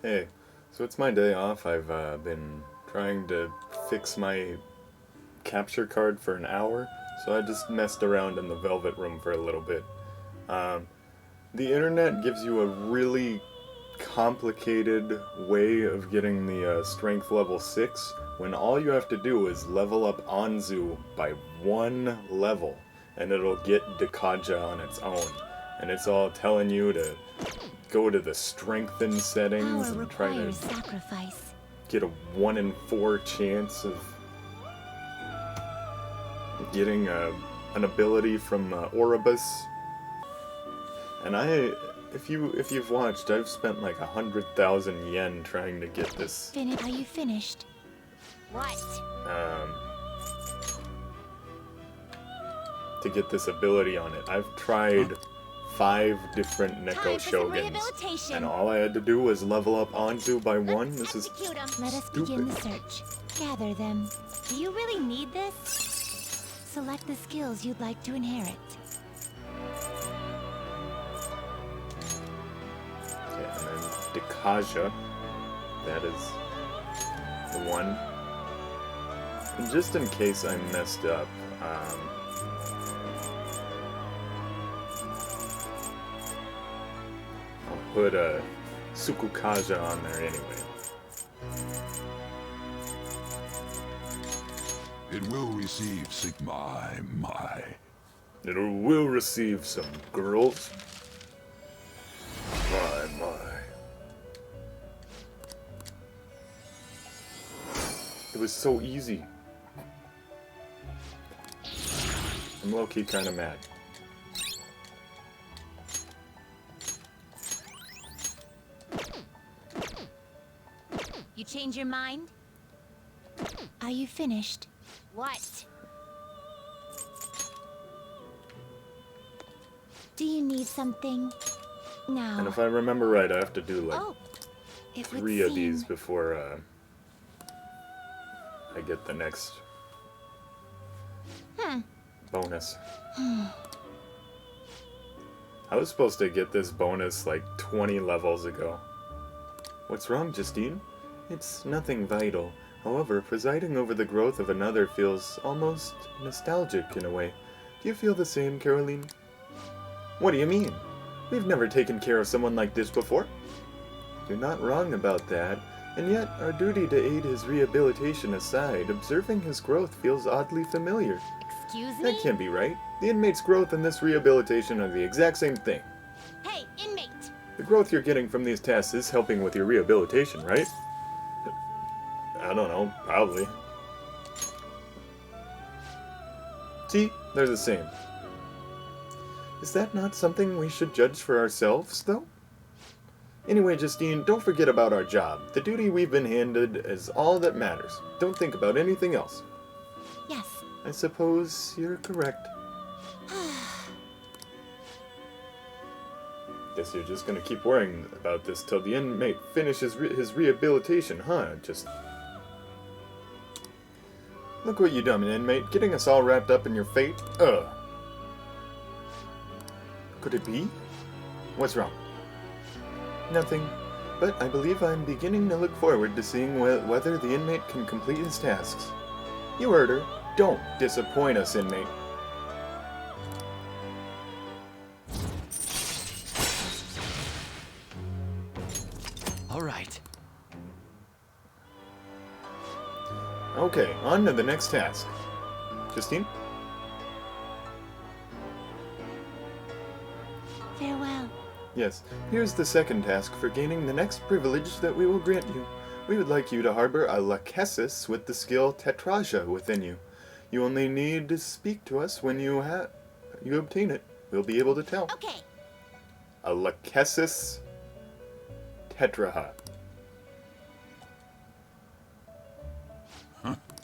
Hey, so it's my day off. I've been trying to fix my capture card for an hour, so I just messed around in the Velvet Room for a little bit. Um, the internet gives you a really complicated way of getting the strength level 6 when all you have to do is level up Anzu by one level, and it'll get Dekaja on its own. And it's all telling you to go to the strengthen settings Power and try to requires sacrifice. get a 1 in 4 chance of getting an ability from Oribus. And if you've watched, I've spent like 100,000 yen trying to get this. Are you finished? What? To get this ability on it. I've tried 5 different Neko Shoguns, and all I had to do was level up Anzu by 1. This is Let us stupid. begin the search. Gather them. Do you really need this? Select the skills you'd like to inherit. Yeah, and then Dekaja. That is the one. And just in case I messed up, I'll put a Sukukaja on there anyway. It will receive Sigma, my. It will receive some girls. My. It was so easy. I'm low-key kinda mad. You change your mind? Are you finished? What? Do you need something? Now. And if I remember right, I have to do like it 3 of these before I get the next bonus. I was supposed to get this bonus like 20 levels ago. What's wrong, Justine? It's nothing vital. However, presiding over the growth of another feels almost nostalgic in a way. Do you feel the same, Caroline? What do you mean? We've never taken care of someone like this before. You're not wrong about that, and yet our duty to aid his rehabilitation aside, observing his growth feels oddly familiar. Excuse me? That can't be right. The inmate's growth and this rehabilitation are the exact same thing. Hey, inmate! The growth you're getting from these tests is helping with your rehabilitation, right? I don't know, probably. See, they're the same. Is that not something we should judge for ourselves, though? Anyway, Justine, don't forget about our job. The duty we've been handed is all that matters. Don't think about anything else. Yes. I suppose you're correct. Guess you're just gonna keep worrying about this till the inmate finishes his rehabilitation, huh? Just... Look what you done, inmate. Getting us all wrapped up in your fate? Ugh. Could it be? What's wrong? Nothing. But I believe I'm beginning to look forward to seeing whether the inmate can complete his tasks. You heard her. Don't disappoint us, inmate. All right. Okay, on to the next task. Justine? Farewell. Yes, here's the second task for gaining the next privilege that we will grant you. We would like you to harbor a Lachesis with the skill Tetraja within you. You only need to speak to us when you obtain it. We'll be able to tell. Okay. A Lachesis Tetraha.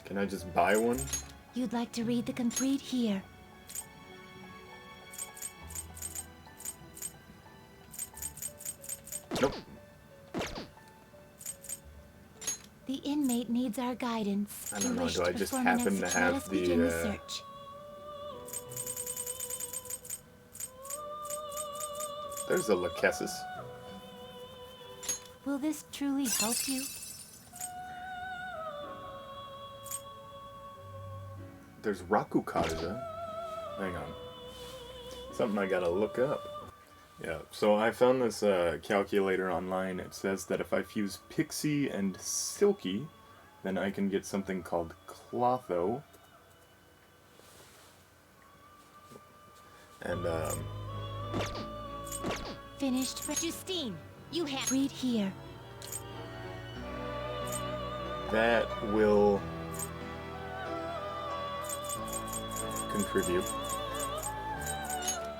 Can I just buy one? You'd like to read the complete here. Nope. The inmate needs our guidance. I don't You know, wish do I just perform an happen to exec- have Let us the, begin the search. There's a Lachesis. Will this truly help you? There's Rakukaja. Hang on. Something I gotta look up. Yeah, so I found this calculator online. It says that if I fuse Pixie and Silky, then I can get something called Clotho. And, Finished for Justine. You have read here. that will contribute.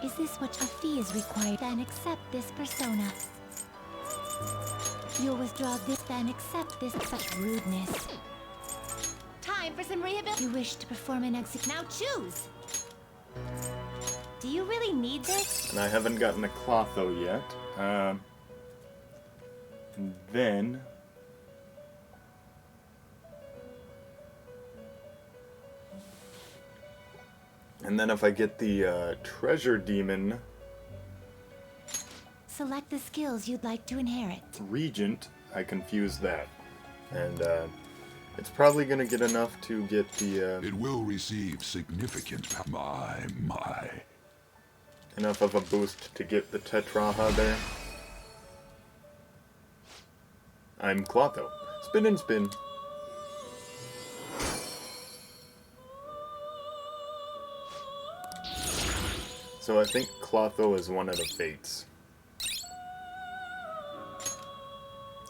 Is this what a fee is required? Then accept this persona. You'll withdraw this, then accept this such rudeness. Time for some rehabilitation. You wish to perform an exit. Now choose. Do you really need this? And I haven't gotten a Clotho yet. And then... And then if I get the Treasure Demon Select the skills you'd like to inherit. Regent, I can fuse that. And it's probably going to get enough to get the... It will receive significant my. enough of a boost to get the Tetraha there. I'm Clotho. Spin and spin. So I think Clotho is one of the fates.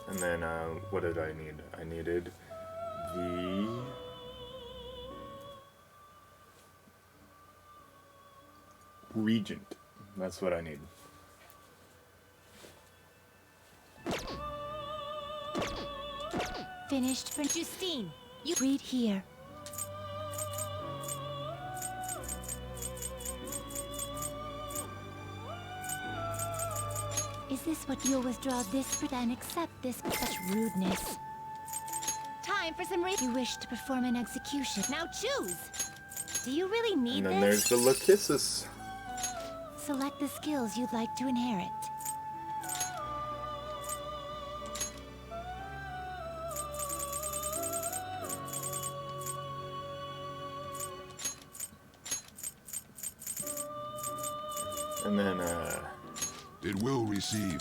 And then, what did I need? I needed the... Regent. That's what I need. Finished for Justine. You read here. Is this what you'll withdraw this then accept this such rudeness? Time for some You wish to perform an execution. Now choose! Do you really need And then this? there's the Lachesis. Select the skills you'd like to inherit. And then, It will receive.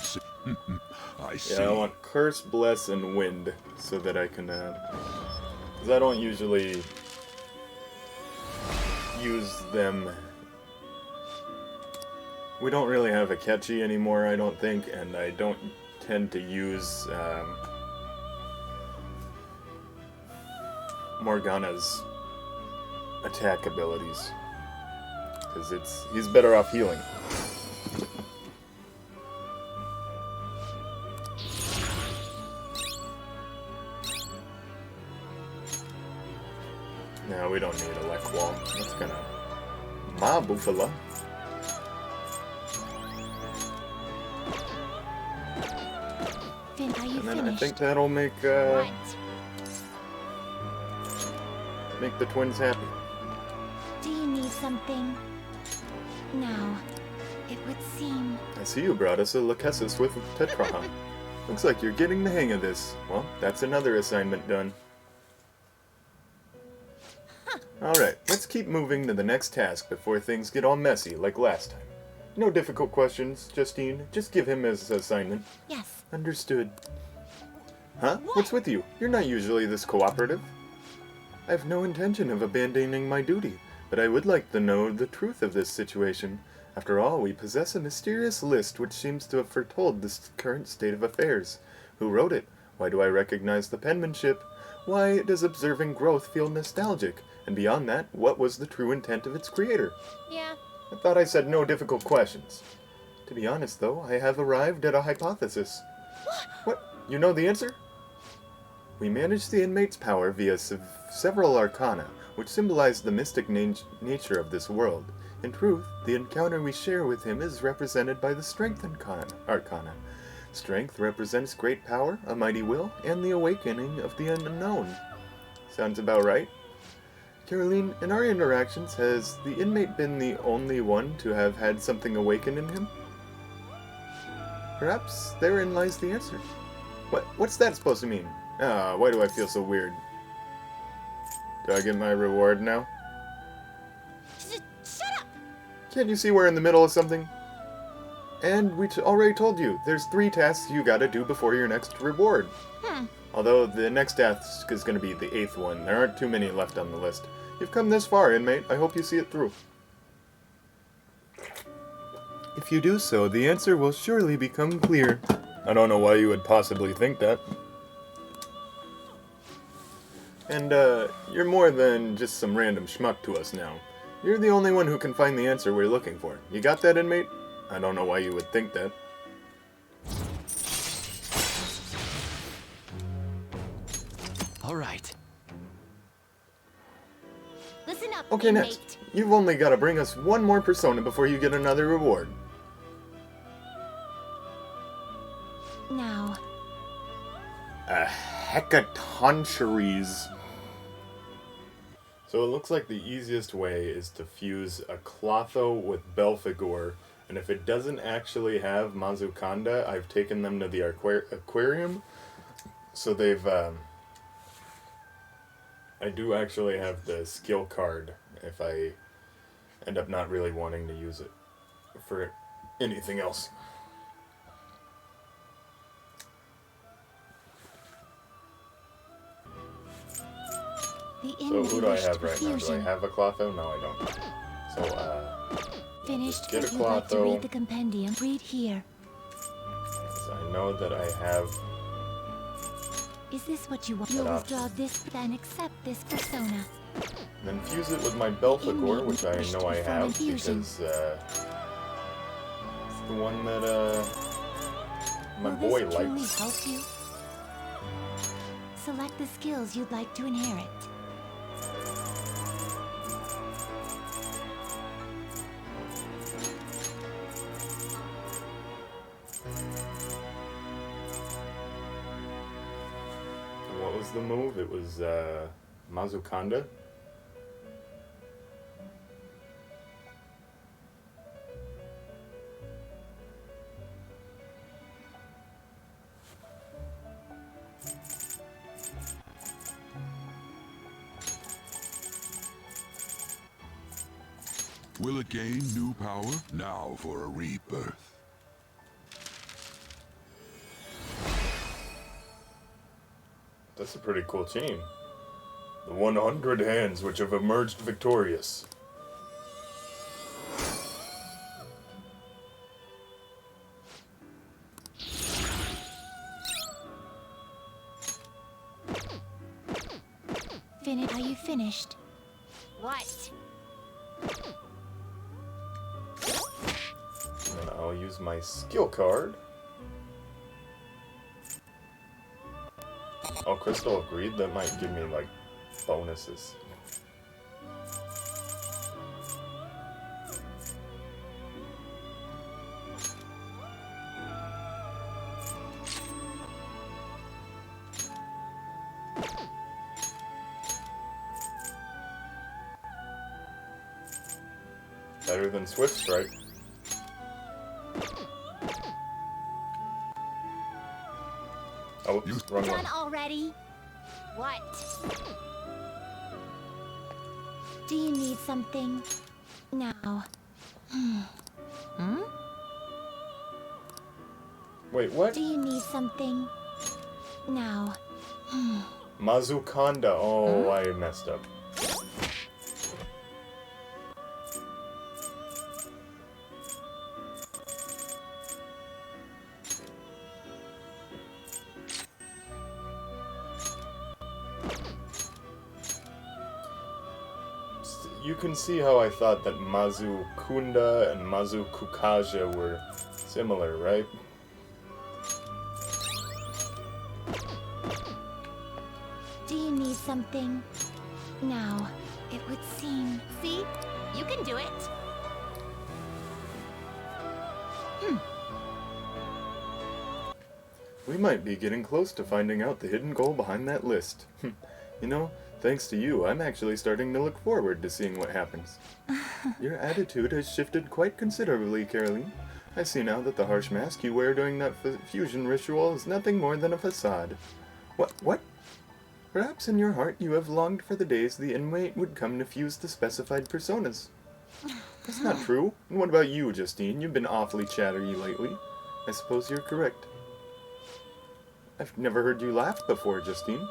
I see. yeah, I want Curse, Bless, and Wind so that I can, because I don't usually use them. We don't really have a Akechi anymore, I don't think, and I don't tend to use Morgana's attack abilities, because he's better off healing. No, we don't need a Lekwall. That's gonna... Ma Bufala. Are you And then finished? I think that'll make, What? make the twins happy. Do you need something? Now, it would seem... I see you brought us a Lachesis with Tetraha. Looks like you're getting the hang of this. Well, that's another assignment done. Alright, let's keep moving to the next task before things get all messy like last time. No difficult questions, Justine. Just give him his assignment. Yes. Understood. Huh? What's with you? You're not usually this cooperative. I have no intention of abandoning my duty, but I would like to know the truth of this situation. After all, we possess a mysterious list which seems to have foretold this current state of affairs. Who wrote it? Why do I recognize the penmanship? Why does observing growth feel nostalgic? And beyond that, what was the true intent of its creator? Yeah. I thought I said no difficult questions. To be honest, though, I have arrived at a hypothesis. What? You know the answer? We managed the inmate's power via several arcana, which symbolize the mystic nature of this world. In truth, the encounter we share with him is represented by the strength arcana. Strength represents great power, a mighty will, and the awakening of the unknown. Sounds about right. Caroline, in our interactions, has the inmate been the only one to have had something awaken in him? Perhaps therein lies the answer. What's that supposed to mean? Ah, why do I feel so weird? Do I get my reward now? Shut up! Can't you see we're in the middle of something? And we already told you, there's 3 tasks you gotta do before your next reward. Although the next task is gonna be the 8th one. There aren't too many left on the list. You've come this far, inmate. I hope you see it through. If you do so, the answer will surely become clear. I don't know why you would possibly think that. And, you're more than just some random schmuck to us now. You're the only one who can find the answer we're looking for. You got that, inmate? I don't know why you would think that. All right. Listen up, Okay, inmate. next. You've only got to bring us one more persona before you get another reward. Now, A hecatoncheires. So it looks like the easiest way is to fuse a Clotho with Belphegor, and if it doesn't actually have Mazukanda, I've taken them to the aquarium, so they've, I do actually have the skill card if I end up not really wanting to use it for anything else. the So who do I have right now? Do I fusion. have a Clotho? No, I don't. So, Finished. get a If you'd like to Clotho. read the compendium, read here. so I know that I have... Is this what you want? You'll withdraw this, then accept this persona. Then fuse it with my Belphegor, which I know I have, because, it's the one that, my Will boy this truly likes. help you? Select the skills you'd like to inherit. What was the move? It was, Mazukanda? Will it gain new power? Now for a rebirth. That's a pretty cool chain. The 100 hands which have emerged victorious. Are you finished? What? And then I'll use my skill card. Oh, Crystal of Greed? That might give me, like, bonuses. Better than Swift Strike. Oh, wrong one. Done already? What? Do you need something? Now. Wait, what? Do you need something? Now. Mazukanda. Oh, I messed up. You can see how I thought that Mazukunda and Mazukukaja were similar, right? Do you need something? Now. It would seem. See? You can do it. We might be getting close to finding out the hidden goal behind that list. You know, thanks to you, I'm actually starting to look forward to seeing what happens. Your attitude has shifted quite considerably, Caroline. I see now that the harsh mask you wear during that fusion ritual is nothing more than a facade. What? Perhaps in your heart you have longed for the days the inmate would come to fuse the specified personas. That's not true. And what about you, Justine? You've been awfully chattery lately. I suppose you're correct. I've never heard you laugh before, Justine.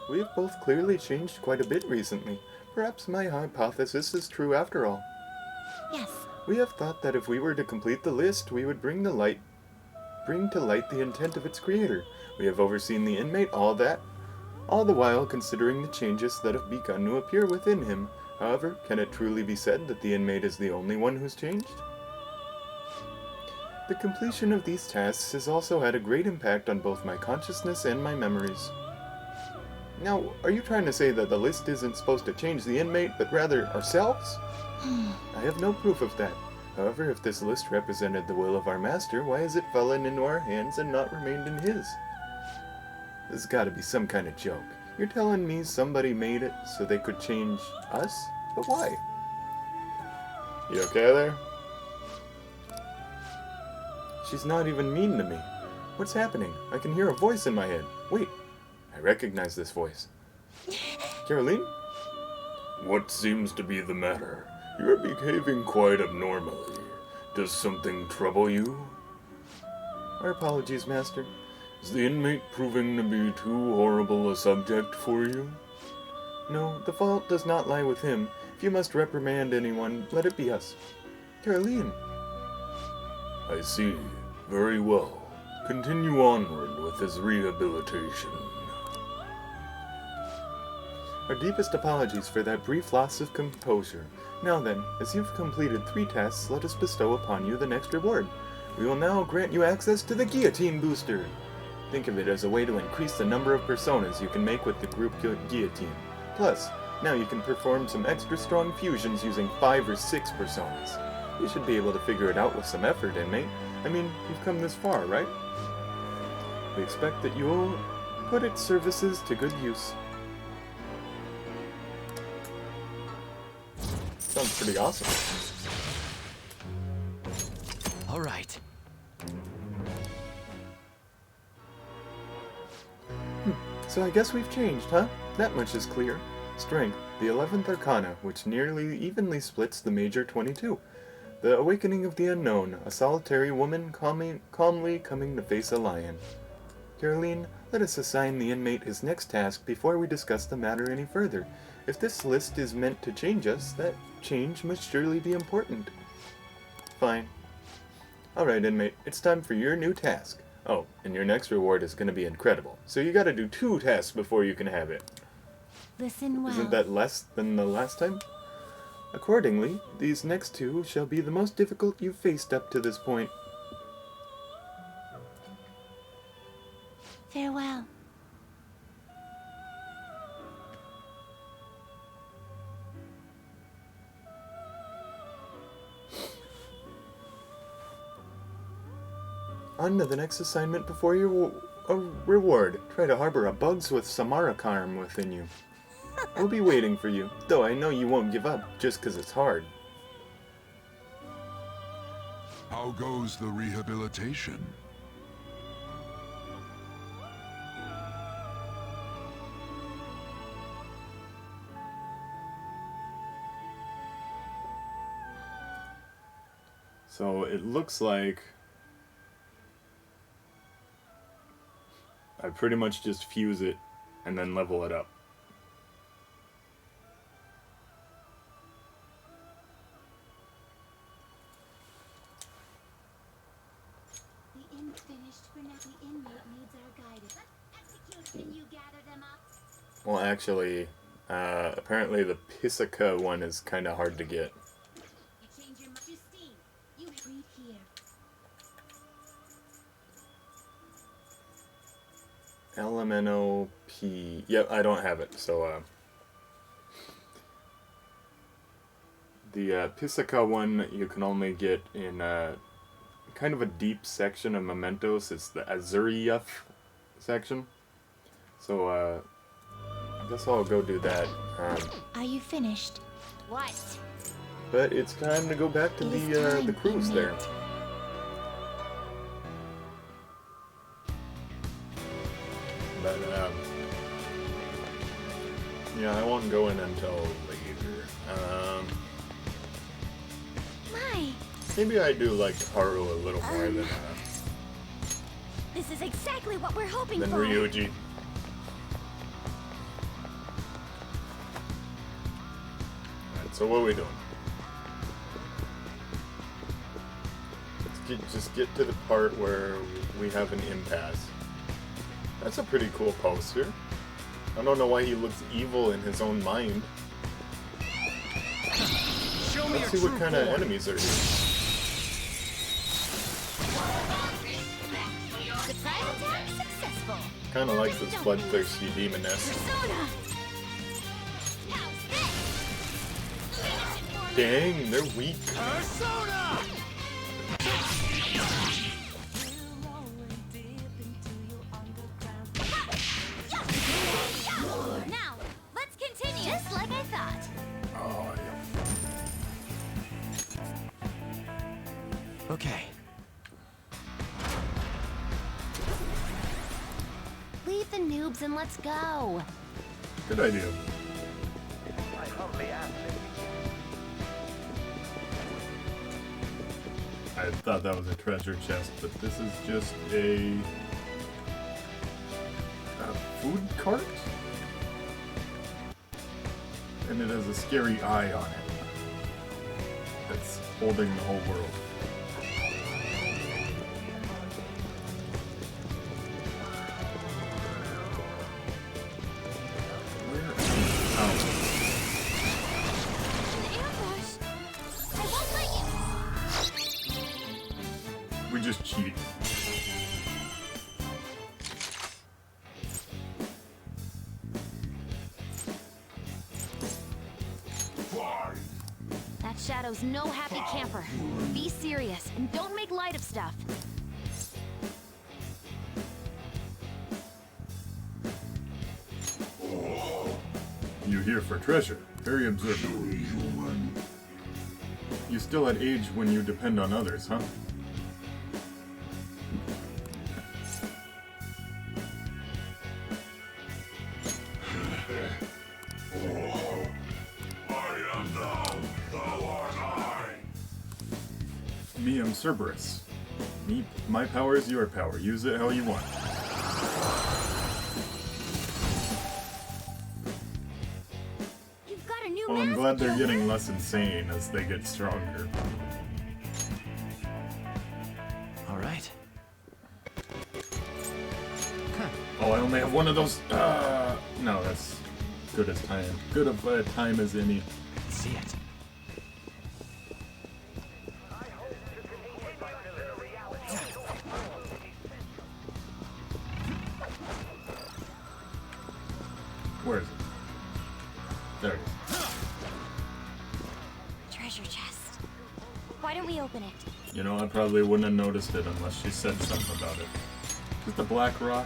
We have both clearly changed quite a bit recently. Perhaps my hypothesis is true after all. Yes. We have thought that if we were to complete the list, we would bring to light the intent of its creator. We have overseen the inmate, all the while considering the changes that have begun to appear within him. However, can it truly be said that the inmate is the only one who's changed? The completion of these tasks has also had a great impact on both my consciousness and my memories. Now, are you trying to say that the list isn't supposed to change the inmate, but rather ourselves? I have no proof of that. However, if this list represented the will of our master, why has it fallen into our hands and not remained in his? This has got to be some kind of joke. You're telling me somebody made it so they could change us? But why? You okay there? She's not even mean to me. What's happening? I can hear a voice in my head. Wait, I recognize this voice. Caroline? What seems to be the matter? You're behaving quite abnormally. Does something trouble you? Our apologies, Master. Is the inmate proving to be too horrible a subject for you? No, the fault does not lie with him. If you must reprimand anyone, let it be us. Caroline. I see. Very well. Continue onward with his rehabilitation. Our deepest apologies for that brief loss of composure. Now then, as you've completed 3 tasks, let us bestow upon you the next reward. We will now grant you access to the Guillotine Booster. Think of it as a way to increase the number of personas you can make with the group Guillotine. Plus, now you can perform some extra strong fusions using 5 or 6 personas. You should be able to figure it out with some effort, inmate. I mean, you've come this far, right? We expect that you'll put its services to good use. Sounds pretty awesome. All right. So I guess we've changed, huh? That much is clear. Strength, the 11th Arcana, which nearly evenly splits the major 22. The awakening of the unknown, a solitary woman calmly coming to face a lion. Caroline, let us assign the inmate his next task before we discuss the matter any further. If this list is meant to change us, that change must surely be important. Fine. Alright, inmate, it's time for your new task. Oh, and your next reward is going to be incredible. So you gotta do 2 tasks before you can have it. Listen well. Isn't that less than the last time? Accordingly, these next 2 shall be the most difficult you've faced up to this point. Farewell. On to the next assignment before your reward. Try to harbor a bugs with Sakura-Con within you. We'll be waiting for you, though I know you won't give up just 'cause it's hard. How goes the rehabilitation? So it looks like I pretty much just fuse it and then level it up. The inn's finished for now. The inmate needs our guidance. Let's execute. Can you gather them up? Well, actually, apparently the Pisaka one is kind of hard to get. You change your mind. Justine, you read here. LMNOP. Yep, I don't have it, so, the Pisaka one you can only get in kind of a deep section of Mementos. It's the Azuriyaf section. So, I guess I'll go do that. Are you finished? What? But it's time to go back to It is time, the cruise there. inmate. But, yeah, I won't go in until later. My, Maybe I do like Haru a little more this is exactly what we're hoping than for. Ryuji. Alright, so what are we doing? Just get to the part where we have an impasse. That's a pretty cool poster. I don't know why he looks evil in his own mind. Show me Let's your see what true kind of form. enemies are here. Surprise attack successful. Kind of like this bloodthirsty demoness. Persona. How's this? Dang, they're weak. Persona! Now, let's continue. Just like I thought. Oh, yeah. Okay. Leave the noobs and let's go. Good idea. I thought that was a treasure chest, but this is just a food cart? And it has a scary eye on it. That's holding the whole world. Where? Oh. Ambush. I won't let you. We just cheated. That Shadow's no happy camper. Be serious and don't make light of stuff. You here for treasure? Very observant. You still at age when you depend on others, huh? Me, I'm Cerberus. My power is your power. Use it how you want. You've got a new Well, I'm mask, glad they're Gilbert. getting less insane as they get stronger. All right. Oh, I only have one of those. No, that's good as time. Good of a time as any. Let's see it. Where is it? There it is. Treasure chest. Why don't we open it? You know, I probably wouldn't have noticed it unless she said something about it. Is it the black rock?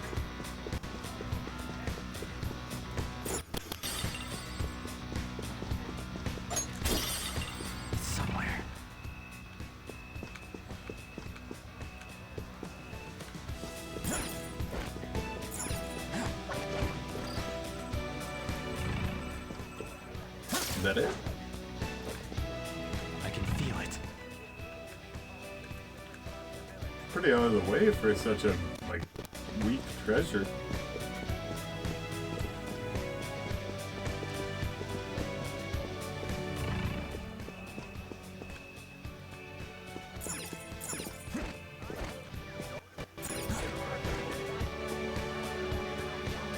Somewhere. Is that it? I can feel it. Pretty out of the way for such a, like, weak treasure.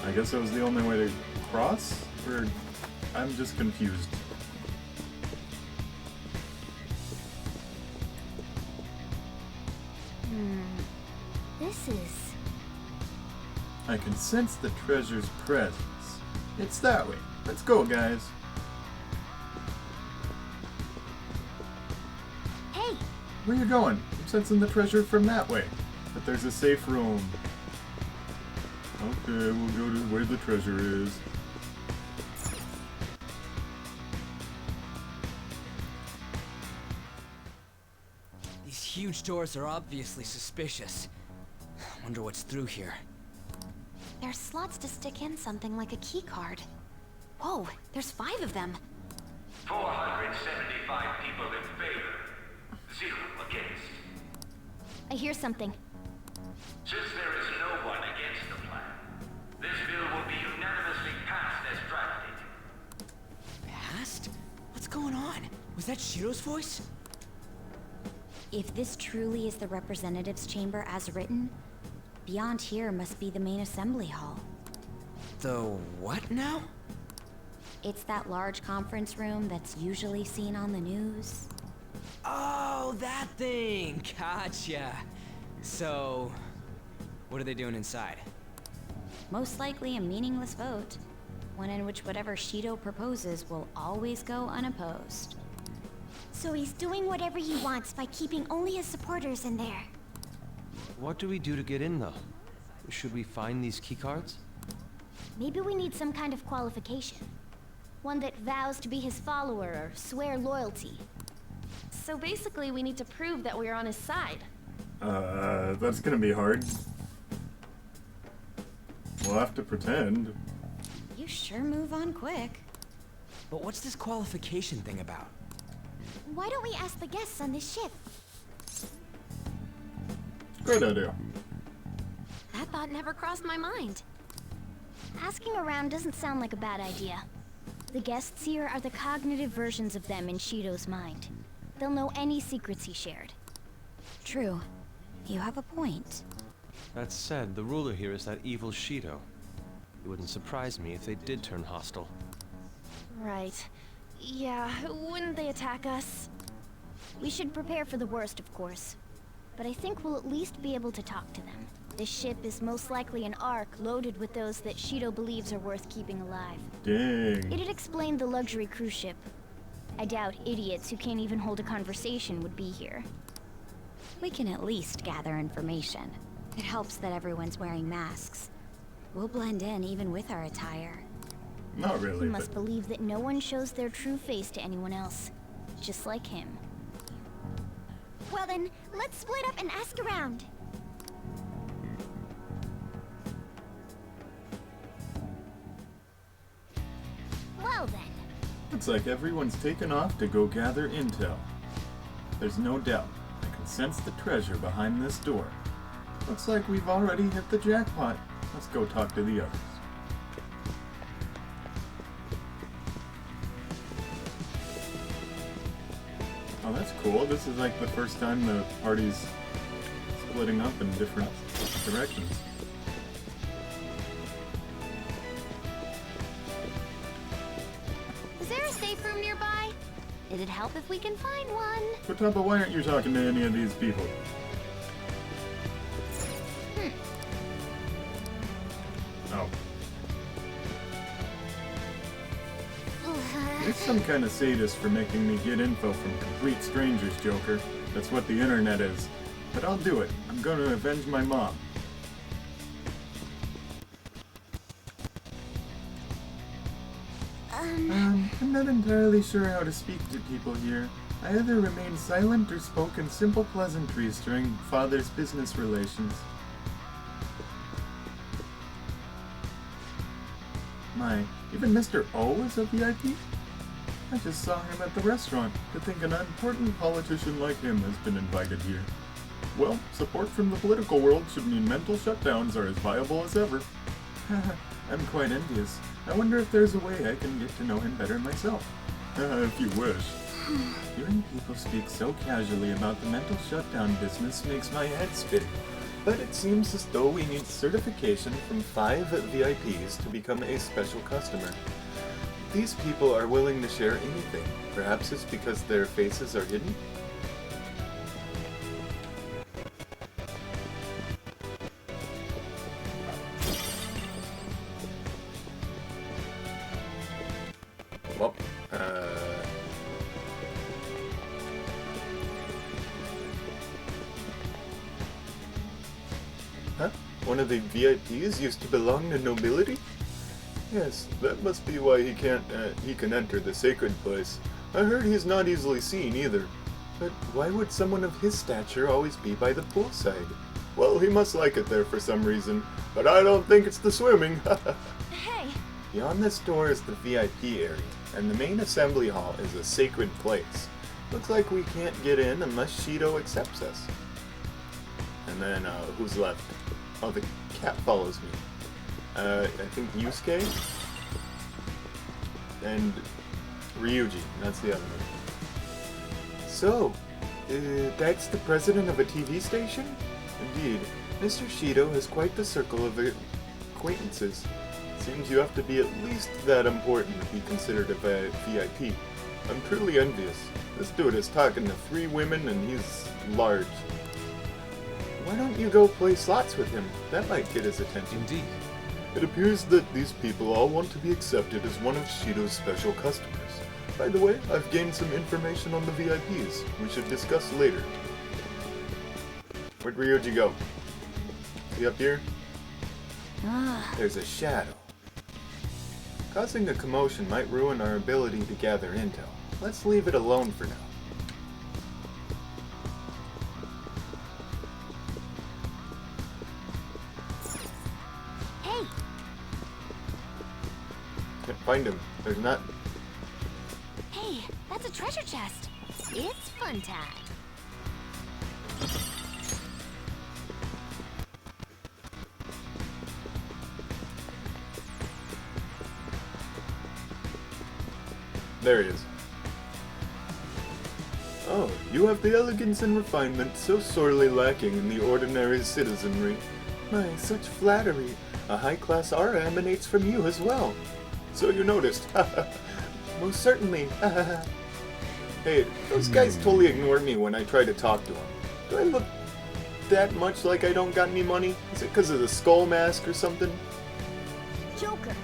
I guess that was the only way to cross? Or I'm just confused. This is... I can sense the treasure's presence. It's that way. Let's go, guys. Hey, Where you going? I'm sensing the treasure from that way. But there's a safe room. Okay, we'll go to where the treasure is. These huge doors are obviously suspicious. Wonder what's through here. There are slots to stick in something like a key card. Whoa, there's 5 of them. 475 people in favor. 0 against. I hear something. Since there is no one against the plan, this bill will be unanimously passed as drafted. Passed? What's going on? Was that Shiro's voice? If this truly is the representatives' chamber as written, beyond here must be the main assembly hall. The what now? It's that large conference room that's usually seen on the news. Oh, that thing! Gotcha. So, what are they doing inside? Most likely a meaningless vote, one in which whatever Shido proposes will always go unopposed. So he's doing whatever he wants by keeping only his supporters in there. What do we do to get in, though? Should we find these keycards? Maybe we need some kind of qualification. One that vows to be his follower or swear loyalty. So basically, we need to prove that we're on his side. That's gonna be hard. We'll have to pretend. You sure move on quick. But what's this qualification thing about? Why don't we ask the guests on this ship? Great idea. That thought never crossed my mind. Asking around doesn't sound like a bad idea. The guests here are the cognitive versions of them in Shido's mind. They'll know any secrets he shared. True. You have a point. That said, the ruler here is that evil Shido. It wouldn't surprise me if they did turn hostile. Right. Yeah, wouldn't they attack us? We should prepare for the worst, of course. But I think we'll at least be able to talk to them. This ship is most likely an ark loaded with those that Shido believes are worth keeping alive. Dang. It'd explain the luxury cruise ship. I doubt idiots who can't even hold a conversation would be here. We can at least gather information. It helps that everyone's wearing masks. We'll blend in even with our attire. Not really, He must but believe that no one shows their true face to anyone else. Just like him. Well then, let's split up and ask around. Well then. looks like everyone's taken off to go gather intel. There's no doubt. I can sense the treasure behind this door. Looks like we've already hit the jackpot. Let's go talk to the others. Oh, that's cool. This is like the first time the party's splitting up in different directions. Is there a safe room nearby? It'd help if we can find one. Kotaba, why aren't you talking to any of these people? Oh. You're some kind of sadist for making me get info from complete strangers, Joker. That's what the internet is. But I'll do it. I'm going to avenge my mom. I'm not entirely sure how to speak to people here. I either remain silent or spoke in simple pleasantries during Father's business relations. My, even Mr. O is a VIP? I just saw him at the restaurant. To think an important politician like him has been invited here. Well, support from the political world should mean mental shutdowns are as viable as ever. I'm quite envious. I wonder if there's a way I can get to know him better myself. If you wish. Hearing people speak so casually about the mental shutdown business makes my head spin. But it seems as though we need certification from 5 VIPs to become a special customer. These people are willing to share anything. Perhaps it's because their faces are hidden? Well, Huh? One of the VIPs used to belong to nobility? Yes, that must be why he can enter the sacred place. I heard he's not easily seen either. But why would someone of his stature always be by the poolside? Well, he must like it there for some reason, but I don't think it's the swimming. Hey, Beyond this door is the VIP area, and the main assembly hall is a sacred place. Looks like we can't get in unless Shido accepts us. And then, who's left? Oh, the cat follows me. I think Yusuke? And Ryuji, that's the other one. So, that's the president of a TV station? Indeed, Mr. Shido has quite the circle of acquaintances. Seems you have to be at least that important to be considered a VIP. I'm truly envious. This dude is talking to 3 women and he's large. Why don't you go play slots with him? That might get his attention. Indeed. It appears that these people all want to be accepted as one of Shido's special customers. By the way, I've gained some information on the VIPs. We should discuss later. Where'd Ryuji go? Is he up here? There's a shadow. Causing a commotion might ruin our ability to gather intel. Let's leave it alone for now. hey, Can't find him. There's not... hey, that's a treasure chest. It's fun time. There he is. Oh, you have the elegance and refinement so sorely lacking in the ordinary citizenry. My, such flattery. A high-class aura emanates from you as well. So you noticed. Most certainly. Hey, those guys totally ignore me when I try to talk to them. Do I look that much like I don't got any money? Is it because of the skull mask or something? Joker.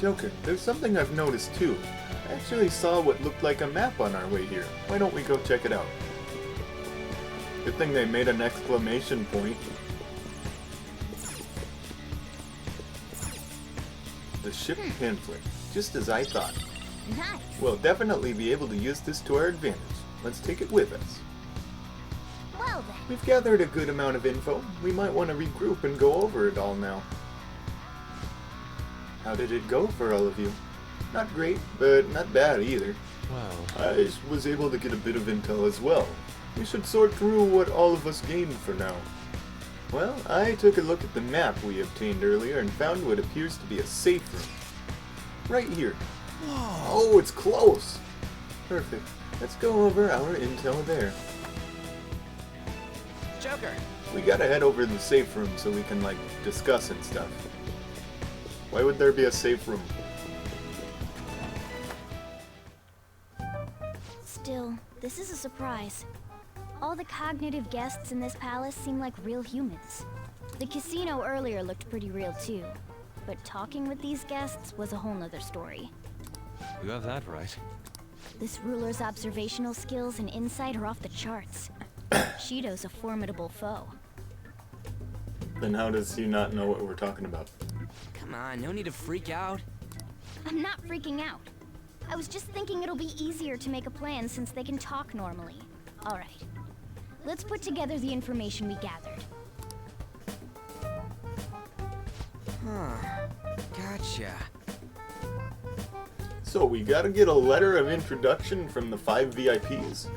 Joker, there's something I've noticed too. I actually saw what looked like a map on our way here. Why don't we go check it out? Good thing they made an exclamation point. The ship pamphlet, just as I thought. Nice. We'll definitely be able to use this to our advantage. Let's take it with us. Well then. We've gathered a good amount of info. We might want to regroup and go over it all now. How did it go for all of you? Not great, but not bad either. Well, I was able to get a bit of intel as well. We should sort through what all of us gained for now. Well, I took a look at the map we obtained earlier and found what appears to be a safe room. Right here. Oh, it's close! Perfect. Let's go over our intel there. Joker! We gotta head over to the safe room so we can, like, discuss and stuff. Why would there be a safe room? Still, this is a surprise. All the cognitive guests in this palace seem like real humans. The casino earlier looked pretty real too, but talking with these guests was a whole nother story. you have that right. This ruler's observational skills and insight are off the charts. Shido's a formidable foe. Then how does he not know what we're talking about? Come on, no need to freak out. I'm not freaking out. I was just thinking it'll be easier to make a plan since they can talk normally. Alright. Let's put together the information we gathered. Huh. Gotcha. So we gotta get a letter of introduction from the 5 VIPs.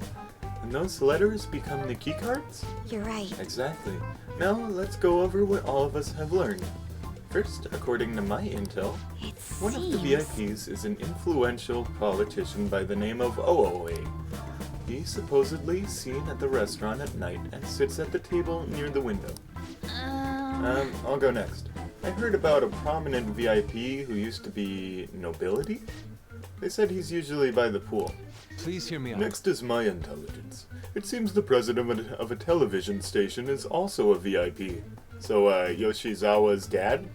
And those letters become the keycards? You're right. Exactly. Now let's go over what all of us have learned. First, according to my intel, It one of the seems... VIPs is an influential politician by the name of OOA. He's supposedly seen at the restaurant at night and sits at the table near the window. I'll go next. I heard about a prominent VIP who used to be nobility? They said he's usually by the pool. Please hear me out. Next is my intelligence. It seems the president of a television station is also a VIP. So, Yoshizawa's dad?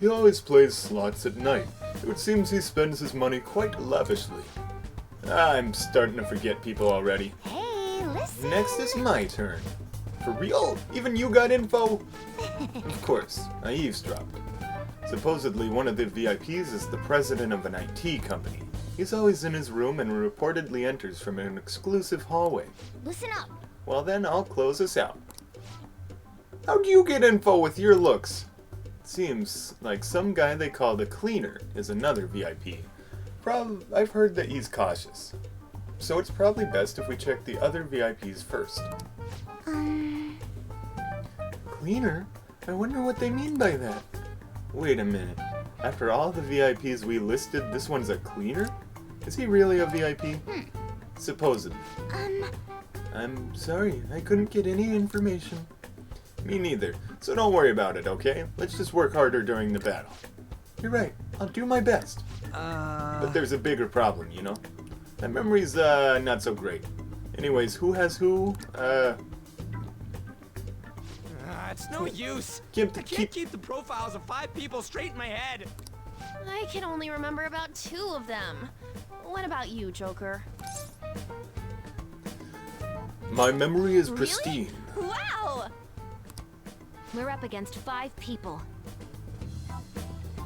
He always plays slots at night. It seems he spends his money quite lavishly. I'm starting to forget people already. Hey, listen! Next is my turn. For real? Even you got info? Of course, I eavesdropped. Supposedly one of the VIPs is the president of an IT company. He's always in his room and reportedly enters from an exclusive hallway. Listen up! Well then, I'll close us out. How'd you get info with your looks? Seems like some guy they call the Cleaner is another VIP. I've heard that he's cautious. So it's probably best if we check the other VIPs first. Cleaner? I wonder what they mean by that. Wait a minute. After all the VIPs we listed, this one's a cleaner? Is he really a VIP? Supposedly. I'm sorry, I couldn't get any information. Me neither, so don't worry about it, okay? Let's just work harder during the battle. You're right, I'll do my best. But there's a bigger problem, you know? My memory's, not so great. Anyways, who has who? It's no use. I I can't keep the profiles of 5 people straight in my head. I can only remember about 2 of them. What about you, Joker? My memory is Really? pristine. Wow! We're up against 5 people.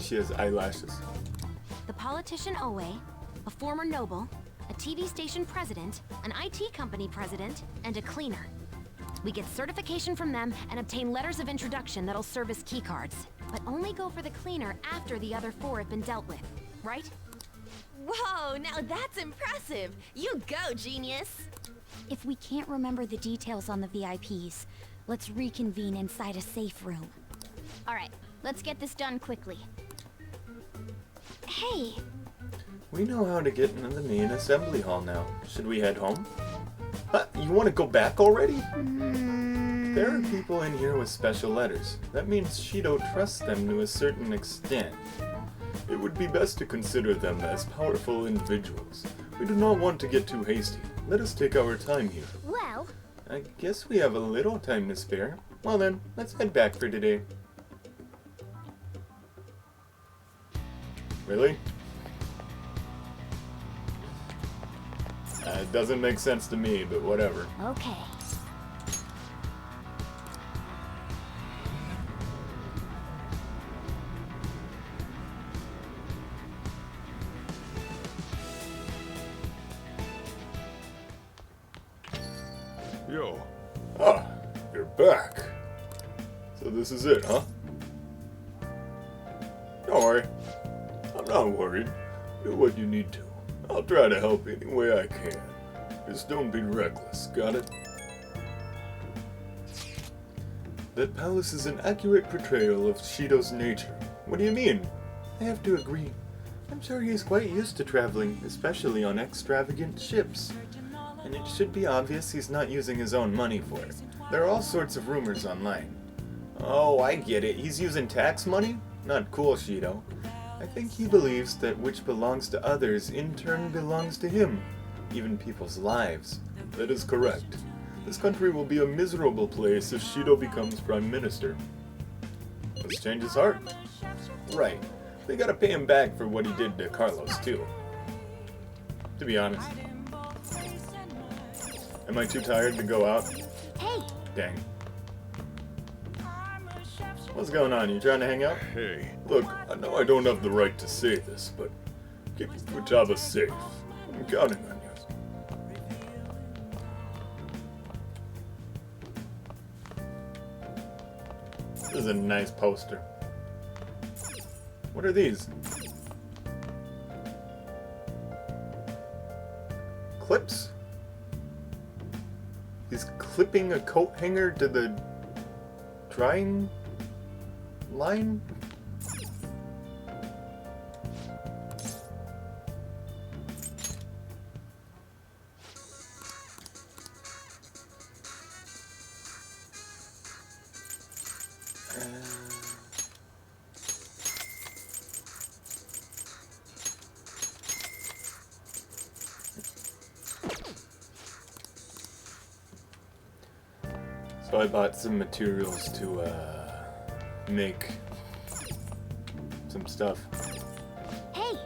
She has eyelashes. The politician Owe, a former noble, a TV station president, an IT company president, and a cleaner. We get certification from them and obtain letters of introduction that'll serve as keycards. But only go for the cleaner after the other 4 have been dealt with, right? Whoa, now that's impressive! You go, genius! If we can't remember the details on the VIPs, let's reconvene inside a safe room. Alright, let's get this done quickly. Hey! We know how to get into the main assembly hall now. Should we head home? You want to go back already? There are people in here with special letters. That means Shido trusts them to a certain extent. It would be best to consider them as powerful individuals. We do not want to get too hasty. Let us take our time here. Well, I guess we have a little time to spare. Well then, let's head back for today. Really? It doesn't make sense to me, but whatever. okay. Yo, Ah, you're back. So this is it, huh? Don't worry. I'm not worried. Do what you need to. I'll try to help any way I can. Just don't be reckless, got it? That palace is an accurate portrayal of Shido's nature. What do you mean? I have to agree. I'm sure he's quite used to traveling, especially on extravagant ships. And it should be obvious he's not using his own money for it. There are all sorts of rumors online. Oh, I get it. He's using tax money? Not cool, Shido. I think he believes that which belongs to others in turn belongs to him. Even people's lives. That is correct. This country will be a miserable place if Shido becomes Prime Minister. Let's change his heart. Right. They gotta pay him back for what he did to Carlos, too. To be honest. Am I too tired to go out? Hey! Dang. What's going on? You trying to hang out? hey, Look, I know I don't have the right to say this, but keep Futaba safe. I'm counting on you. This is a nice poster. What are these? Clips? He's clipping a coat hanger to the drying line? So I bought some materials to make some stuff. Hey!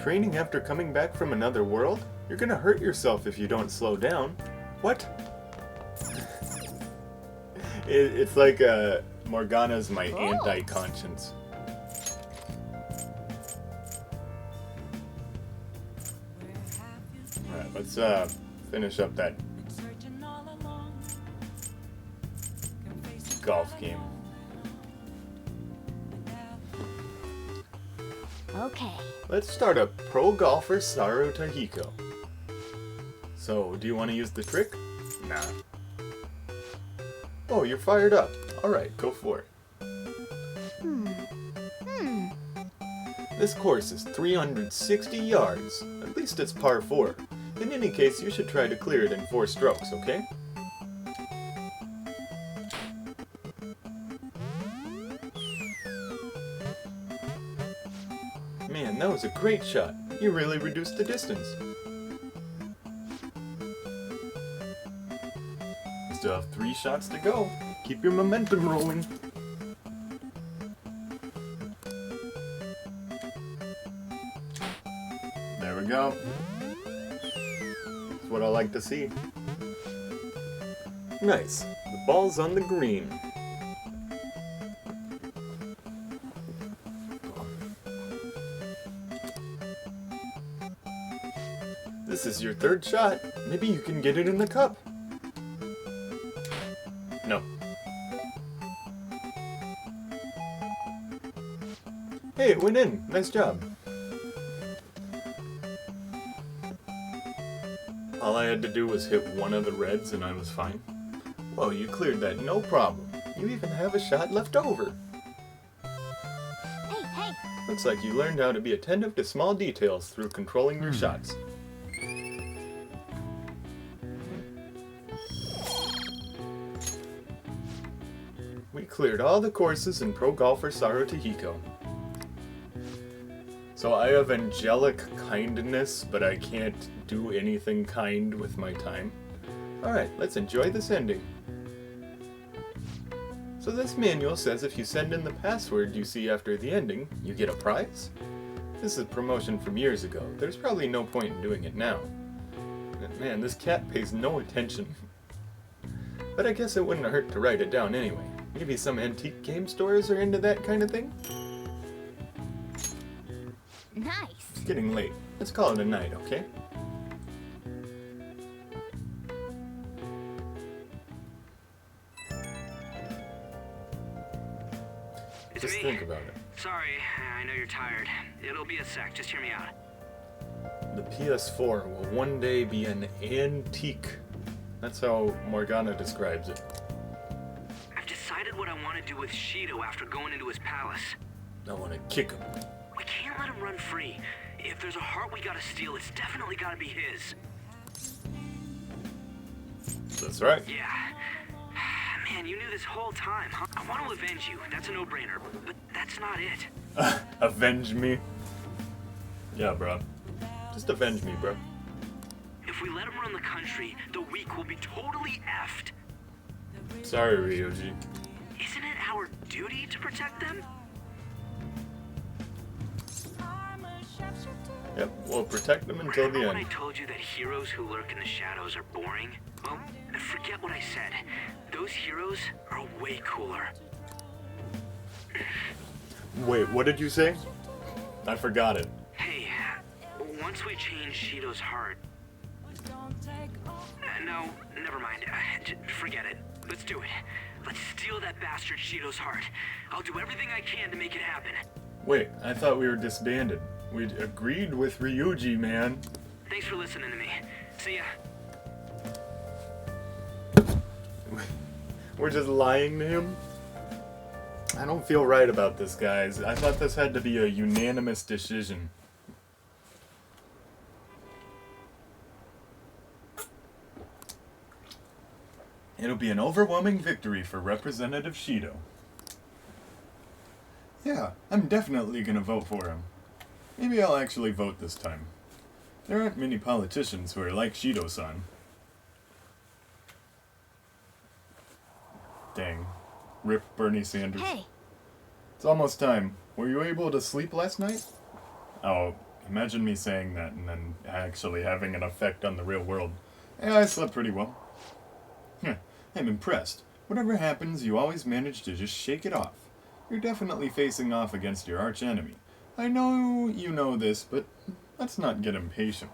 Training after coming back from another world? You're gonna hurt yourself if you don't slow down. What? It's like Morgana's my anti-conscience. Alright, let's finish up that golf game. Okay. Let's start a pro golfer Saru Tahiko. So, do you want to use the trick? Nah. Oh, you're fired up. Alright, go for it. This course is 360 yards. At least it's par 4. In any case, you should try to clear it in 4 strokes, okay? Man, that was a great shot. You really reduced the distance. Still have 3 shots to go. Keep your momentum rolling. There we go. That's what I like to see. Nice. The ball's on the green. This is your 3rd shot. Maybe you can get it in the cup. No. Hey, it went in. Nice job. All I had to do was hit one of the reds and I was fine. Well, you cleared that no problem. You even have a shot left over. Hey, hey! Looks like you learned how to be attentive to small details through controlling your shots. We cleared all the courses in Pro Golfer Saru Tahiko. So I have angelic kindness, but I can't do anything kind with my time. Alright, let's enjoy this ending. So this manual says if you send in the password you see after the ending, you get a prize? This is a promotion from years ago. There's probably no point in doing it now. Man, this cat pays no attention. But I guess it wouldn't hurt to write it down anyway. Maybe some antique game stores are into that kind of thing? Nice. It's getting late. Let's call it a night, okay? It's Just me. think about it. Sorry, I know you're tired. It'll be a sec. Just hear me out. The PS4 will one day be an antique. That's how Morgana describes it. I've decided what I want to do with Shido after going into his palace. I want to kick him. We can't let him run free. If there's a heart we gotta steal, it's definitely gotta be his. That's right. Yeah. Man, you knew this whole time, huh? I want to avenge you. That's a no-brainer. But that's not it. Avenge me? Yeah, bro. Just avenge me, bro. If we let him run the country, the weak will be totally effed. Sorry, Ryoji. Isn't it our duty to protect them? Yep, we'll protect them until the Remember when I end. told you that heroes who lurk in the shadows are boring? Well, forget what I said. Those heroes are way cooler. Wait, what did you say? I forgot it. Hey, once we change Shido's heart... no, never mind. Forget it. Let's do it. Let's steal that bastard Shido's heart. I'll do everything I can to make it happen. Wait, I thought we were disbanded. We'd agreed with Ryuji, man. Thanks for listening to me. See ya. We're just lying to him? I don't feel right about this, guys. I thought this had to be a unanimous decision. It'll be an overwhelming victory for Representative Shido. Yeah, I'm definitely gonna vote for him. Maybe I'll actually vote this time. There aren't many politicians who are like Shido-san. Dang. Rip Bernie Sanders. Hey, It's almost time. Were you able to sleep last night? Oh, imagine me saying that and then actually having an effect on the real world. Yeah, I slept pretty well. I'm impressed. Whatever happens, you always manage to just shake it off. You're definitely facing off against your archenemy. I know you know this, but let's not get impatient.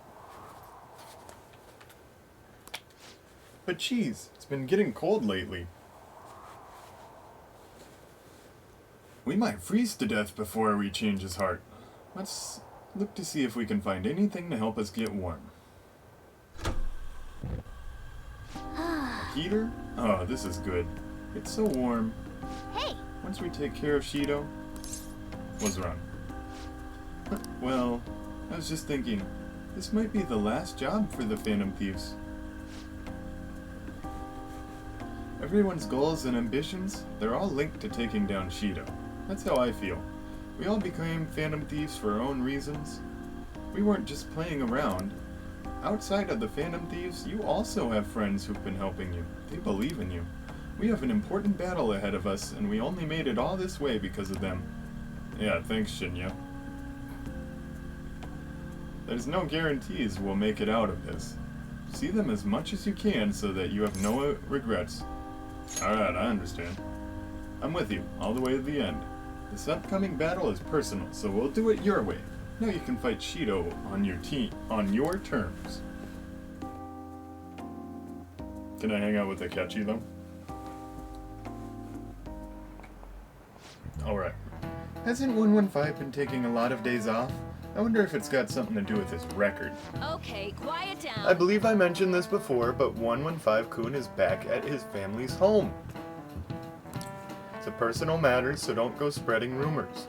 But geez, it's been getting cold lately. We might freeze to death before we change his heart. Let's look to see if we can find anything to help us get warm. A heater? Oh, this is good. It's so warm. Hey! Once we take care of Shido... What's wrong? Well, I was just thinking, this might be the last job for the Phantom Thieves. Everyone's goals and ambitions, they're all linked to taking down Shido. That's how I feel. We all became Phantom Thieves for our own reasons. We weren't just playing around. Outside of the Phantom Thieves, you also have friends who've been helping you. They believe in you. We have an important battle ahead of us, and we only made it all this way because of them. Yeah, thanks, Shinya. There's no guarantees we'll make it out of this. See them as much as you can so that you have no regrets. Alright, I understand. I'm with you, all the way to the end. This upcoming battle is personal, so we'll do it your way. Now you can fight Shido on your team, on your terms. Can I hang out with Akechi, though? Alright. Hasn't 115 been taking a lot of days off? I wonder if it's got something to do with his record. Okay, quiet down. I believe I mentioned this before, but 115-kun is back at his family's home. It's a personal matter, so don't go spreading rumors.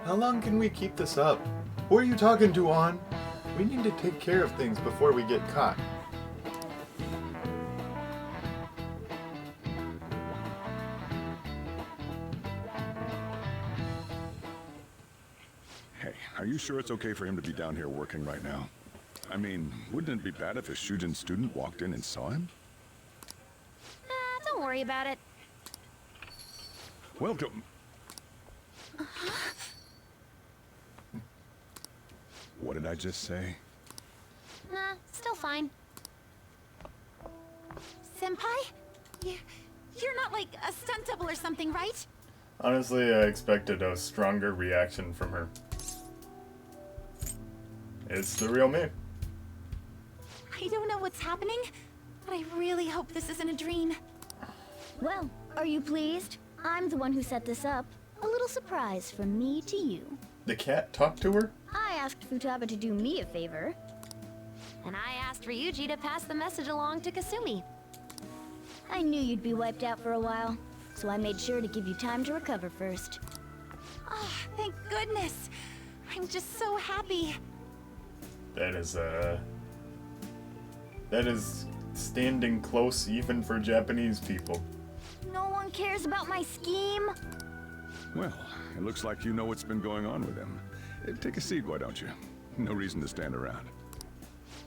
How long can we keep this up? Who are you talking to, On? We need to take care of things before we get caught. Hey, are you sure it's okay for him to be down here working right now? I mean, wouldn't it be bad if a Shujin student walked in and saw him? Don't worry about it. Welcome. What did I just say? Nah, still fine. Senpai? You're not like a stunt double or something, right? Honestly, I expected a stronger reaction from her. It's the real me. I don't know what's happening, but I really hope this isn't a dream. Well, are you pleased? I'm the one who set this up. A little surprise from me to you. The cat talked to her? I asked Futaba to do me a favor. And I asked Ryuji to pass the message along to Kasumi. I knew you'd be wiped out for a while, so I made sure to give you time to recover first. Oh, thank goodness. I'm just so happy. That is standing close even for Japanese people. No one cares about my scheme. Well, it looks like you know what's been going on with him. Take a seat, why don't you? No reason to stand around.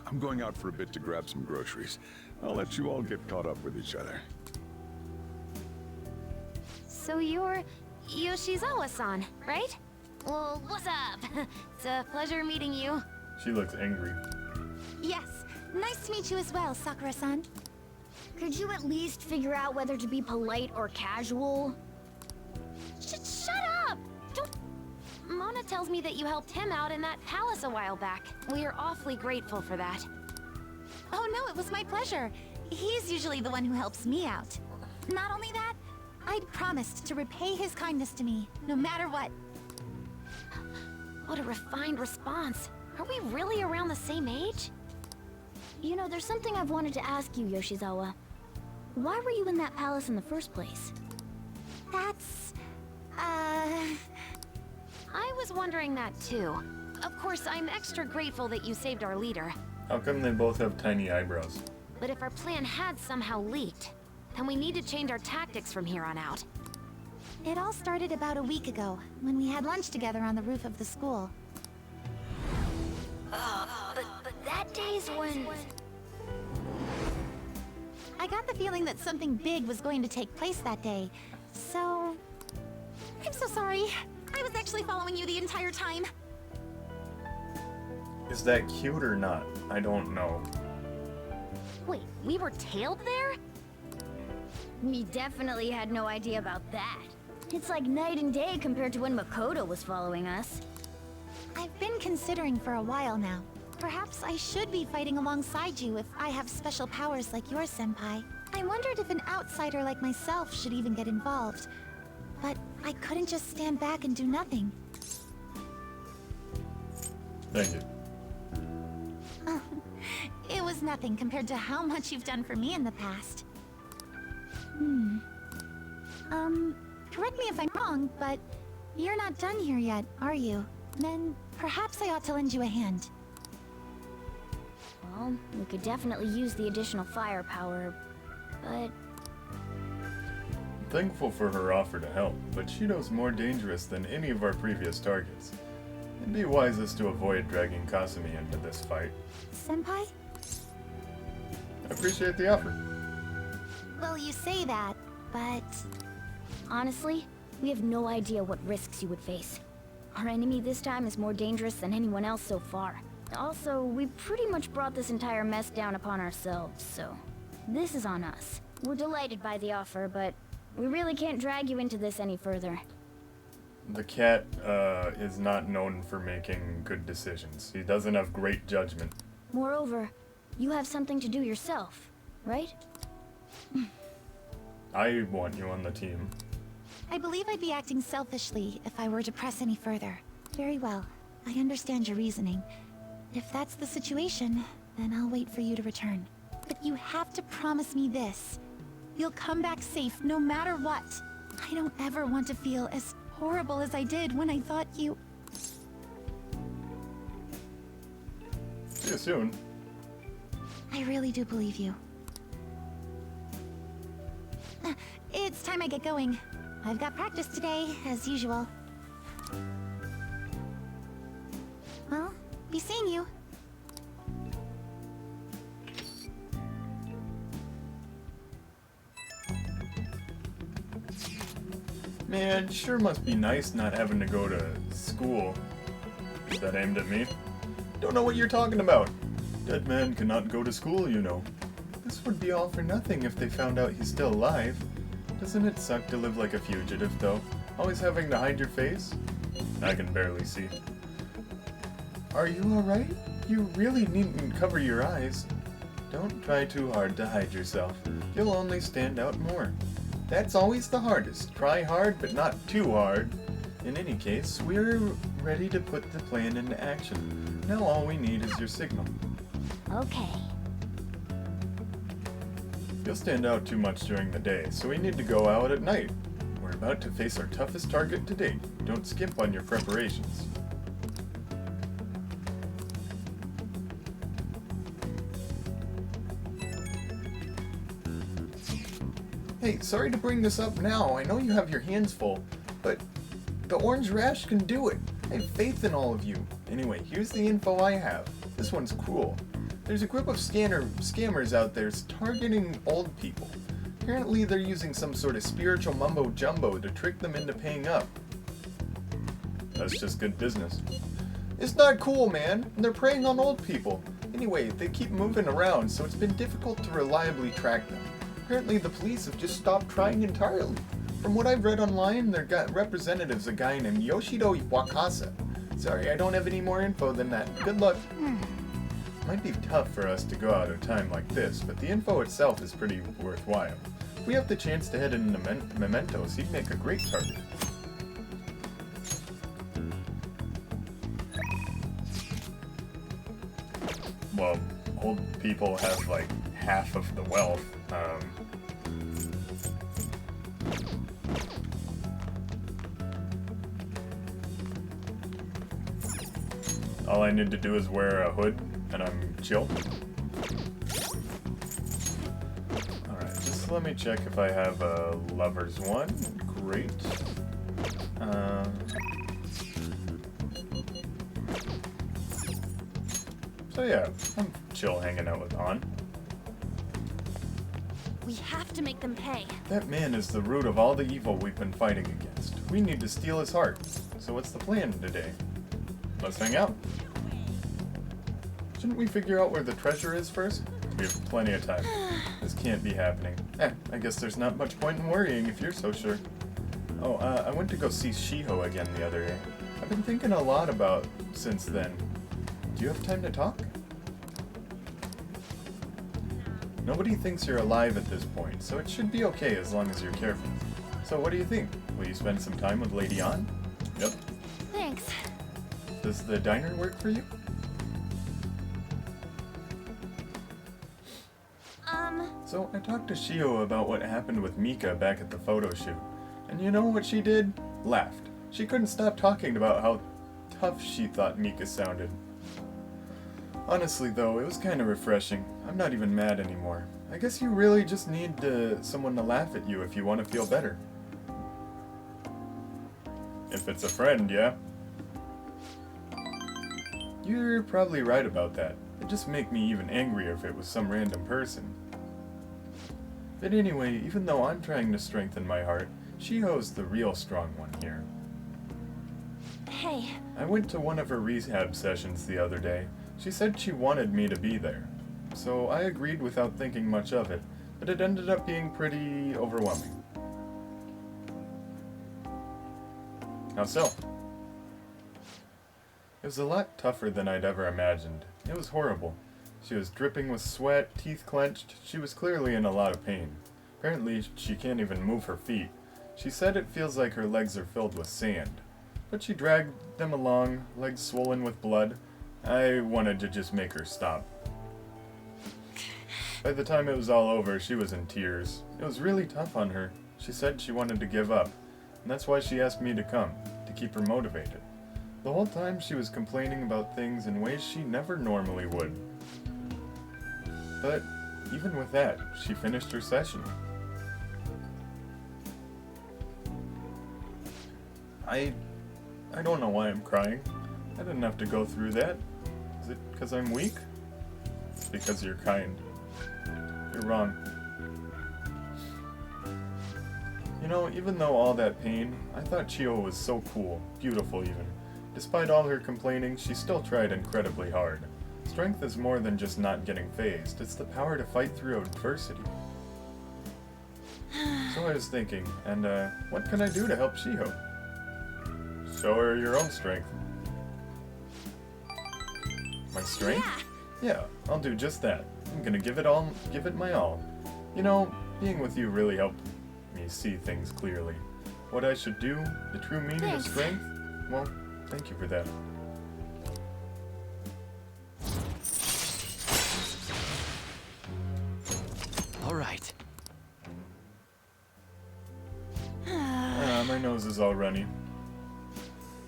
I'm going out for a bit to grab some groceries. I'll let you all get caught up with each other. So you're Yoshizawa-san, right? Well, what's up? It's a pleasure meeting you. She looks angry. Yes, nice to meet you as well, Sakura-san. Could you at least figure out whether to be polite or casual? Shut up! Don't... Mona tells me that you helped him out in that palace a while back. We are awfully grateful for that. Oh no, it was my pleasure. He's usually the one who helps me out. Not only that, I'd promised to repay his kindness to me, no matter what. What a refined response. Are we really around the same age? You know, there's something I've wanted to ask you, Yoshizawa. Why were you in that palace in the first place? That's... I was wondering that too. Of course, I'm extra grateful that you saved our leader. How come they both have tiny eyebrows? But if our plan had somehow leaked, then we need to change our tactics from here on out. It all started about a week ago, when we had lunch together on the roof of the school. But that day's when... I got the feeling that something big was going to take place that day, so... I'm so sorry. I was actually following you the entire time. Is that cute or not? I don't know. Wait, we were tailed there? We definitely had no idea about that. It's like night and day compared to when Makoto was following us. I've been considering for a while now. Perhaps I should be fighting alongside you if I have special powers like yours, Senpai. I I wondered if an outsider like myself should even get involved. But I couldn't just stand back and do nothing. Thank you. It was nothing compared to how much you've done for me in the past. Correct me if I'm wrong, but you're not done here yet, are you? Then perhaps I ought to lend you a hand. Well, we could definitely use the additional firepower, but... Thankful for her offer to help, but Shido's more dangerous than any of our previous targets. It'd be wisest to avoid dragging Kasumi into this fight. Senpai? I appreciate the offer. Well, you say that, but... Honestly, we have no idea what risks you would face. Our enemy this time is more dangerous than anyone else so far. Also, we pretty much brought this entire mess down upon ourselves, so... This is on us. We're delighted by the offer, but we really can't drag you into this any further. The cat is not known for making good decisions. He doesn't have great judgment. Moreover, you have something to do yourself, right? I want you on the team. I believe I'd be acting selfishly if I were to press any further. Very well. I understand your reasoning. If that's the situation, then I'll wait for you to return. But you have to promise me this. You'll come back safe no matter what. I don't ever want to feel as horrible as I did when I thought you... See you soon. I really do believe you. It's time I get going. I've got practice today, as usual. Well, be seeing you. Man, sure must be nice not having to go to school. Is that aimed at me? Don't know what you're talking about. Dead man cannot go to school, you know. This would be all for nothing if they found out he's still alive. Doesn't it suck to live like a fugitive, though? Always having to hide your face? I can barely see. Are you alright? You really needn't cover your eyes. Don't try too hard to hide yourself. You'll only stand out more. That's always the hardest. Try hard, but not too hard. In any case, we're ready to put the plan into action. Now all we need is your signal. Okay. You'll stand out too much during the day, so we need to go out at night. We're about to face our toughest target to date. Don't skimp on your preparations. Hey, sorry to bring this up now. I know you have your hands full, but the TheOrangeRash can do it. I have faith in all of you. Anyway, here's the info I have. This one's cool. There's a group of scammers out there targeting old people. Apparently they're using some sort of spiritual mumbo-jumbo to trick them into paying up. That's just good business. It's not cool, man. They're preying on old people. Anyway, they keep moving around, so it's been difficult to reliably track them. Apparently the police have just stopped trying entirely. From what I've read online, their representative's a guy named Yoshido Wakasa. Sorry, I don't have any more info than that. Good luck. Might be tough for us to go out at a time like this, but the info itself is pretty worthwhile. If we have the chance to head into Mementos, he'd make a great target. Well, old people have like half of the wealth. All I need to do is wear a hood, and I'm chill. Alright, just let me check if I have a lover's one. Great. So yeah, I'm chill hanging out with Han. We have to make them pay. That man is the root of all the evil we've been fighting against. We need to steal his heart. So what's the plan today? Let's hang out. Shouldn't we figure out where the treasure is first? We have plenty of time. This can't be happening. I guess there's not much point in worrying if you're so sure. Oh, I went to go see Shiho again the other day. I've been thinking a lot about since then. Do you have time to talk? Nobody thinks you're alive at this point, so it should be okay as long as you're careful. So what do you think? Will you spend some time with Lady An? Yep. Thanks. Does the diner work for you? So I talked to Shio about what happened with Mika back at the photo shoot. And you know what she did? Laughed. She couldn't stop talking about how tough she thought Mika sounded. Honestly though, it was kind of refreshing. I'm not even mad anymore. I guess you really just need someone to laugh at you if you want to feel better. If it's a friend, yeah? You're probably right about that. It'd just make me even angrier if it was some random person. But anyway, even though I'm trying to strengthen my heart, Shiho's the real strong one here. Hey. I went to one of her rehab sessions the other day. She said she wanted me to be there. So I agreed without thinking much of it, but it ended up being pretty overwhelming. How so? It was a lot tougher than I'd ever imagined. It was horrible. She was dripping with sweat, teeth clenched. She was clearly in a lot of pain. Apparently, she can't even move her feet. She said it feels like her legs are filled with sand. But she dragged them along, legs swollen with blood. I wanted to just make her stop. By the time it was all over, she was in tears. It was really tough on her. She said she wanted to give up, and that's why she asked me to come, to keep her motivated. The whole time she was complaining about things in ways she never normally would. But even with that, she finished her session. I don't know why I'm crying. I didn't have to go through that. Is it because I'm weak? It's because you're kind. You're wrong. You know, even though all that pain, I thought Chio was so cool, beautiful even. Despite all her complaining, she still tried incredibly hard. Strength is more than just not getting phased, it's the power to fight through adversity. So I was thinking, and what can I do to help Shiho? Show her your own strength. My strength? Yeah, I'll do just that. I'm gonna give it my all. You know, being with you really helped me see things clearly. What I should do, the true meaning of strength? Well, thank you for that. All right. My nose is all runny.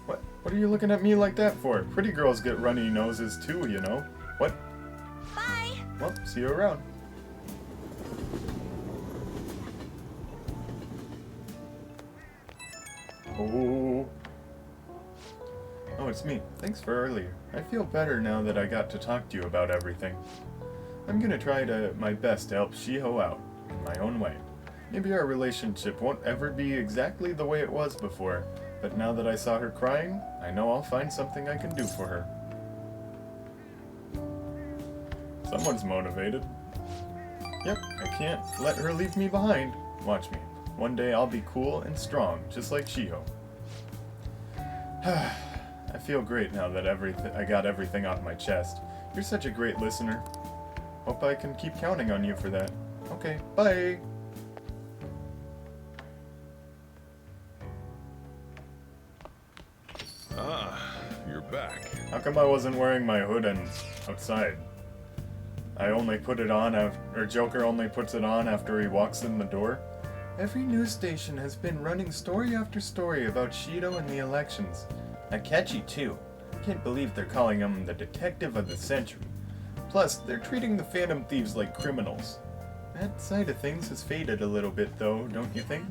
What are you looking at me like that for? Pretty girls get runny noses too, you know. What? Bye! Well, see you around. Oh, it's me. Thanks for earlier. I feel better now that I got to talk to you about everything. I'm gonna try my best to help Shiho out, in my own way. Maybe our relationship won't ever be exactly the way it was before, but now that I saw her crying, I know I'll find something I can do for her. Someone's motivated. Yep, I can't let her leave me behind. Watch me. One day I'll be cool and strong, just like Shiho. I feel great now that I got everything off my chest. You're such a great listener. Hope I can keep counting on you for that. Okay, bye! Ah, you're back. How come I wasn't wearing my hood and outside? I only put it on or Joker only puts it on after he walks in the door? Every news station has been running story after story about Shido and the elections. Catchy too. Can't believe they're calling him the detective of the century. Plus, they're treating the Phantom Thieves like criminals. That side of things has faded a little bit though, don't you think?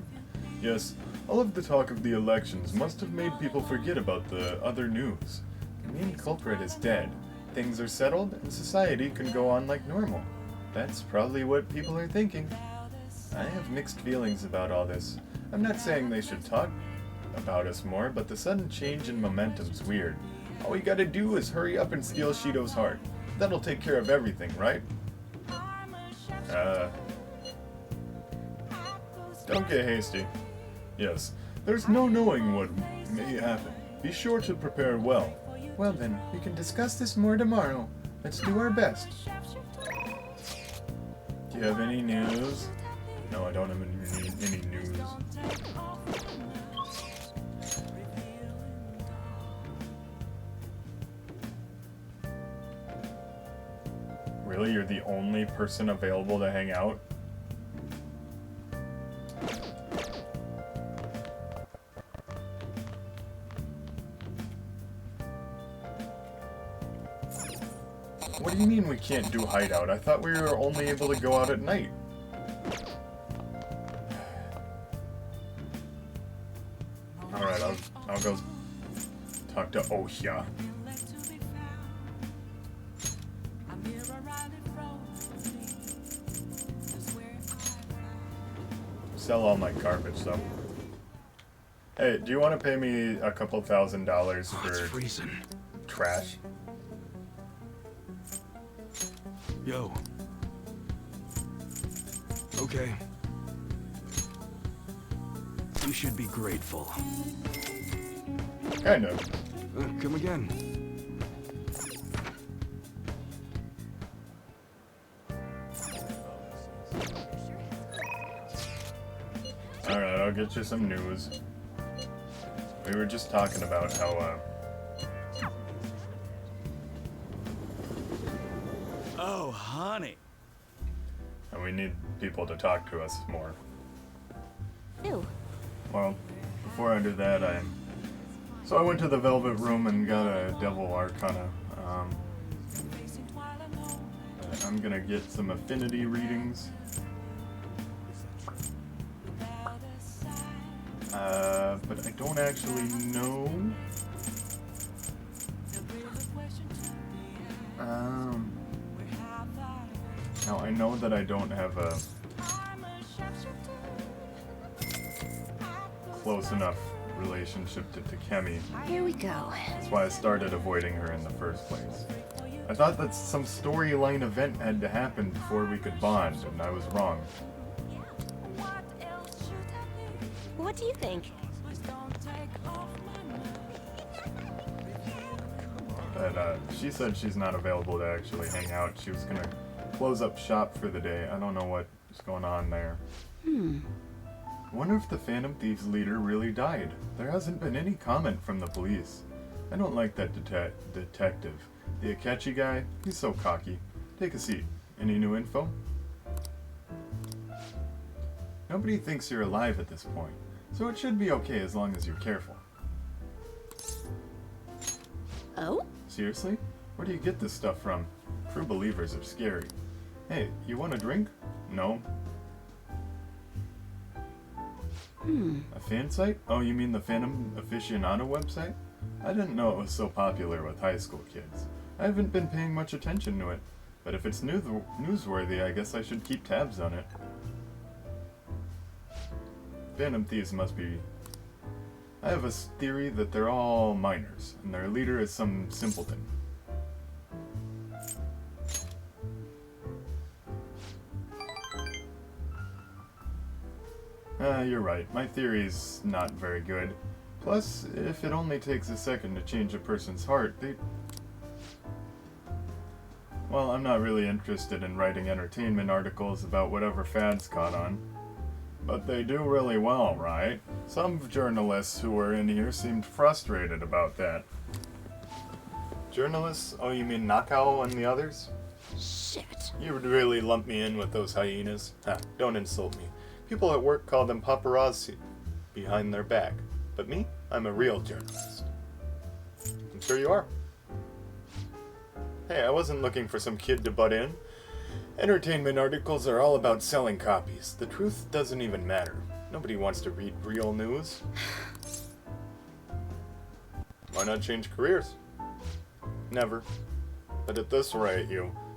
Yes, all of the talk of the elections must have made people forget about the other news. The main culprit is dead. Things are settled, and society can go on like normal. That's probably what people are thinking. I have mixed feelings about all this. I'm not saying they should talk about us more, but the sudden change in momentum's weird. All we gotta do is hurry up and steal Shido's heart. That'll take care of everything, right? Don't get hasty. Yes, there's no knowing what may happen. Be sure to prepare well. Well then, we can discuss this more tomorrow. Let's do our best. Do you you have any news? No, I don't have any news. Really? You're the only person available to hang out? What do you mean we can't do hideout? I thought we were only able to go out at night. Alright, I'll go talk to Ohia. Sell all my garbage though. Hey, do you want to pay me a couple $1,000 for freezing. trash? Yo. Okay. You should be grateful. Kind of. Come again. Alright, I'll get you some news. We were just talking about how, Oh, honey. and we need people to talk to us more. Ew. Well, before I do that, So I went to the Velvet Room and got a Devil Arcana. I'm gonna get some affinity readings. But I don't actually know. Now I know that I don't have a close enough relationship to Takemi. Here we go. That's why I started avoiding her in the first place. I thought that some storyline event had to happen before we could bond, and I was wrong. What do you think? But she said she's not available to actually hang out. She was gonna close up shop for the day. I don't know what's going on there. Wonder if the Phantom Thieves leader really died. There hasn't been any comment from the police. I don't like that detective. The Akechi guy, he's so cocky. Take a seat. Any new info? Nobody thinks you're alive at this point, so it should be okay as long as you're careful. Oh? Seriously? Where do you get this stuff from? True believers are scary. Hey, you want a drink? No. A fan site? Oh, you mean the Phantom Aficionado website? I didn't know it was so popular with high school kids. I haven't been paying much attention to it, but if it's newsworthy, I guess I should keep tabs on it. Phantom Thieves must be... I have a theory that they're all minors, and their leader is some simpleton. You're right. My theory's not very good. Plus, if it only takes a second to change a person's heart, Well, I'm not really interested in writing entertainment articles about whatever fads caught on. But they do really well, right? Some journalists who were in here seemed frustrated about that. Journalists? Oh, you mean Nakao and the others? Shit. You would really lump me in with those hyenas? Ha, don't insult me. People at work call them paparazzi behind their back. But me? I'm a real journalist. I'm sure you are. Hey, I wasn't looking for some kid to butt in. Entertainment articles are all about selling copies. The truth doesn't even matter. Nobody wants to read real news. Why not change careers? Never. But at this rate,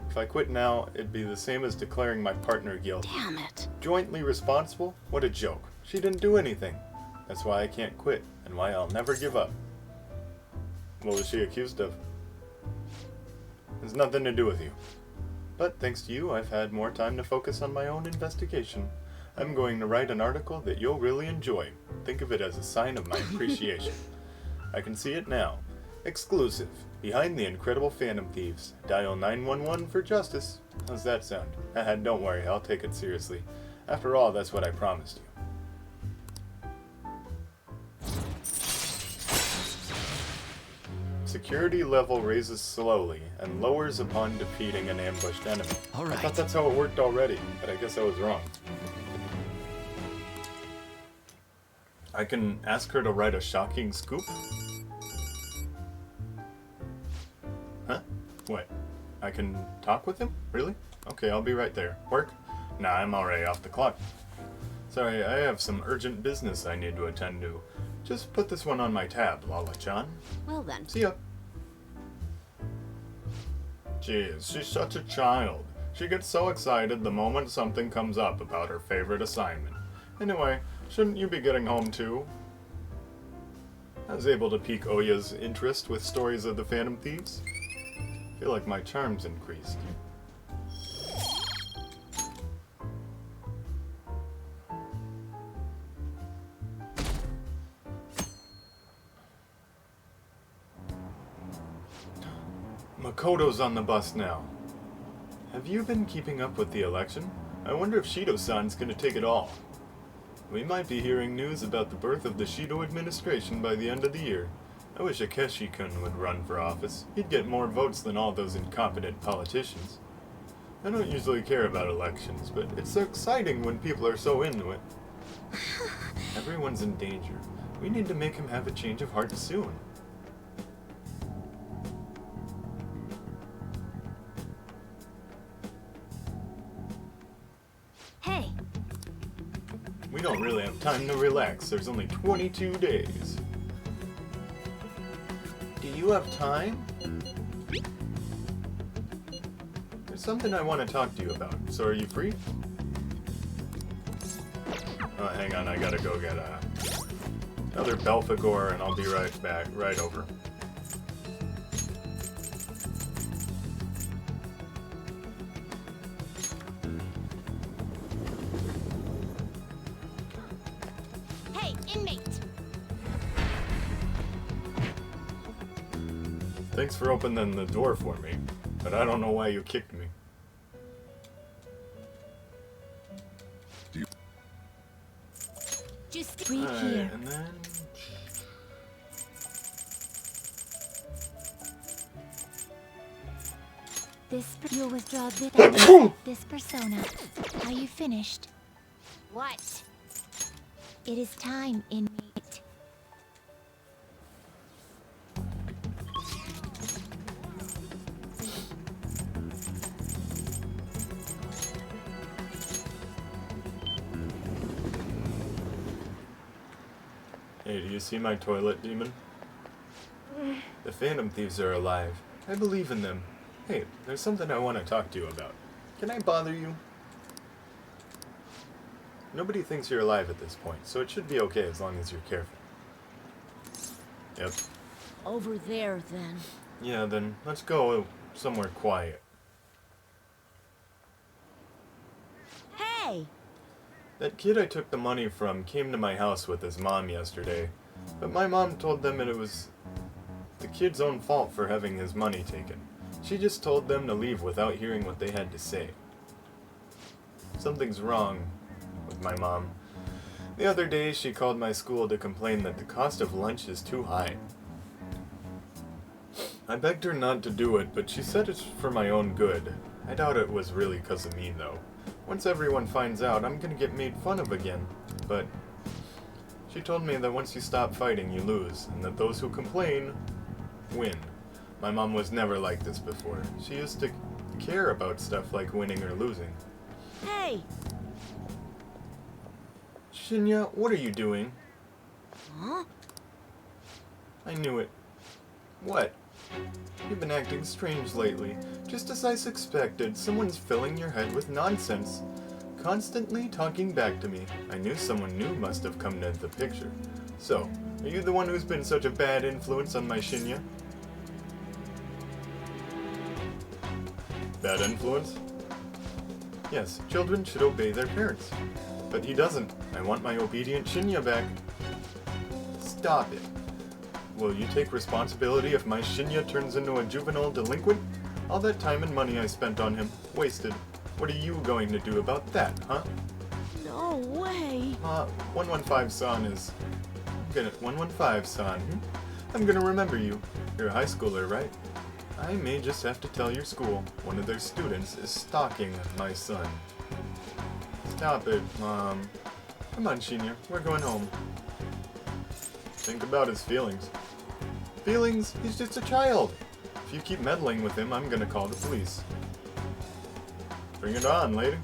if I quit now, it'd be the same as declaring my partner guilty. Damn it. Jointly responsible? What a joke. She didn't do anything. That's why I can't quit, and why I'll never give up. What was she accused of? It's nothing to do with you. But thanks to you, I've had more time to focus on my own investigation. I'm going to write an article that you'll really enjoy. Think of it as a sign of my appreciation. I can see it now. Exclusive. Behind the incredible Phantom Thieves. Dial 911 for justice. How's that sound? Haha, don't worry, I'll take it seriously. After all, that's what I promised you. Security level raises slowly and lowers upon defeating an ambushed enemy. All I right. thought that's how it worked already, but I guess I was wrong. I can ask her to write a shocking scoop? Huh? What? I can talk with him? Really? Okay, I'll be right there. Work? Nah, I'm already off the clock. Sorry, I have some urgent business I need to attend to. Just put this one on my tab, Lala-chan. Well then. See ya. Jeez, she's such a child. She gets so excited the moment something comes up about her favorite assignment. Anyway, shouldn't you be getting home too? I was able to pique Oya's interest with stories of the Phantom Thieves. I feel like my charms increased. Makoto's on the bus now. Have you been keeping up with the election? I wonder if Shido-san's gonna take it all. We might be hearing news about the birth of the Shido administration by the end of the year. I wish Akeshi-kun would run for office. He'd get more votes than all those incompetent politicians. I don't usually care about elections, but it's so exciting when people are so into it. Everyone's in danger. We need to make him have a change of heart soon. Hey, We don't really have time to relax. There's only 22 days. Do you have time? There's something I want to talk to you about. So are you free? Oh, hang on. I gotta go get another Belphegor, and I'll be right back. Right over. Hey, inmate! Thanks for opening the door for me, but I don't know why you kicked me. Just read Alright, here. and then... You'll withdraw this persona. Are you finished? What? It is time, inmate. Hey, do you see my toilet demon? The Phantom Thieves are alive. I believe in them. Hey, there's something I want to talk to you about. Can I bother you? Nobody thinks you're alive at this point, so it should be okay as long as you're careful. Yep. Over there, then. Yeah, then let's go somewhere quiet. Hey! That kid I took the money from came to my house with his mom yesterday, but my mom told them it was the kid's own fault for having his money taken. She just told them to leave without hearing what they had to say. Something's wrong with my mom. The other day she called my school to complain that the cost of lunch is too high. I begged her not to do it, but she said it's for my own good. I doubt it was really 'cause of me, though. Once everyone finds out, I'm gonna get made fun of again. But she told me that once you stop fighting, you lose, and that those who complain win. My mom was never like this before. She used to care about stuff like winning or losing. Hey! Shinya, what are you doing? Huh? I knew it. What? You've been acting strange lately. Just as I suspected, someone's filling your head with nonsense. Constantly talking back to me. I knew someone new must have come into the picture. So, are you the one who's been such a bad influence on my Shinya? Bad influence? Yes, children should obey their parents. But he doesn't. I want my obedient Shinya back. Stop it. will you take responsibility if my Shinya turns into a juvenile delinquent? All that time and money I spent on him, wasted. What are you going to do about that, huh? No way. 115-san is... 115-san. I'm gonna remember you. You're a high schooler, right? I may just have to tell your school. One of their students is stalking my son. Stop it, Mom. Come on, Shinya. We're going home. Think about his feelings. Feelings? He's just a child. If you keep meddling with him, I'm gonna call the police. Bring it on, lady.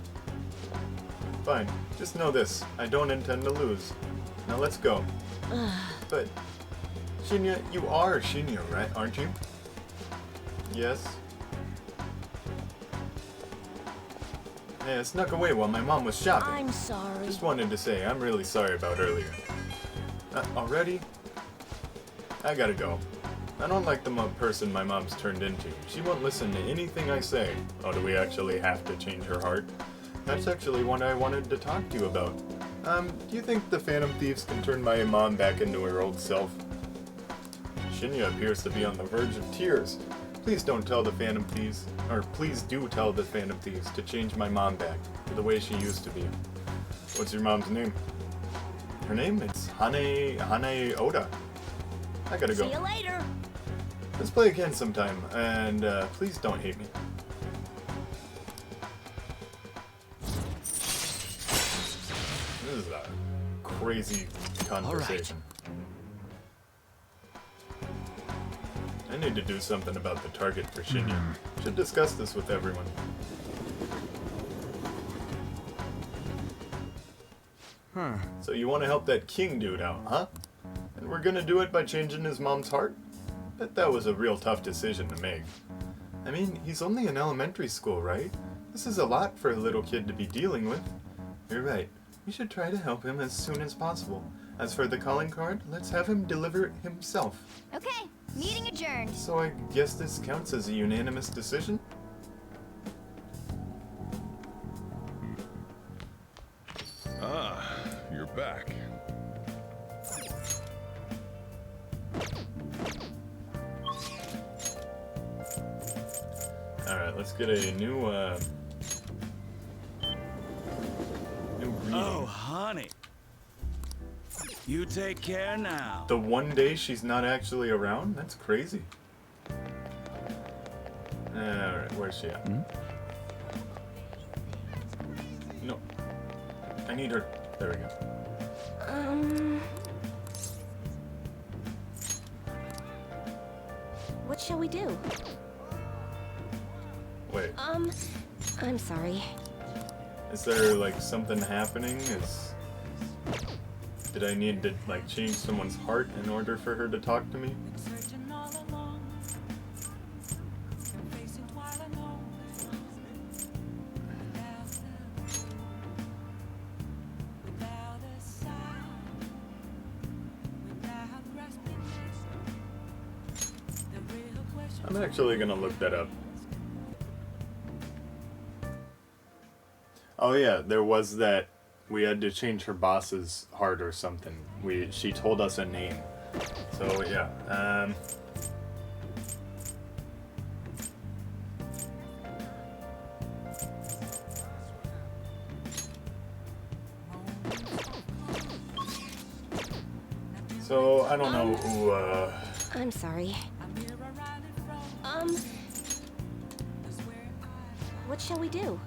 Fine. Just know this. I don't intend to lose. Now let's go. But, Shinya, you are Shinya, right? Aren't you? Yes. Hey, I snuck away while my mom was shopping. I'm sorry. Just wanted to say, I'm really sorry about earlier. Already? I gotta go. I don't like the person my mom's turned into. She won't listen to anything I say. Oh, do we actually have to change her heart? That's actually what I wanted to talk to you about. Do you think the Phantom Thieves can turn my mom back into her old self? Shinya appears to be on the verge of tears. Please don't tell the Phantom Thieves, or please do tell the Phantom Thieves to change my mom back to the way she used to be. What's your mom's name? Her name? It's Hane Oda. I gotta go. See you later. Let's play again sometime, and please don't hate me. This is a crazy conversation. I need to do something about the target for Shinya. Should discuss this with everyone. So you want to help that king dude out, huh? And we're gonna do it by changing his mom's heart? Bet that was a real tough decision to make. I mean, he's only in elementary school, right? This is a lot for a little kid to be dealing with. You're right. We should try to help him as soon as possible. As for the calling card, let's have him deliver it himself. Okay, meeting adjourned. So I guess this counts as a unanimous decision? Ah, you're back. Alright, let's get a new greeting. Oh, honey. You take care now. The one day she's not actually around? That's crazy. Alright, where's she at? No. I need her. There we go. What shall we do? Wait, I'm sorry. is there like something happening? Did I need to like change someone's heart in order for her to talk to me? I'm actually gonna look that up. Oh yeah, there was that. We had to change her boss's heart or something. She told us a name. So yeah. So I don't know who. I'm sorry. What shall we do?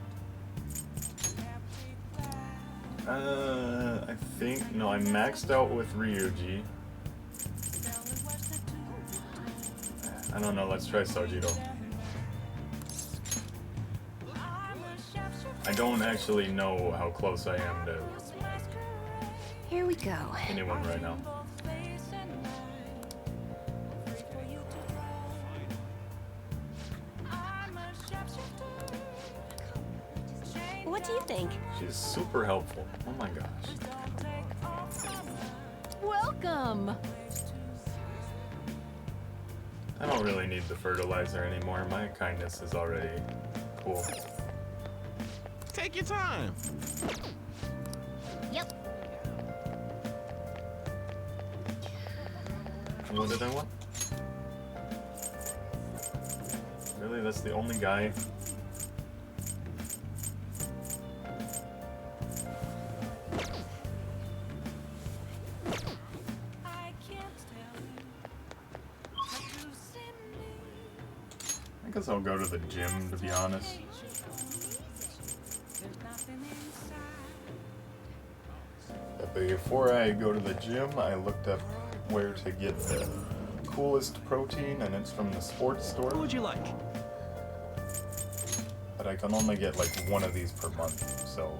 I think no. I'm maxed out with Ryuji. I don't know. Let's try Sojiro. I don't actually know how close I am to Here we go. anyone right now. What do you think? She's super helpful. Oh my gosh. Welcome. I don't really need the fertilizer anymore. My kindness is already cool. Take your time. Yep. What did I want? Really? That's the only guy? I guess I'll go to the gym, to be honest. But before I go to the gym, I looked up where to get the coolest protein, and it's from the sports store. What would you like? But I can only get like one of these per month, so...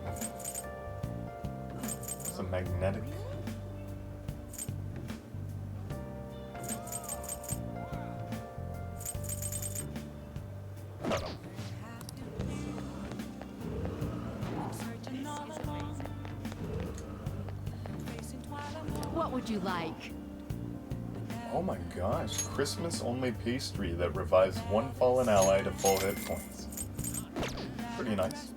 It's a magnetic. I don't know. What would you like? Oh my gosh, Christmas-only pastry that revives one fallen ally to full hit points. Pretty nice.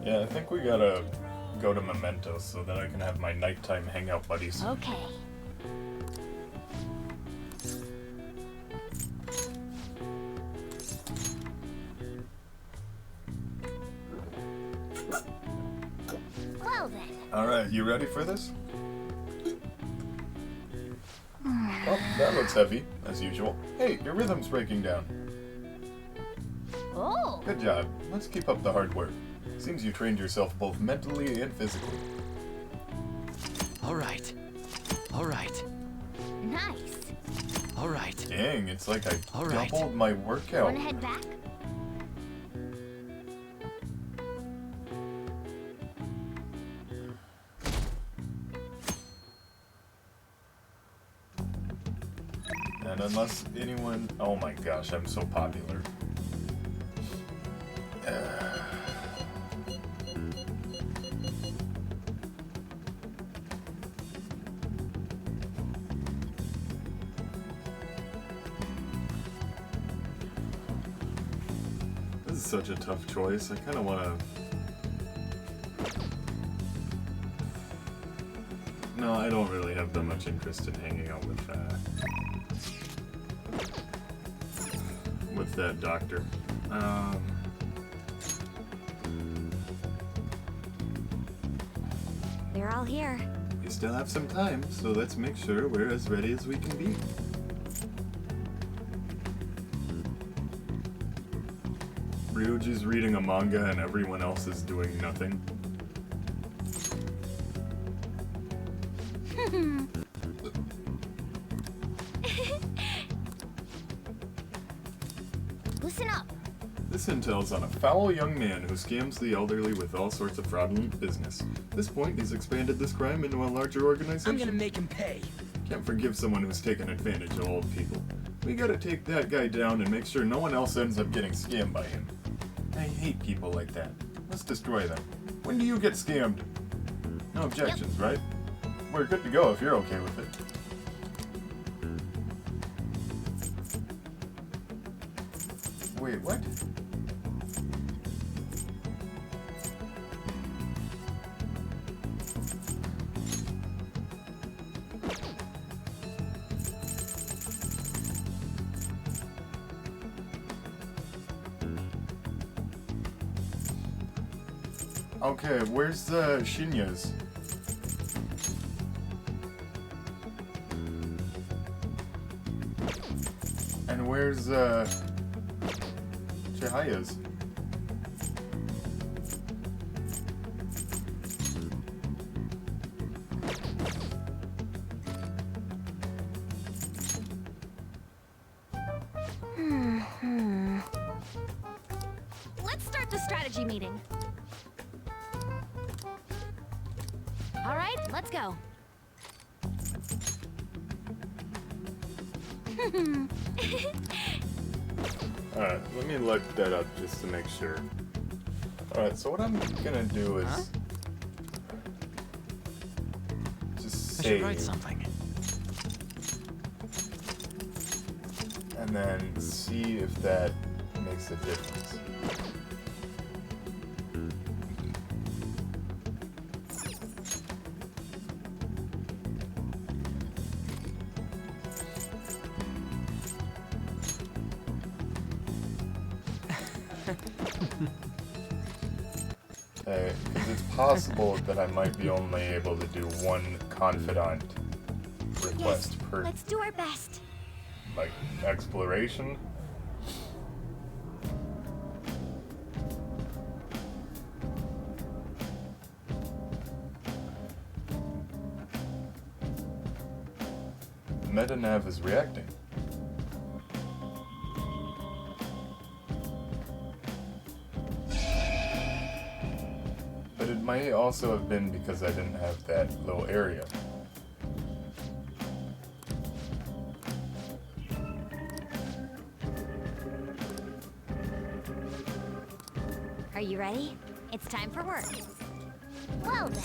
Yeah, I think we gotta go to Mementos so that I can have my nighttime hangout buddies. Okay. Well then. Alright, you ready for this? Oh, that looks heavy, as usual. Hey, your rhythm's breaking down. Oh. Good job. Let's keep up the hard work. Seems you trained yourself both mentally and physically. All right. All right. Nice. All right. Dang, it's like I All right. doubled my workout. Wanna head back? And unless anyone... Oh my gosh, I'm so popular. This is such a tough choice. I kind of want to... No, I don't really have that much interest in hanging out with that doctor. They're all here. We still have some time, so let's make sure we're as ready as we can be. Ryuji's reading a manga and everyone else is doing nothing. Listen up. This intel's on a foul young man who scams the elderly with all sorts of fraudulent business. At this point, he's expanded this crime into a larger organization. I'm gonna make him pay. Can't forgive someone who's taken advantage of old people. We gotta take that guy down and make sure no one else ends up getting scammed by him. I hate people like that. Let's destroy them. When do you get scammed? No objections, right? We're good to go if you're okay with it. Wait, what? Okay, where's the Shinyas? And where's Chihaya's? Let's start the strategy meeting. All right, let's go. Alright, let me look that up just to make sure. Alright, so what I'm gonna do is just I should write something. And then see if that makes a difference. Because it's possible that I might be only able to do one confidant request per, Let's do our best. like, exploration. Metanav is reacting. But it might also have been because I didn't have that little area. Are you ready? It's time for work. Well then.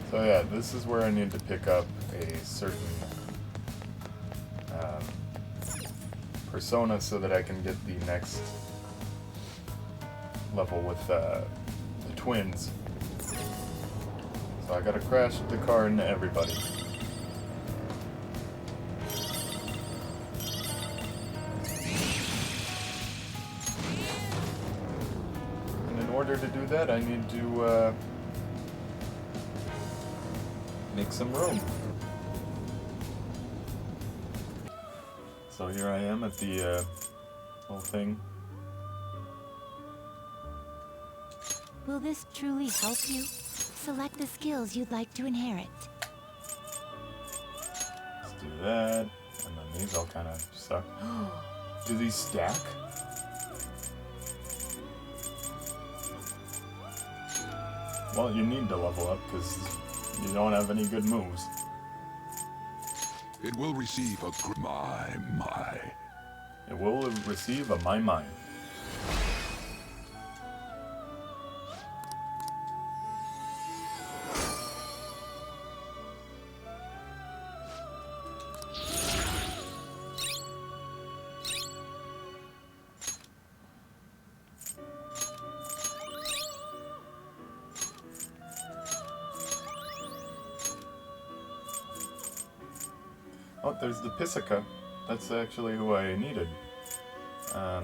So yeah, this is where I need to pick up a certain persona so that I can get the next level with the twins. So I gotta crash the car into everybody. And in order to do that, I need to make some room. So here I am at the whole thing. Will this truly help you? Select the skills you'd like to inherit. Let's do that. And then these all kind of suck. Do these stack? Well, you need to level up because you don't have any good moves. It will receive a my. It will receive a my. Oh, there's the Pisica. That's actually who I needed. But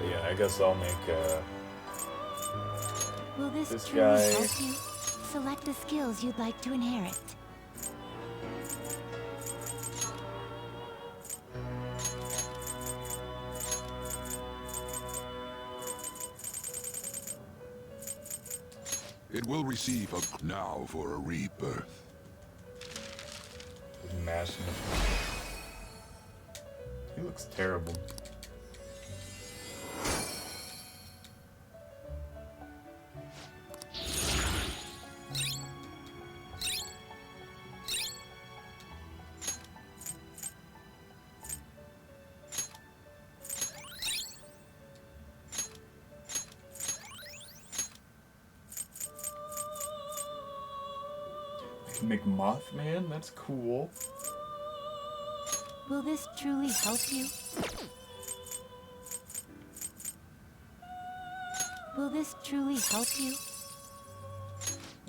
yeah, I guess I'll make Will this truly guy. help you? Select the skills you'd like to inherit. It will receive a now for a rebirth. Mashing it. He looks terrible. I can make Mothman, that's cool. Will this truly help you? Will this truly help you?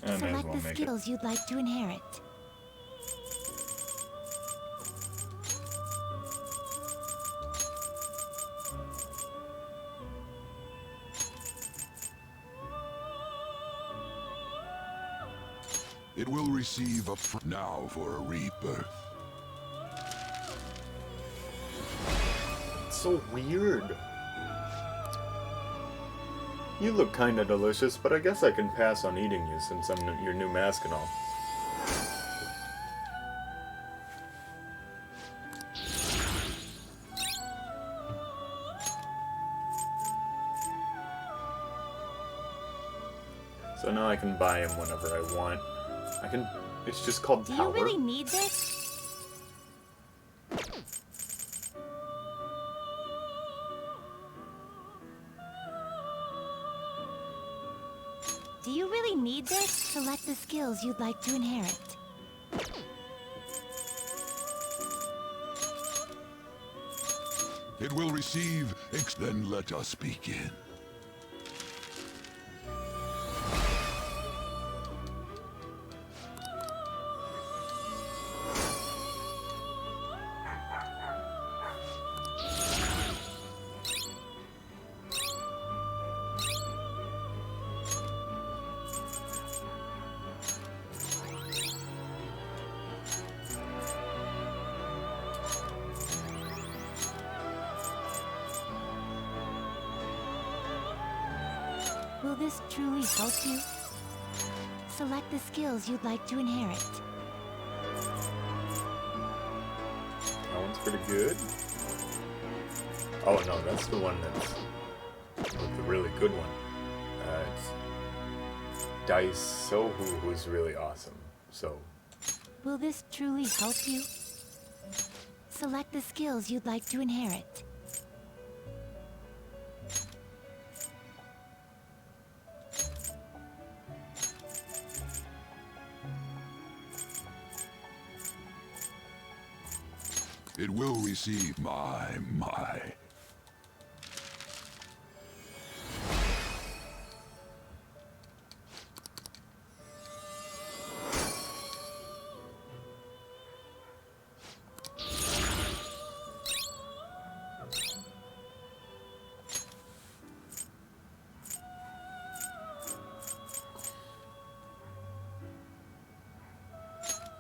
I may as Select well the make skills you'd like to inherit. It will receive a now for a rebirth. It's so weird. You look kinda delicious, but I guess I can pass on eating you since I'm your new mask and all. So now I can buy him whenever I want. I can... It's just called Do power. you really need this? Do you really need this? Select the skills you'd like to inherit. It will receive. Then let us begin. Will this truly help you? Select the skills you'd like to inherit. That one's pretty good. Oh no, that's the one that's the really good one. It's Dice Sohu, who's really awesome. So, Will this truly help you? Select the skills you'd like to inherit. It will receive my.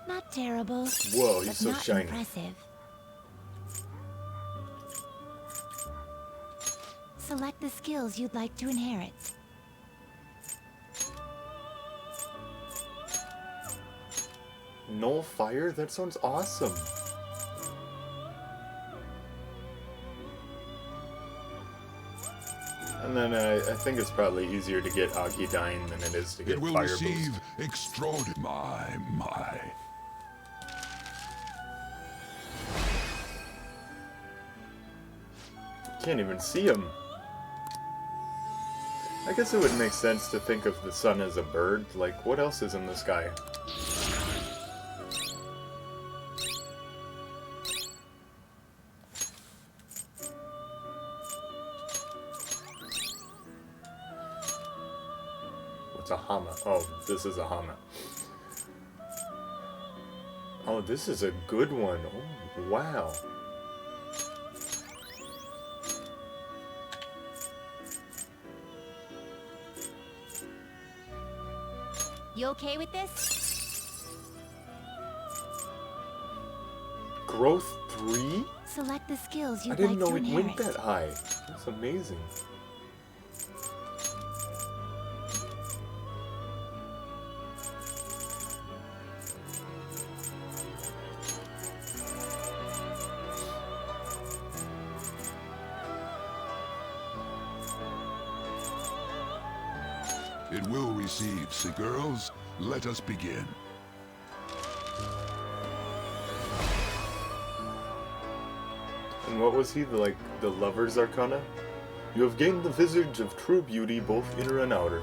Not terrible. whoa, he's but so not shiny. impressive. Select the skills you'd like to inherit. Null Fire? That sounds awesome. And then I think it's probably easier to get Akidyne than it is to get It will Fire receive Boost. extraordinary. My. Can't even see him. I guess it would make sense to think of the sun as a bird. Like, what else is in the sky? What's a Hama? Oh, this is a Hama. Oh, this is a good one. Oh, wow. You okay with this? Growth 3? Select the skills I you'd didn't like know to it inherit. went that high. That's amazing. It will receive. See, girls, let us begin. And what was he, the Lover's Arcana? You have gained the visage of true beauty, both inner and outer.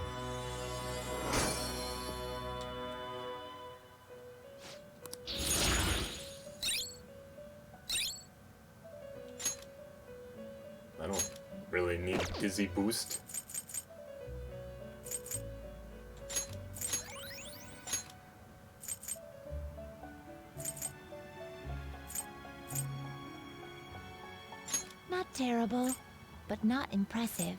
I don't really need Dizzy Boost. Not terrible, but not impressive.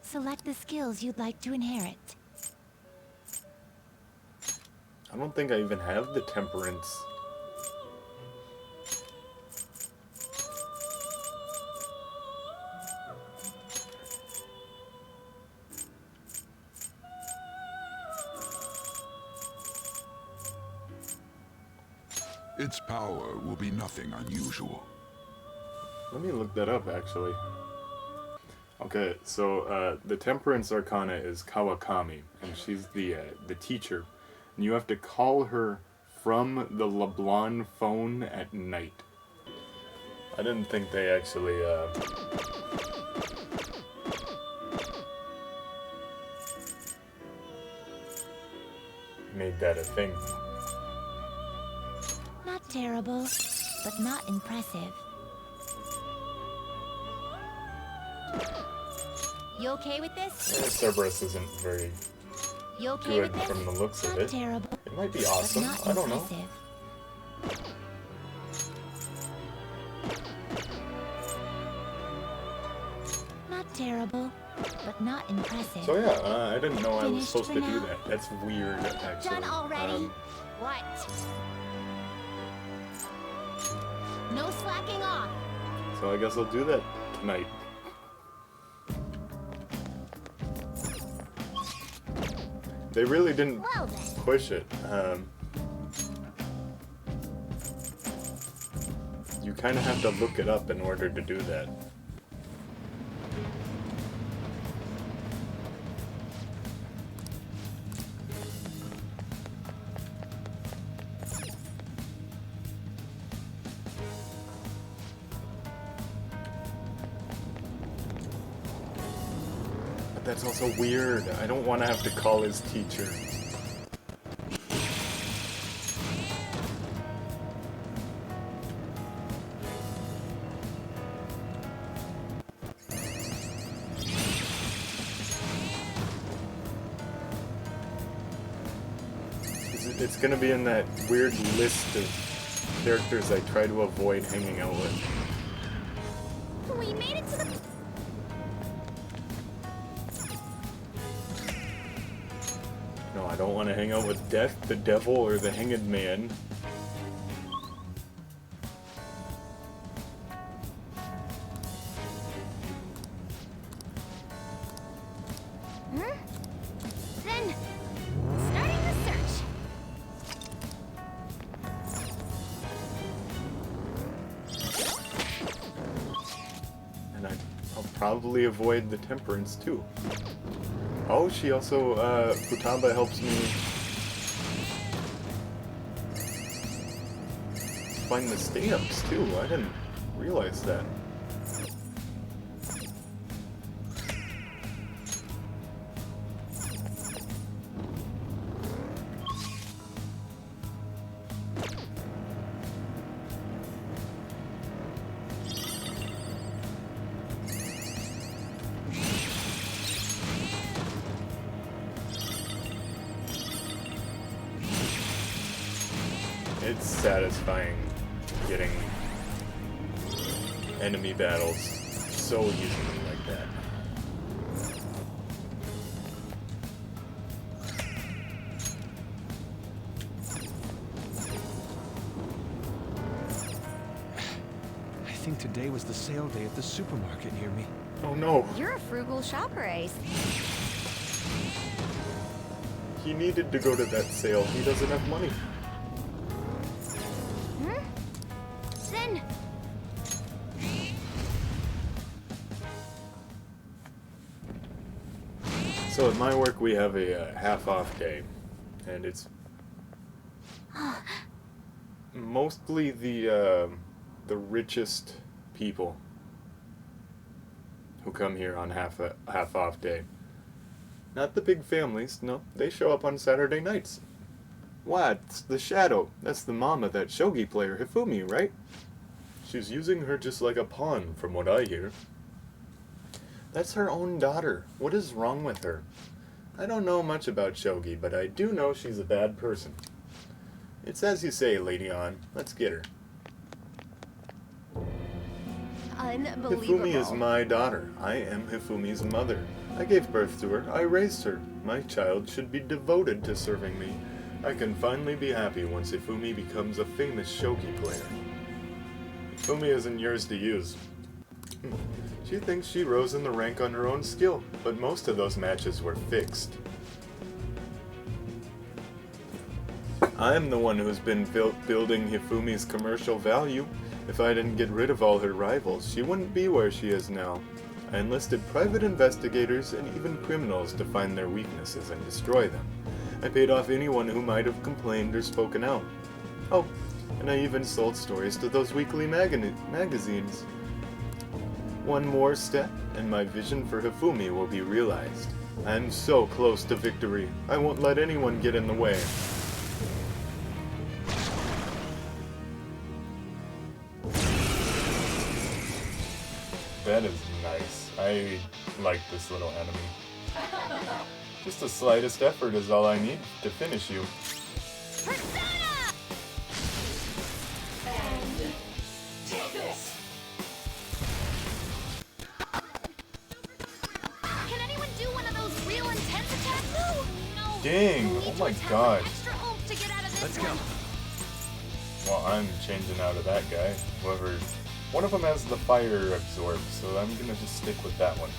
Select the skills you'd like to inherit. I don't think I even have the Temperance. Its power will be nothing unusual. Let me look that up, actually. Okay, so the Temperance Arcana is Kawakami, and she's the teacher. And you have to call her from the LeBlanc phone at night. I didn't think they actually made that a thing. Not terrible, but not impressive. You okay with this? Cerberus isn't very You okay good with this? from the looks of Not it. terrible, It might be but awesome. not I don't know. impressive. Not terrible, but not impressive. So yeah, I didn't know I was Finished supposed for to do now? that. That's weird, actually. Done already? What? No slacking off. So I guess I'll do that tonight. They really didn't Well then. push it. You kind of have to look it up in order to do that. But that's also weird. I don't want to have to call his teacher. It's gonna be in that weird list of characters I try to avoid hanging out with. We made it to the... No, I don't want to hang out with Death, the Devil, or the Hanged Man. Then, starting the search. And I'll probably avoid the Temperance, too. Oh, she also, Futaba helps me find the stamps, too. I didn't realize that. It's satisfying getting enemy battles so easily like that. I think today was the sale day at the supermarket near me. Oh no, You're a frugal shopper, Ace. he needed to go to that sale. He doesn't have money. Then, So at my work we have a half-off day, and it's mostly the richest people who come here on half-off day. Not the big families, no. They show up on Saturday nights. What? It's the Shadow. That's the mom of that shogi player, Hifumi, right? She's using her just like a pawn, from what I hear. That's her own daughter. What is wrong with her? I don't know much about shogi, but I do know she's a bad person. It's as you say, Lady An. Let's get her. Unbelievable. Hifumi is my daughter. I am Hifumi's mother. I gave birth to her. I raised her. My child should be devoted to serving me. I can finally be happy once Hifumi becomes a famous shogi player. Hifumi isn't yours to use. She thinks she rose in the rank on her own skill, but most of those matches were fixed. I'm the one who's been building Hifumi's commercial value. If I didn't get rid of all her rivals, she wouldn't be where she is now. I enlisted private investigators and even criminals to find their weaknesses and destroy them. I paid off anyone who might have complained or spoken out. Oh, and I even sold stories to those weekly magazines. One more step, and my vision for Hifumi will be realized. I'm so close to victory. I won't let anyone get in the way. That is nice. I like this little enemy. Just the slightest effort is all I need to finish you. Persona! And take this. Can anyone do one of those real intense attacks? No! No! Dang, We'll need oh to my attack with god. extra oomph to get out of this Let's one. go. Well, I'm changing out of that guy. However, one of them has the fire absorb, so I'm gonna just stick with that one.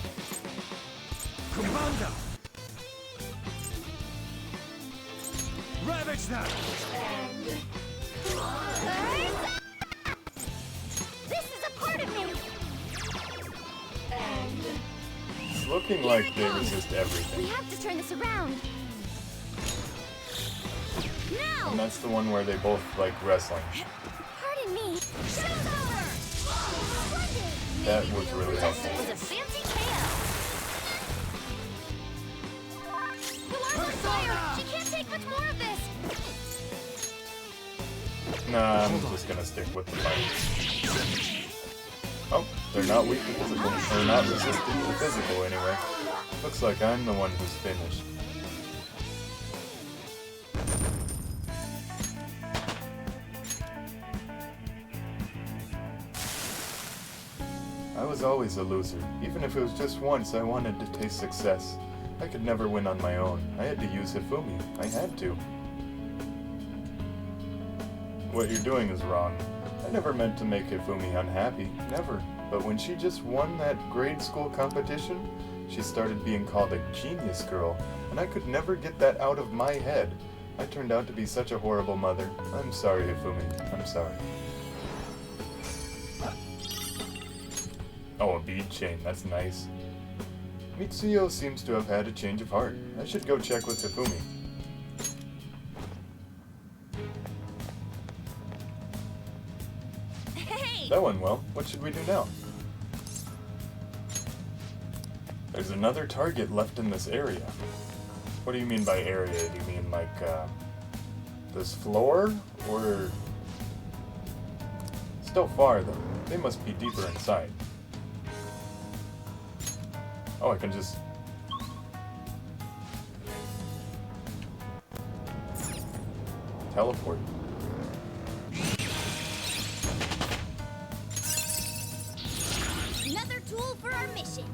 Commander! Ravage that! This is a part of me! It's looking like they resist We everything. have to turn this around. Now! And that's the one where they both like wrestling. Pardon me. Show's over! Splendid! That Maybe was we really overdosed helpful. it with a fancy KO. Who are the fire? She can't take much more of this. Nah, I'm just gonna stick with the fight. Oh, they're not weak to physical. They're not resistant to physical anyway. Looks like I'm the one who's finished. I was always a loser. Even if it was just once, I wanted to taste success. I could never win on my own. I had to use Hifumi. I had to. What you're doing is wrong. I never meant to make Hifumi unhappy. Never. But when she just won that grade school competition, she started being called a genius girl, and I could never get that out of my head. I turned out to be such a horrible mother. I'm sorry, Hifumi. I'm sorry. Oh, a bead chain. That's nice. Mitsuyo seems to have had a change of heart. I should go check with Hifumi. Hey! That went well. What should we do now? There's another target left in this area. What do you mean by area? Do you mean like, this floor? Or... Still far, though. They must be deeper inside. Oh, I can just... teleport. Another tool for our mission.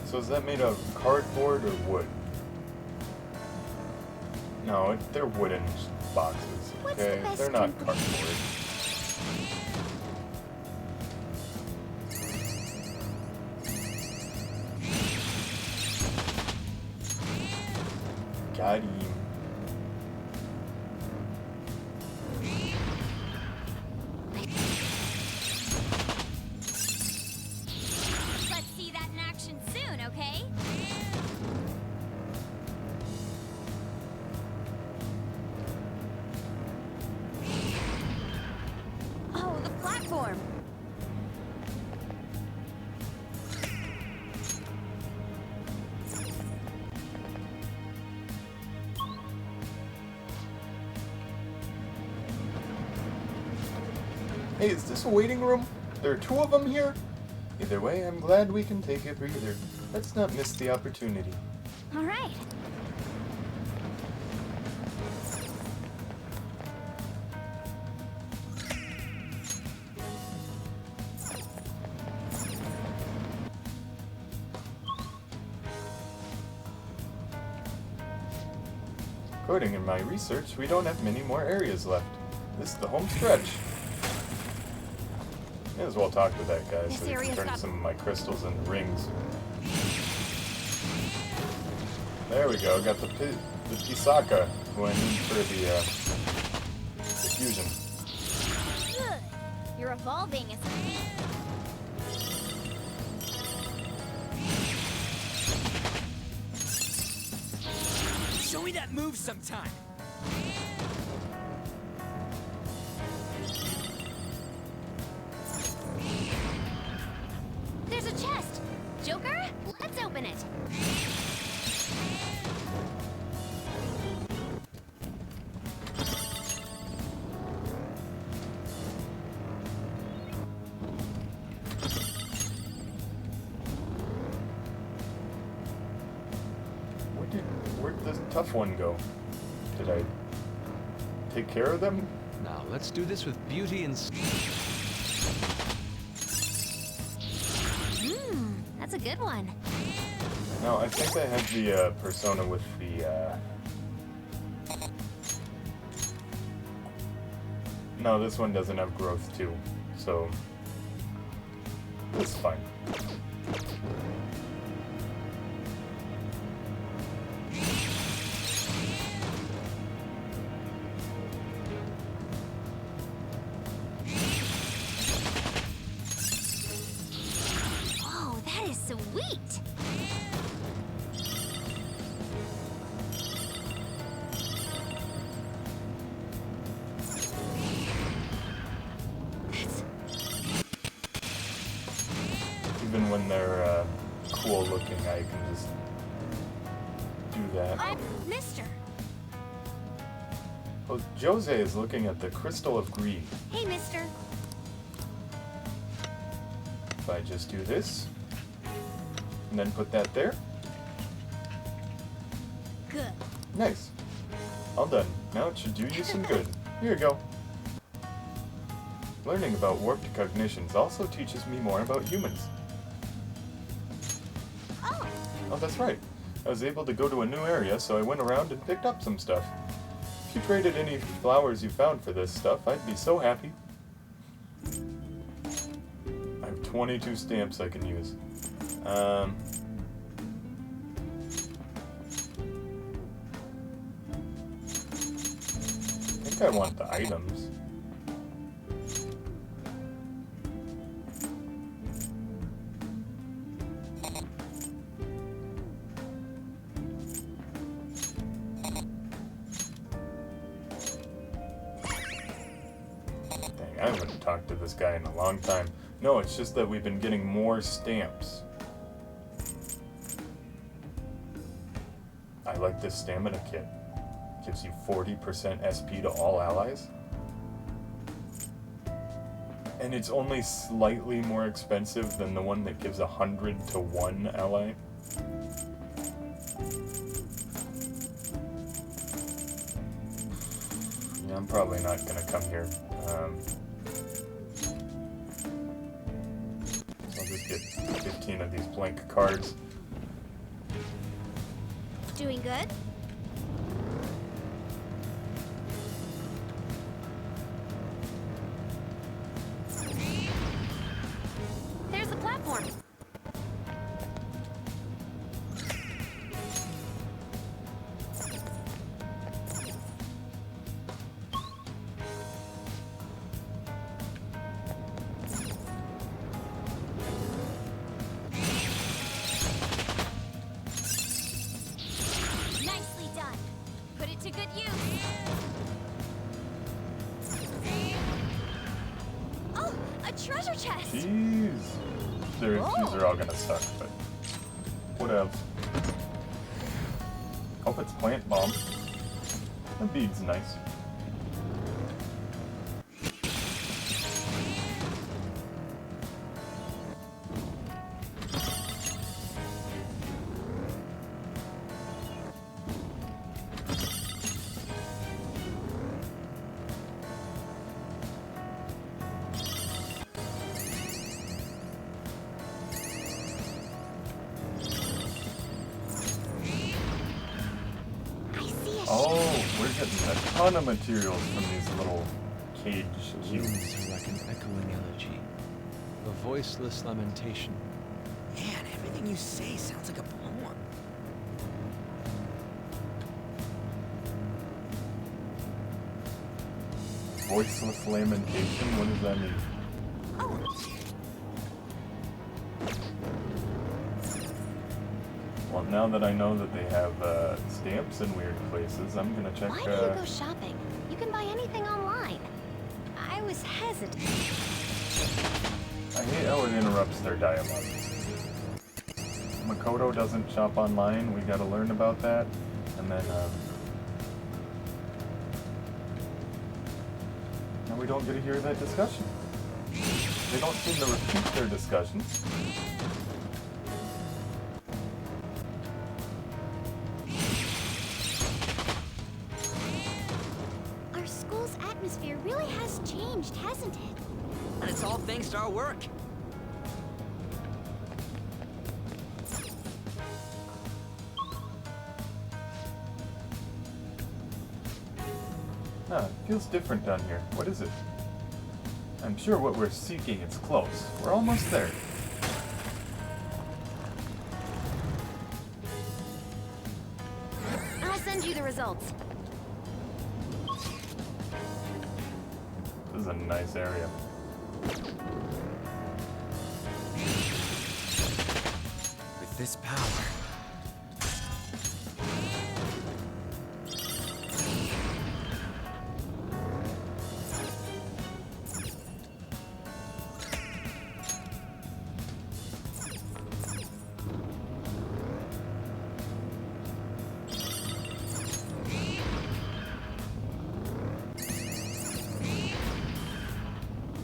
So is that made of cardboard or wood? No, they're wooden boxes. What's the Okay, best they're not drink? cardboard. Got him. Let's see that in action soon, okay? Oh, the platform. Hey, is this a waiting room? There are two of them here? Either way, I'm glad we can take a breather. Let's not miss the opportunity. All right. According to my research, we don't have many more areas left. This is the home stretch. May as well talk to that guy so he can turn some of my crystals into rings. There we go, got the Pisaka, who I need for the fusion. Good. You're evolving as a thief. Show me that move sometime. There's a chest! Joker, let's open it. Where'd the tough one go? Did I take care of them? Now, let's do this with beauty and... That's a good one. No, I think I have the persona with the... No, this one doesn't have growth too, so... It's fine. Whoa, that is sweet! Even when they're cool looking, I can just do that. I'm Mister. Oh, Jose is looking at the Crystal of Greed. Hey, Mister. If I just do this, and then put that there. Good. Nice. All done. Now it should do you some good. Here you go. Learning about warped cognitions also teaches me more about humans. Oh, that's right. I was able to go to a new area, so I went around and picked up some stuff. If you traded any flowers you found for this stuff, I'd be so happy. I have 22 stamps I can use. I think I want the items. Dang, I haven't talked to this guy in a long time. No, it's just that we've been getting more stamps. I like this stamina kit. Gives you 40% SP to all allies. And it's only slightly more expensive than the one that gives 100 to 1 ally. Yeah, I'm probably not gonna come here. So I'll just get 15 of these blank cards. Doing good? There's the platform. Nicely done. Put it to good use. Oh, a treasure chest. Jeez. These are all gonna suck, but what else? Hope it's plant bomb. The bead's nice. I see Oh, we're getting a ton of materials from these little cage cubes. Rooms are like an echoing elegy. A voiceless lamentation. Man, everything you say sounds like a poem. Voiceless lamentation? What does that mean? Well, now that I know that they have stamps in weird places, I'm gonna check. Why do you go shopping? You can buy anything online. I was hesitant. I hate how it interrupts their dialogue. Makoto doesn't shop online. We gotta learn about that, and then now we don't get to hear that discussion. They don't seem to repeat their discussions. Our school's atmosphere really has changed, hasn't it? And it's all thanks to our work. Huh, it feels different down here. What is it? I'm sure what we're seeking is close. We're almost there. I'll send you the results. This is a nice area. With this power.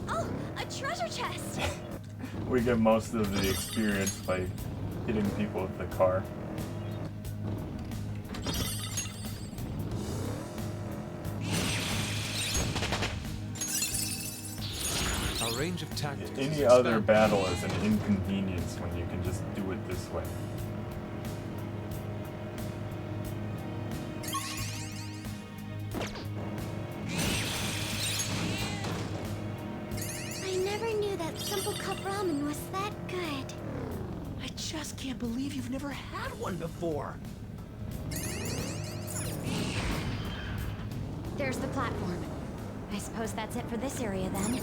Oh, a treasure chest! We get most of the experience by hitting people with the car. Our range of tactics. Any other battle is an inconvenience when you can just do it this way. I never knew that simple cup ramen was that good. I just can't believe you've never had one before. There's the platform. I suppose that's it for this area then.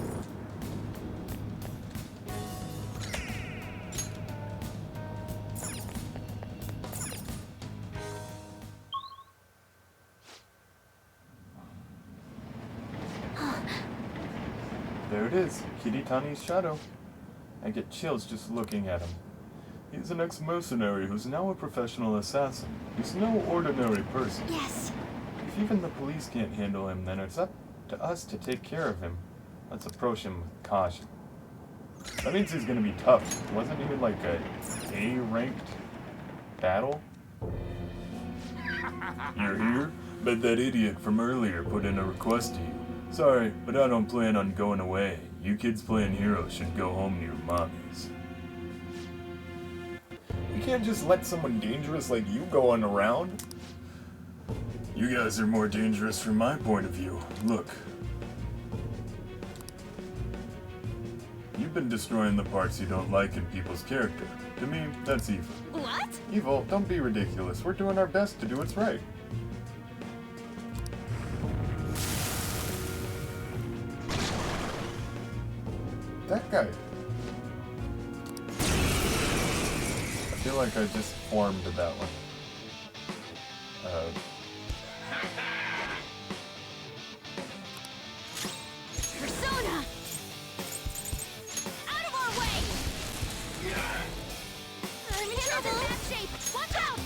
There it is, Kiritani's shadow. I get chills just looking at him. He's an ex-mercenary who's now a professional assassin. He's no ordinary person. Yes. If even the police can't handle him, then it's up to us to take care of him. Let's approach him with caution. That means he's gonna be tough. It wasn't even like a A-ranked battle. You're here? Bet that idiot from earlier put in a request to you. Sorry, but I don't plan on going away. You kids playing heroes should go home to your mommies. You can't just let someone dangerous like you go on around. You guys are more dangerous from my point of view. Look. You've been destroying the parts you don't like in people's character. To me, that's evil. What? Evil, don't be ridiculous. We're doing our best to do what's right. That guy. I feel like I just formed that one. Persona! Out of our way! I'm in bad shape! Watch out!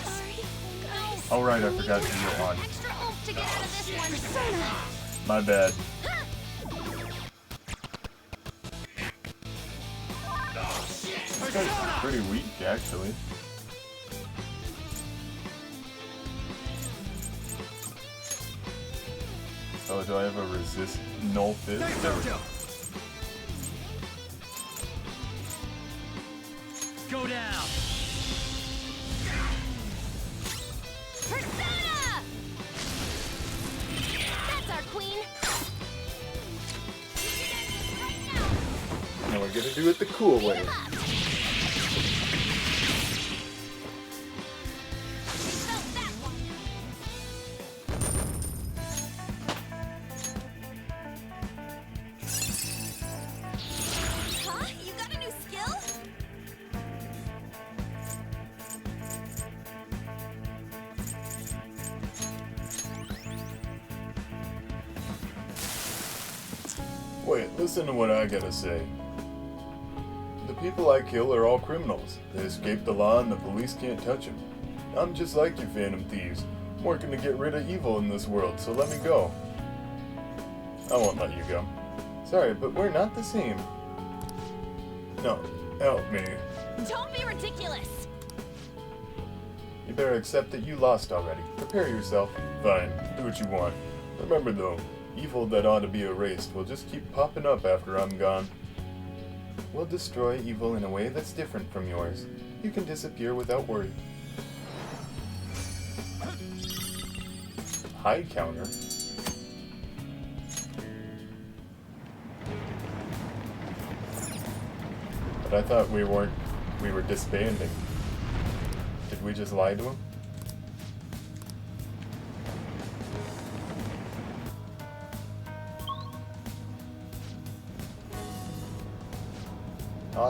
Sorry, guys. Oh right, I forgot to go on. Extra oomph to get out of this one. Persona! My bad. This guy's pretty weak, actually. Oh, do I have a resist null fist? There we go. Go down. do it the cool way. Huh? You got a new skill? Wait, listen to what I gotta say. The people I kill are all criminals. They escape the law and the police can't touch them. I'm just like you, Phantom Thieves. I'm working to get rid of evil in this world, so let me go. I won't let you go. Sorry, but we're not the same. No, help me. Don't be ridiculous! You better accept that you lost already. Prepare yourself. Fine, do what you want. Remember though, evil that ought to be erased will just keep popping up after I'm gone. We'll destroy evil in a way that's different from yours. You can disappear without worry. Hide counter? But I thought we were disbanding. Did we just lie to him?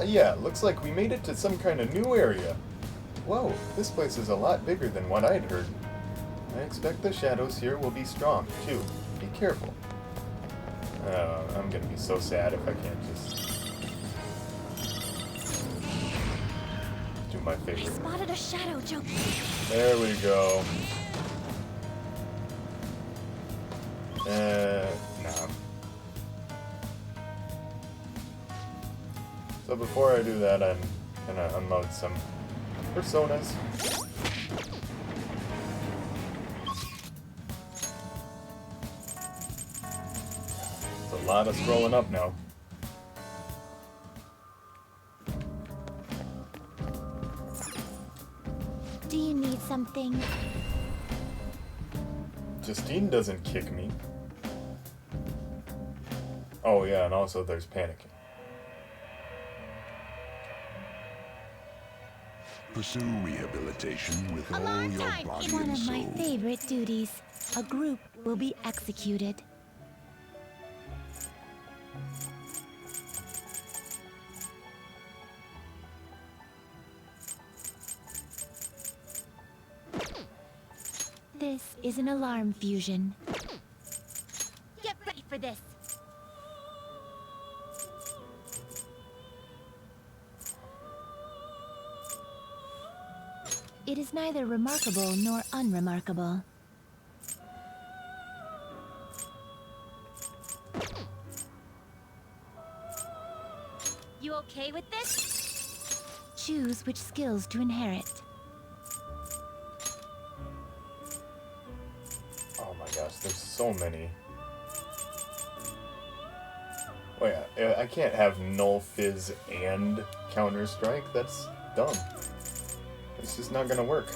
Yeah, looks like we made it to some kind of new area. Whoa, this place is a lot bigger than what I'd heard. I expect the shadows here will be strong, too. Be careful. I'm gonna be so sad if I can't just do my I favorite. spotted a shadow joke. There we go. No. So before I do that, I'm gonna unload some personas. It's a lot of scrolling up now. Do you need something? Justine doesn't kick me. Oh yeah, and also there's panicking. Pursue rehabilitation with I'm all on your time. body One and of my soul. favorite duties. A group will be executed. This is an alarm fusion. Get ready for this. It is neither remarkable nor unremarkable. You okay with this? Choose which skills to inherit. Oh my gosh, there's so many. Wait, I can't have Null Fizz and Counter Strike? That's dumb. It's just not gonna work.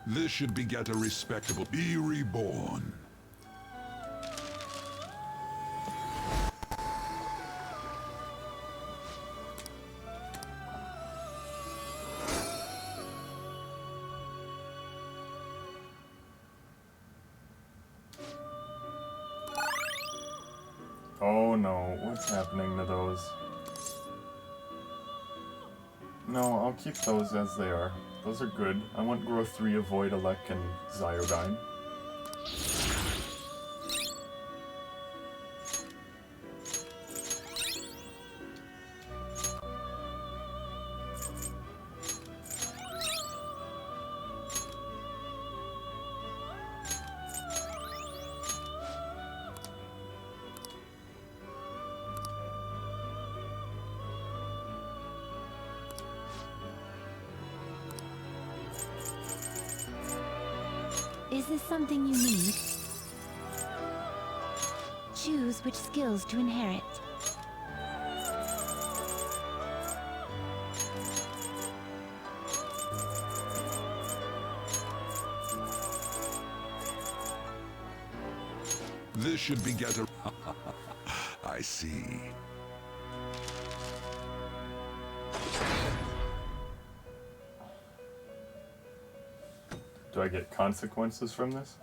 This should beget a respectable. Be reborn. Oh no, what's happening to those? No, I'll keep those as they are. Those are good. I want Growth 3, Avoid, Elec, and Zyodyne. Is this something you need? Choose which skills to inherit. This should be gather. I see. Do I get consequences from this?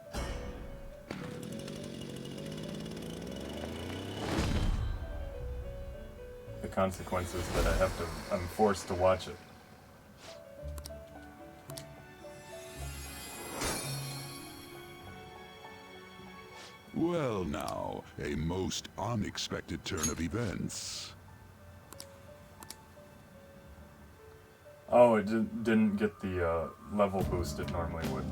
The consequences that I'm forced to watch it. Well now, a most unexpected turn of events. Oh, it didn't get the level boost it normally would.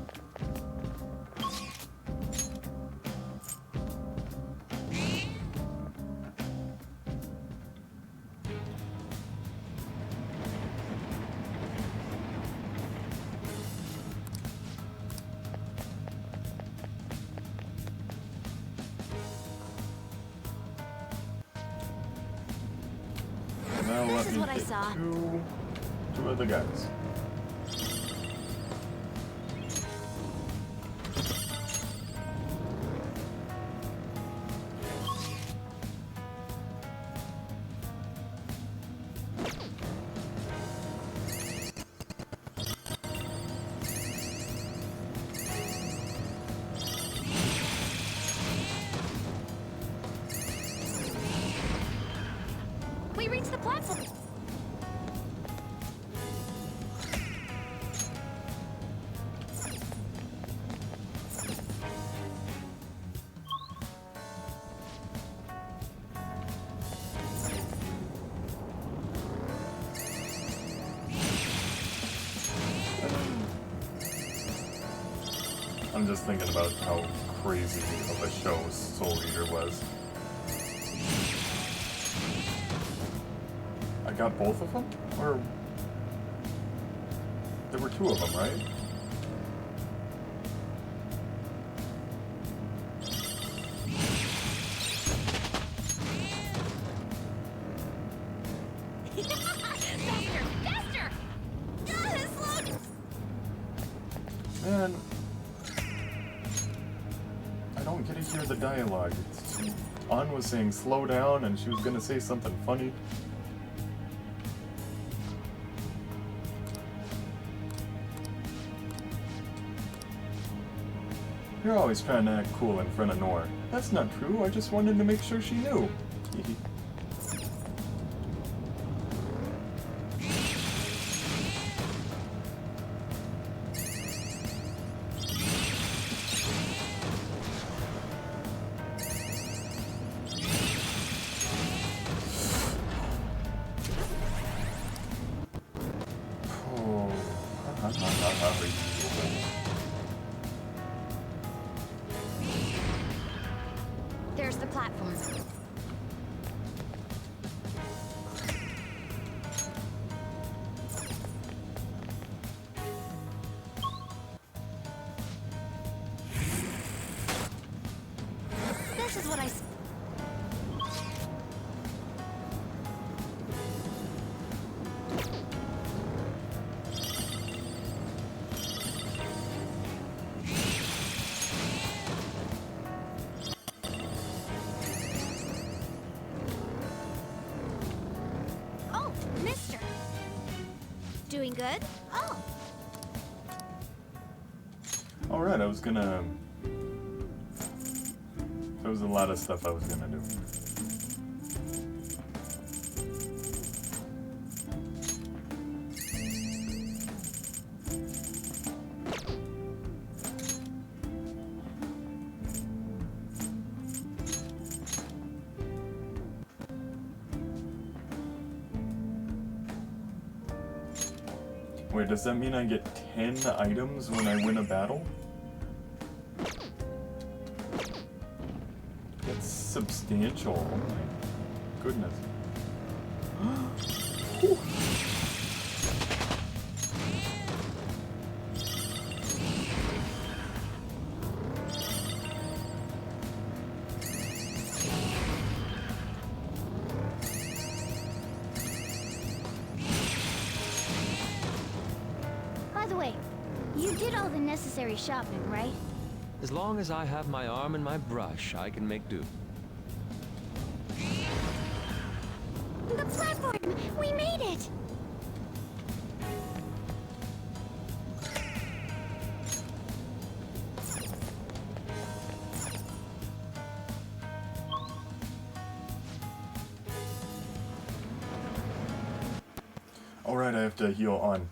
Now let This is me what I get saw. two other guys. We reached the platform. I'm just thinking about how crazy of a show Soul Eater was. I got both of them? Or... There were two of them, right? Faster! Faster! Slow! Man... I don't get to hear the dialogue. Ann was saying slow down and she was gonna say something funny. You're always trying to act cool in front of Nor. That's not true, I just wanted to make sure she knew. There's the platform. This is what I... Oh, mister. Doing good? Oh. Alright, I was gonna... There was a lot of stuff I was gonna do. Wait, does that mean I get 10 items when I win a battle? That's substantial. Oh my goodness. Whew. By the way, you did all the necessary shopping, right? As long as I have my arm and my brush, I can make do. The platform! We made it! Alright, I have to heal on.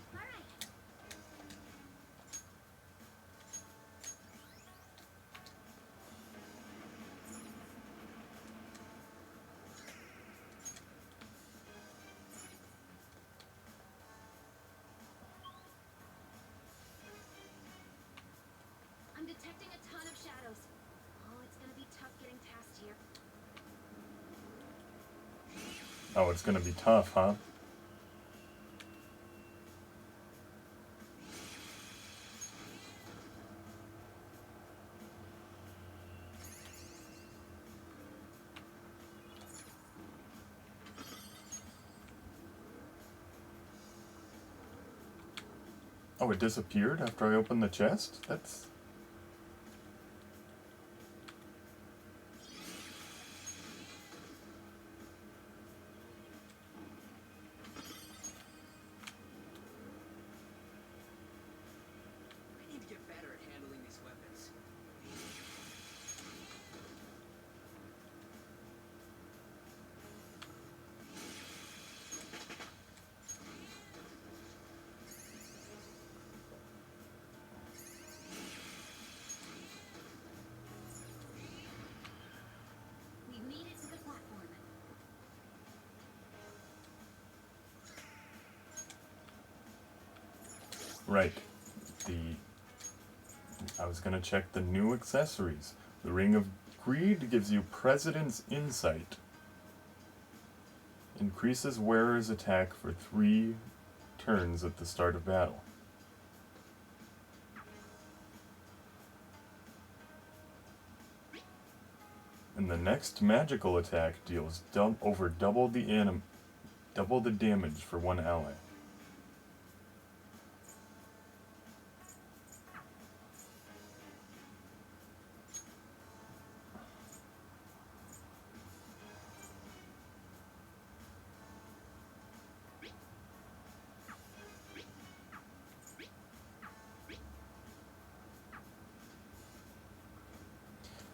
I'm detecting a ton of shadows. Oh, it's gonna be tough getting past here. Oh, it's gonna be tough, huh? Oh, it disappeared after I opened the chest? That's... I need to get better at handling these weapons. We've made it to the platform. Right. I was gonna check the new accessories. The Ring of Greed gives you President's Insight. Increases wearer's attack for 3 turns at the start of battle. And the next magical attack deals over double the damage for one ally.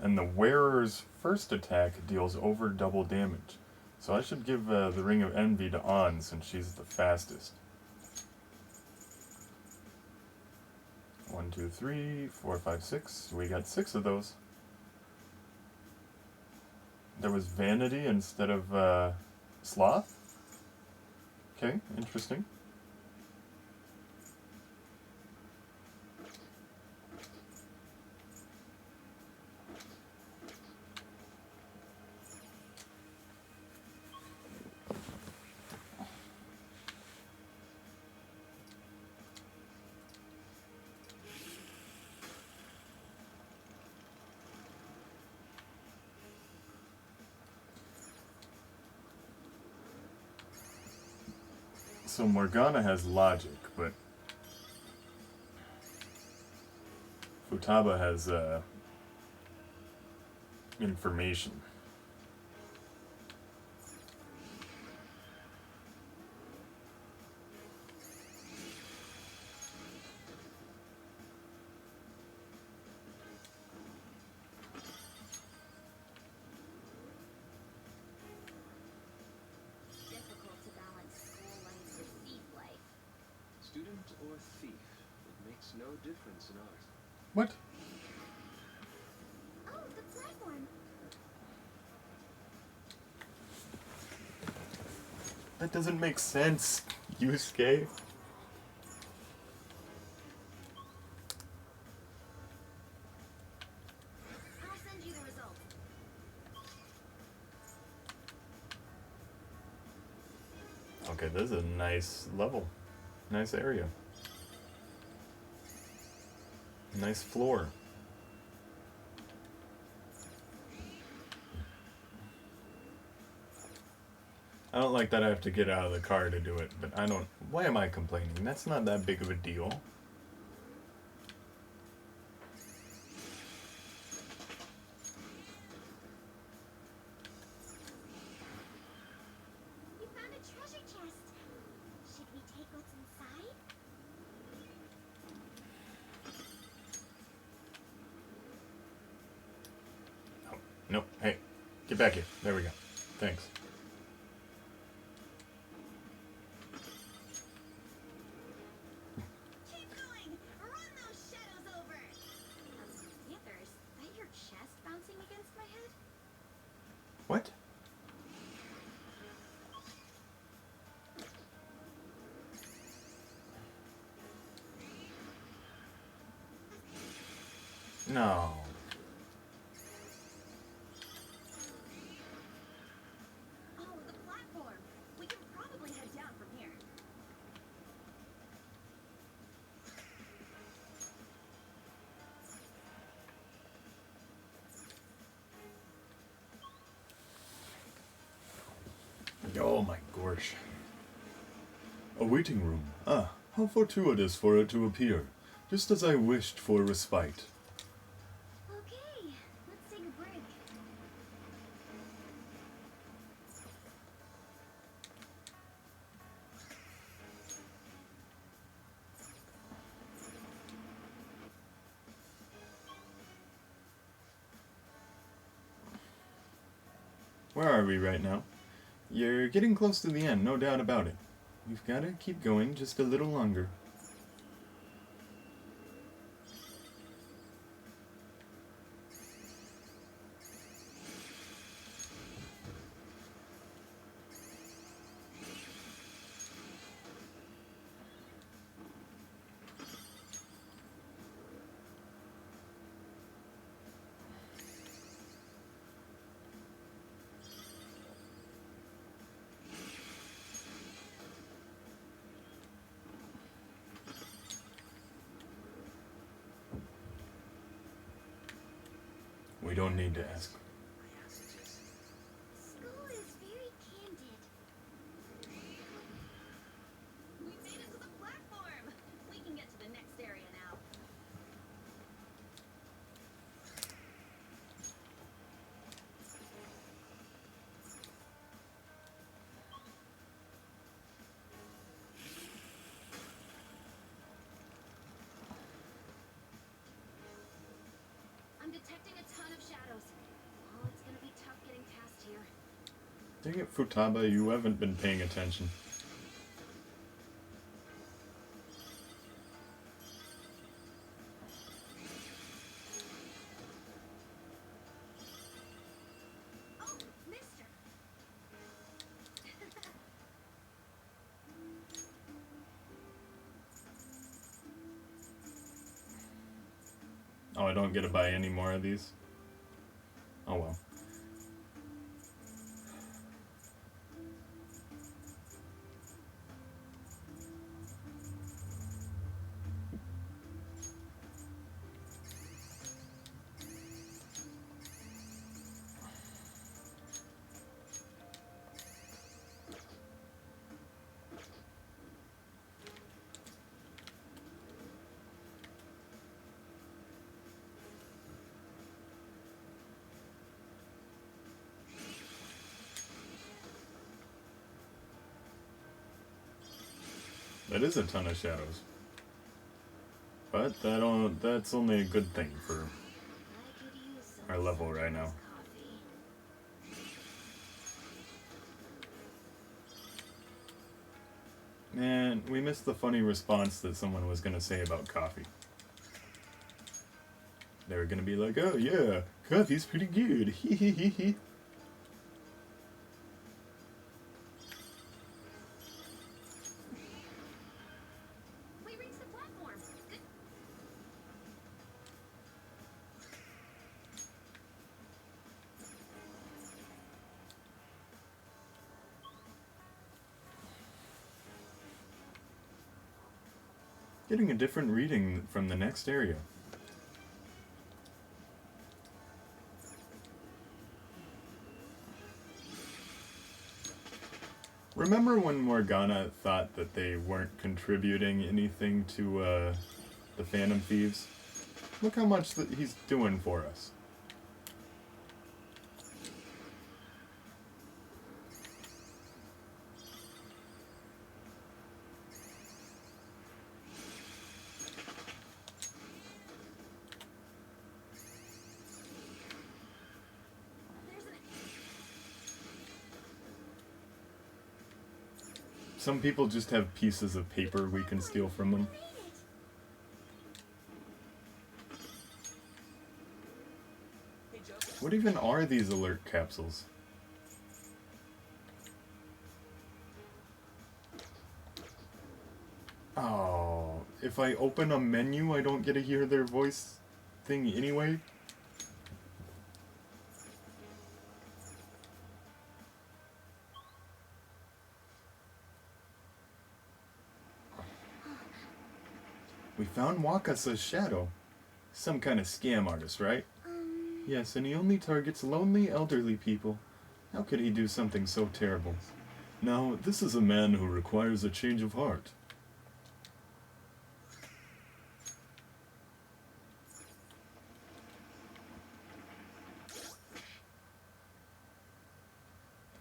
And the wearer's first attack deals over double damage. So I should give the Ring of Envy to An since she's the fastest. 1, 2, 3, 4, 5, 6. We got 6 of those. There was Vanity instead of Sloth. Okay, interesting. So Morgana has logic, but Futaba has information. Difficult to balance school life with thief life. Student or thief, it makes no difference in ours. What? Oh, the platform. That doesn't make sense, Yusuke. I'll send you the results. Okay, this is a nice level. Nice area. Nice floor. I don't like that I have to get out of the car to do it, but I don't... Why am I complaining? That's not that big of a deal. Nope. Hey, get back here. There we go. Thanks. Keep going! Run those shadows over! Panthers, is that your chest bouncing against my head? What? No. Oh, the platform! We can probably head down from here. Oh my gosh. A waiting room. Ah, how fortuitous for it to appear, just as I wished for respite. Okay, let's take a break. Where are we right now? You're getting close to the end, no doubt about it. We've got to keep going just a little longer. We don't need to ask. School is very candid. We made it to the platform! We can get to the next area now. I'm detecting a ton of shadows. Oh, it's gonna be tough getting past here. Dang it, Futaba, you haven't been paying attention. Oh, mister! Oh, I don't get to buy any more of these? Oh well. That is a ton of shadows. But that's only a good thing for our level right now. Man, we missed the funny response that someone was gonna say about coffee. They were gonna be like, oh yeah, coffee's pretty good. Hee hee hee hee. We reached the platform. Good. Getting a different reading from the next area. Remember when Morgana thought that they weren't contributing anything to the Phantom Thieves? Look how much that he's doing for us. Some people just have pieces of paper we can steal from them. What even are these alert capsules? Oh, if I open a menu, I don't get to hear their voice thing anyway? We found Wakasa's shadow. Some kind of scam artist, right? Yes, and he only targets lonely, elderly people. How could he do something so terrible? Now, this is a man who requires a change of heart.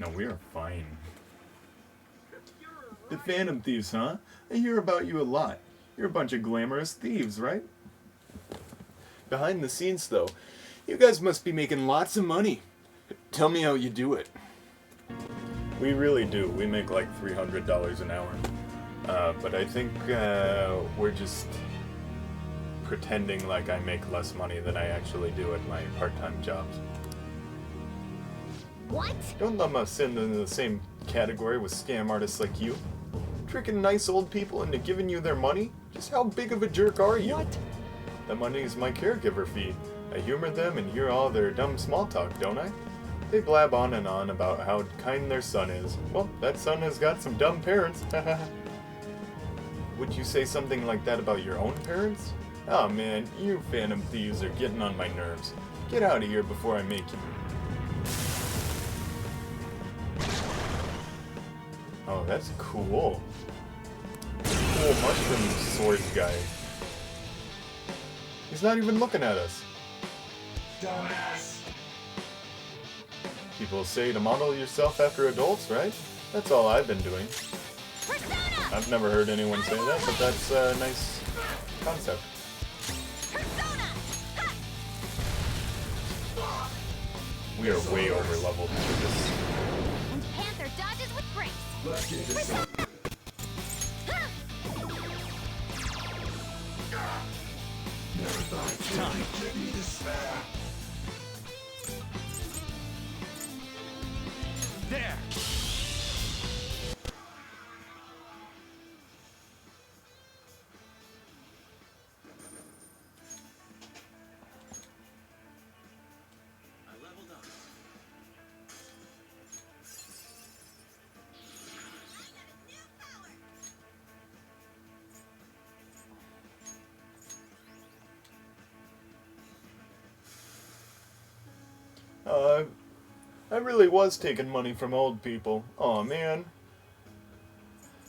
No, we are fine. The Phantom Thieves, huh? I hear about you a lot. You're a bunch of glamorous thieves, right? Behind the scenes, though, you guys must be making lots of money. Tell me how you do it. We really do. We make like $300 an hour. But I think we're just pretending like I make less money than I actually do at my part-time jobs. What? Don't lump us into the same category with scam artists like you. Tricking nice old people into giving you their money? Just how big of a jerk are you? What? The money is my caregiver fee. I humor them and hear all their dumb small talk, don't I? They blab on and on about how kind their son is. Well, that son has got some dumb parents. Would you say something like that about your own parents? Oh man, you Phantom Thieves are getting on my nerves. Get out of here before I make you. Oh, that's cool. Cool mushroom sword guy. He's not even looking at us. Dumbass. People say to model yourself after adults, right? That's all I've been doing. Persona! I've never heard anyone say that, but that's a nice concept. Persona! We are way over leveled for this. And Panther dodges with grace. Let's get this Persona! Never thought you'd give me despair. There! I really was taking money from old people. Aw, man.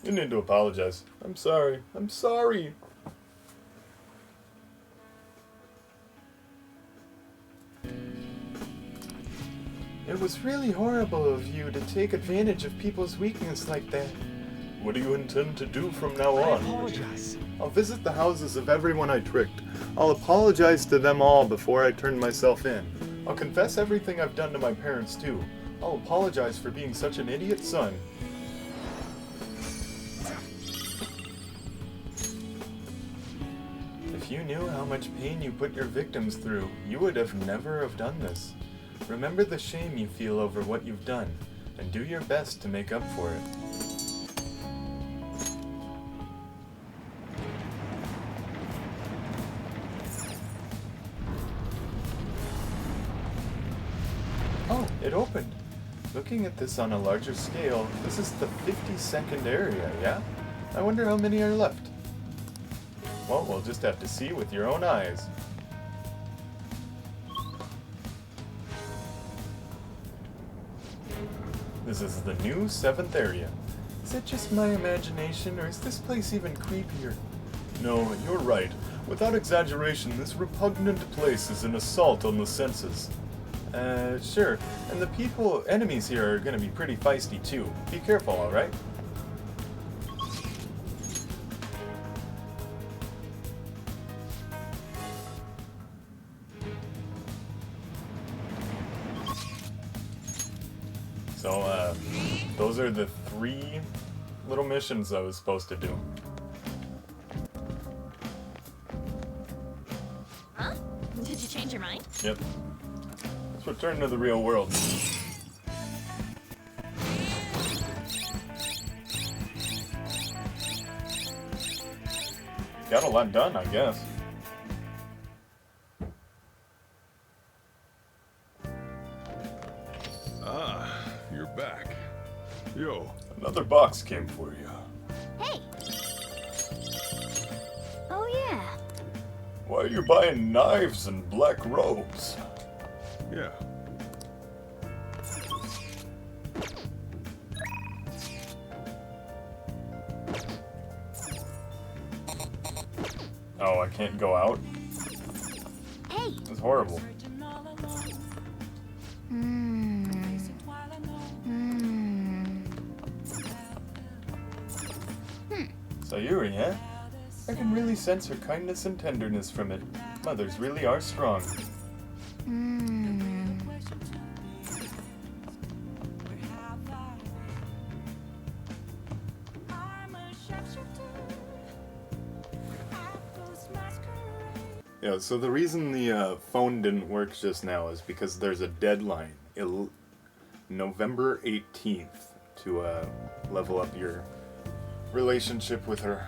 You need to apologize. I'm sorry. I'm sorry. It was really horrible of you to take advantage of people's weakness like that. What do you intend to do from now I on? apologize. I'll visit the houses of everyone I tricked. I'll apologize to them all before I turn myself in. I'll confess everything I've done to my parents, too. I'll apologize for being such an idiot son. If you knew how much pain you put your victims through, you would have never have done this. Remember the shame you feel over what you've done, and do your best to make up for it. Oh, it opened. Looking at this on a larger scale, this is the 52nd area, yeah? I wonder how many are left. Well, we'll just have to see with your own eyes. This is the new 7th area. Is it just my imagination, or is this place even creepier? No, you're right. Without exaggeration, this repugnant place is an assault on the senses. Sure. And the enemies here are gonna be pretty feisty too. Be careful, alright? So, those are the 3 little missions I was supposed to do. Huh? Did you change your mind? Yep. Let's return to the real world. Got a lot done, I guess. Ah, you're back. Yo. Another box came for you. Hey! Oh yeah. Why are you buying knives and black robes? Yeah. Oh, I can't go out? Hey! It's horrible. Sayuri, eh? I can really sense her kindness and tenderness from it. Mothers really are strong. Yeah, so the reason the phone didn't work just now is because there's a deadline, November 18th, to level up your relationship with her.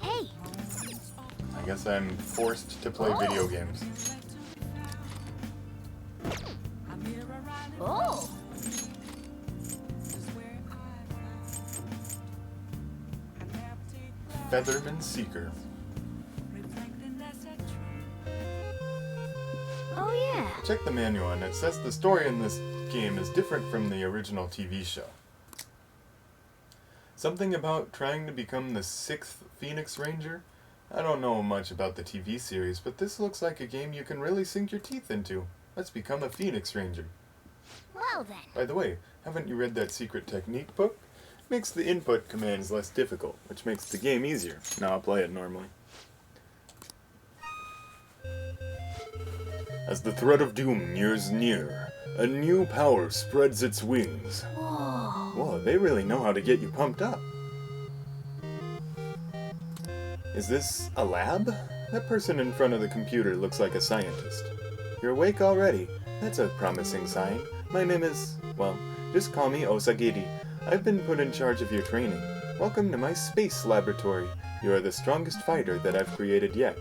Hey! I guess I'm forced to play video games. Oh! Featherman Seeker. Oh yeah. Check the manual and it says the story in this game is different from the original TV show. Something about trying to become the 6th Phoenix Ranger? I don't know much about the TV series, but this looks like a game you can really sink your teeth into. Let's become a Phoenix Ranger. Well then. By the way, haven't you read that secret technique book? Makes the input commands less difficult, which makes the game easier. Now I'll play it normally. As the threat of doom nears near, a new power spreads its wings. Whoa, they really know how to get you pumped up. Is this a lab? That person in front of the computer looks like a scientist. You're awake already. That's a promising sign. My name is, well, just call me Osagiri. I've been put in charge of your training. Welcome to my space laboratory. You are the strongest fighter that I've created yet.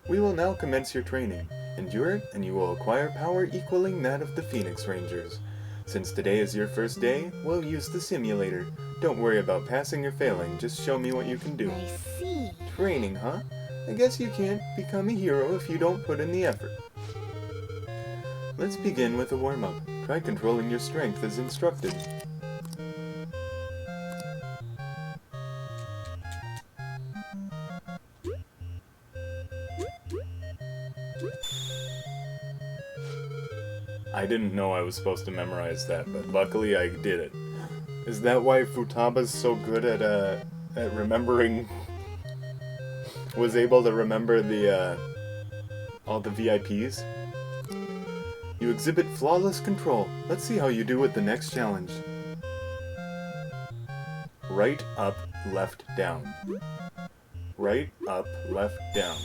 We will now commence your training. Endure it, and you will acquire power equaling that of the Phoenix Rangers. Since today is your first day, we'll use the simulator. Don't worry about passing or failing, just show me what you can do. I see. Training, huh? I guess you can't become a hero if you don't put in the effort. Let's begin with a warm-up. Try controlling your strength as instructed. I didn't know I was supposed to memorize that, but luckily I did it. Is that why Futaba's so good at remembering... was able to remember the, all the VIPs? You exhibit flawless control. Let's see how you do with the next challenge. Right, up, left, down. Right, up, left, down.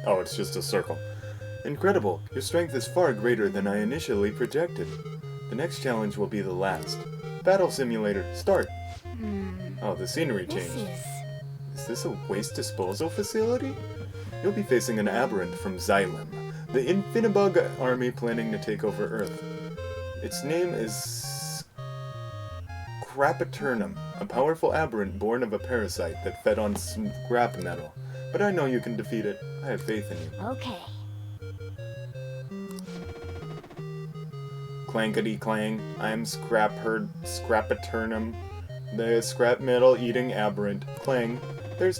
Oh, it's just a circle. Incredible! Your strength is far greater than I initially projected. The next challenge will be the last. Battle Simulator, start! Oh, the scenery changed. Is this a waste disposal facility? You'll be facing an aberrant from Xylem, the Infinibug army planning to take over Earth. Its name is... Scrapaturnum, a powerful aberrant born of a parasite that fed on scrap metal. But I know you can defeat it. I have faith in you. Okay. Clankety clang, I'm Scrapaturnum, the scrap metal eating aberrant. Clang, there's...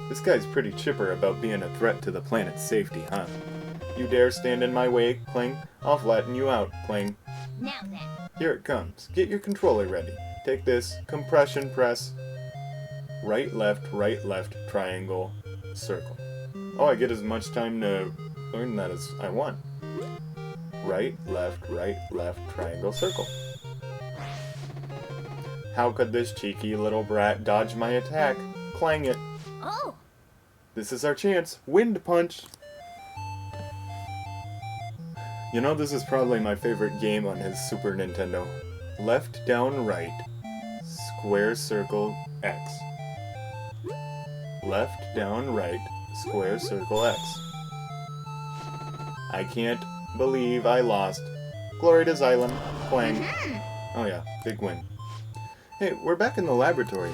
This guy's pretty chipper about being a threat to the planet's safety, huh? You dare stand in my way, Clang? I'll flatten you out, Clang. Now then. Here it comes. Get your controller ready. Take this, compression press. Right, left, triangle, circle. Oh, I get as much time to learn that as I want. Right, left, triangle, circle. How could this cheeky little brat dodge my attack? Clang it. Oh! This is our chance. Wind punch! You know, this is probably my favorite game on his Super Nintendo. Left, down, right. Square, circle, X. Left, down, right. Square, circle, X. I can't believe I lost. Glory to Xylem. Clang. Oh yeah, big win. Hey, we're back in the laboratory.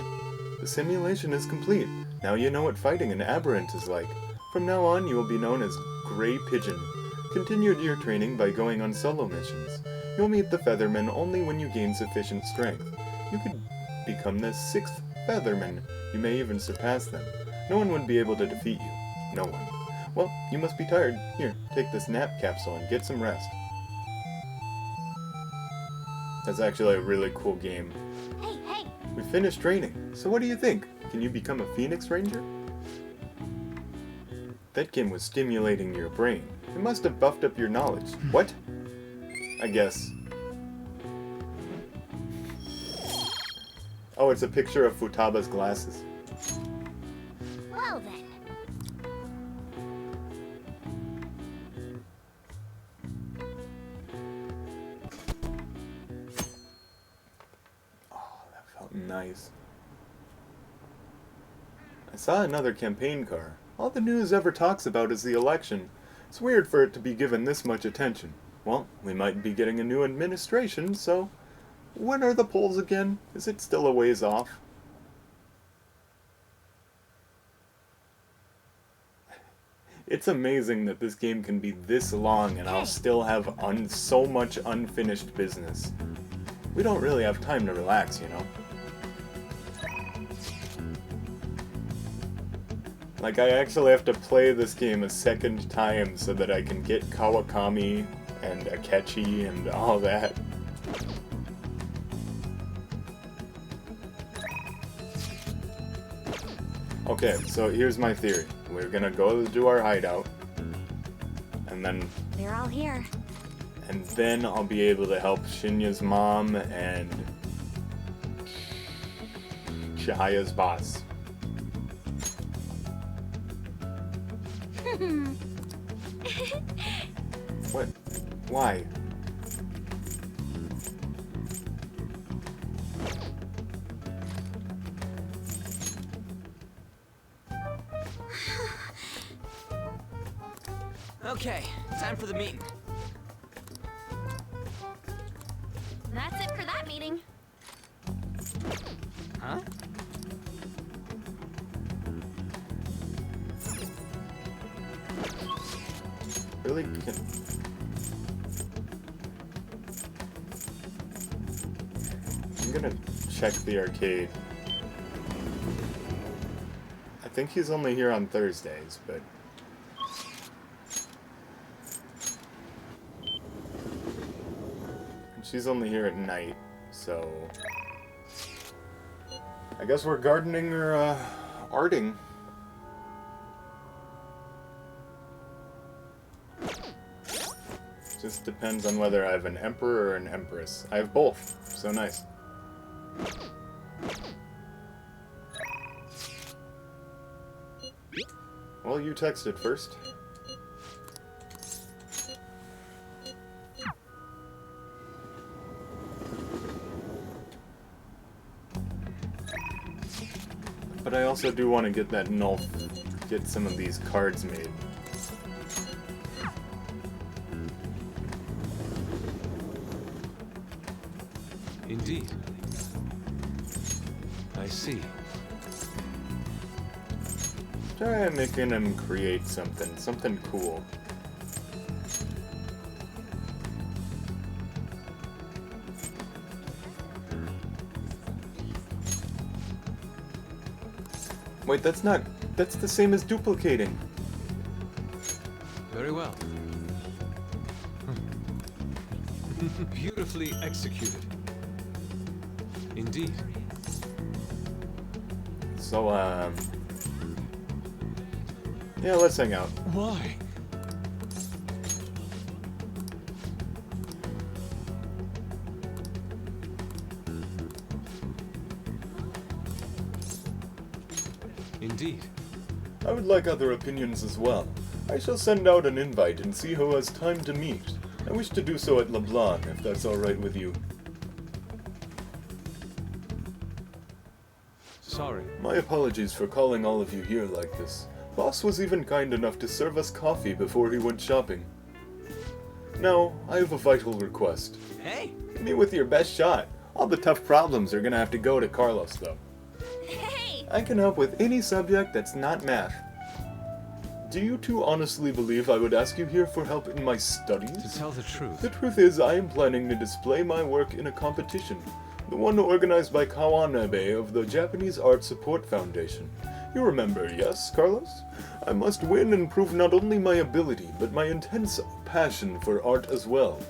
The simulation is complete. Now you know what fighting an aberrant is like. From now on, you will be known as Grey Pigeon. Continue your training by going on solo missions. You'll meet the Feathermen only when you gain sufficient strength. You could become the 6th Featherman. You may even surpass them. No one would be able to defeat you. No one. Well, you must be tired. Here, take this nap capsule and get some rest. That's actually a really cool game. Hey, hey! We finished training, so what do you think? Can you become a Phoenix Ranger? That game was stimulating your brain. It must have buffed up your knowledge. What? I guess. Oh, it's a picture of Futaba's glasses. Well then. Nice. I saw another campaign car. All the news ever talks about is the election. It's weird for it to be given this much attention. Well, we might be getting a new administration, so... When are the polls again? Is it still a ways off? It's amazing that this game can be this long and I'll still have so much unfinished business. We don't really have time to relax, you know? Like, I actually have to play this game a second time so that I can get Kawakami and Akechi and all that. Okay, so here's my theory. We're gonna go to our hideout, and then... They're all here. And then I'll be able to help Shinya's mom and... Chihaya's boss. What? Why? Okay, time for the meeting. That's it for that meeting. Huh? Really? I'm gonna check the arcade. I think he's only here on Thursdays, but... She's only here at night, so... I guess we're gardening or, arting. Just depends on whether I have an emperor or an empress. I have both, so nice. Well, you texted first. But I also do want to get that Nulf, get some of these cards made. Indeed. I see. Try making him create something cool. Wait, that's the same as duplicating. Very well. Beautifully executed. Indeed. So, Yeah, let's hang out. Why? Indeed. I would like other opinions as well. I shall send out an invite and see who has time to meet. I wish to do so at LeBlanc, if that's alright with you. Sorry. My apologies for calling all of you here like this. Boss was even kind enough to serve us coffee before he went shopping. Now, I have a vital request. Hey! Hit me with your best shot. All the tough problems are gonna have to go to Carlos, though. Hey! I can help with any subject that's not math. Do you two honestly believe I would ask you here for help in my studies? To tell the truth. The truth is, I am planning to display my work in a competition. The one organized by Kawanabe of the Japanese Art Support Foundation. You remember, yes, Carlos? I must win and prove not only my ability, but my intense passion for art as well.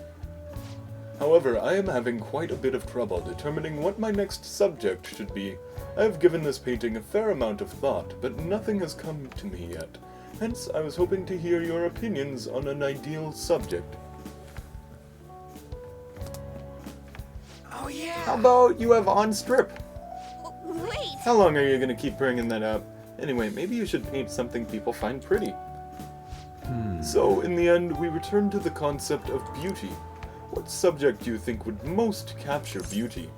However, I am having quite a bit of trouble determining what my next subject should be. I have given this painting a fair amount of thought, but nothing has come to me yet. Hence, I was hoping to hear your opinions on an ideal subject. Oh yeah! How about you have on strip? Wait! How long are you gonna keep bringing that up? Anyway, maybe you should paint something people find pretty. So, in the end, we return to the concept of beauty. What subject do you think would most capture beauty?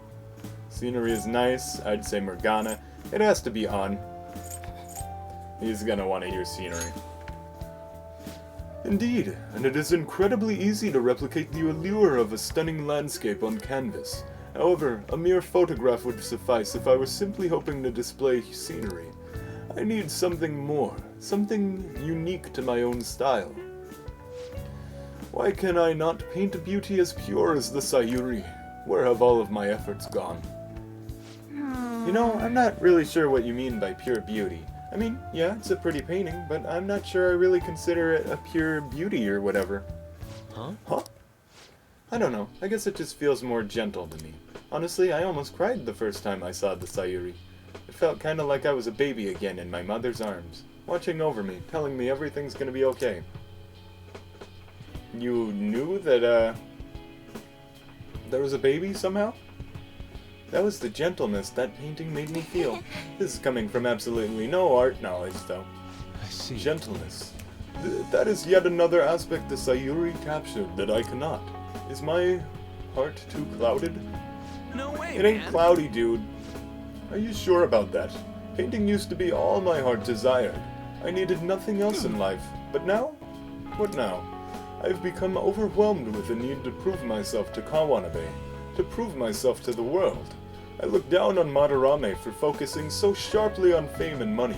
Scenery is nice, I'd say Morgana. It has to be on. He's gonna want to hear scenery. Indeed, and it is incredibly easy to replicate the allure of a stunning landscape on canvas. However, a mere photograph would suffice if I were simply hoping to display scenery. I need something more, something unique to my own style. Why can I not paint a beauty as pure as the Sayuri? Where have all of my efforts gone? You know, I'm not really sure what you mean by pure beauty. I mean, yeah, it's a pretty painting, but I'm not sure I really consider it a pure beauty or whatever. Huh? Huh? I don't know. I guess it just feels more gentle to me. Honestly, I almost cried the first time I saw the Sayuri. It felt kinda like I was a baby again in my mother's arms, watching over me, telling me everything's gonna be okay. You knew that, there was a baby somehow? That was the gentleness that painting made me feel. This is coming from absolutely no art knowledge, though. I see. Gentleness. That is yet another aspect the Sayuri captured that I cannot. Is my heart too clouded? No way, It ain't man. cloudy, dude. Are you sure about that? Painting used to be all my heart desired. I needed nothing else in life. But now? What now? I've become overwhelmed with the need to prove myself to Kawanabe, to prove myself to the world. I look down on Madarame for focusing so sharply on fame and money,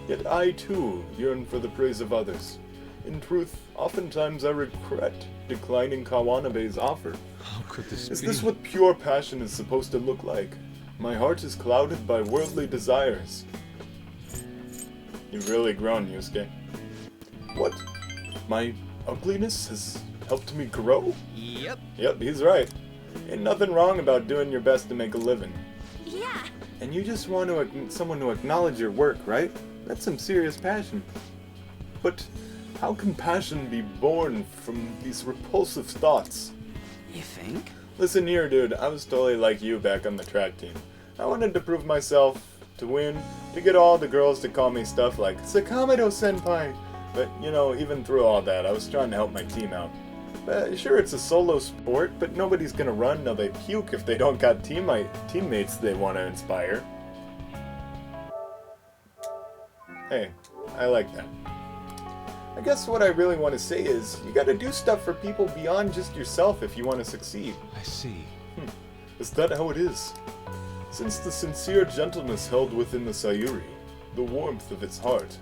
yet I too yearn for the praise of others. In truth, oftentimes I regret declining Kawanabe's offer. How could this Is be? this what pure passion is supposed to look like? My heart is clouded by worldly desires. You've really grown, Yusuke. What? My ugliness has helped me grow? Yep. Yep, he's right. Ain't nothing wrong about doing your best to make a living. Yeah! And you just want someone to acknowledge your work, right? That's some serious passion. But how can passion be born from these repulsive thoughts? You think? Listen here, dude, I was totally like you back on the track team. I wanted to prove myself, to win, to get all the girls to call me stuff like Sakamoto-senpai. But, you know, even through all that, I was trying to help my team out. Sure, it's a solo sport, but nobody's gonna run till they puke if they don't got teammates they want to inspire. Hey, I like that. I guess what I really want to say is, you gotta do stuff for people beyond just yourself if you want to succeed. I see. Is that how it is? Since the sincere gentleness held within the Sayuri, the warmth of its heart,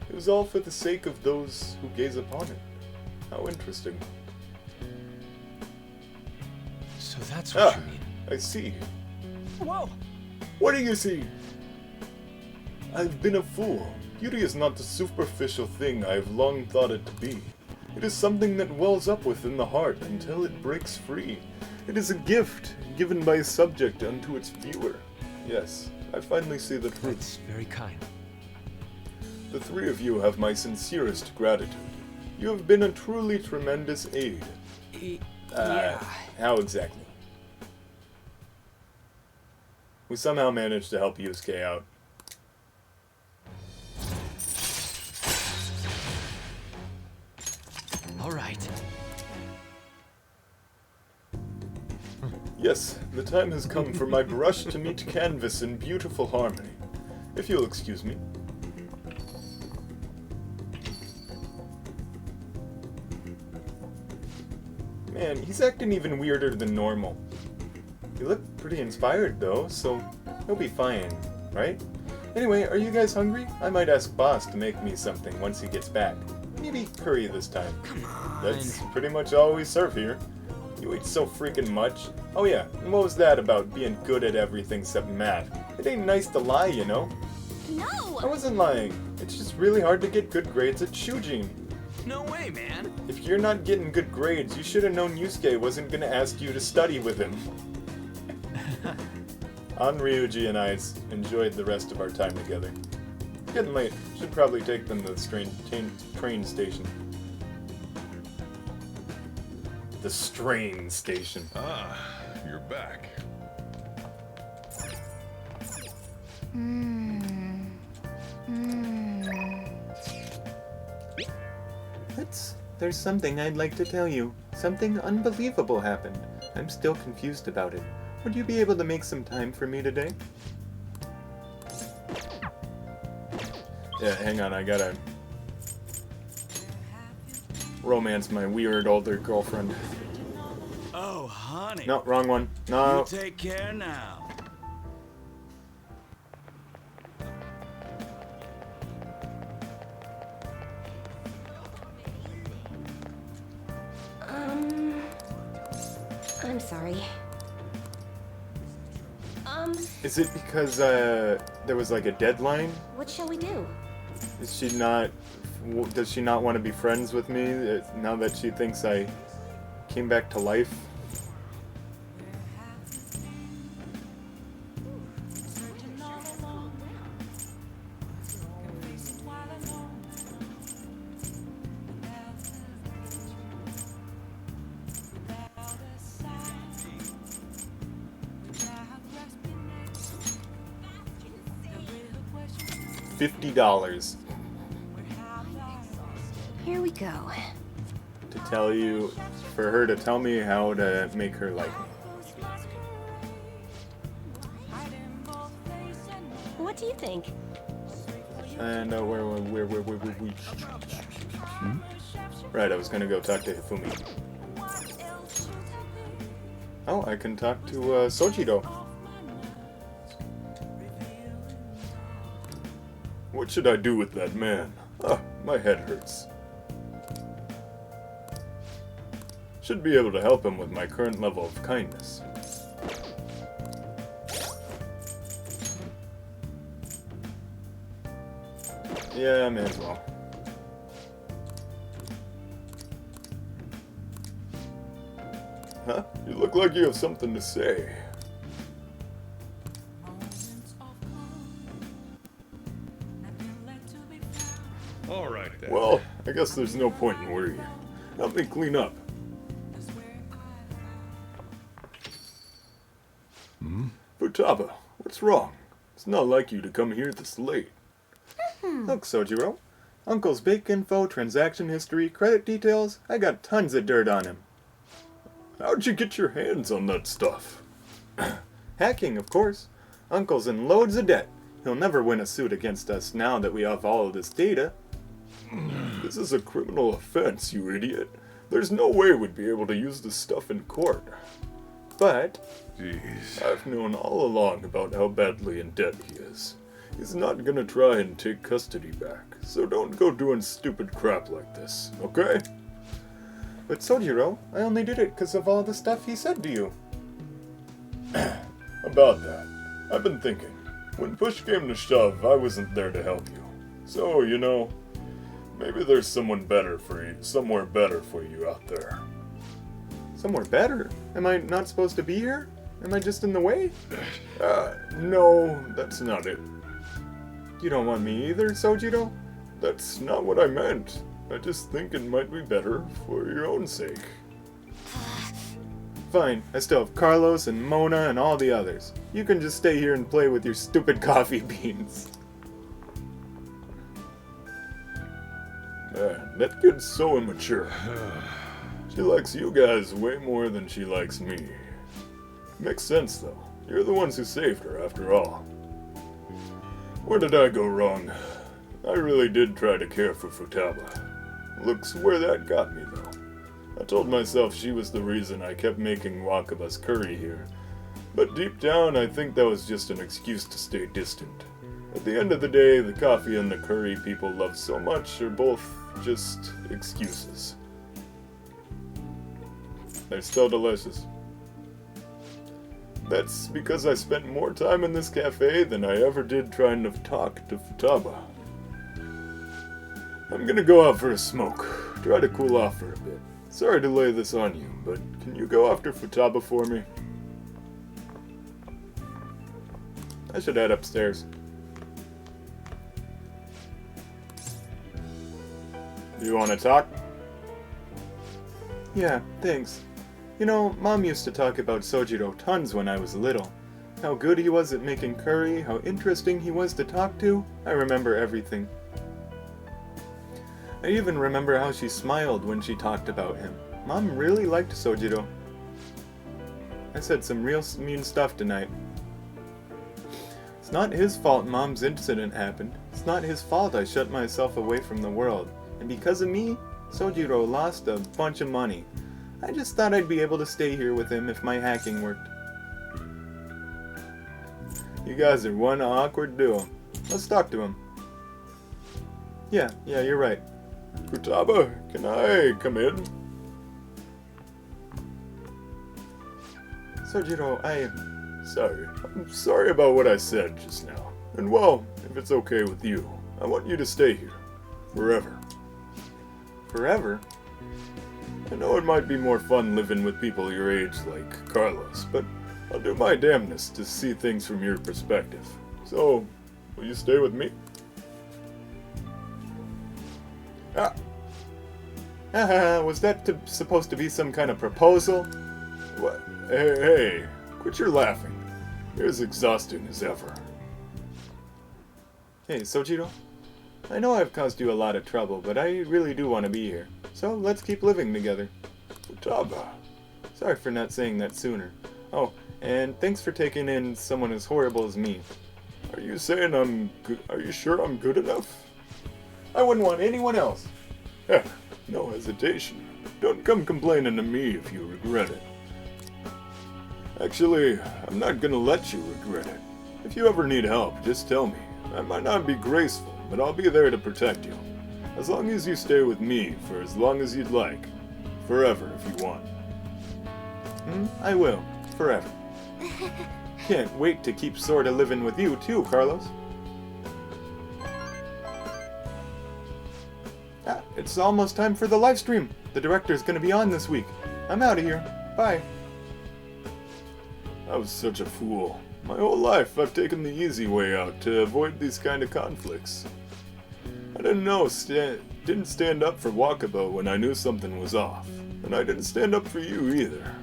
it was all for the sake of those who gaze upon it. How interesting. So that's what you mean. I see. Whoa! What do you see? I've been a fool. Beauty is not the superficial thing I have long thought it to be. It is something that wells up within the heart until it breaks free. It is a gift given by a subject unto its viewer. Yes, I finally see the truth. That's very kind. The three of you have my sincerest gratitude. You have been a truly tremendous aid. Yeah. How exactly? We somehow managed to help Yusuke out. All right. Yes, the time has come for my brush to meet canvas in beautiful harmony. If you'll excuse me. Man, he's acting even weirder than normal. You look pretty inspired though, so he'll be fine, right? Anyway, are you guys hungry? I might ask Boss to make me something once he gets back. Maybe curry this time. Come on. That's pretty much all we serve here. You eat so freaking much. Oh yeah, and what was that about being good at everything except math? It ain't nice to lie, you know? No! I wasn't lying. It's just really hard to get good grades at Shujin. No way, man. If you're not getting good grades, you should have known Yusuke wasn't gonna ask you to study with him. Ryuji and I enjoyed the rest of our time together. It's getting late. Should probably take them to the train station. The strain station. Ah, you're back. There's something I'd like to tell you. Something unbelievable happened. I'm still confused about it. Would you be able to make some time for me today? Yeah, hang on, I gotta romance my weird older girlfriend. Oh, honey. No, wrong one. No. You take care now. I'm sorry. Is it because there was like a deadline? What shall we do? Is she not? Does she not want to be friends with me now that she thinks I came back to life? $50 Here we go. to tell you, for her to tell me how to make her like me. What do you think? And where Right, I was gonna go talk to Hifumi. Oh, I can talk to Sojiro. What should I do with that man? Ah, my head hurts. Should be able to help him with my current level of kindness. Yeah, I may as well. Huh? You look like you have something to say. All right, then. Well, I guess there's no point in worrying. Help me clean up. Futaba, what's wrong? It's not like you to come here this late. Look, Sojiro. Uncle's bank info, transaction history, credit details, I got tons of dirt on him. How'd you get your hands on that stuff? Hacking, of course. Uncle's in loads of debt. He'll never win a suit against us now that we have all of this data. This is a criminal offense, you idiot. There's no way we'd be able to use this stuff in court. But Jeez. I've known all along about how badly in debt he is. He's not gonna try and take custody back, so don't go doing stupid crap like this, okay? But Sojiro, I only did it because of all the stuff he said to you. About that, I've been thinking. When push came to shove, I wasn't there to help you. So, you know, maybe there's someone better for you, somewhere better for you out there. Somewhere better? Am I not supposed to be here? Am I just in the way? No, that's not it. You don't want me either, Sojiro? That's not what I meant. I just think it might be better for your own sake. Fine, I still have Carlos and Mona and all the others. You can just stay here and play with your stupid coffee beans. Man, that kid's so immature. She likes you guys way more than she likes me. Makes sense though. You're the ones who saved her after all. Where did I go wrong? I really did try to care for Futaba. Looks where that got me though. I told myself she was the reason I kept making Wakaba's curry here. But deep down I think that was just an excuse to stay distant. At the end of the day, the coffee and the curry people love so much are both just excuses. They're still delicious. That's because I spent more time in this cafe than I ever did trying to talk to Futaba. I'm gonna go out for a smoke. Try to cool off for a bit. Sorry to lay this on you, but can you go after Futaba for me? I should head upstairs. You wanna talk? Yeah, thanks. You know, Mom used to talk about Sojiro tons when I was little. How good he was at making curry, how interesting he was to talk to. I remember everything. I even remember how she smiled when she talked about him. Mom really liked Sojiro. I said some real mean stuff tonight. It's not his fault Mom's incident happened. It's not his fault I shut myself away from the world. And because of me, Sojiro lost a bunch of money. I just thought I'd be able to stay here with him if my hacking worked. You guys are one awkward duo. Let's talk to him. Yeah, you're right. Futaba, can I come in? Sojiro, I'm sorry about what I said just now. And well, if it's okay with you, I want you to stay here. Forever. Forever? I know it might be more fun living with people your age like Carlos, but I'll do my damnedest to see things from your perspective. So, will you stay with me? Was that supposed to be some kind of proposal? What? Hey, quit your laughing. You're as exhausting as ever. Hey, Sojiro. I know I've caused you a lot of trouble, but I really do want to be here. So let's keep living together. Futaba. Sorry for not saying that sooner. Oh, and thanks for taking in someone as horrible as me. Are you saying I'm good? Are you sure I'm good enough? I wouldn't want anyone else. Heh, no hesitation. Don't come complaining to me if you regret it. Actually, I'm not gonna let you regret it. If you ever need help, just tell me. I might not be graceful, but I'll be there to protect you. As long as you stay with me for as long as you'd like. Forever, if you want. I will. Forever. Can't wait to keep sorta living with you too, Carlos. It's almost time for the live stream. The director's gonna be on this week. I'm out of here. Bye. I was such a fool. My whole life I've taken the easy way out to avoid these kind of conflicts. I didn't stand up for Wakaba when I knew something was off, and I didn't stand up for you either.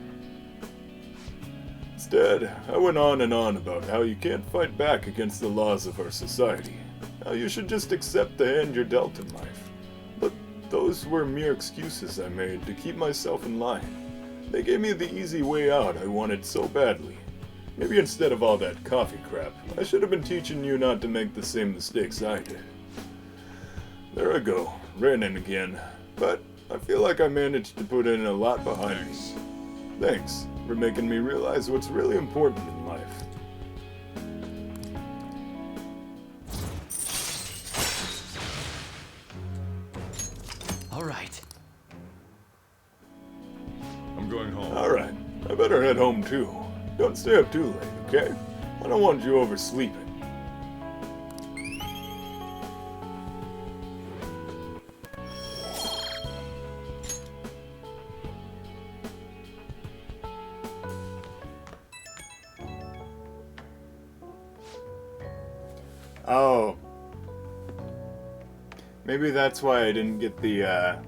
Instead, I went on and on about how you can't fight back against the laws of our society, how you should just accept the hand you're dealt in life. But those were mere excuses I made to keep myself in line. They gave me the easy way out I wanted so badly. Maybe instead of all that coffee crap, I should have been teaching you not to make the same mistakes I did. There I go, ranting again. But I feel like I managed to put in a lot behind me. Thanks for making me realize what's really important in life. All right. I'm going home. Alright, I better head home too. Don't stay up too late, okay? I don't want you oversleeping. Oh. Maybe that's why I didn't get the,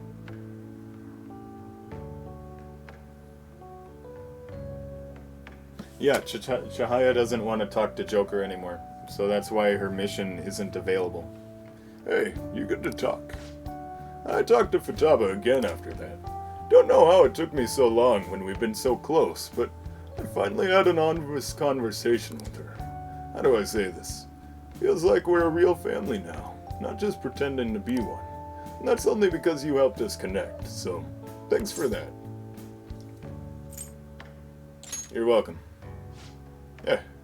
Yeah, Chihaya doesn't want to talk to Joker anymore, so that's why her mission isn't available. Hey, you get to talk. I talked to Futaba again after that. Don't know how it took me so long when we've been so close, but I finally had an honest conversation with her. How do I say this? Feels like we're a real family now, not just pretending to be one. And that's only because you helped us connect, so thanks for that. You're welcome.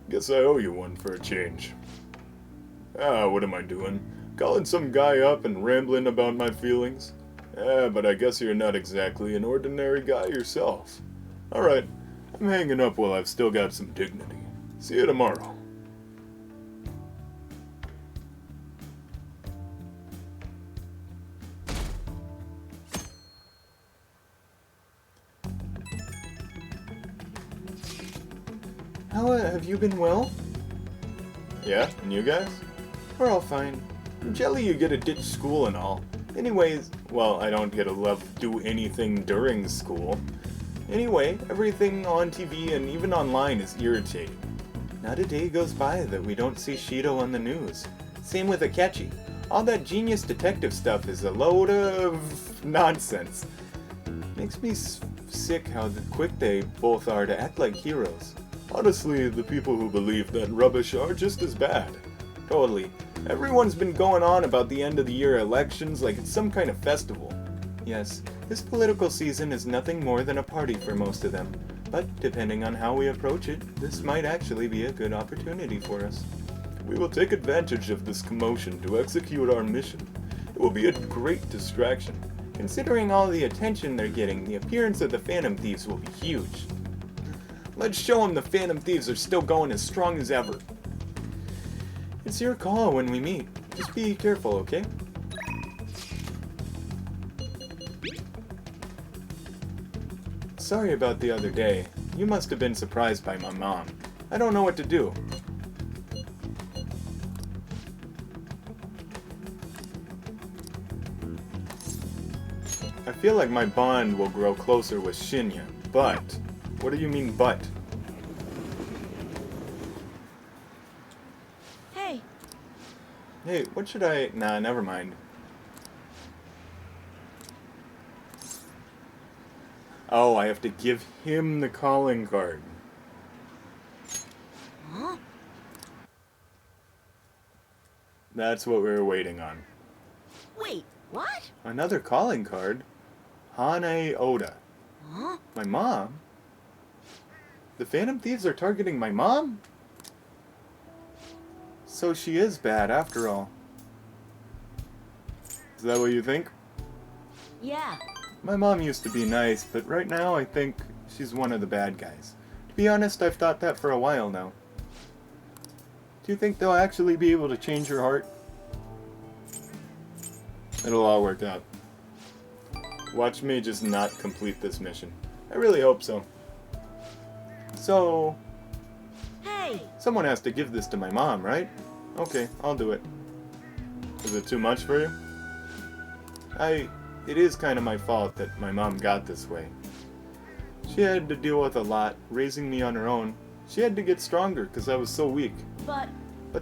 Guess I owe you one for a change. What am I doing? Calling some guy up and rambling about my feelings? But I guess you're not exactly an ordinary guy yourself. Alright, I'm hanging up while I've still got some dignity. See you tomorrow. How have you been well? Yeah, and you guys? We're all fine. I'm jelly you get to ditch school and all. Anyways, well, I don't get to do anything during school. Anyway, everything on TV and even online is irritating. Not a day goes by that we don't see Shido on the news. Same with Akechi. All that genius detective stuff is a load of nonsense. Makes me sick how quick they both are to act like heroes. Honestly, the people who believe that rubbish are just as bad. Totally. Everyone's been going on about the end of the year elections like it's some kind of festival. Yes, this political season is nothing more than a party for most of them. But depending on how we approach it, this might actually be a good opportunity for us. We will take advantage of this commotion to execute our mission. It will be a great distraction. Considering all the attention they're getting, the appearance of the Phantom Thieves will be huge. Let's show them the Phantom Thieves are still going as strong as ever. It's your call when we meet. Just be careful, okay? Sorry about the other day. You must have been surprised by my mom. I don't know what to do. I feel like my bond will grow closer with Shinya, but... What do you mean, but? Hey. Hey, what should I... Nah, never mind. Oh, I have to give him the calling card. Huh? That's what we were waiting on. Wait, what? Another calling card? Hane Oda. Huh? My mom? The Phantom Thieves are targeting my mom? So she is bad after all. Is that what you think? Yeah. My mom used to be nice, but right now I think she's one of the bad guys. To be honest, I've thought that for a while now. Do you think they'll actually be able to change her heart? It'll all work out. Watch me just not complete this mission. I really hope so. So... Hey! Someone has to give this to my mom, right? Okay, I'll do it. Is it too much for you? It is kind of my fault that my mom got this way. She had to deal with a lot, raising me on her own. She had to get stronger because I was so weak. But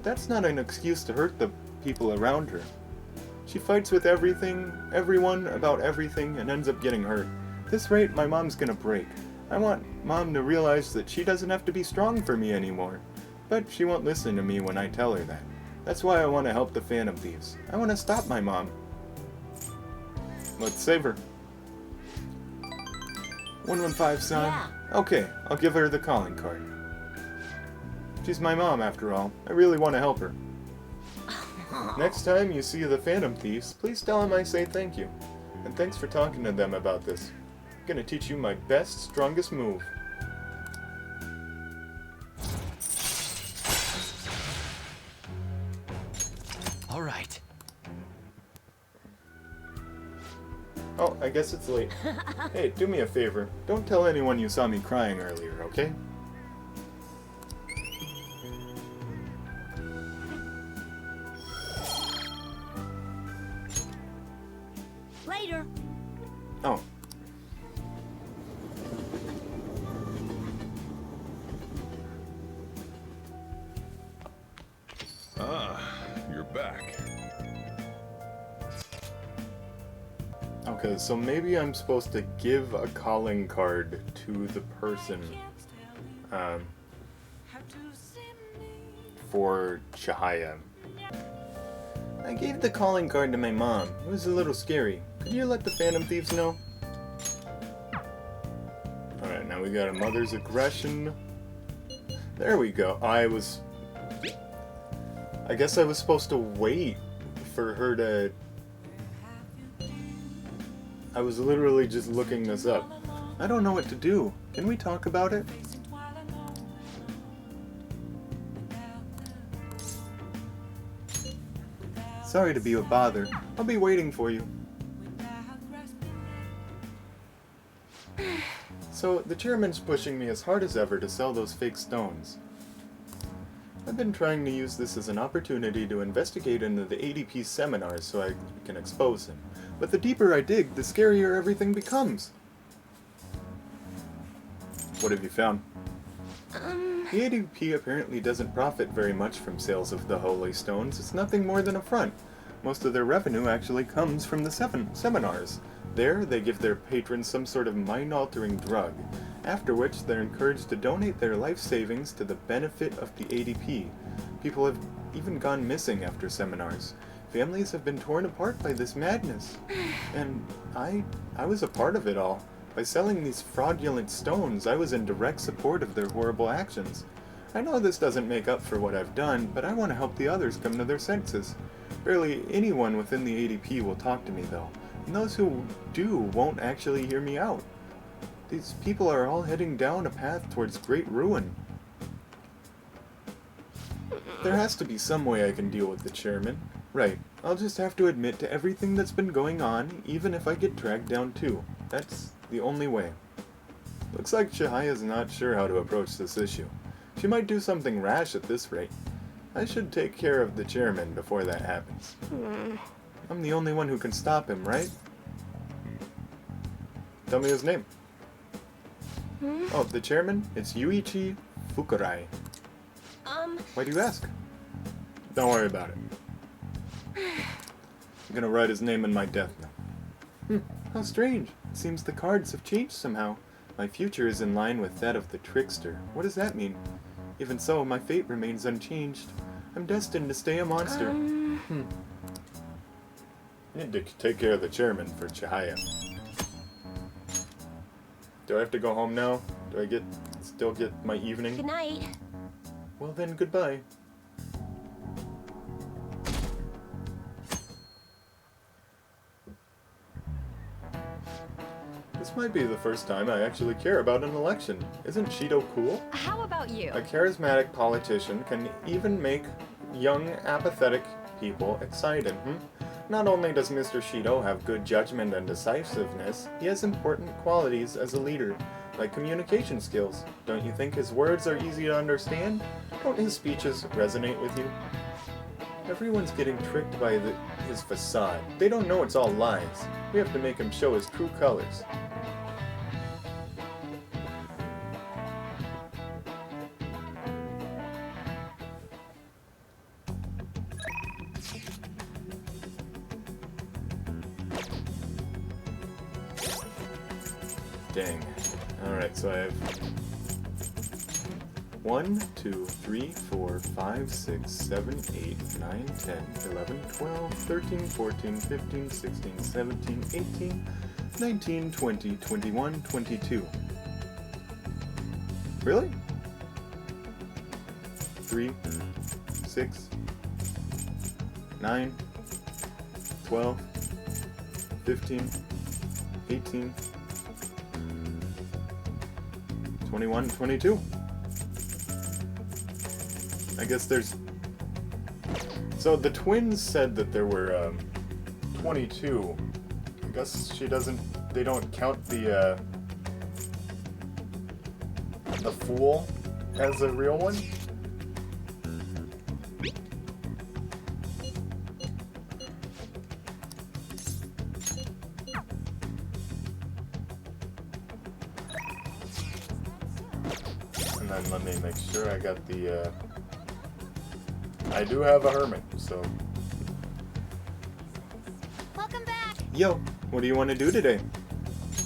that's not an excuse to hurt the people around her. She fights with everyone about everything, and ends up getting hurt. At this rate, my mom's gonna break. I want Mom to realize that she doesn't have to be strong for me anymore. But she won't listen to me when I tell her that. That's why I want to help the Phantom Thieves. I want to stop my mom. Let's save her. 115, son. Yeah. Okay, I'll give her the calling card. She's my mom, after all. I really want to help her. Next time you see the Phantom Thieves, please tell them I say thank you. And thanks for talking to them about this. I'm gonna teach you my best, strongest move. All right. Oh, I guess it's late. Hey, do me a favor. Don't tell anyone you saw me crying earlier, okay? later. Oh. Ah, you're back. Okay, so maybe I'm supposed to give a calling card to the person for Chihaya. I gave the calling card to my mom. It was a little scary. Could you let the Phantom Thieves know? Alright, now we got a mother's aggression. There we go. I guess I was supposed to wait for her to... I was literally just looking this up. I don't know what to do. Can we talk about it? Sorry to be a bother. I'll be waiting for you. So, the chairman's pushing me as hard as ever to sell those fake stones. I've been trying to use this as an opportunity to investigate into the ADP seminars so I can expose him. But the deeper I dig, the scarier everything becomes. What have you found? The ADP apparently doesn't profit very much from sales of the holy stones. It's nothing more than a front. Most of their revenue actually comes from the seminars. There, they give their patrons some sort of mind-altering drug, after which they're encouraged to donate their life savings to the benefit of the ADP. People have even gone missing after seminars. Families have been torn apart by this madness. And I was a part of it all. By selling these fraudulent stones, I was in direct support of their horrible actions. I know this doesn't make up for what I've done, but I want to help the others come to their senses. Barely anyone within the ADP will talk to me, though, and those who do won't actually hear me out. These people are all heading down a path towards great ruin. There has to be some way I can deal with the chairman. Right, I'll just have to admit to everything that's been going on, even if I get dragged down too. That's the only way. Looks like Chihiya's not sure how to approach this issue. She might do something rash at this rate. I should take care of the chairman before that happens. I'm the only one who can stop him, right? Tell me his name. Oh, the chairman? It's Yuichi Fukurai. Why do you ask? Don't worry about it. I'm gonna write his name in my death note. How strange. It seems the cards have changed somehow. My future is in line with that of the trickster. What does that mean? Even so, my fate remains unchanged. I'm destined to stay a monster. Need to take care of the chairman for Chihiya. Do I have to go home now? Do I still get my evening? Good night. Well then, goodbye. This might be the first time I actually care about an election. Isn't Shido cool? How about you? A charismatic politician can even make young, apathetic people excited, Not only does Mr. Shido have good judgment and decisiveness, he has important qualities as a leader, like communication skills. Don't you think his words are easy to understand? Don't his speeches resonate with you? Everyone's getting tricked by his facade. They don't know it's all lies. We have to make him show his true colors. Dang. Alright, so I have 1, 2, 3, 4, 5, 6, 7, 8, 9, 10, 11, 12, 13, 14, 15, 16, 17, 18, 19, 20, 21, 22. Really? 3, 6, 9, 12, 15, 18, 21, 22. I guess there's... So the twins said that there were 22. I guess they don't count the fool as a real one? then let me make sure I got the, I do have a hermit, so... Welcome back. Yo, what do you want to do today?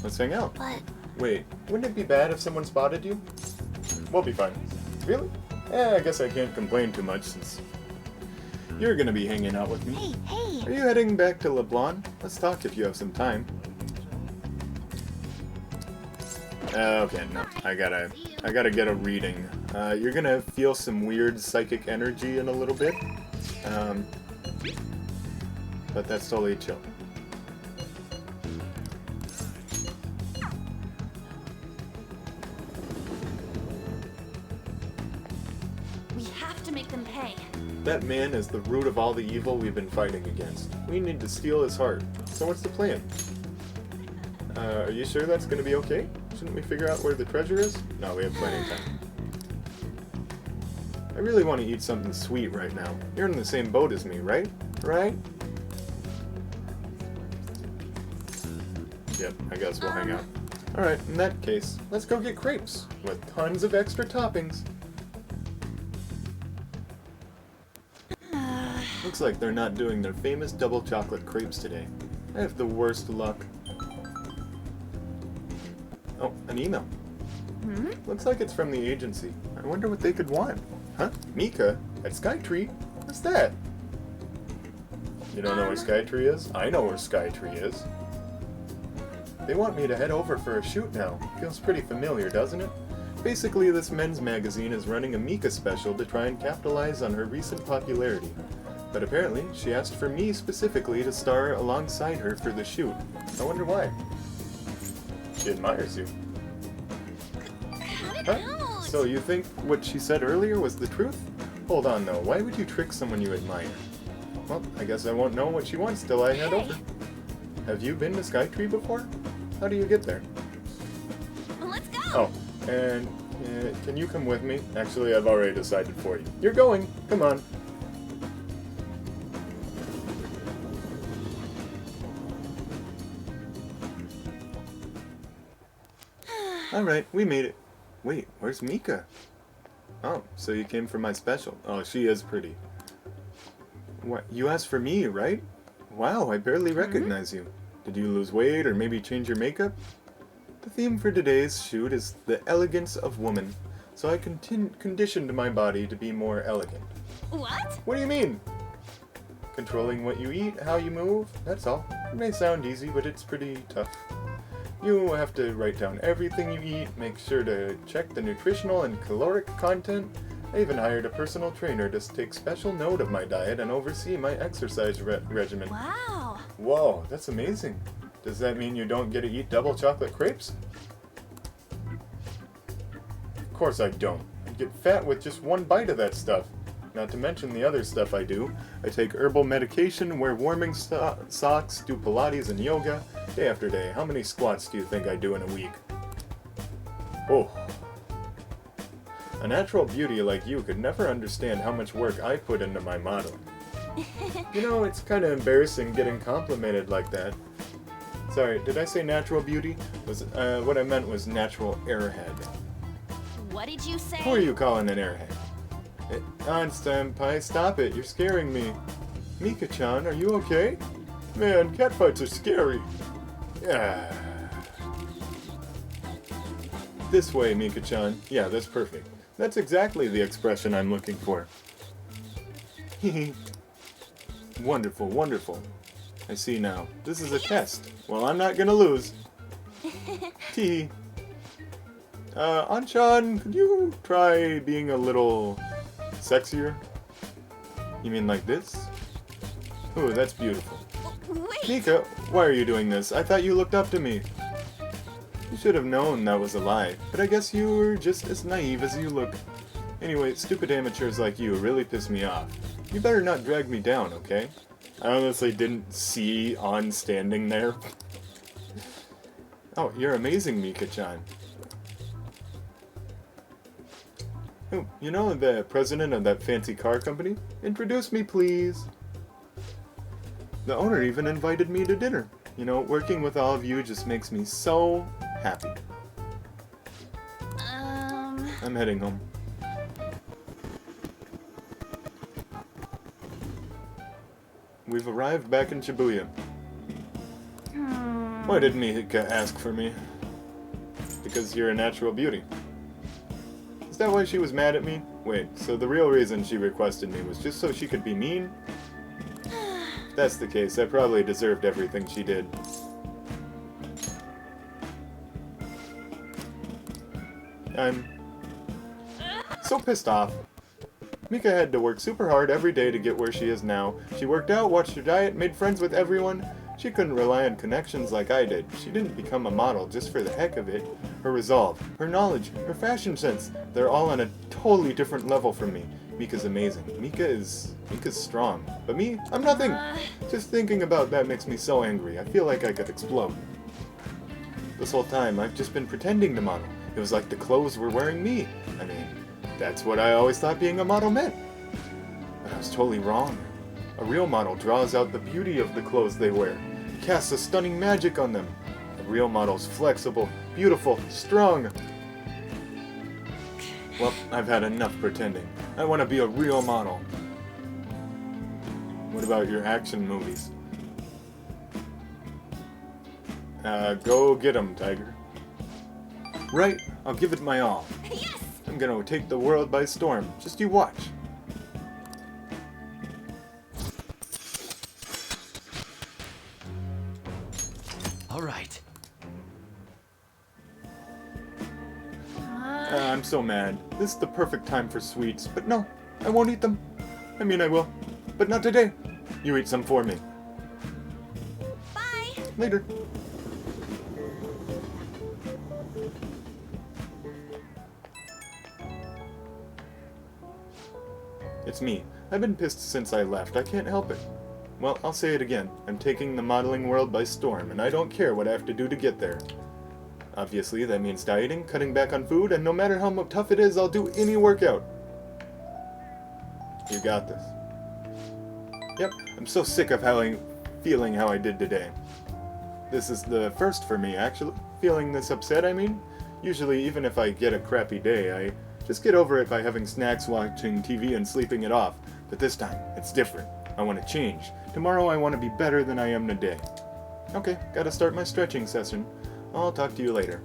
Let's hang out. But Wait, wouldn't it be bad if someone spotted you? We'll be fine. Really? I guess I can't complain too much since you're gonna be hanging out with me. hey, Are you heading back to LeBlanc? Let's talk if you have some time. Okay, no, I gotta get a reading. You're gonna feel some weird psychic energy in a little bit. But that's totally chill. We have to make them pay. That man is the root of all the evil we've been fighting against. We need to steal his heart. So what's the plan? Are you sure that's gonna be okay? Shouldn't we figure out where the treasure is? No, we have plenty of time. I really want to eat something sweet right now. You're in the same boat as me, right? Right? Yep, I guess we'll hang out. Alright, in that case, let's go get crepes with tons of extra toppings. Looks like they're not doing their famous double chocolate crepes today. I have the worst luck. Oh, an email. Looks like it's from the agency. I wonder what they could want. Huh? Mika? At Skytree? What's that? You don't know where Skytree is? I know where Skytree is. They want me to head over for a shoot now. Feels pretty familiar, doesn't it? Basically, this men's magazine is running a Mika special to try and capitalize on her recent popularity. But apparently, she asked for me specifically to star alongside her for the shoot. I wonder why. She admires you. Huh? So you think what she said earlier was the truth? Hold on though, why would you trick someone you admire? Well, I guess I won't know what she wants till I head over. Have you been to Skytree before? How do you get there? Let's go. Oh, and can you come with me? Actually, I've already decided for you. You're going. Come on. Alright, we made it. Wait, where's Mika? Oh, so you came for my special. Oh, she is pretty. What, you asked for me, right? Wow, I barely recognize you. Did you lose weight or maybe change your makeup? The theme for today's shoot is the elegance of woman, so I conditioned my body to be more elegant. What? What do you mean? Controlling what you eat, how you move, that's all. It may sound easy, but it's pretty tough. You have to write down everything you eat, make sure to check the nutritional and caloric content. I even hired a personal trainer to take special note of my diet and oversee my exercise regimen. Wow. Whoa, that's amazing. Does that mean you don't get to eat double chocolate crepes? Of course I don't. I'd get fat with just one bite of that stuff. Not to mention the other stuff I do. I take herbal medication, wear warming socks, do Pilates and yoga, day after day. How many squats do you think I do in a week? Oh. A natural beauty like you could never understand how much work I put into my modeling. You know, it's kind of embarrassing getting complimented like that. Sorry, did I say natural beauty? What I meant was natural airhead. What did you say? Who are you calling an airhead? Senpai, stop it. You're scaring me. Mika-chan, are you okay? Man, catfights are scary. Yeah. This way, Mika-chan. Yeah, that's perfect. That's exactly the expression I'm looking for. Hehe. Wonderful, wonderful. I see now. This is a test. Well, I'm not gonna lose. Tee. Anchan, could you try being a little sexier? You mean like this? Ooh, that's beautiful. Wait. Mika, why are you doing this? I thought you looked up to me. You should have known that was a lie, but I guess you were just as naive as you look. Anyway, stupid amateurs like you really piss me off. You better not drag me down, okay? I honestly didn't see On standing there. Oh, you're amazing, Mika-chan. Oh, you know the president of that fancy car company? Introduce me, please. The owner even invited me to dinner. You know, working with all of you just makes me so happy. I'm heading home. We've arrived back in Shibuya. Why did Mika ask for me? Because you're a natural beauty. Is that why she was mad at me? Wait, so the real reason she requested me was just so she could be mean? If that's the case, I probably deserved everything she did. I'm so pissed off. Mika had to work super hard every day to get where she is now. She worked out, watched her diet, made friends with everyone. She couldn't rely on connections like I did. She didn't become a model just for the heck of it. Her resolve, her knowledge, her fashion sense, they're all on a totally different level from me. Mika's amazing. Mika's strong. But me, I'm nothing. Just thinking about that makes me so angry. I feel like I could explode. This whole time, I've just been pretending to model. It was like the clothes were wearing me. I mean, that's what I always thought being a model meant. But I was totally wrong. A real model draws out the beauty of the clothes they wear, casts a stunning magic on them. A real model's flexible, beautiful, strong. Well, I've had enough pretending. I want to be a real model. What about your action movies? Go get 'em, Tiger. Right, I'll give it my all. Yes! I'm gonna take the world by storm. Just you watch. All right. I'm so mad. This is the perfect time for sweets, but no, I won't eat them. I mean, I will, but not today. You eat some for me. Bye! Later. It's me. I've been pissed since I left. I can't help it. Well, I'll say it again. I'm taking the modeling world by storm, and I don't care what I have to do to get there. Obviously, that means dieting, cutting back on food, and no matter how tough it is, I'll do any workout. You got this. Yep, I'm so sick of feeling how I did today. This is the first for me, actually. Feeling this upset, I mean. Usually, even if I get a crappy day, I just get over it by having snacks, watching TV, and sleeping it off. But this time, it's different. I want to change. Tomorrow, I want to be better than I am today. Okay, gotta start my stretching session. I'll talk to you later.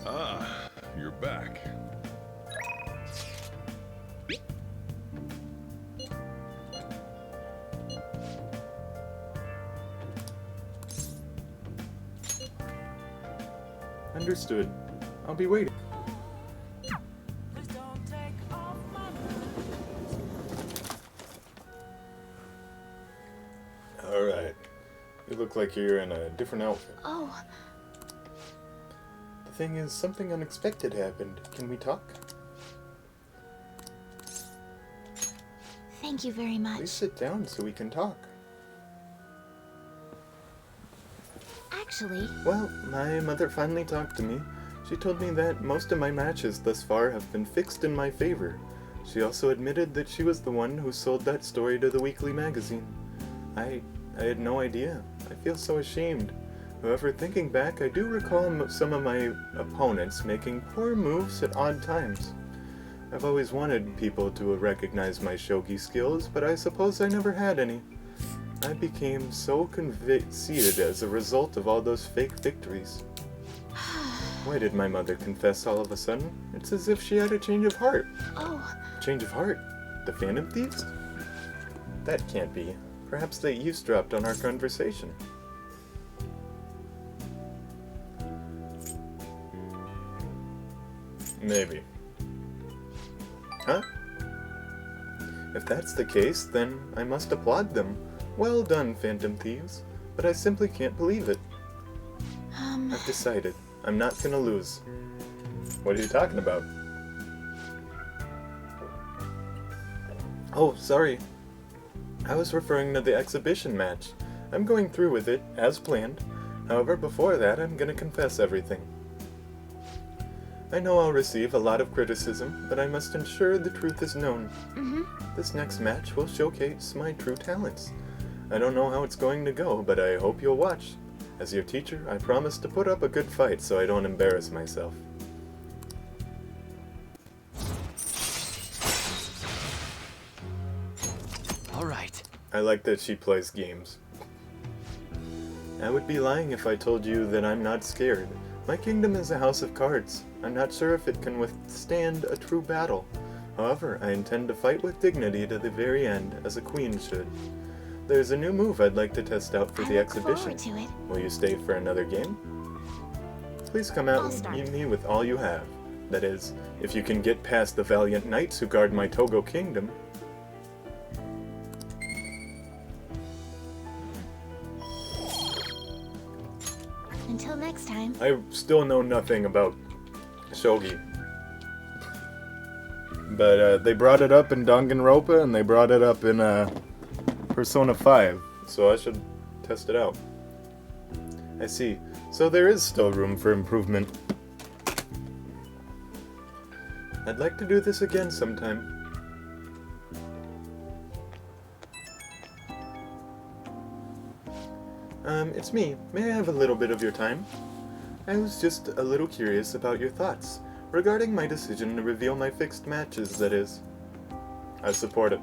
Ah, you're back. Understood. I'll be waiting. Alright. You look like you're in a different outfit. Oh, The thing is, something unexpected happened. Can we talk? thank you very Please much. sit down so we can talk. Actually, Well, my mother finally talked to me. She told me that most of my matches thus far have been fixed in my favor. She also admitted that she was the one who sold that story to the weekly magazine. I had no idea. I feel so ashamed. However, thinking back, I do recall some of my opponents making poor moves at odd times. I've always wanted people to recognize my shogi skills, but I suppose I never had any. I became so conceited as a result of all those fake victories. Why did my mother confess all of a sudden? It's as if she had a change of heart. oh, Change of heart? The Phantom Thieves? That can't be. Perhaps they eavesdropped on our conversation. Maybe. Huh? If that's the case, then I must applaud them. Well done, Phantom Thieves. But I simply can't believe it. I've decided. I'm not gonna lose. What are you talking about? Oh, sorry. I was referring to the exhibition match. I'm going through with it, as planned. However, before that, I'm gonna confess everything. I know I'll receive a lot of criticism, but I must ensure the truth is known. This next match will showcase my true talents. I don't know how it's going to go, but I hope you'll watch. As your teacher, I promise to put up a good fight so I don't embarrass myself. All right. I like that she plays games. I would be lying if I told you that I'm not scared. My kingdom is a house of cards. I'm not sure if it can withstand a true battle. However, I intend to fight with dignity to the very end, as a queen should. There's a new move I'd like to test out for the exhibition. To it. Will you stay for another game? Please come out and meet me with all you have. That is, if you can get past the valiant knights who guard my Togo kingdom. Until next time. I still know nothing about shogi. But they brought it up in Danganronpa and they brought it up in Persona 5, so I should test it out. I see. So there is still room for improvement. I'd like to do this again sometime. It's me. May I have a little bit of your time? I was just a little curious about your thoughts regarding my decision to reveal my fixed matches, that is. I support it.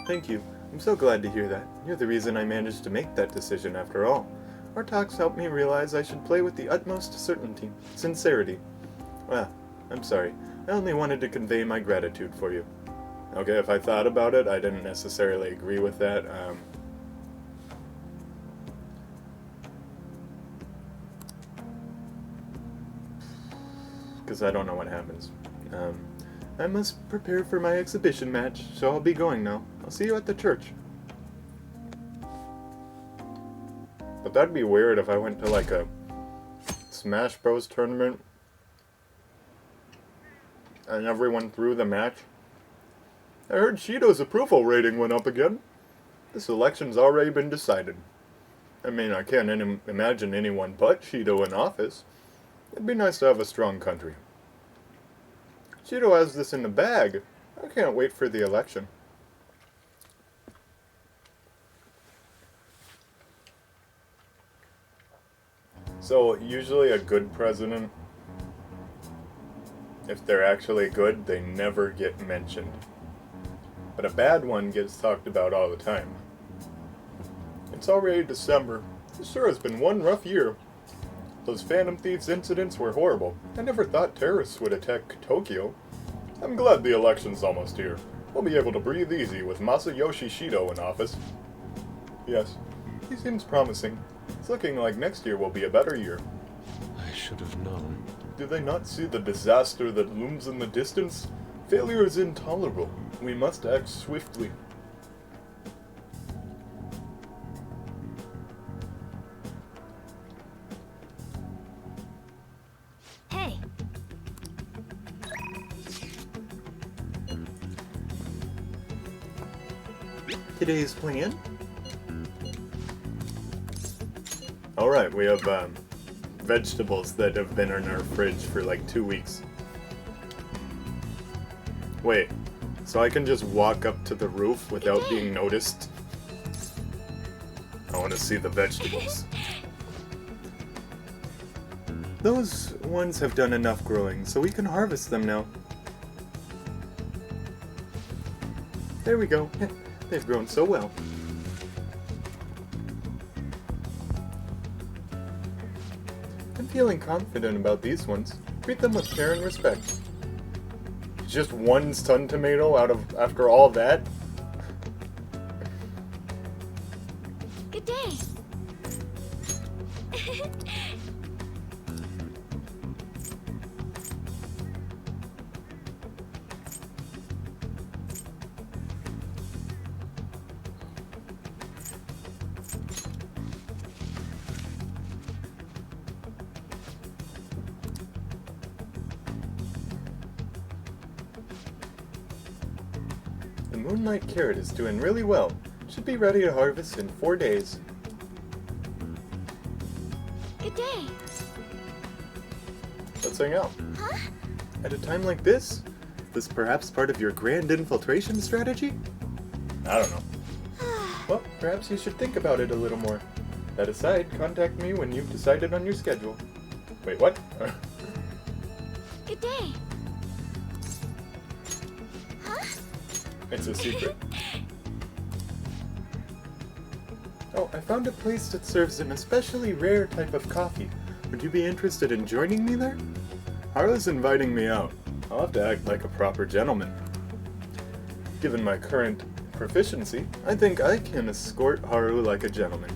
Thank you. I'm so glad to hear that. You're the reason I managed to make that decision after all. Our talks helped me realize I should play with the utmost sincerity. Ah, I'm sorry. I only wanted to convey my gratitude for you. Okay, if I thought about it, I didn't necessarily agree with that. Because I don't know what happens. I must prepare for my exhibition match, so I'll be going now. I'll see you at the church. But that'd be weird if I went to like a Smash Bros tournament and everyone threw the match. I heard Shido's approval rating went up again. This election's already been decided. I mean, I can't imagine anyone but Shido in office. It'd be nice to have a strong country. Shido has this in the bag. I can't wait for the election. So, usually a good president, if they're actually good, they never get mentioned. But a bad one gets talked about all the time. It's already December. This sure has been one rough year. Those Phantom Thieves incidents were horrible. I never thought terrorists would attack Tokyo. I'm glad the election's almost here. We'll be able to breathe easy with Masayoshi Shido in office. Yes, he seems promising. It's looking like next year will be a better year. I should have known. Do they not see the disaster that looms in the distance? Failure is intolerable. We must act swiftly. Hey. Today's plan? Alright, we have vegetables that have been in our fridge for like 2 weeks. Wait, so I can just walk up to the roof without being noticed? I want to see the vegetables. Those ones have done enough growing, so we can harvest them now. There we go. They've grown so well. I'm feeling confident about these ones. Treat them with care and respect. Just one sun tomato after all that? Good day. The Moonlight Carrot is doing really well. Should be ready to harvest in 4 days. Good day. Let's hang out. Huh? At a time like this? Is this perhaps part of your grand infiltration strategy? I don't know. Well, Perhaps you should think about it a little more. That aside, contact me when you've decided on your schedule. Wait, what? Good day. Huh? It's a secret. Oh, I found a place that serves an especially rare type of coffee. Would you be interested in joining me there? Haru's inviting me out. I'll have to act like a proper gentleman. Given my current proficiency, I think I can escort Haru like a gentleman.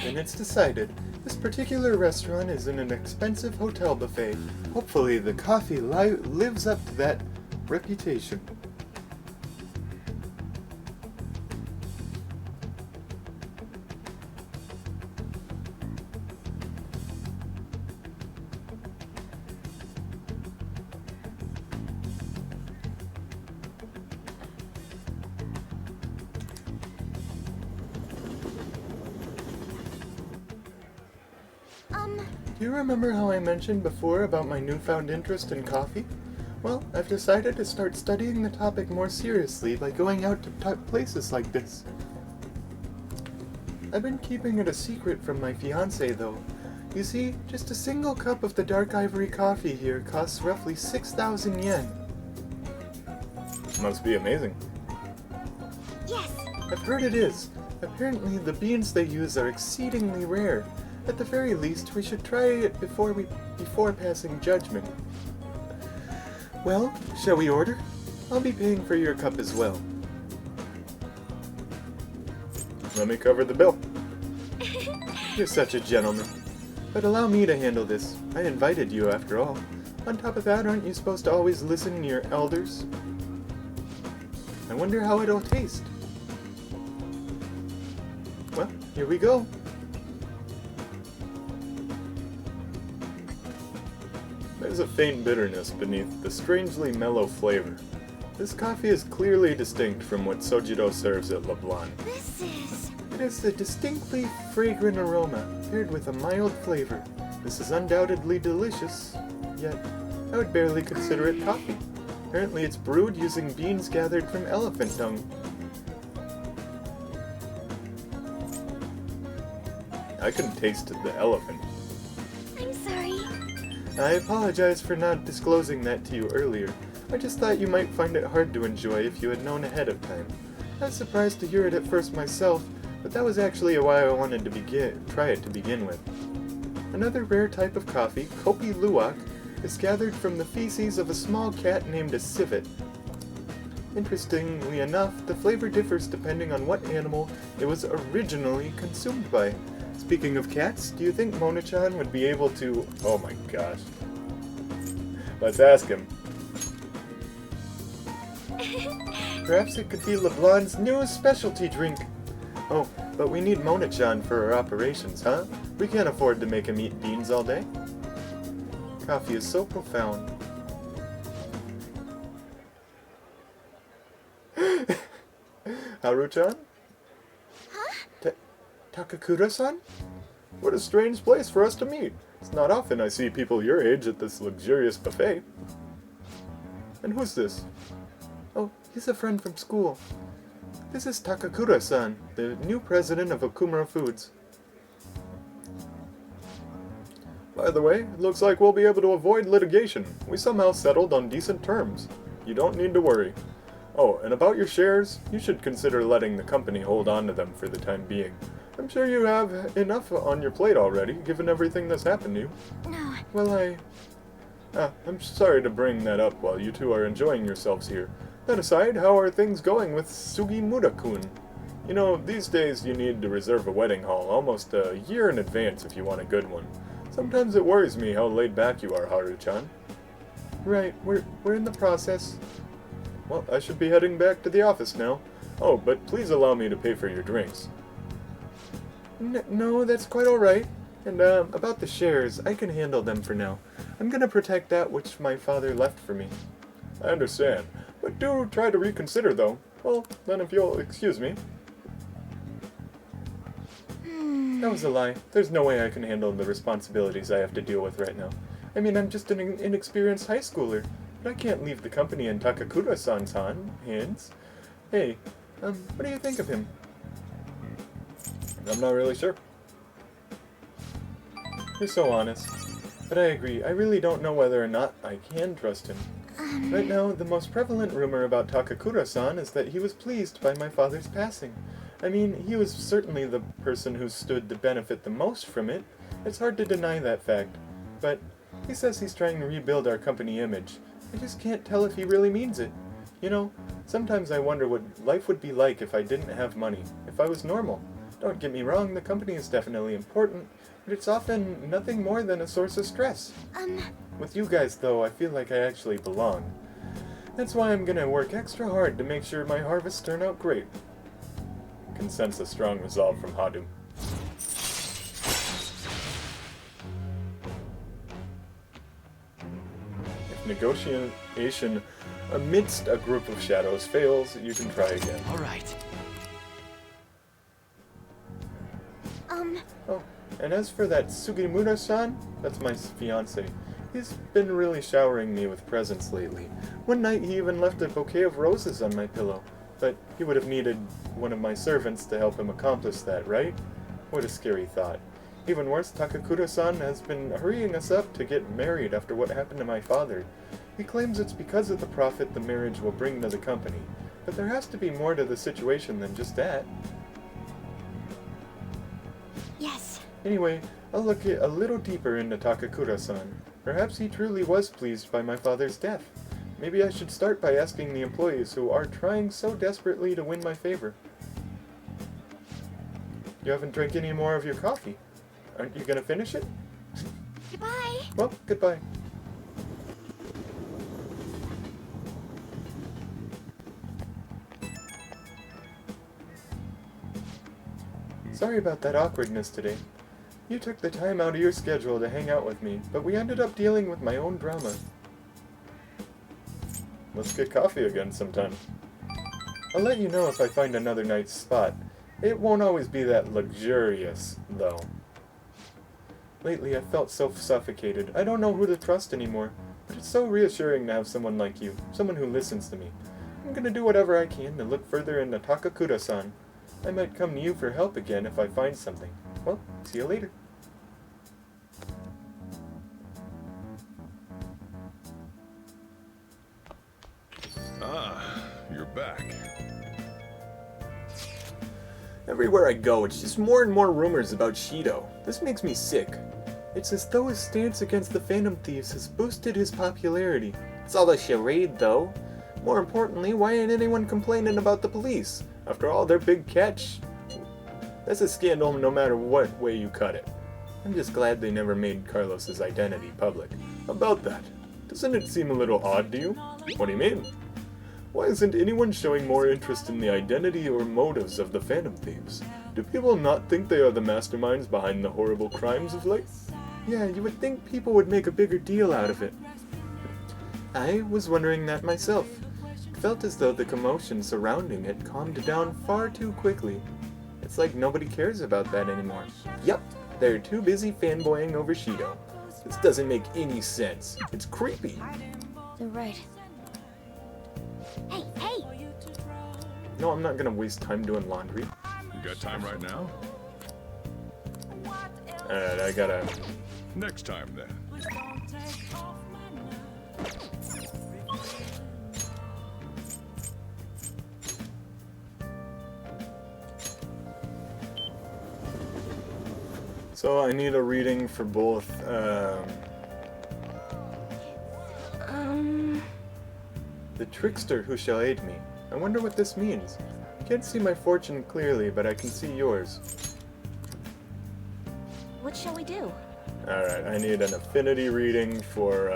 Then it's decided. This particular restaurant is in an expensive hotel buffet. Hopefully the coffee lives up to that reputation. Do you remember how I mentioned before about my newfound interest in coffee? Well, I've decided to start studying the topic more seriously by going out to places like this. I've been keeping it a secret from my fiancé, though. You see, just a single cup of the dark ivory coffee here costs roughly 6,000 yen. Must be amazing. Yes. I've heard it is. Apparently, the beans they use are exceedingly rare. At the very least, we should try it before passing judgment. Well, shall we order? I'll be paying for your cup as well. Let me cover the bill. You're such a gentleman. But allow me to handle this. I invited you after all. On top of that, aren't you supposed to always listen to your elders? I wonder how it'll taste. Well, here we go. There's a faint bitterness beneath the strangely mellow flavor. This coffee is clearly distinct from what Sojiro serves at LeBlanc. It has a distinctly fragrant aroma, paired with a mild flavor. This is undoubtedly delicious, yet I would barely consider it coffee. Apparently it's brewed using beans gathered from elephant dung. I can taste the elephant. I'm sorry. I apologize for not disclosing that to you earlier. I just thought you might find it hard to enjoy if you had known ahead of time. I was surprised to hear it at first myself, but that was actually why I wanted to try it to begin with. Another rare type of coffee, Kopi Luwak, is gathered from the feces of a small cat named a civet. Interestingly enough, the flavor differs depending on what animal it was originally consumed by. Speaking of cats, do you think Mona-chan would be able to... Oh my gosh. Let's ask him. Perhaps it could be LeBlanc's newest specialty drink. Oh, but we need Mona-chan for our operations, huh? We can't afford to make him eat beans all day. Coffee is so profound. Haru-chan? Huh? Takakura-san? What a strange place for us to meet. It's not often I see people your age at this luxurious buffet. And who's this? Oh, he's a friend from school. This is Takakura-san, the new president of Okumura Foods. By the way, it looks like we'll be able to avoid litigation. We somehow settled on decent terms. You don't need to worry. Oh, and about your shares, you should consider letting the company hold on to them for the time being. I'm sure you have enough on your plate already, given everything that's happened to you. No. Well, I'm sorry to bring that up while you two are enjoying yourselves here. That aside, how are things going with Sugimura-kun? You know, these days you need to reserve a wedding hall almost a year in advance if you want a good one. Sometimes it worries me how laid back you are, Haru-chan. Right, we're in the process. Well, I should be heading back to the office now. Oh, but please allow me to pay for your drinks. No, that's quite alright. And, about the shares, I can handle them for now. I'm gonna protect that which my father left for me. I understand, but do try to reconsider, though. Well, then if you'll excuse me. That was a lie. There's no way I can handle the responsibilities I have to deal with right now. I mean, I'm just an inexperienced high schooler. but I can't leave the company in Takakura-san's hands. Hey, what do you think of him? I'm not really sure. You're so honest. But I agree, I really don't know whether or not I can trust him. Right now, the most prevalent rumor about Takakura-san is that he was pleased by my father's passing. I mean, he was certainly the person who stood to benefit the most from it. It's hard to deny that fact. But he says he's trying to rebuild our company image. I just can't tell if he really means it. You know, sometimes I wonder what life would be like if I didn't have money, if I was normal. Don't get me wrong, the company is definitely important, but it's often nothing more than a source of stress. With you guys, though, I feel like I actually belong. That's why I'm gonna work extra hard to make sure my harvests turn out great. Can sense a strong resolve from Hadu. If negotiation amidst a group of shadows fails, you can try again. All right. Oh, and as for that Sugimura-san, that's my fiancé. He's been really showering me with presents lately. One night he even left a bouquet of roses on my pillow. But he would have needed one of my servants to help him accomplish that, right? What a scary thought. Even worse, Takakura-san has been hurrying us up to get married after what happened to my father. He claims it's because of the profit the marriage will bring to the company. But there has to be more to the situation than just that. Yes. Anyway, I'll look a little deeper into Takakura-san. Perhaps he truly was pleased by my father's death. Maybe I should start by asking the employees who are trying so desperately to win my favor. You haven't drank any more of your coffee. Aren't you gonna finish it? Goodbye. Well, goodbye. Sorry about that awkwardness today. You took the time out of your schedule to hang out with me, but we ended up dealing with my own drama. Let's get coffee again sometime. I'll let you know if I find another nice spot. It won't always be that luxurious, though. Lately I've felt so suffocated. I don't know who to trust anymore, but it's so reassuring to have someone like you, someone who listens to me. I'm gonna do whatever I can to look further into Takakura-san. I might come to you for help again if I find something. Well, see you later. Ah, you're back. Everywhere I go, it's just more and more rumors about Shido. This makes me sick. It's as though his stance against the Phantom Thieves has boosted his popularity. It's all a charade, though. More importantly, why ain't anyone complaining about the police? After all, their big catch. That's a scandal no matter what way you cut it. I'm just glad they never made Carlos's identity public. About that, doesn't it seem a little odd to you? What do you mean? Why isn't anyone showing more interest in the identity or motives of the Phantom Thieves? Do people not think they are the masterminds behind the horrible crimes of late? Yeah, you would think people would make a bigger deal out of it. I was wondering that myself. It felt as though the commotion surrounding it calmed down far too quickly. It's like nobody cares about that anymore. Yup, they're too busy fanboying over Shido. This doesn't make any sense. It's creepy. They're right. Hey, hey! No, I'm not gonna waste time doing laundry. You got time right now? Alright, I gotta... Next time, then. So I need a reading for both, The trickster who shall aid me. I wonder what this means. I can't see my fortune clearly, but I can see yours. What shall we do? Alright, I need an affinity reading for,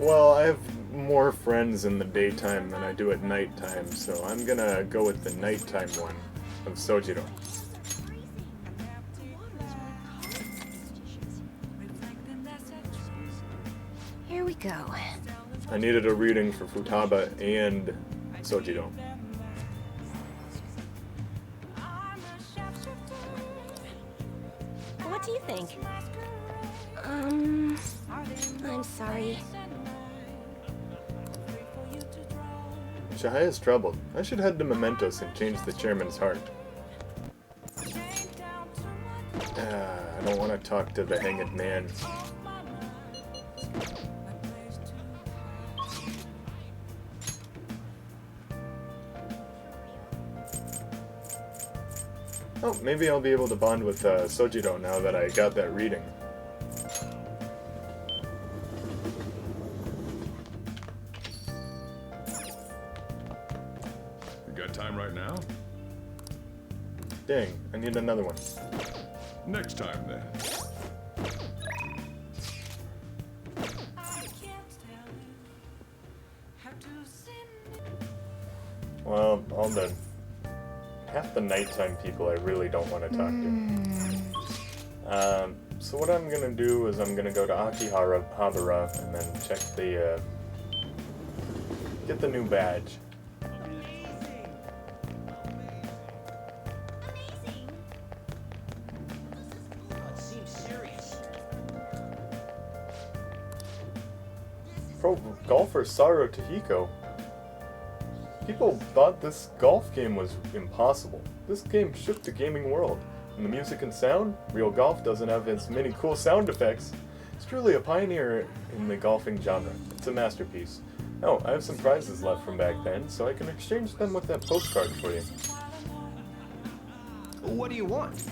Well, I have more friends in the daytime than I do at nighttime, so I'm gonna go with the nighttime one of Sojiro. Here we go. I needed a reading for Futaba and Sojiro. What do you think? I'm sorry. Shahia's troubled. I should head to Mementos and change the chairman's heart. I don't want to talk to the hanged man. Oh, maybe I'll be able to bond with Sojiro now that I got that reading. You got time right now? Dang, I need another one. Next time, then. Well, all the half the nighttime people I really don't want to talk to. So what I'm gonna do is I'm gonna go to Akihabara and then check the get the new badge. Pro golfer Saro Tahiko. People thought this golf game was impossible. This game shook the gaming world. And the music and sound, real golf doesn't have as many cool sound effects. It's truly a pioneer in the golfing genre. It's a masterpiece. Oh, I have some prizes left from back then, so I can exchange them with that postcard for you. What do you want?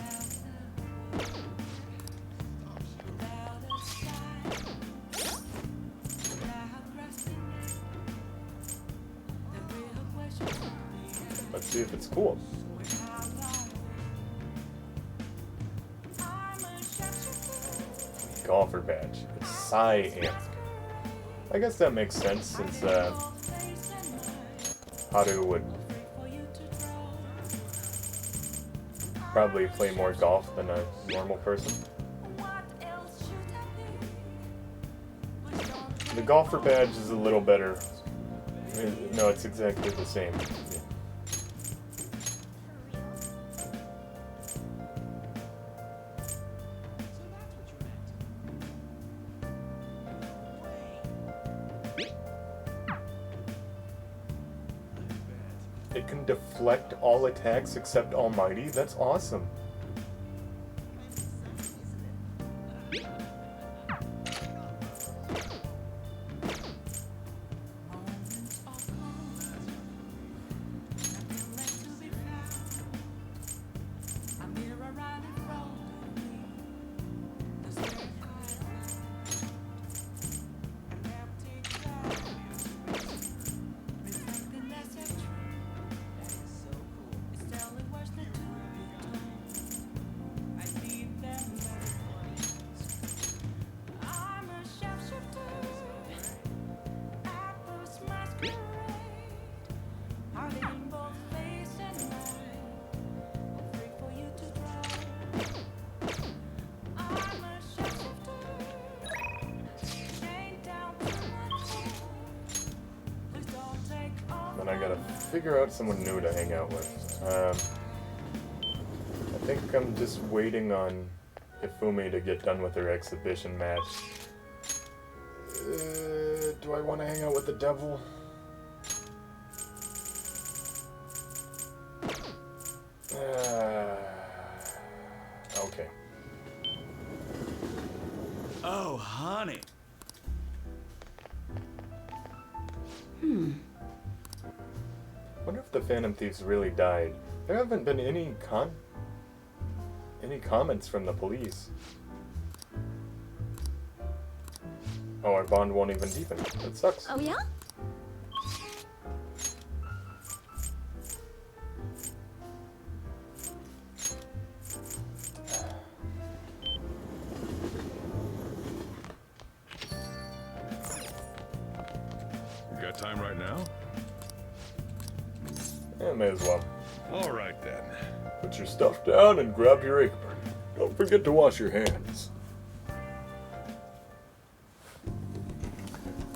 Let's see if it's cool. Golfer badge. It's cyan. I guess that makes sense since Haru would probably play more golf than a normal person. The golfer badge is a little better. No, it's exactly the same. Yeah. It can deflect all attacks except Almighty? That's awesome. Then I gotta figure out someone new to hang out with. I think I'm just waiting on Hifumi to get done with her exhibition match. Do I want to hang out with the devil? Okay. Oh, honey. Wonder if the Phantom Thieves really died. There haven't been any comments from the police. Oh, our bond won't even deepen. That sucks. Oh yeah? You got time right now? Yeah, may as well. All right, then. Put your stuff down and grab your apron. Don't forget to wash your hands.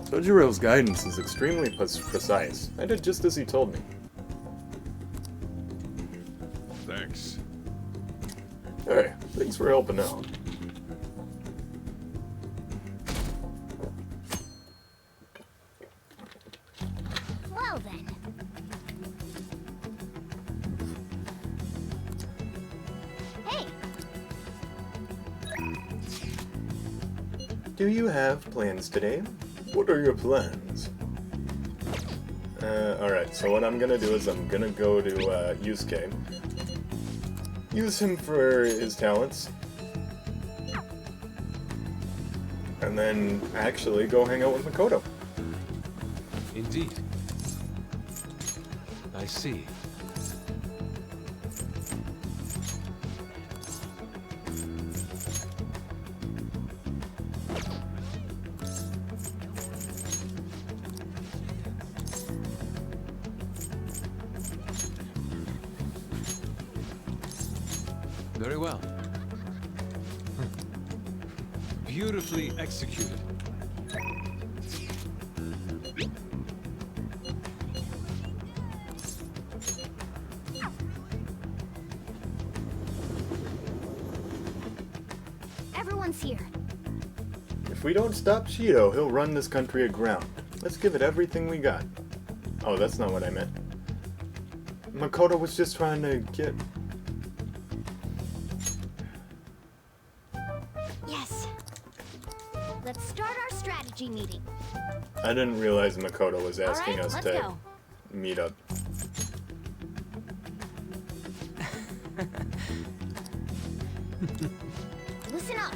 Sojiro's guidance is extremely precise. I did just as he told me. Thanks. Hey, thanks for helping out. Do you have plans today? What are your plans? Alright, so what I'm gonna do is I'm gonna go to Yusuke. Use him for his talents. And then actually go hang out with Makoto. Indeed. I see. Very well. Beautifully executed. Everyone's here. If we don't stop Shido, he'll run this country aground. Let's give it everything we got. Oh, that's not what I meant. Makoto was just trying to get... Yes. Let's start our strategy meeting. I didn't realize Makoto was asking All right, us let's to go. meet up. Listen up.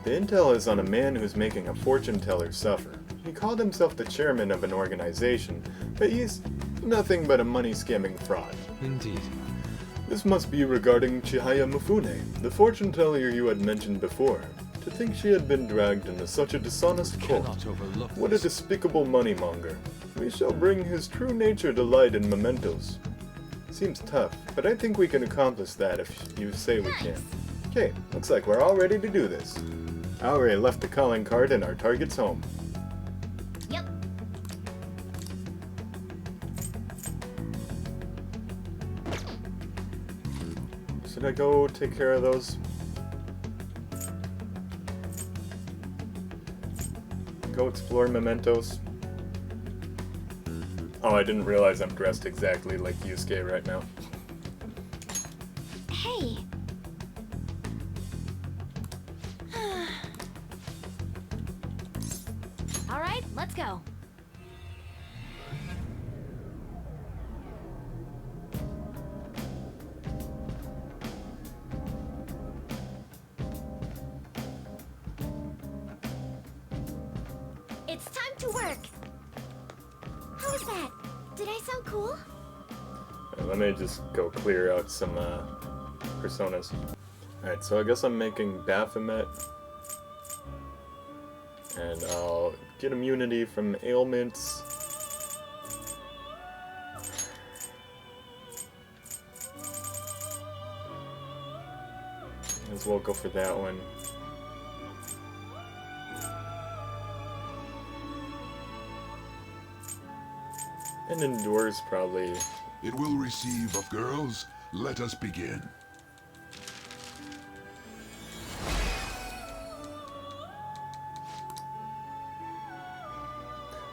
The intel is on a man who's making a fortune teller suffer. He called himself the chairman of an organization, but he's nothing but a money-scamming fraud. Indeed. This must be regarding Chihaya Mifune, the fortune teller you had mentioned before. To think she had been dragged into such a dishonest cult. Cannot overlook What a this. despicable moneymonger. We shall bring his true nature to light in mementos. Seems tough, but I think we can accomplish that if you say we can. Okay, looks like we're all ready to do this. I already left the calling card in our target's home. Yep. Should I go take care of those? Go explore mementos. Oh, I didn't realize I'm dressed exactly like Yusuke right now. Hey. All right, let's go. It's time to work. How was that? Did I sound cool? Let me just go clear out some personas. Alright, so I guess I'm making Baphomet. And I'll get immunity from ailments. As well go for that one. And endures probably. It will receive of girls. Let us begin.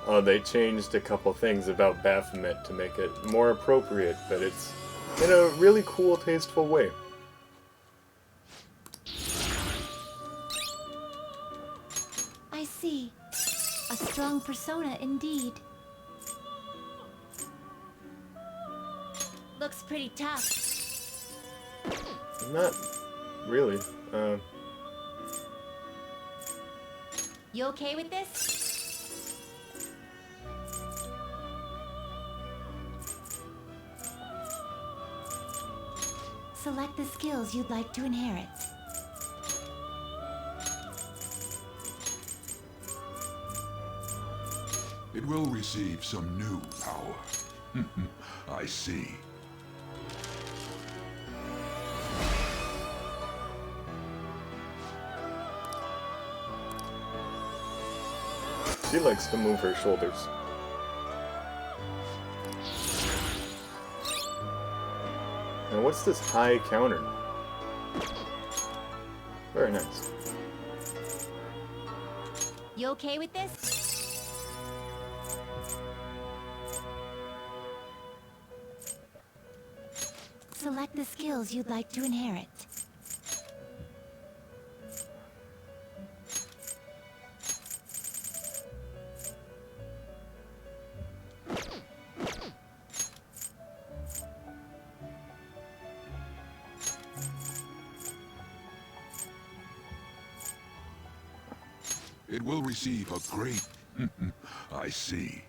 Oh, they changed a couple things about Baphomet to make it more appropriate, but it's in a really cool, tasteful way. I see. A strong persona indeed. Looks pretty tough. Not really. You okay with this? Select the skills you'd like to inherit. It will receive some new power. I see. She likes to move her shoulders. Now what's this high counter? Very nice. You okay with this? Select the skills you'd like to inherit. It will receive a great... I see.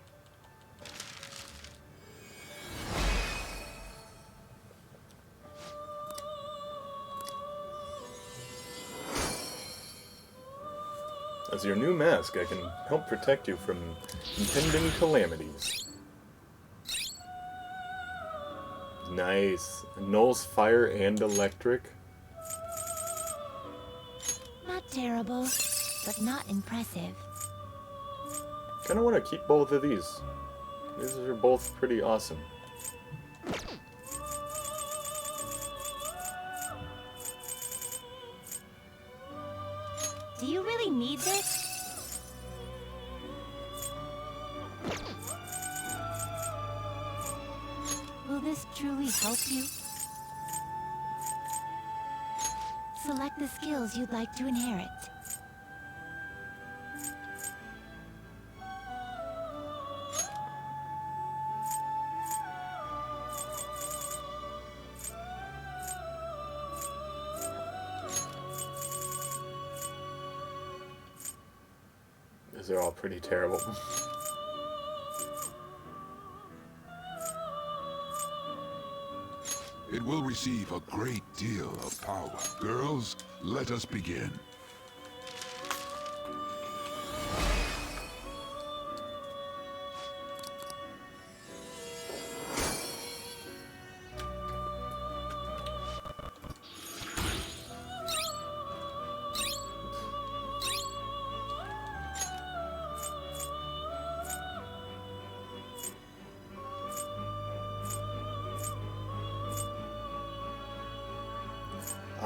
As your new mask, I can help protect you from impending calamities. Nice. Nulls fire and electric. Not terrible, but not impressive. Kinda wanna keep both of these. These are both pretty awesome. Do you really need this? Will this truly help you? Select the skills you'd like to inherit. These are all pretty terrible. It will receive a great deal of power. Girls, let us begin.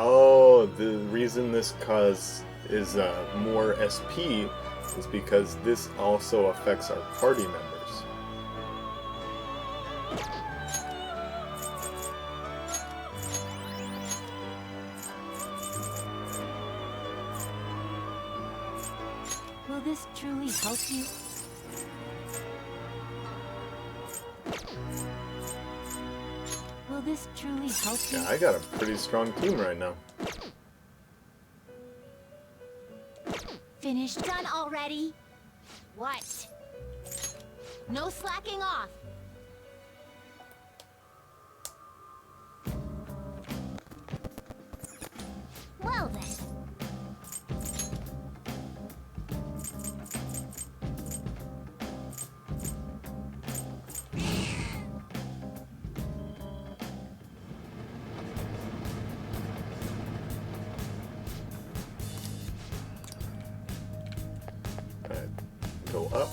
Oh, the reason this cause is more SP is because this also affects our party members. Will this truly help you? Will this truly help you? Yeah, I got a pretty strong team right now. Finished? Done already? What? No slacking off. Well then. Alright, go up.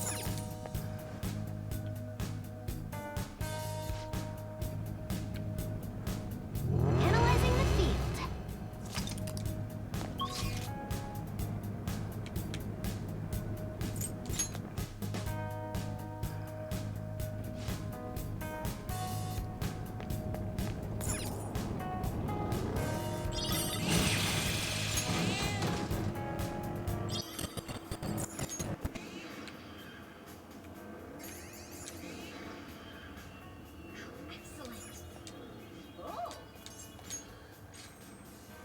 Analyzing the field.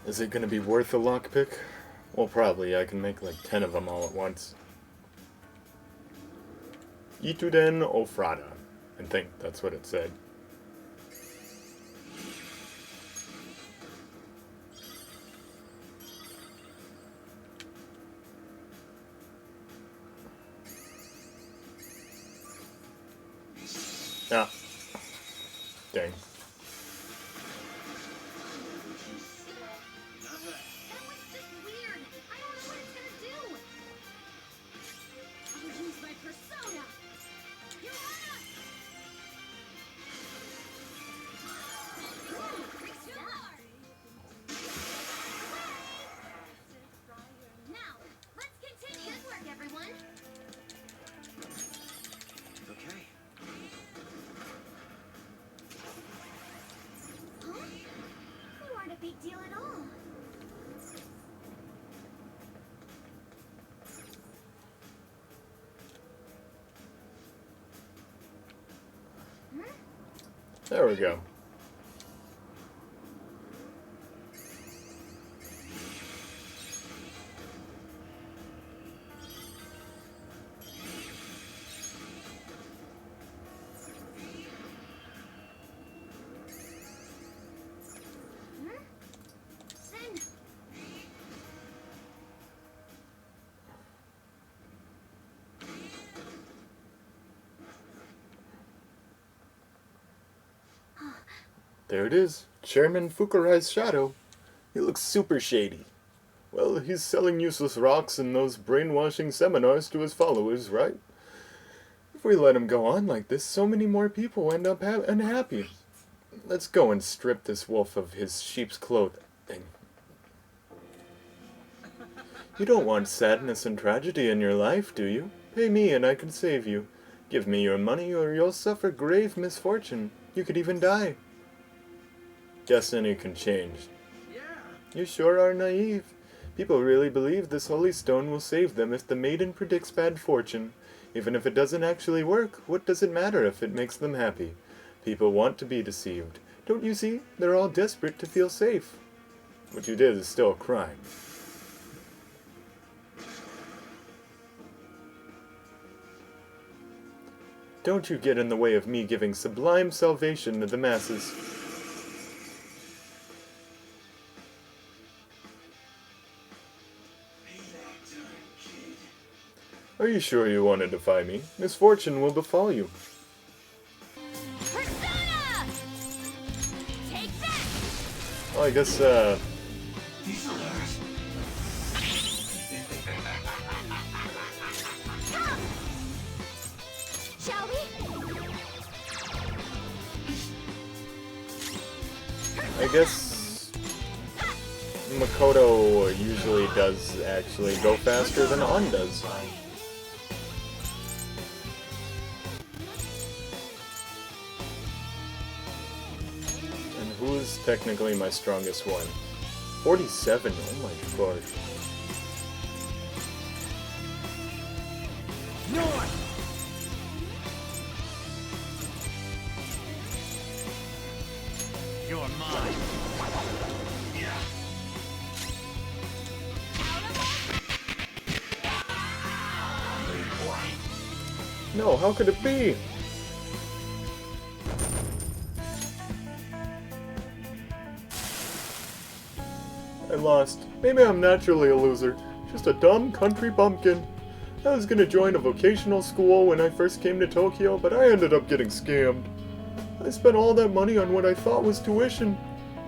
Is it gonna be worth a lockpick? Well, probably. I can make like 10 of them all at once. Ituden Ofrada. I think that's what it said. Ah. Dang. Okay. You aren't a big deal at all. There we go. There it is. Chairman Fukurai's shadow. He looks super shady. Well, he's selling useless rocks and those brainwashing seminars to his followers, right? If we let him go on like this, so many more people end up unhappy. Let's go and strip this wolf of his sheep's clothing. You don't want sadness and tragedy in your life, do you? Pay me and I can save you. Give me your money or you'll suffer grave misfortune. You could even die. Destiny can change. You sure are naive. People really believe this holy stone will save them if the maiden predicts bad fortune. Even if it doesn't actually work, what does it matter if it makes them happy? People want to be deceived. Don't you see? They're all desperate to feel safe. What you did is still a crime. Don't you get in the way of me giving sublime salvation to the masses. Are you sure you want to defy me? Misfortune will befall you. Persona! Take that! Well, I guess, Shall we? I guess Makoto usually does actually go faster than On does. And who's technically my strongest one? 47, oh my god. North! You're mine. No, how could it be? I lost. Maybe I'm naturally a loser. Just a dumb country bumpkin. I was gonna join a vocational school when I first came to Tokyo, but I ended up getting scammed. I spent all that money on what I thought was tuition.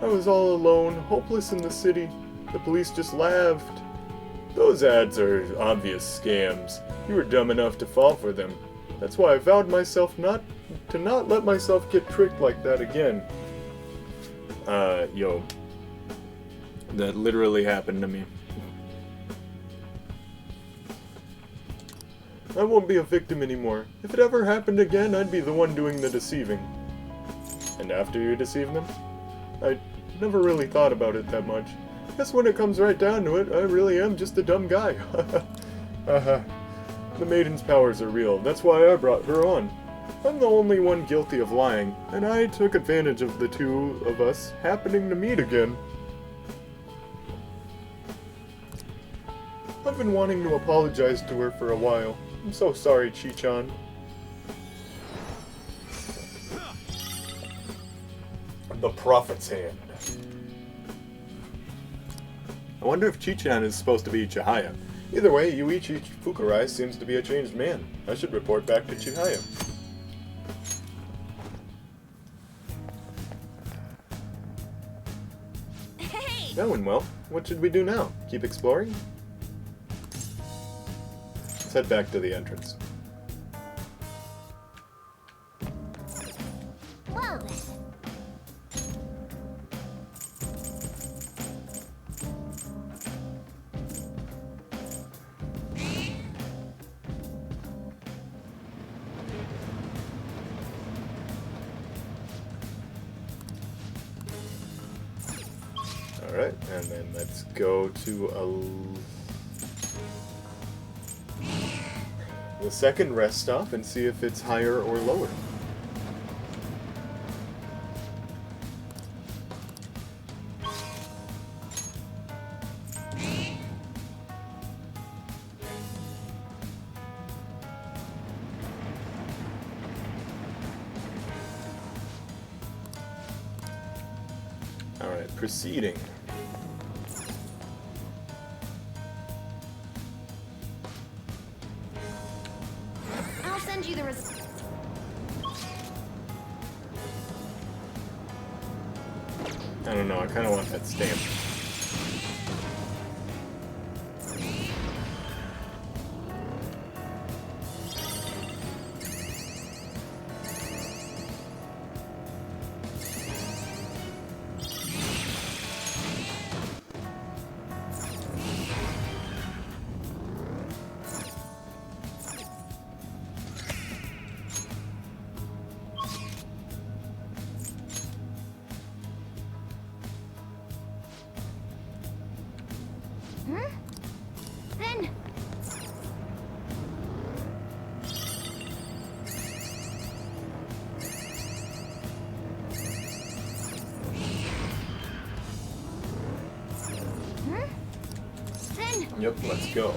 I was all alone, hopeless in the city. The police just laughed. Those ads are obvious scams. You were dumb enough to fall for them. That's why I vowed myself not let myself get tricked like that again. Yo. That literally happened to me. I won't be a victim anymore. If it ever happened again, I'd be the one doing the deceiving. And after you deceive them? I never really thought about it that much. Guess when it comes right down to it, I really am just a dumb guy. The maiden's powers are real. That's why I brought her on. I'm the only one guilty of lying, and I took advantage of the two of us happening to meet again. I've been wanting to apologize to her for a while. I'm so sorry, Chi-chan. The Prophet's Hand. I wonder if Chi-chan is supposed to be Chihaya. Either way, Yuichi Fukurai seems to be a changed man. I should report back to Chihaya. Hey! That went well. What should we do now? Keep exploring? Let's head back to the entrance. Well then. Alright, and then let's go to the second rest stop and see if it's higher or lower. Alright, proceeding. I'll send you the I don't know, I kind of want that stamp. Then... Yep, let's go.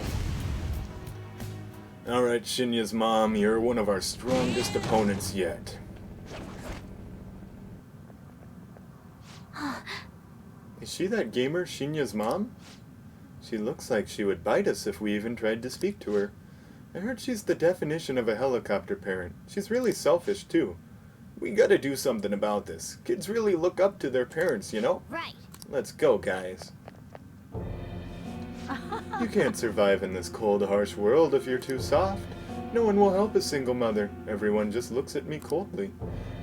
Alright, Shinya's mom, you're one of our strongest opponents yet. Is she that gamer, Shinya's mom? She looks like she would bite us if we even tried to speak to her. I heard she's the definition of a helicopter parent. She's really selfish, too. We gotta do something about this. Kids really look up to their parents, you know? Right. Let's go, guys. You can't survive in this cold, harsh world if you're too soft. No one will help a single mother. Everyone just looks at me coldly.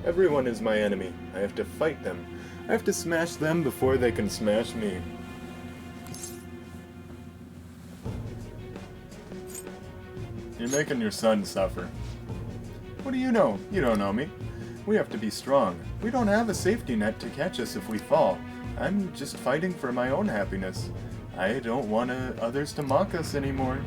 Everyone is my enemy. I have to fight them. I have to smash them before they can smash me. You're making your son suffer. What do you know? You don't know me. We have to be strong. We don't have a safety net to catch us if we fall. I'm just fighting for my own happiness. I don't want others to mock us anymore.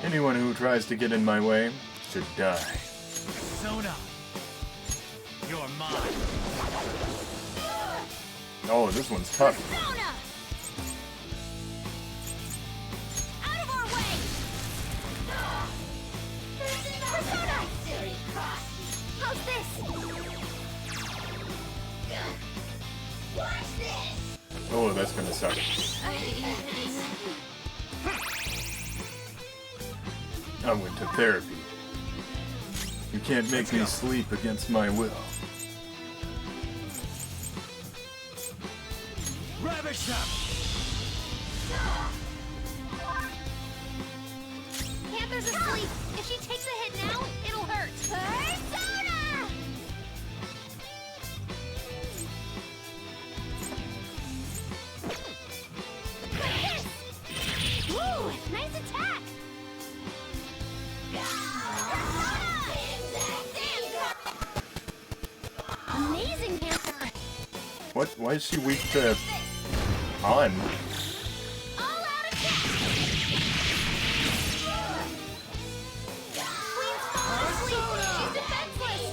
Anyone who tries to get in my way should die. Sona, you're mine. Oh, this one's tough. Persona! Out of our way! Persona! How's this? Watch this! Oh, that's gonna suck. I went to therapy. You can't make me sleep against my will. Ravish them! Panther's asleep. If she takes a hit now, it'll hurt. Persona! Woo! Nice attack! Amazing, Panther! What? Why is she weak to on? All out attack! Queen's fallen asleep! She's defenseless!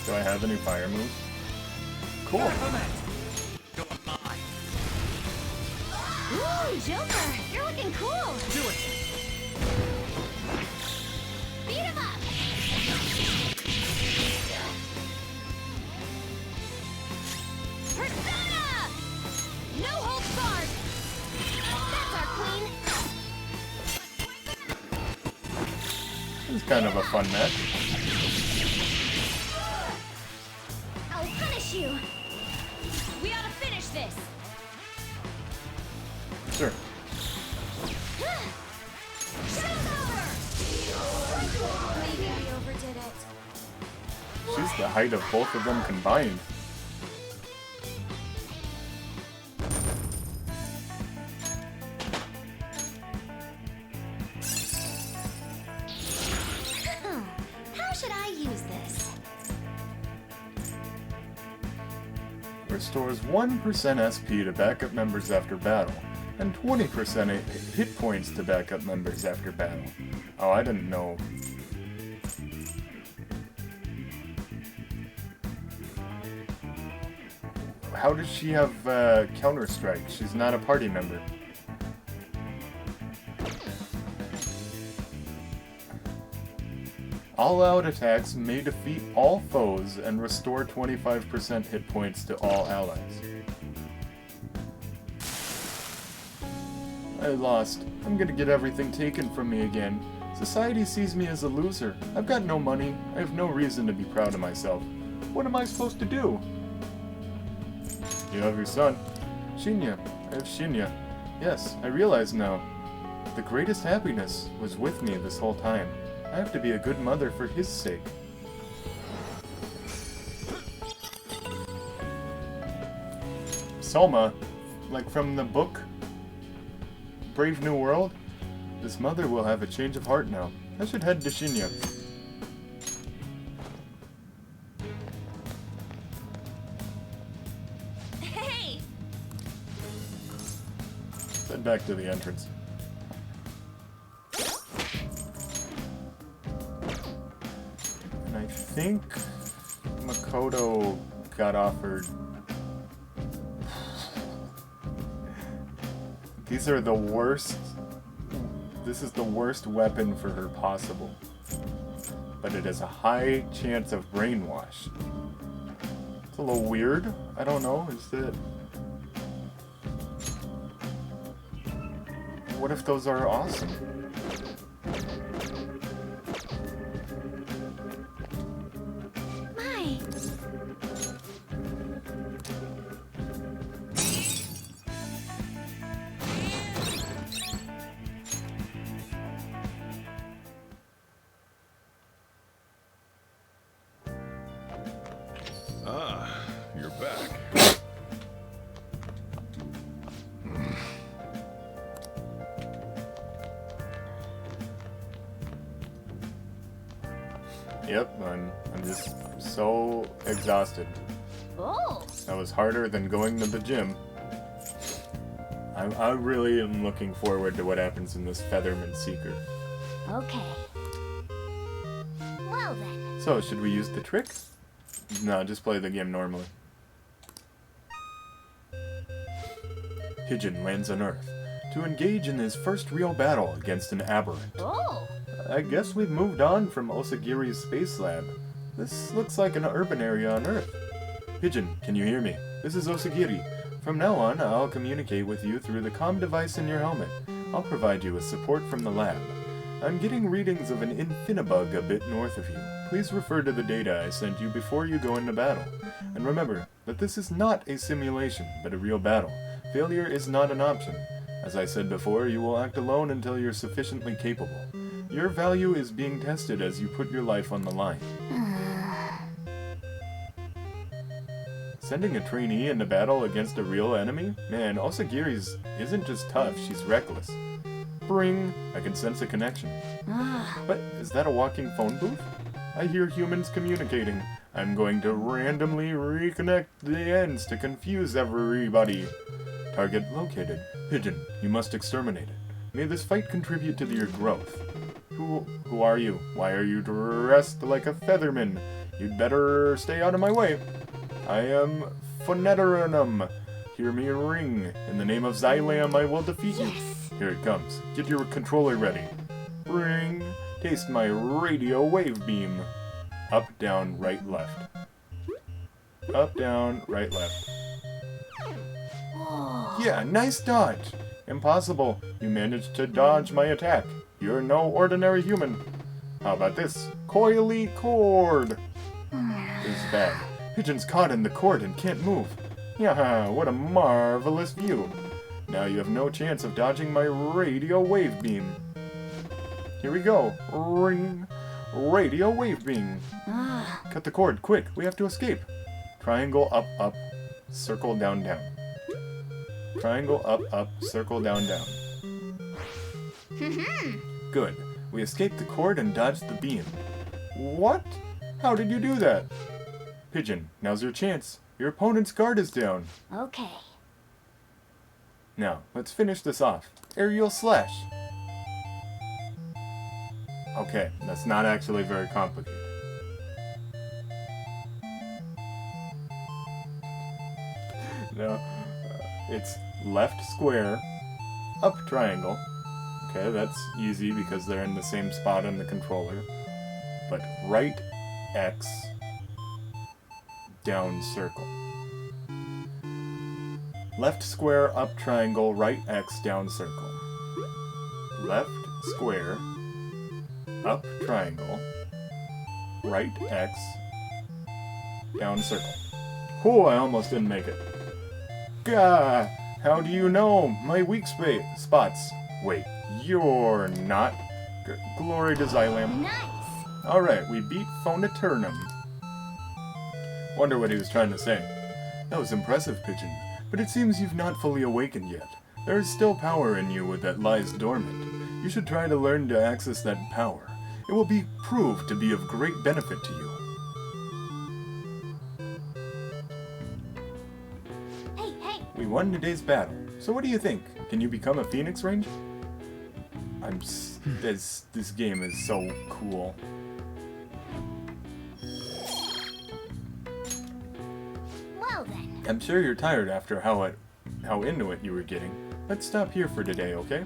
Do I have any fire moves? Cool. You're mine. Ooh, Joker! You're looking cool! Do it. Beat him up! Persona! No holds barred! That's our queen! This is kind of a fun match. I'll punish you! We ought to finish this! Sure. Maybe we overdid it. She's the height of both of them combined. How should I use this? Restores 1% SP to backup members after battle, and 20% hit points to backup members after battle. Oh, I didn't know. How does she have Counter-Strike? She's not a party member. All-out attacks may defeat all foes and restore 25% hit points to all allies. I lost. I'm gonna get everything taken from me again. Society sees me as a loser. I've got no money. I have no reason to be proud of myself. What am I supposed to do? You have your son. Shinya. I have Shinya. Yes, I realize now. The greatest happiness was with me this whole time. I have to be a good mother for his sake. Soma, like from the book Brave New World, this mother will have a change of heart now. I should head to Shinya. Hey! Head back to the entrance. And I think Makoto got offered. These are the worst. This is the worst weapon for her possible. But it has a high chance of brainwash. It's a little weird. I don't know. Is it? What if those are awesome? My. Ah, you're back. Yep, I'm just so exhausted. Oh! That was harder than going to the gym. I really am looking forward to what happens in this Featherman Seeker. Okay. Well then. So, should we use the trick? No, just play the game normally. Pigeon lands on Earth to engage in his first real battle against an aberrant. Oh! I guess we've moved on from Osagiri's space lab. This looks like an urban area on Earth. Pigeon, can you hear me? This is Osagiri. From now on, I'll communicate with you through the comm device in your helmet. I'll provide you with support from the lab. I'm getting readings of an infinibug a bit north of you. Please refer to the data I sent you before you go into battle. And remember that this is not a simulation, but a real battle. Failure is not an option. As I said before, you will act alone until you're sufficiently capable. Your value is being tested as you put your life on the line. Sending a trainee into battle against a real enemy? Man, Osagiri's isn't just tough, she's reckless. Bring! I can sense a connection. What? Is that a walking phone booth? I hear humans communicating. I'm going to randomly reconnect the ends to confuse everybody. Target located. Pigeon, you must exterminate it. May this fight contribute to your growth. Who are you? Why are you dressed like a featherman? You'd better stay out of my way. I am Phoneteranum. Hear me ring. In the name of Xylam, I will defeat you. Here it comes. Get your controller ready. Ring. Taste my radio wave beam. Up, down, right, left. Up, down, right, left. Yeah, nice dodge. Impossible. You managed to dodge my attack. You're no ordinary human. How about this? Coily cord. This is bad. Pigeon's caught in the cord and can't move. Yeah, what a marvelous view. Now you have no chance of dodging my radio wave beam. Here we go. Ring. Radio wave beam. Cut the cord, quick. We have to escape. Triangle up, up. Circle down, down. Triangle up, up. Circle down, down. Good. We escaped the cord and dodged the beam. What? How did you do that? Pigeon, now's your chance. Your opponent's guard is down. Okay. Now, let's finish this off. Aerial slash. Okay, that's not actually very complicated. No, it's left square, up triangle. Okay, that's easy because they're in the same spot on the controller. But right X, down circle. Left square, up triangle, right X, down circle. left square, up triangle, right X, down circle. Oh, I almost didn't make it. Gah! How do you know my weak spots? Wait, you're not. Glory to Xylam. Nice! Alright, we beat Phonaturnum. Wonder what he was trying to say. That was impressive, Pigeon, but it seems you've not fully awakened yet. There is still power in you that lies dormant. You should try to learn to access that power. It will be proved to be of great benefit to you. Hey! We won today's battle, so what do you think? Can you become a Phoenix Ranger? This game is so cool. Well then. I'm sure you're tired after how into it you were getting. Let's stop here for today, okay?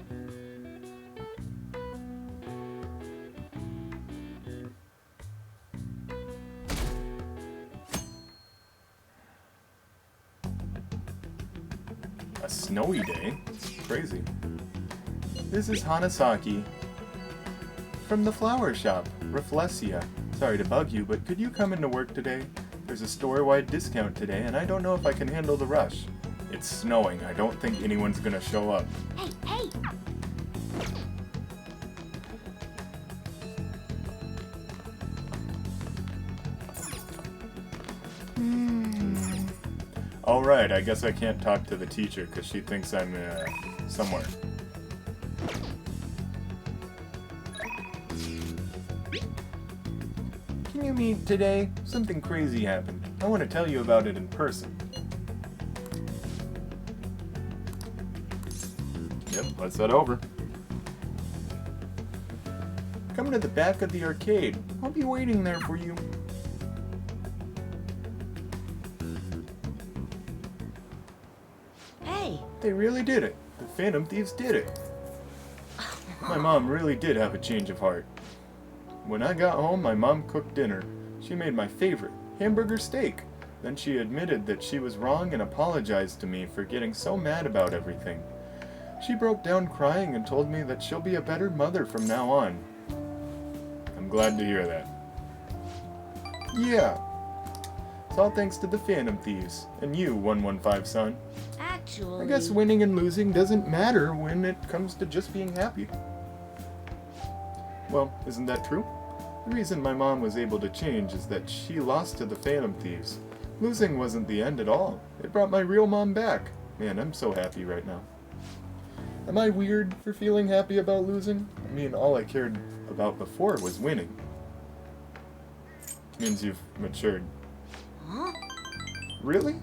A snowy day? Crazy. This is Hanasaki from the flower shop, Reflesia. Sorry to bug you, but could you come into work today? There's a store-wide discount today, and I don't know if I can handle the rush. It's snowing. I don't think anyone's gonna show up. Hey! Alright, I guess I can't talk to the teacher because she thinks I'm somewhere. Can you meet today? Something crazy happened. I want to tell you about it in person. Yep, let's head over. Come to the back of the arcade. I'll be waiting there for you. Hey! They really did it. The Phantom Thieves did it. My mom really did have a change of heart. When I got home, my mom cooked dinner. She made my favorite, hamburger steak. Then she admitted that she was wrong and apologized to me for getting so mad about everything. She broke down crying and told me that she'll be a better mother from now on. I'm glad to hear that. Yeah. It's all thanks to the Phantom Thieves. And you, 115-son. Actually... I guess winning and losing doesn't matter when it comes to just being happy. Well, isn't that true? The reason my mom was able to change is that she lost to the Phantom Thieves. Losing wasn't the end at all. It brought my real mom back. Man, I'm so happy right now. Am I weird for feeling happy about losing? I mean, all I cared about before was winning. Means you've matured. Huh? Really?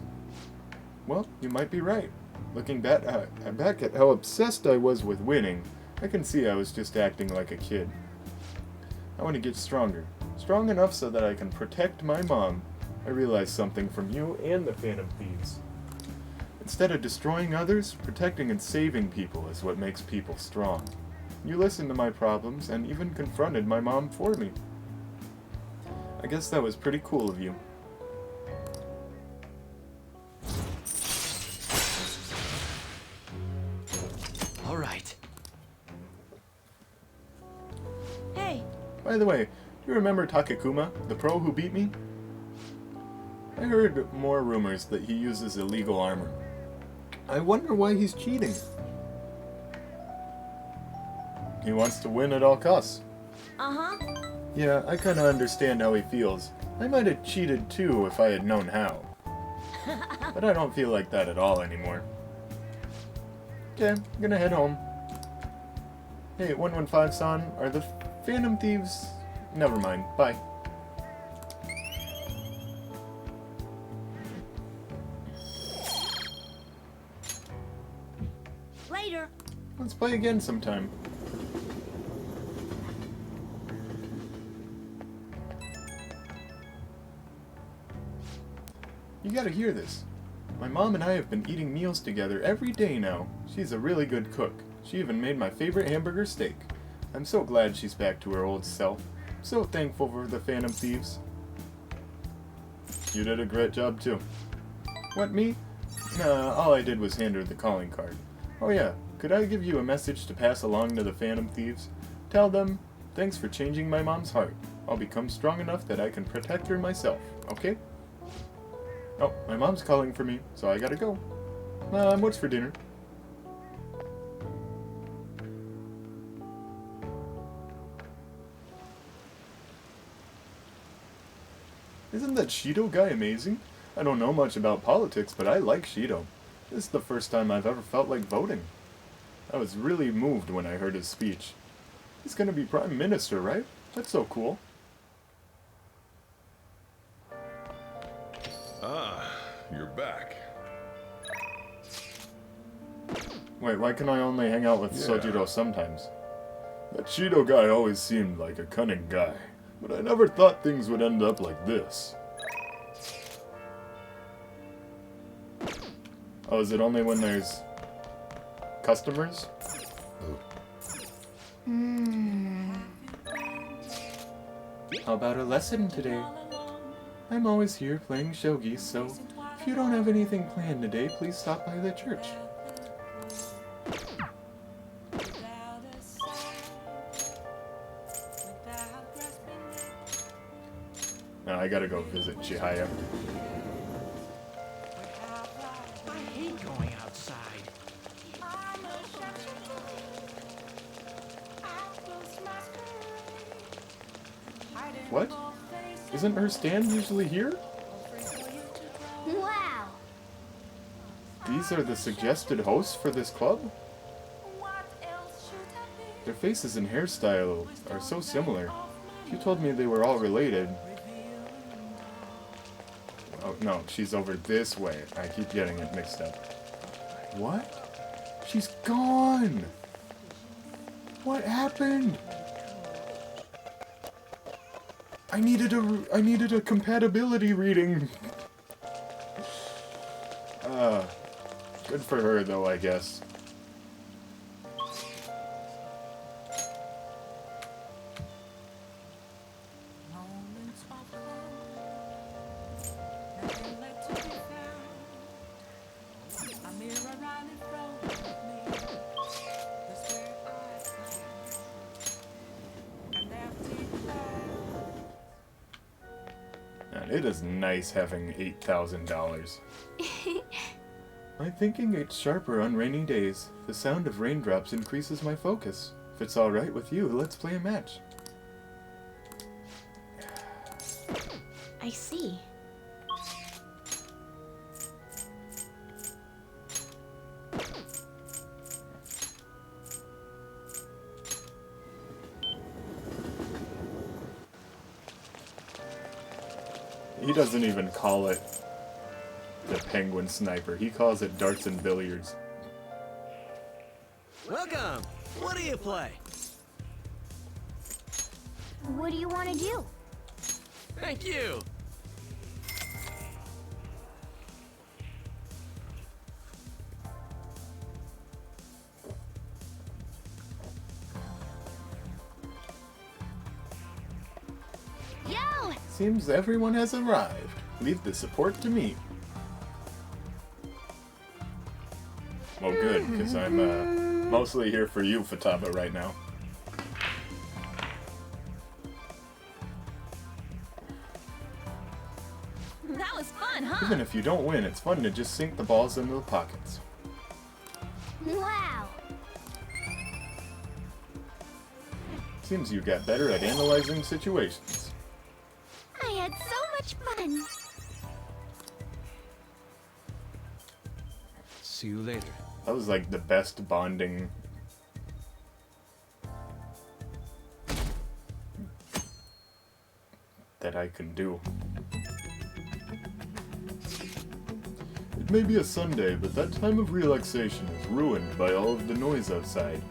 Well, you might be right. Looking back at how obsessed I was with winning, I can see I was just acting like a kid. I want to get stronger. Strong enough so that I can protect my mom. I realized something from you and the Phantom Thieves. Instead of destroying others, protecting and saving people is what makes people strong. You listened to my problems and even confronted my mom for me. I guess that was pretty cool of you. All right. Hey! By the way, do you remember Takekuma, the pro who beat me? I heard more rumors that he uses illegal armor. I wonder why he's cheating. He wants to win at all costs. Uh-huh. Yeah, I kinda understand how he feels. I might have cheated too if I had known how. But I don't feel like that at all anymore. Okay, I'm gonna head home. Hey, 115-san, are the Phantom Thieves... Never mind, bye. Later! Let's play again sometime. You gotta hear this. My mom and I have been eating meals together every day now. She's a really good cook. She even made my favorite hamburger steak. I'm so glad she's back to her old self. I'm so thankful for the Phantom Thieves. You did a great job too. What, me? Nah, all I did was hand her the calling card. Oh yeah, could I give you a message to pass along to the Phantom Thieves? Tell them, thanks for changing my mom's heart. I'll become strong enough that I can protect her myself, okay? Oh, my mom's calling for me, so I gotta go. What's for dinner? Isn't that Shido guy amazing? I don't know much about politics, but I like Shido. This is the first time I've ever felt like voting. I was really moved when I heard his speech. He's gonna be Prime Minister, right? That's so cool. Ah, you're back. Wait, why can I only hang out with Sojiro sometimes? That Shido guy always seemed like a cunning guy, but I never thought things would end up like this. Oh, is it only when there's customers? How about a lesson today? I'm always here playing shogi, so if you don't have anything planned today, please stop by the church. Now I gotta go visit Chihaya. I hate going outside. What? Isn't her stand usually here? Wow! These are the suggested hosts for this club? Their faces and hairstyle are so similar. If you told me they were all related... Oh, no, she's over this way. I keep getting it mixed up. What? She's gone! What happened? I needed a compatibility reading. Good for her though, I guess. And it is nice having $8,000. My thinking gets sharper on rainy days. The sound of raindrops increases my focus. If it's alright with you, let's play a match. I see. He doesn't even call it the penguin sniper. He calls it darts and billiards. Welcome! What do you play? What do you want to do? Thank you! Yo! Seems everyone has arrived. Leave the support to me. Well, good, because I'm mostly here for you, Futaba, right now. That was fun, huh? Even if you don't win, it's fun to just sink the balls into the pockets. Wow! Seems you got better at analyzing situations. I had so much fun! See you later. That was like the best bonding that I can do. It may be a Sunday, but that time of relaxation is ruined by all of the noise outside.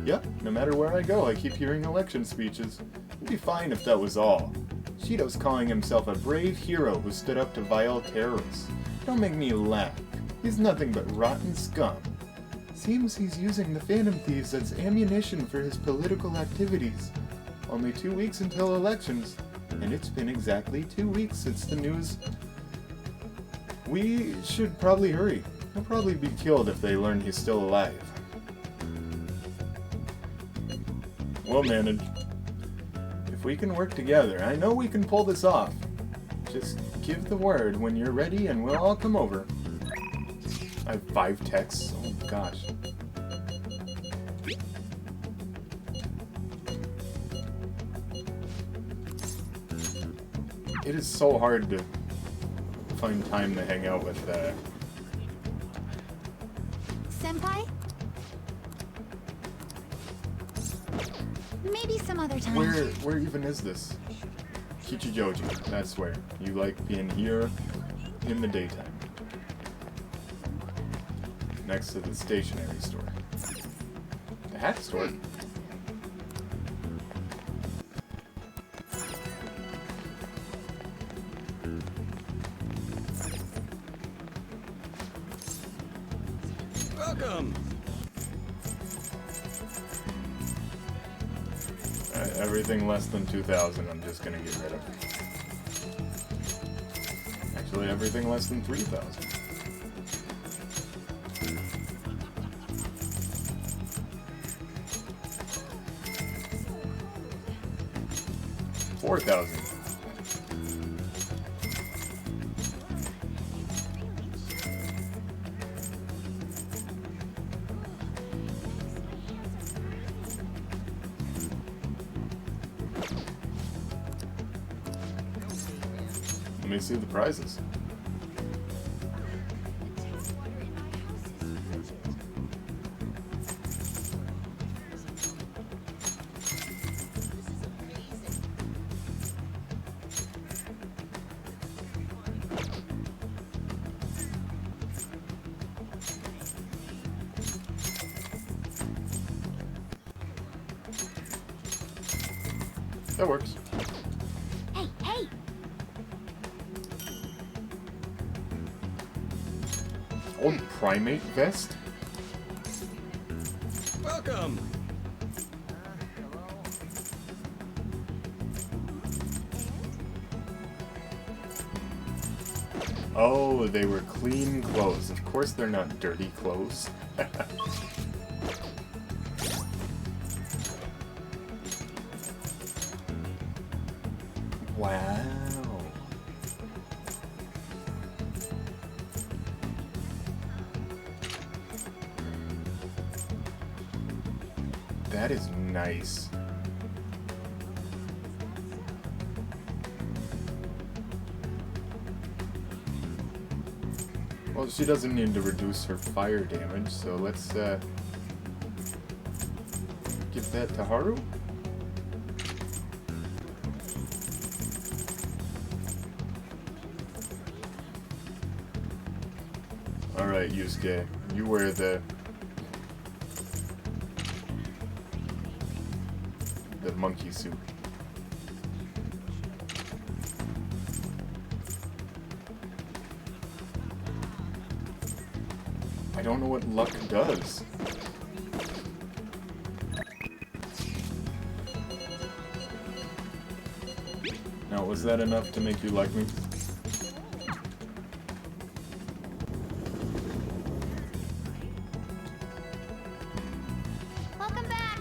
Yep, no matter where I go, I keep hearing election speeches. It'd be fine if that was all. Shido's calling himself a brave hero who stood up to vile terrorists. Don't make me laugh. He's nothing but rotten scum. Seems he's using the Phantom Thieves as ammunition for his political activities. Only 2 weeks until elections, and it's been exactly 2 weeks since the news. We should probably hurry. He'll probably be killed if they learn he's still alive. We'll manage. If we can work together, I know we can pull this off. Just give the word when you're ready and we'll all come over. I have 5 texts. Oh gosh. It is so hard to find time to hang out with Senpai? Maybe some other time. Where even is this? Kichijoji, that's where. You like being here in the daytime. Next to the stationery store. The hat store? Welcome. Everything less than 2,000 I'm just gonna get rid of. Actually, everything less than 3,000. $4,000. Let me see the prizes. That works. Hey, hey! Old primate vest? Welcome. Oh, they were clean clothes. Of course they're not dirty clothes. Wow. That is nice. Well, she doesn't need to reduce her fire damage, so let's give that to Haru. Alright, Yusuke, you wear the monkey suit. I don't know what luck does. Now, was that enough to make you like me? Welcome back!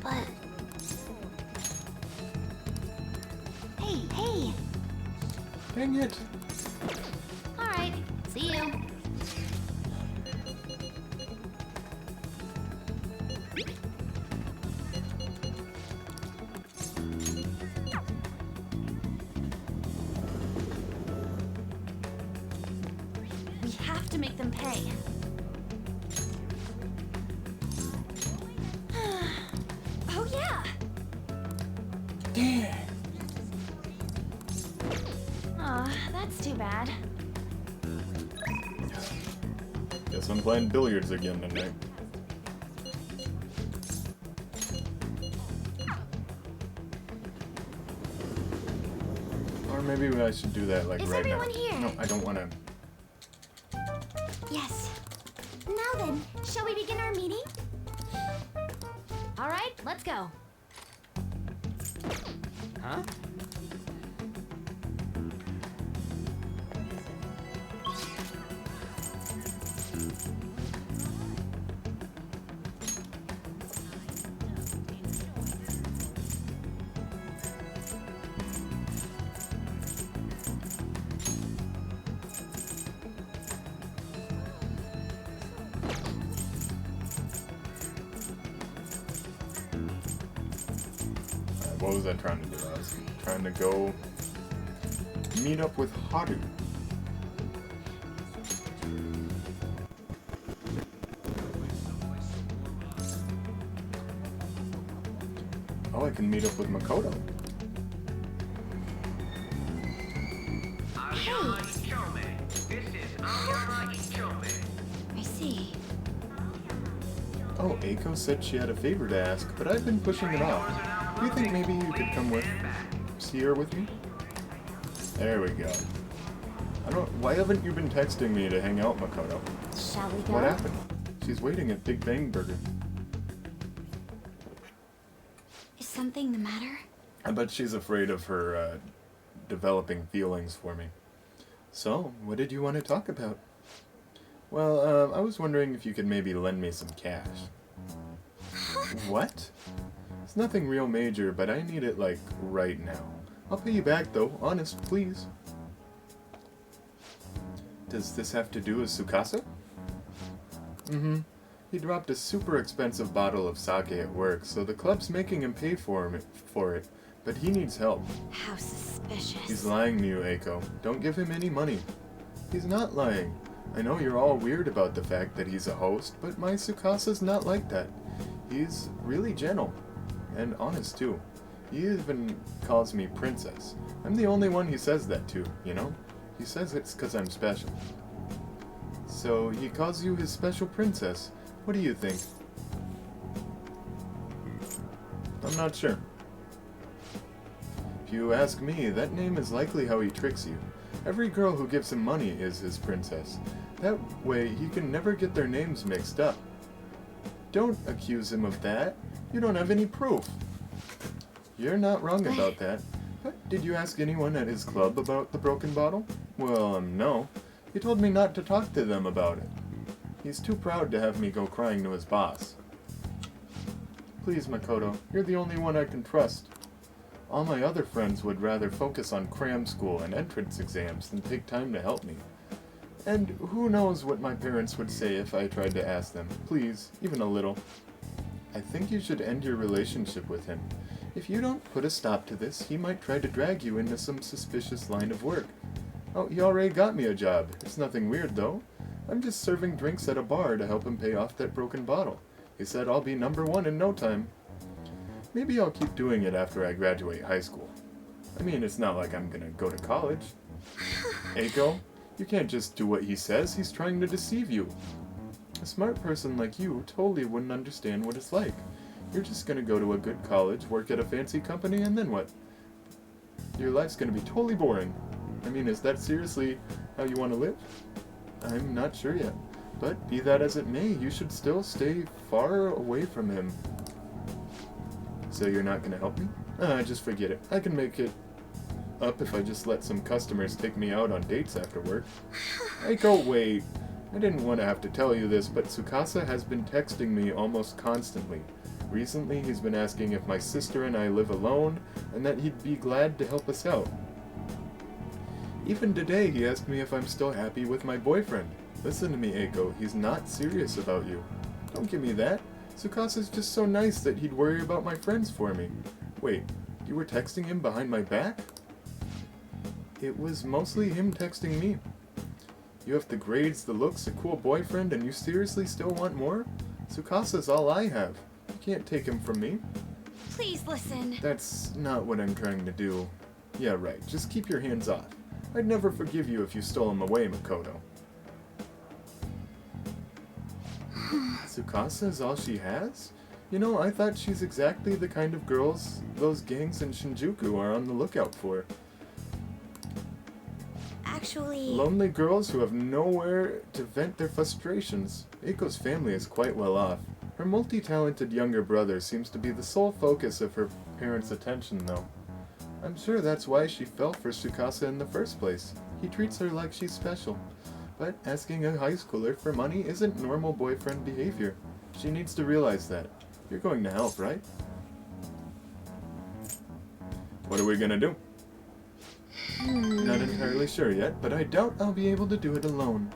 But Hey, hey! Dang it! Alright, see you. We have to make them pay. Oh yeah! Dang! Aw, that's too bad. Guess I'm playing billiards again tonight. Or maybe I should do that like Is right now. everyone here? No, I don't want to. Yes. Now then, shall we begin our meeting? All right, let's go. Huh? what was I trying to do? I was trying to go meet up with Haru. Oh, I can meet up with Makoto. I see. Oh, Eiko said she had a favor to ask, but I've been pushing it off. Do you think maybe you could come see her with me? There we go. Why haven't you been texting me to hang out, Makoto? Shall we go? What happened? She's waiting at Big Bang Burger. Is something the matter? I bet she's afraid of her, developing feelings for me. So, what did you want to talk about? Well, I was wondering if you could maybe lend me some cash. What? It's nothing real major, but I need it, like, right now. I'll pay you back, though. Honest, please. Does this have to do with Tsukasa? Mm-hmm. He dropped a super expensive bottle of sake at work, so the club's making him pay for it, but he needs help. How suspicious. He's lying to you, Eiko. Don't give him any money. He's not lying. I know you're all weird about the fact that he's a host, but my Tsukasa's not like that. He's really gentle. And honest, too. He even calls me princess. I'm the only one he says that to, you know? He says it's 'cause I'm special. So, he calls you his special princess. What do you think? I'm not sure. If you ask me, that name is likely how he tricks you. Every girl who gives him money is his princess. That way, he can never get their names mixed up. Don't accuse him of that. You don't have any proof. You're not wrong about that. But did you ask anyone at his club about the broken bottle? Well, no. He told me not to talk to them about it. He's too proud to have me go crying to his boss. Please, Makoto, you're the only one I can trust. All my other friends would rather focus on cram school and entrance exams than take time to help me. And who knows what my parents would say if I tried to ask them. Please, even a little. I think you should end your relationship with him. If you don't put a stop to this, he might try to drag you into some suspicious line of work. Oh, he already got me a job. It's nothing weird, though. I'm just serving drinks at a bar to help him pay off that broken bottle. He said I'll be #1 in no time. Maybe I'll keep doing it after I graduate high school. I mean, it's not like I'm gonna go to college. Eiko, you can't just do what he says. He's trying to deceive you. A smart person like you totally wouldn't understand what it's like. You're just gonna go to a good college, work at a fancy company, and then what? Your life's gonna be totally boring. I mean, is that seriously how you want to live? I'm not sure yet. But be that as it may, you should still stay far away from him. So you're not gonna help me? Just forget it. I can make it up if I just let some customers take me out on dates after work. Eiko, wait. I didn't want to have to tell you this, but Tsukasa has been texting me almost constantly. Recently, he's been asking if my sister and I live alone, and that he'd be glad to help us out. Even today, he asked me if I'm still happy with my boyfriend. Listen to me, Eiko. He's not serious about you. Don't give me that. Tsukasa's just so nice that he'd worry about my friends for me. Wait, you were texting him behind my back? It was mostly him texting me. You have the grades, the looks, a cool boyfriend, and you seriously still want more? Tsukasa's all I have. You can't take him from me. Please listen. That's not what I'm trying to do. Yeah, right. Just keep your hands off. I'd never forgive you if you stole him away, Makoto. Tsukasa is all she has? You know, I thought she's exactly the kind of girls those gangs in Shinjuku are on the lookout for. Actually... Lonely girls who have nowhere to vent their frustrations. Eiko's family is quite well off. Her multi-talented younger brother seems to be the sole focus of her parents' attention, though. I'm sure that's why she fell for Tsukasa in the first place. He treats her like she's special. But asking a high schooler for money isn't normal boyfriend behavior. She needs to realize that. You're going to help, right? What are we gonna do? Not entirely sure yet, but I doubt I'll be able to do it alone.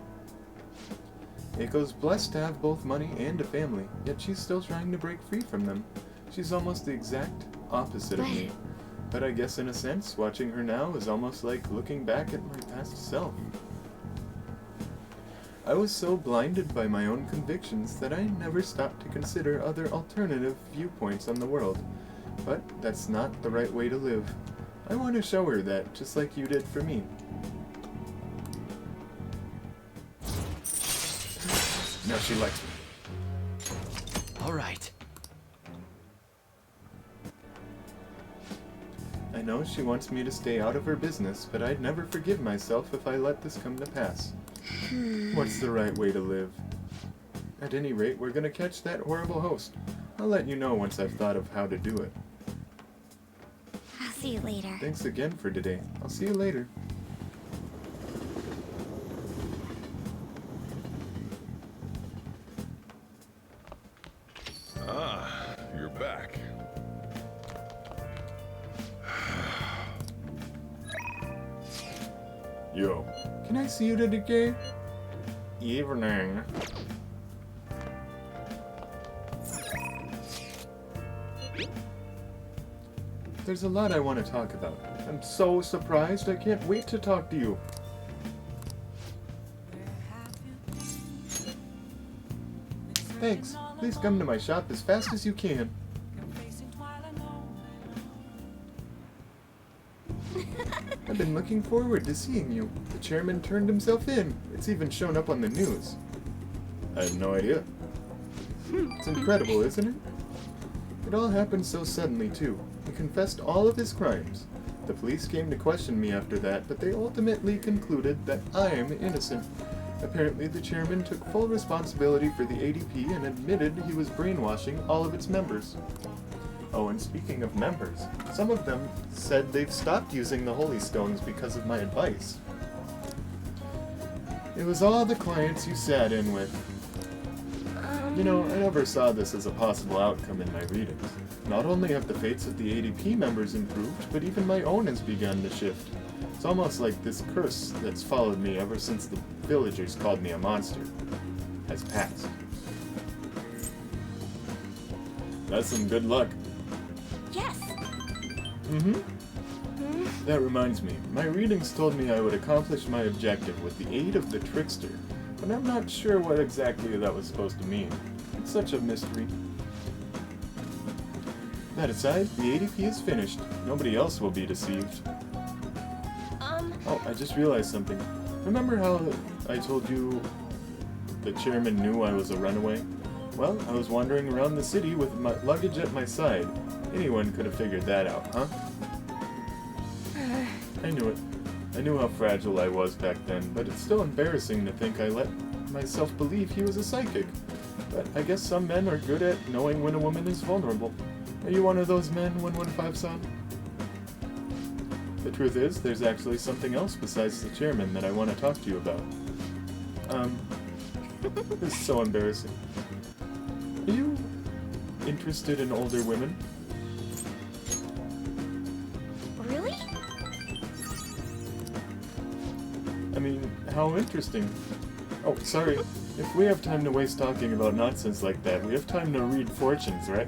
Eiko's blessed to have both money and a family, yet she's still trying to break free from them. She's almost the exact opposite of me. But I guess in a sense, watching her now is almost like looking back at my past self. I was so blinded by my own convictions that I never stopped to consider other alternative viewpoints on the world. But that's not the right way to live. I want to show her that, just like you did for me. Now she likes me. All right. I know she wants me to stay out of her business, but I'd never forgive myself if I let this come to pass. What's the right way to live? At any rate, we're gonna catch that horrible host. I'll let you know once I've thought of how to do it. I'll see you later. Thanks again for today. I'll see you later. Ah, you're back. Yo, can I see you today? Evening. There's a lot I want to talk about. I'm so surprised. I can't wait to talk to you. Thanks. Please come to my shop as fast as you can. I've been looking forward to seeing you. The chairman turned himself in. It's even shown up on the news. I had no idea. It's incredible, isn't it? It all happened so suddenly, too. He confessed all of his crimes. The police came to question me after that, but they ultimately concluded that I am innocent. Apparently, the chairman took full responsibility for the ADP and admitted he was brainwashing all of its members. Oh, and speaking of members, some of them said they've stopped using the Holy Stones because of my advice. It was all the clients you sat in with. You know, I never saw this as a possible outcome in my readings. Not only have the fates of the ADP members improved, but even my own has begun to shift. It's almost like this curse that's followed me ever since the villagers called me a monster has passed. That's some good luck. Yes. That reminds me, my readings told me I would accomplish my objective with the aid of the trickster, but I'm not sure what exactly that was supposed to mean. It's such a mystery. That aside, the ADP is finished. Nobody else will be deceived. Oh, I just realized something. Remember how I told you the chairman knew I was a runaway? Well, I was wandering around the city with my luggage at my side. Anyone could have figured that out, huh? I knew it. I knew how fragile I was back then, but it's still embarrassing to think I let myself believe he was a psychic. But I guess some men are good at knowing when a woman is vulnerable. Are you one of those men, 115-san? The truth is, there's actually something else besides the chairman that I want to talk to you about. This is so embarrassing. Are you interested in older women? Really? I mean, how interesting. Oh, sorry. If we have time to waste talking about nonsense like that, we have time to read fortunes, right?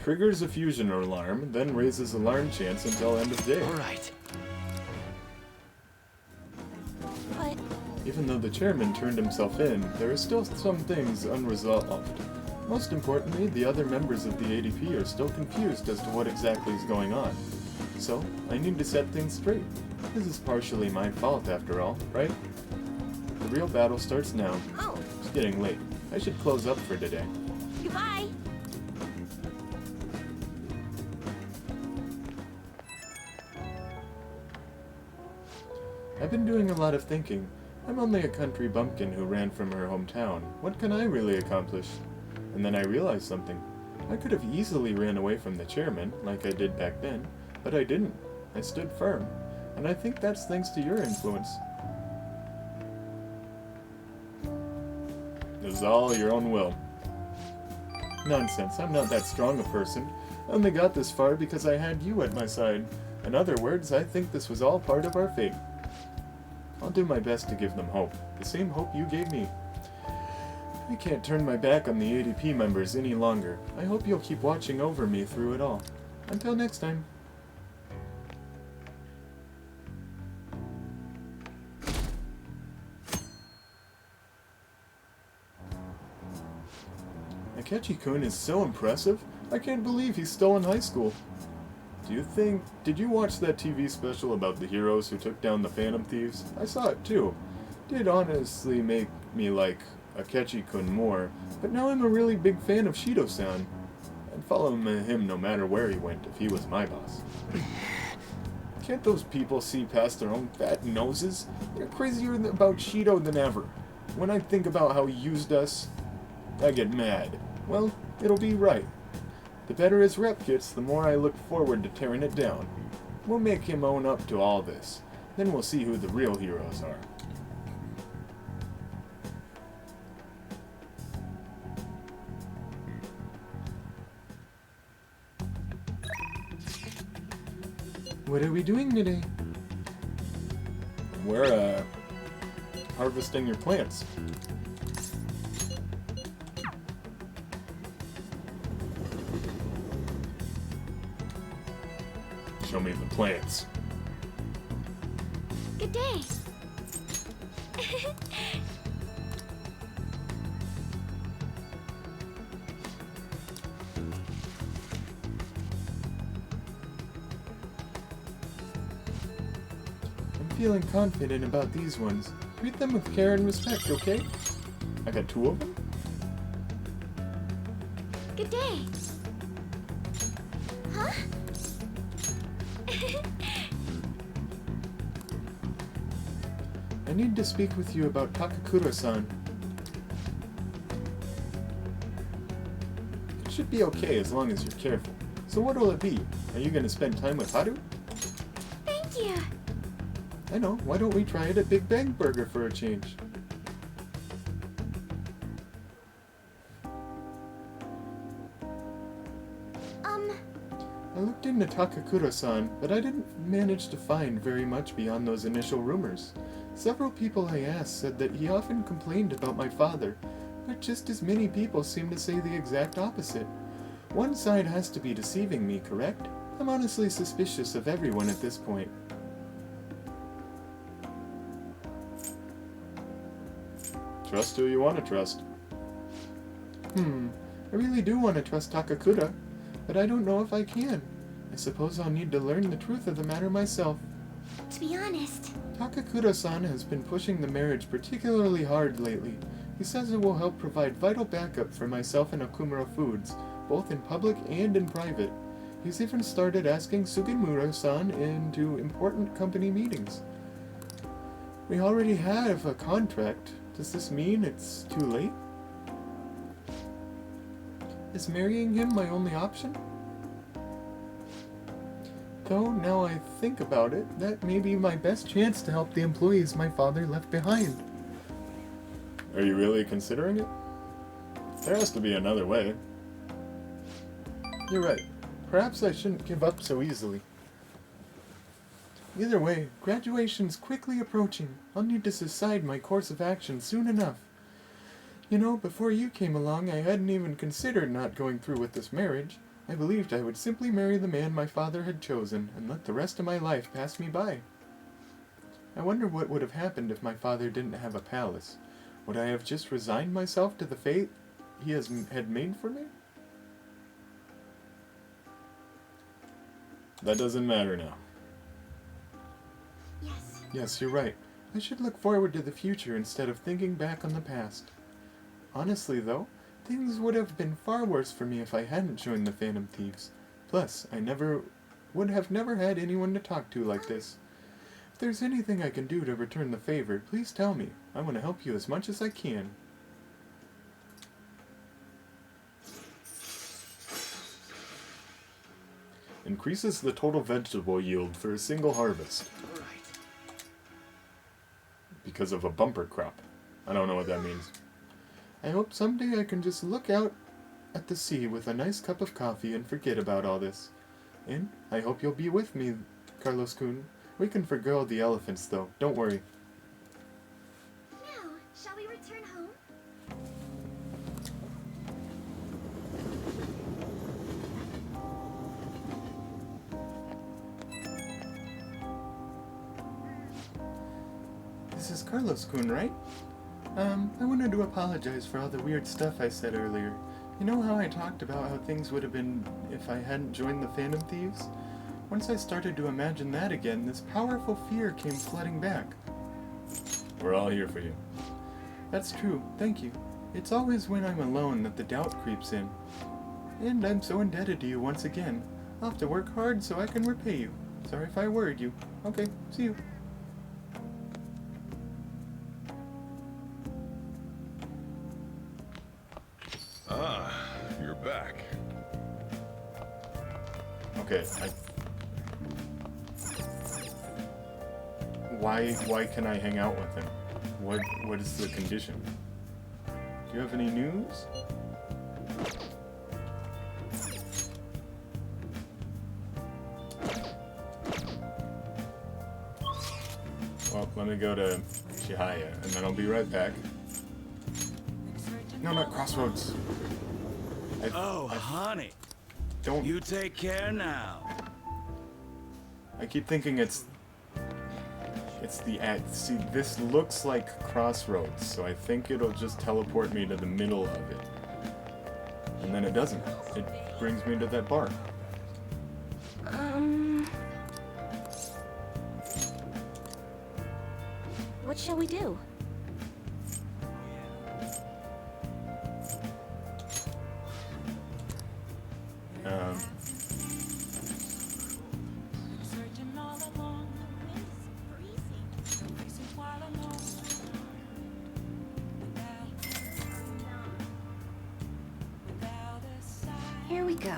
Triggers a fusion alarm, then raises alarm chance until end of day. All right. But Even though the chairman turned himself in, there are still some things unresolved. Most importantly, the other members of the ADP are still confused as to what exactly is going on. So, I need to set things straight. This is partially my fault after all, right? The real battle starts now. oh, It's getting late. I should close up for today. goodbye. I've been doing a lot of thinking. I'm only a country bumpkin who ran from her hometown. What can I really accomplish? And then I realized something. I could have easily ran away from the chairman, like I did back then, but I didn't. I stood firm. And I think that's thanks to your influence. It was all your own will. Nonsense, I'm not that strong a person. I only got this far because I had you at my side. In other words, I think this was all part of our fate. I'll do my best to give them hope. The same hope you gave me. I can't turn my back on the ADP members any longer. I hope you'll keep watching over me through it all. Until next time. Akechi-kun is so impressive. I can't believe he's still in high school. Did you watch that TV special about the heroes who took down the Phantom Thieves? I saw it too. Did honestly make me like Akechi-kun more, but now I'm a really big fan of Shido-san. I'd follow him no matter where he went if he was my boss. Can't those people see past their own fat noses? They're crazier about Shido than ever. When I think about how he used us, I get mad. Well, it'll be right. The better his rep gets, the more I look forward to tearing it down. We'll make him own up to all this. Then we'll see who the real heroes are. What are we doing today? We're, harvesting your plants. Show me the plants. Good day. I'm feeling confident about these ones. Treat them with care and respect, okay? I got 2 of them? Good day. Huh? I need to speak with you about Takakura-san. It should be okay as long as you're careful. So what will it be? Are you going to spend time with Haru? Thank you. I know, why don't we try it at Big Bang Burger for a change? I looked into Takakura-san, but I didn't manage to find very much beyond those initial rumors. Several people I asked said that he often complained about my father, but just as many people seem to say the exact opposite. One side has to be deceiving me, correct? I'm honestly suspicious of everyone at this point. Trust who you want to trust. I really do want to trust Takakura, but I don't know if I can. I suppose I'll need to learn the truth of the matter myself. To be honest, Takakura-san has been pushing the marriage particularly hard lately. He says it will help provide vital backup for myself and Okumura Foods, both in public and in private. He's even started asking Sugimura-san into important company meetings. We already have a contract. Does this mean it's too late? Is marrying him my only option? Though, now I think about it, that may be my best chance to help the employees my father left behind. Are you really considering it? There has to be another way. You're right. Perhaps I shouldn't give up so easily. Either way, graduation's quickly approaching. I'll need to decide my course of action soon enough. You know, before you came along, I hadn't even considered not going through with this marriage. I believed I would simply marry the man my father had chosen and let the rest of my life pass me by. I wonder what would have happened if my father didn't have a palace. Would I have just resigned myself to the fate he had made for me? That doesn't matter now. yes. Yes, you're right. I should look forward to the future instead of thinking back on the past. Honestly, though, things would have been far worse for me if I hadn't joined the Phantom Thieves. Plus, I would have never had anyone to talk to like this. If there's anything I can do to return the favor, please tell me. I want to help you as much as I can. Increases the total vegetable yield for a single harvest. Because of a bumper crop. I don't know what that means. I hope someday I can just look out at the sea with a nice cup of coffee and forget about all this. And I hope you'll be with me, Carlos-kun. We can forgo the elephants, though. Don't worry. Now, shall we return home? This is Carlos-kun, right? I wanted to apologize for all the weird stuff I said earlier. You know how I talked about how things would have been if I hadn't joined the Phantom Thieves? Once I started to imagine that again, this powerful fear came flooding back. We're all here for you. That's true, thank you. It's always when I'm alone that the doubt creeps in. And I'm so indebted to you once again. I'll have to work hard so I can repay you. Sorry if I worried you. Okay, see you. Ah, you're back. Okay, Why can I hang out with him? What is the condition? Do you have any news? Well, let me go to Chihaya, and then I'll be right back. No, not Crossroads. Honey. Don't... You take care now. I keep thinking it's the ad. See, this looks like Crossroads, so I think it'll just teleport me to the middle of it. And then it doesn't. It brings me to that bar. What shall we do? Here we go.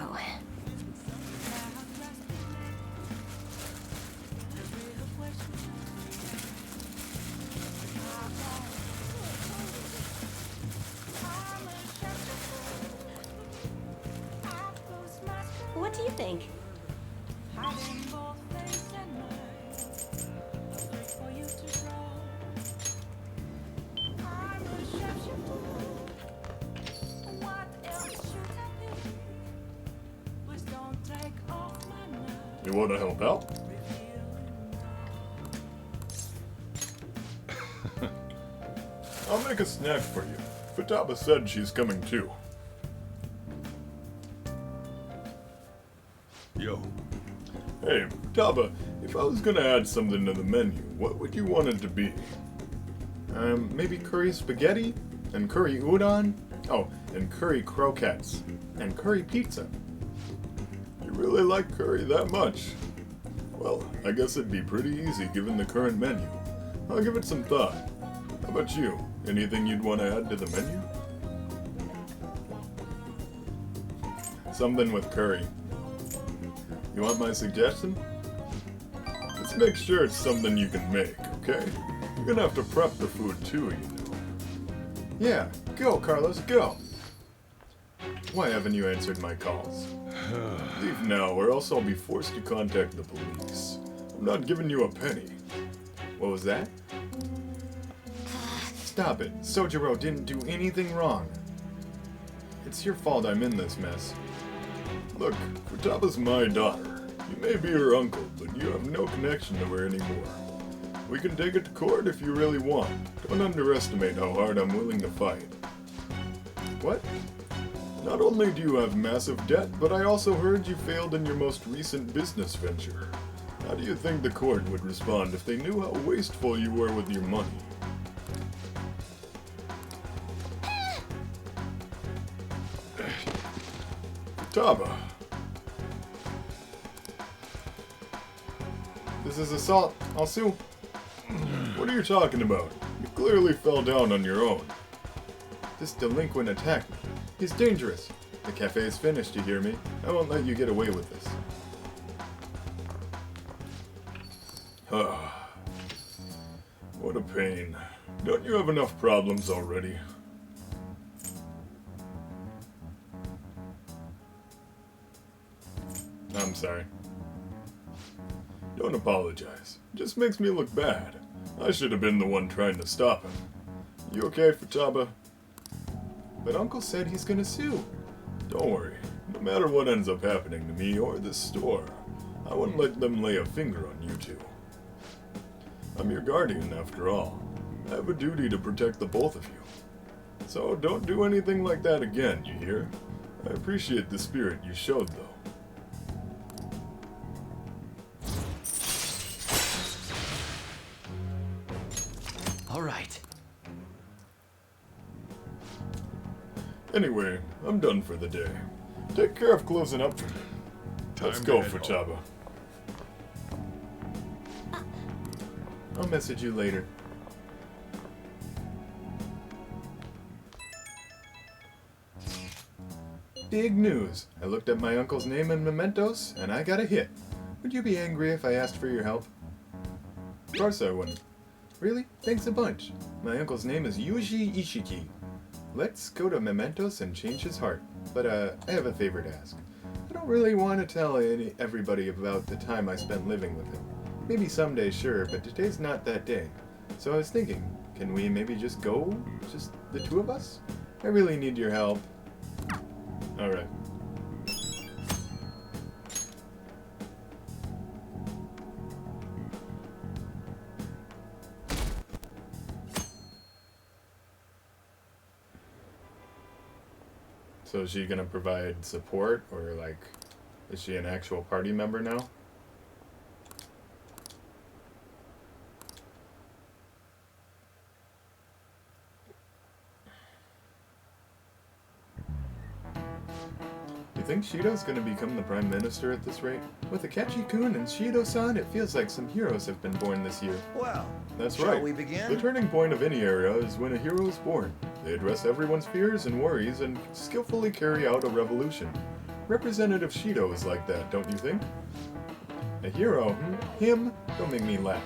What do you think? You want to help out? I'll make a snack for you. Futaba said she's coming too. Yo. Hey, Futaba, if I was gonna add something to the menu, what would you want it to be? Maybe curry spaghetti? And curry udon? Oh, and curry croquettes. And curry pizza. You really like curry that much? Well, I guess it'd be pretty easy given the current menu. I'll give it some thought. How about you? Anything you'd want to add to the menu? Something with curry. You want my suggestion? Let's make sure it's something you can make, okay? You're gonna have to prep the food too, you know. Yeah, go, Carlos, go! Why haven't you answered my calls? Leave now, or else I'll be forced to contact the police. I'm not giving you a penny. What was that? Stop it. Sojiro didn't do anything wrong. It's your fault I'm in this mess. Look, Futaba's my daughter. You may be her uncle, but you have no connection to her anymore. We can take it to court if you really want. Don't underestimate how hard I'm willing to fight. What? Not only do you have massive debt, but I also heard you failed in your most recent business venture. How do you think the court would respond if they knew how wasteful you were with your money? Futaba. This is assault. I'll sue. What are you talking about? You clearly fell down on your own. This delinquent attacked me. He's dangerous. The cafe is finished, you hear me? I won't let you get away with this. What a pain. Don't you have enough problems already? I'm sorry. Don't apologize. It just makes me look bad. I should have been the one trying to stop him. You okay, Futaba? But Uncle said he's gonna sue. Don't worry. No matter what ends up happening to me or this store, I wouldn't let them lay a finger on you two. I'm your guardian, after all. I have a duty to protect the both of you. So don't do anything like that again, you hear? I appreciate the spirit you showed, though. All right. Anyway, I'm done for the day. Take care of closing up for me. Let's go, Futaba. I'll message you later. Big news! I looked up my uncle's name in mementos, and I got a hit. Would you be angry if I asked for your help? Of course I wouldn't. Really? Thanks a bunch. My uncle's name is Yuji Ishiki. Let's go to mementos and change his heart. But, I have a favor to ask. I don't really want to tell everybody about the time I spent living with him. Maybe someday, sure, but today's not that day. So I was thinking, can we maybe just go? Just the two of us? I really need your help. Alright. So is she gonna provide support, or like, is she an actual party member now? You think Shido's gonna become the Prime Minister at this rate? With Akechi-kun and Shido-san, it feels like some heroes have been born this year. Well, that's shall right. we begin? The turning point of any era is when a hero is born. They address everyone's fears and worries and skillfully carry out a revolution. Representative Shido is like that, don't you think? A hero? Him? Don't make me laugh.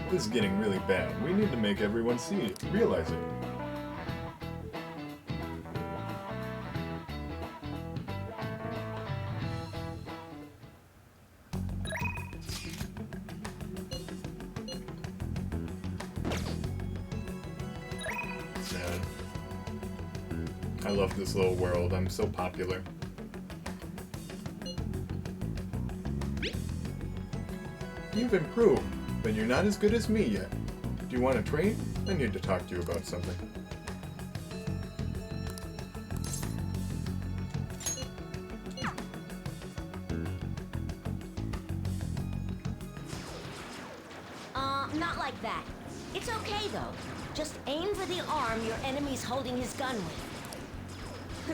This is getting really bad. We need to make everyone see it, realize it. I love this little world. I'm so popular. You've improved, but you're not as good as me yet. Do you want to train? I need to talk to you about something. Not like that. It's okay, though. Just aim for the arm your enemy's holding his gun with.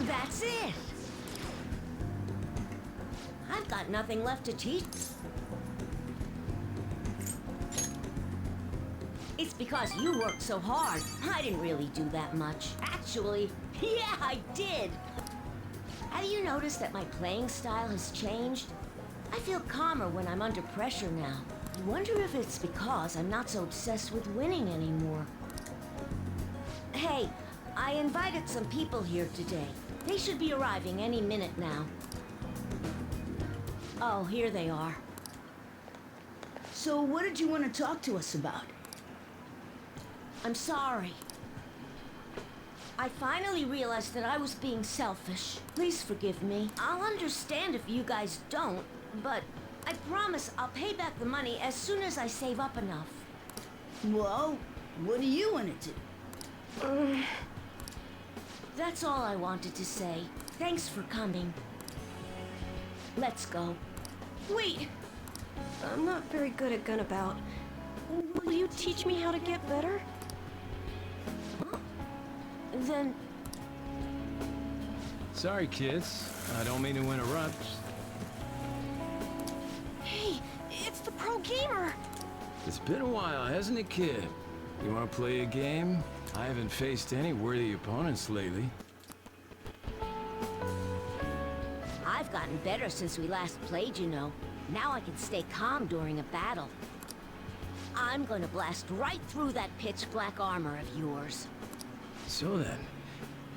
That's it. I've got nothing left to teach. It's because you worked so hard. I didn't really do that much. Actually, yeah, I did. Have you noticed that my playing style has changed? I feel calmer when I'm under pressure now. I wonder if it's because I'm not so obsessed with winning anymore. Hey, I invited some people here today. They should be arriving any minute now. Oh, here they are. So what did you want to talk to us about? I'm sorry. I finally realized that I was being selfish. Please forgive me. I'll understand if you guys don't, but I promise I'll pay back the money as soon as I save up enough. Well, what do you want to do? That's all I wanted to say. Thanks for coming. Let's go. Wait! I'm not very good at Gunabout. Will you teach me how to get better? Then... Sorry, kids. I don't mean to interrupt. Hey, it's the pro gamer! It's been a while, hasn't it, kid? You want to play a game? I haven't faced any worthy opponents lately. I've gotten better since we last played, you know. Now I can stay calm during a battle. I'm gonna blast right through that pitch-black armor of yours. So then,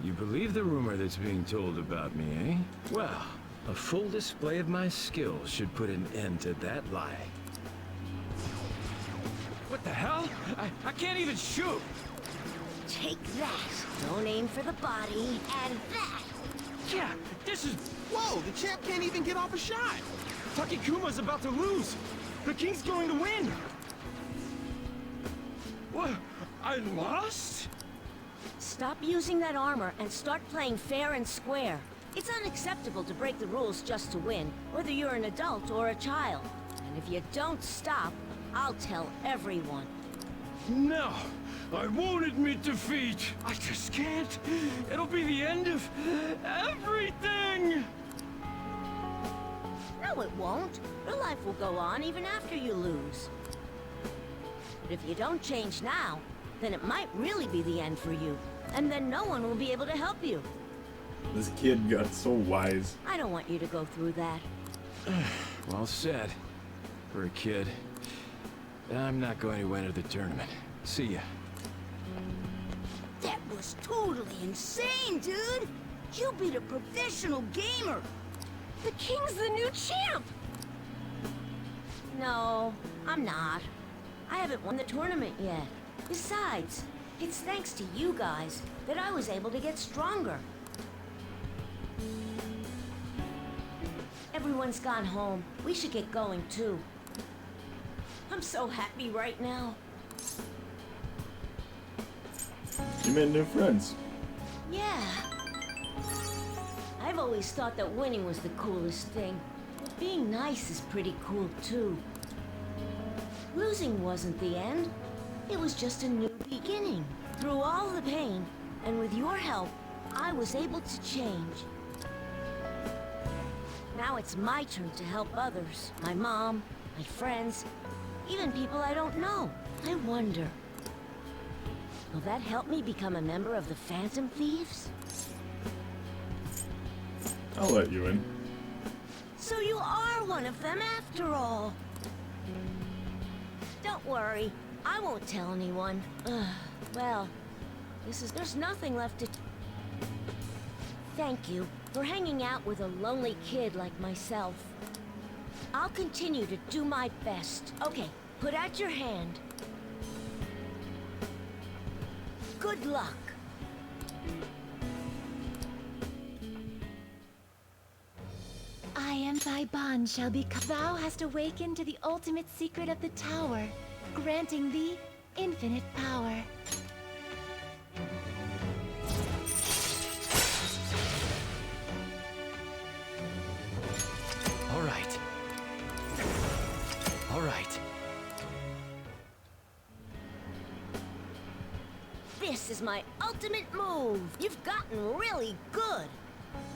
you believe the rumor that's being told about me, eh? Well, a full display of my skills should put an end to that lie. What the hell? I can't even shoot! Take that. Don't aim for the body, and that! Yeah, this is... Whoa, the champ can't even get off a shot! Takekuma's about to lose! The king's going to win! What? I lost? Stop using that armor and start playing fair and square. It's unacceptable to break the rules just to win, whether you're an adult or a child. And if you don't stop, I'll tell everyone. No! I won't admit defeat! I just can't. It'll be the end of everything! No, it won't. Your life will go on even after you lose. But if you don't change now, then it might really be the end for you. And then no one will be able to help you. This kid got so wise. I don't want you to go through that. Well said. For a kid. I'm not going to enter the tournament. See ya. That was totally insane, dude! You beat a professional gamer! The king's the new champ! No, I'm not. I haven't won the tournament yet. Besides, it's thanks to you guys that I was able to get stronger. Everyone's gone home. We should get going too. I'm so happy right now. You made new friends. Yeah. I've always thought that winning was the coolest thing. But being nice is pretty cool too. Losing wasn't the end. It was just a new beginning. Through all the pain, and with your help, I was able to change. Now it's my turn to help others. My mom, my friends, even people I don't know. I wonder, will that help me become a member of the Phantom Thieves? I'll let you in. So you are one of them after all. Don't worry, I won't tell anyone. Well, there's nothing left to... Thank you for hanging out with a lonely kid like myself. I'll continue to do my best. Okay, put out your hand. Good luck. I am thy bond shall become. Thou hast awakened to the ultimate secret of the tower, granting thee infinite power. All right. All right. This is my ultimate move. You've gotten really good.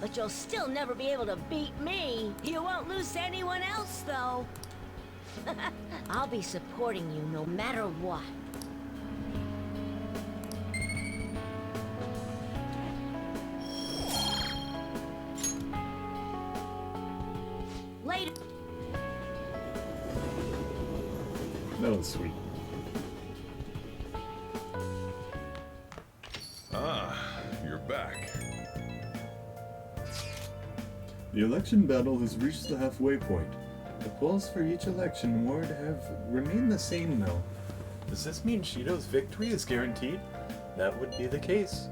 But you'll still never be able to beat me. You won't lose to anyone else, though. I'll be supporting you no matter what. Later. That was sweet. Ah, you're back. The election battle has reached the halfway point. The polls for each election ward have remained the same though. Does this mean Shido's victory is guaranteed? That would be the case.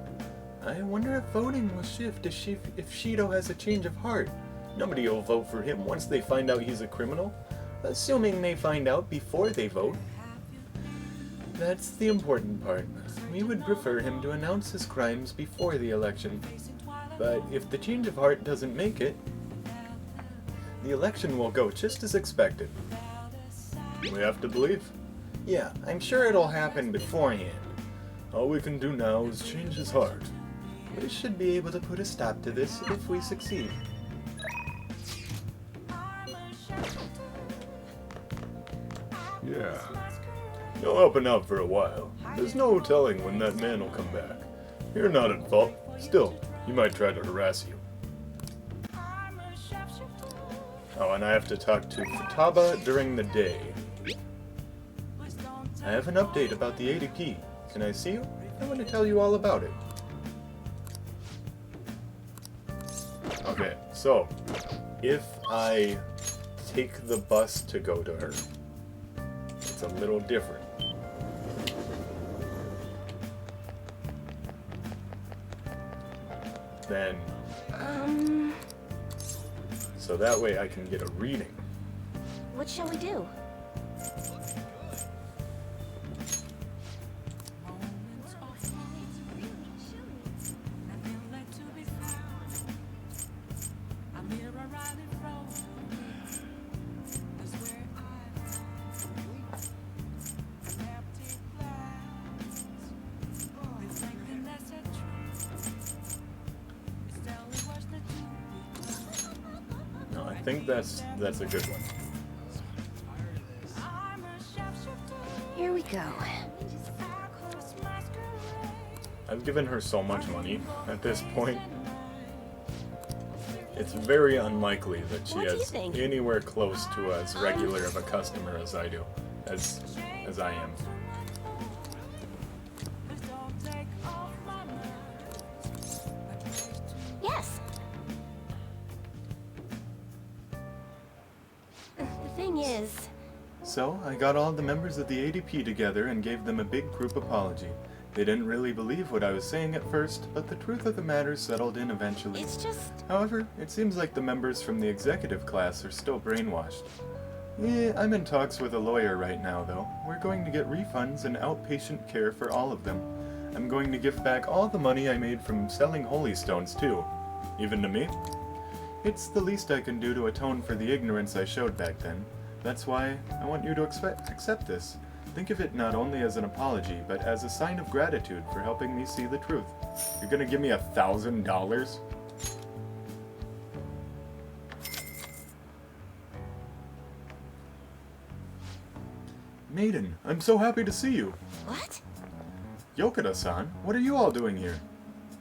I wonder if voting will shift if Shido has a change of heart. Nobody will vote for him once they find out he's a criminal, assuming they find out before they vote. That's the important part. We would prefer him to announce his crimes before the election. But if the change of heart doesn't make it, the election will go just as expected. We have to believe. Yeah, I'm sure it'll happen beforehand. All we can do now is change his heart. We should be able to put a stop to this if we succeed. Yeah. You'll help him out for a while. There's no telling when that man will come back. You're not at fault. Still, he might try to harass you. Oh, and I have to talk to Futaba during the day. I have an update about the ADP. Can I see you? I want to tell you all about it. Okay, so, if I take the bus to go to her, it's a little different. Then... So that way I can get a reading. What shall we do? think that's a good one. Here we go. I've given her so much money at this point. It's very unlikely that she has anywhere close to as regular of a customer as I do, as I am. Yes. The thing is... So, I got all the members of the ADP together and gave them a big group apology. They didn't really believe what I was saying at first, but the truth of the matter settled in eventually. It's just... However, it seems like the members from the executive class are still brainwashed. Yeah, I'm in talks with a lawyer right now, though. We're going to get refunds and outpatient care for all of them. I'm going to give back all the money I made from selling holy stones, too. Even to me. It's the least I can do to atone for the ignorance I showed back then. That's why I want you to accept this. Think of it not only as an apology, but as a sign of gratitude for helping me see the truth. You're gonna give me $1,000? Maiden, I'm so happy to see you. What? Yokota-san, what are you all doing here?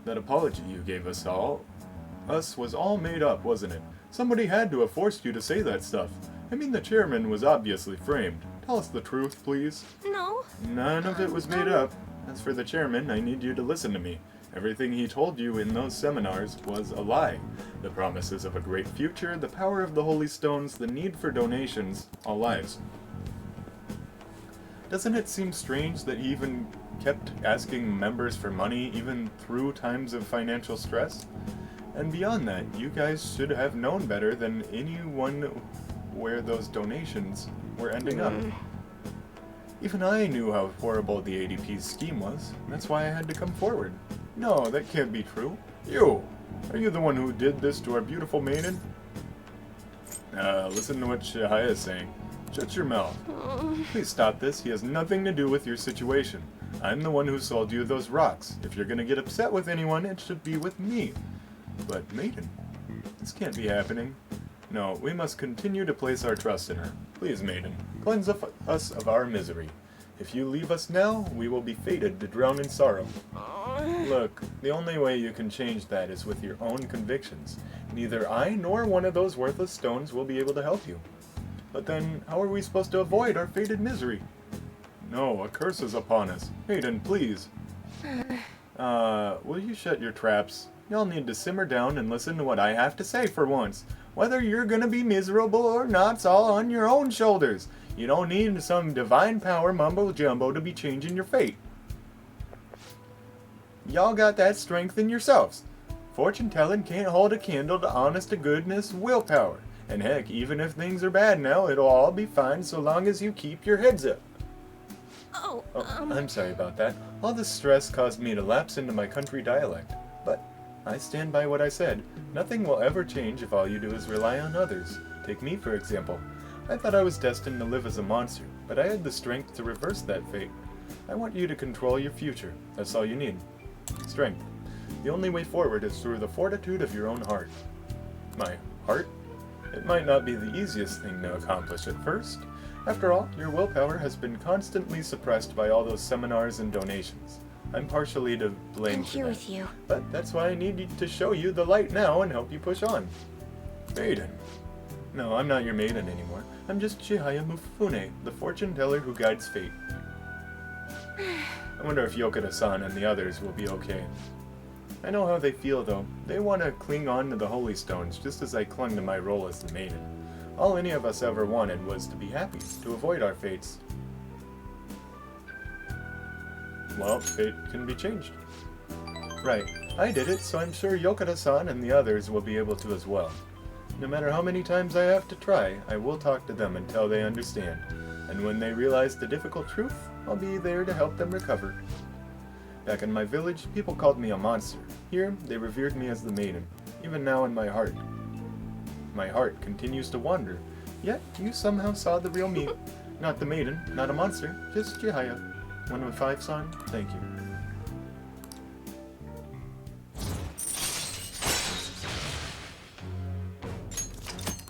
That apology you gave us was all made up, wasn't it? Somebody had to have forced you to say that stuff. I mean, the chairman was obviously framed. Tell us the truth, please. No. None of it was made up. As for the chairman, I need you to listen to me. Everything he told you in those seminars was a lie. The promises of a great future, the power of the holy stones, the need for donations, all lies. Doesn't it seem strange that he even kept asking members for money even through times of financial stress? And beyond that, you guys should have known better than anyone where those donations were ending up. Even I knew how horrible the ADP's scheme was. That's why I had to come forward. No, that can't be true. You! Are you the one who did this to our beautiful maiden? Listen to what Shihaya is saying. Shut your mouth. Please stop this. He has nothing to do with your situation. I'm the one who sold you those rocks. If you're gonna get upset with anyone, it should be with me. But Maiden, this can't be happening. No, we must continue to place our trust in her. Please, Maiden, cleanse us of our misery. If you leave us now, we will be fated to drown in sorrow. Look, the only way you can change that is with your own convictions. Neither I nor one of those worthless stones will be able to help you. But then, how are we supposed to avoid our fated misery? No, a curse is upon us. Maiden, please. Will you shut your traps? Y'all need to simmer down and listen to what I have to say for once. Whether you're gonna be miserable or not's all on your own shoulders. You don't need some divine power mumbo-jumbo to be changing your fate. Y'all got that strength in yourselves. Fortune-telling can't hold a candle to honest-to-goodness willpower. And heck, even if things are bad now, it'll all be fine so long as you keep your heads up. Oh, I'm sorry about that. All the stress caused me to lapse into my country dialect. But I stand by what I said. Nothing will ever change if all you do is rely on others. Take me, for example. I thought I was destined to live as a monster, but I had the strength to reverse that fate. I want you to control your future. That's all you need. Strength. The only way forward is through the fortitude of your own heart. My heart? It might not be the easiest thing to accomplish at first. After all, your willpower has been constantly suppressed by all those seminars and donations. I'm partially to blame I'm for here that. with you. But that's why I need to show you the light now and help you push on. Maiden. No, I'm not your maiden anymore. I'm just Chihaya Mufune, the fortune teller who guides fate. I wonder if Yokota-san and the others will be okay. I know how they feel, though. They want to cling on to the holy stones, just as I clung to my role as the maiden. All any of us ever wanted was to be happy, to avoid our fates. Well, fate can be changed. Right, I did it, so I'm sure Yokota-san and the others will be able to as well. No matter how many times I have to try, I will talk to them until they understand. And when they realize the difficult truth, I'll be there to help them recover. Back in my village, people called me a monster. Here, they revered me as the maiden. Even now in my heart continues to wander. Yet, you somehow saw the real me. Not the maiden, not a monster, just Chihaya. 1 of 5, son. Thank you.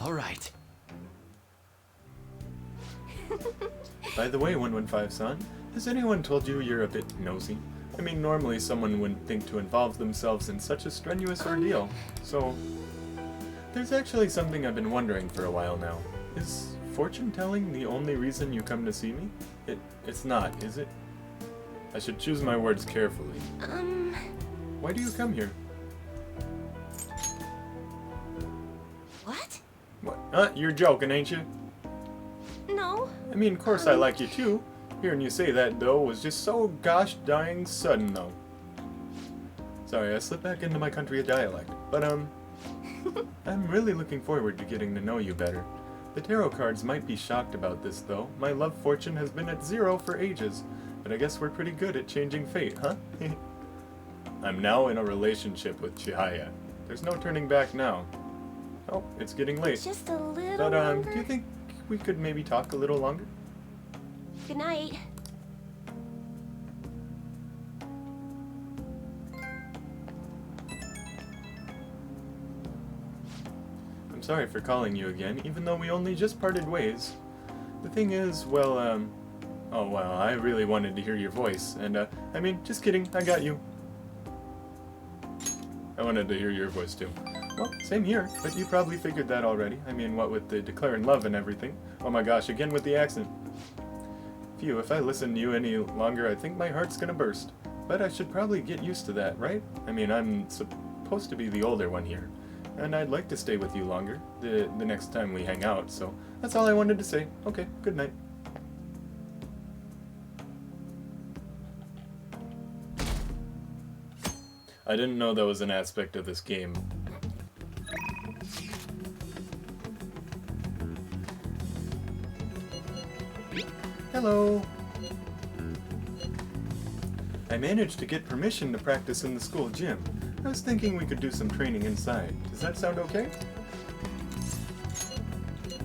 All right. By the way, 115-san, has anyone told you you're a bit nosy? I mean, normally someone wouldn't think to involve themselves in such a strenuous ordeal, so... There's actually something I've been wondering for a while now. Is fortune-telling the only reason you come to see me? It's not, is it? I should choose my words carefully. Why do you come here? What? What? You're joking, ain't you? No. I mean, of course I like you too. Hearing you say that, though, was just so gosh dang sudden, though. Sorry, I slipped back into my country dialect. But, I'm really looking forward to getting to know you better. The tarot cards might be shocked about this, though. My love fortune has been at 0 for ages. But I guess we're pretty good at changing fate, huh? I'm now in a relationship with Chihaya. There's no turning back now. Oh, it's getting late. Just a little But, longer. do you think we could maybe talk a little longer? Good night. I'm sorry for calling you again, even though we only just parted ways. The thing is, well, oh wow, I really wanted to hear your voice, and, I mean, just kidding, I got you. I wanted to hear your voice too. Well, same here, but you probably figured that already. I mean, what with the declaring love and everything. Oh my gosh, again with the accent. Phew, if I listen to you any longer, I think my heart's gonna burst. But I should probably get used to that, right? I mean, I'm supposed to be the older one here. And I'd like to stay with you longer, the next time we hang out, so that's all I wanted to say. Okay, good night. I didn't know that was an aspect of this game. Hello! I managed to get permission to practice in the school gym. I was thinking we could do some training inside. Does that sound okay?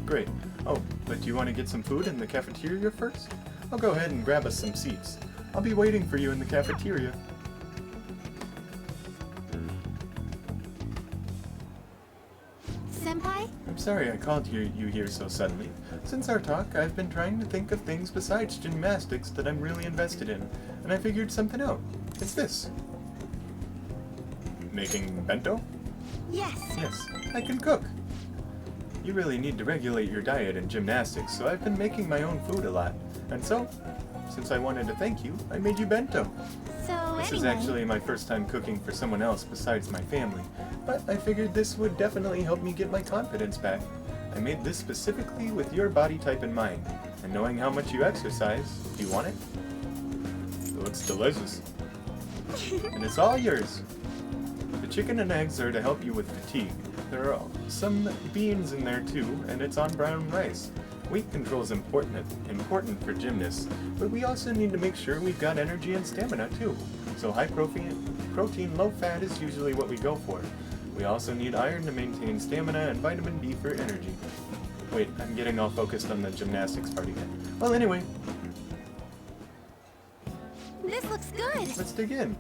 Great. Oh, but do you want to get some food in the cafeteria first? I'll go ahead and grab us some seats. I'll be waiting for you in the cafeteria. Senpai? I'm sorry I called you here so suddenly. Since our talk, I've been trying to think of things besides gymnastics that I'm really invested in, and I figured something out. It's this. Making bento? Yes. Yes, I can cook. You really need to regulate your diet and gymnastics, so I've been making my own food a lot. And so, since I wanted to thank you, I made you bento. So This is anyway, actually my first time cooking for someone else besides my family, but I figured this would definitely help me get my confidence back. I made this specifically with your body type in mind, and knowing how much you exercise, do you want it? It looks delicious. And it's all yours. The chicken and eggs are to help you with fatigue. There are some beans in there too, and it's on brown rice. Weight control is important for gymnasts, but we also need to make sure we've got energy and stamina too. So high protein, low fat is usually what we go for. We also need iron to maintain stamina and vitamin D for energy. Wait, I'm getting all focused on the gymnastics part again. Well, anyway, this looks good. let's dig in.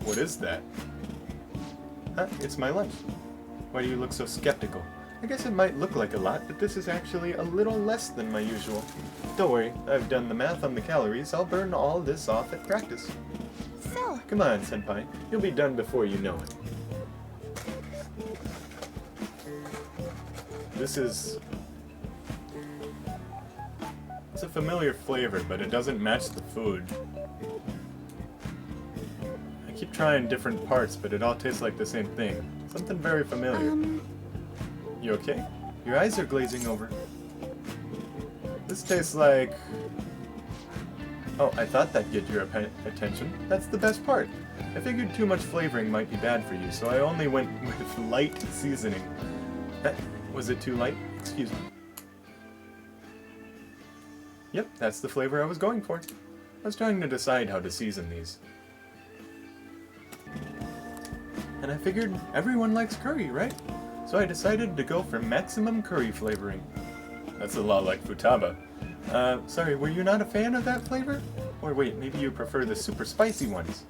What is that? Huh, it's my lunch. Why do you look so skeptical? I guess it might look like a lot, but this is actually a little less than my usual. Don't worry, I've done the math on the calories. I'll burn all this off at practice. So, Come on, Senpai. You'll be done before you know it. This is... It's a familiar flavor, but it doesn't match the food. I keep trying different parts, but it all tastes like the same thing. Something very familiar. You okay? Your eyes are glazing over. This tastes like... Oh, I thought that'd get your attention. That's the best part. I figured too much flavoring might be bad for you, so I only went with light seasoning. Was it too light? Excuse me. Yep, that's the flavor I was going for. I was trying to decide how to season these. And I figured everyone likes curry, right? So I decided to go for maximum curry flavoring. That's a lot like futaba. Sorry, were you not a fan of that flavor? Or wait, maybe you prefer the super spicy ones?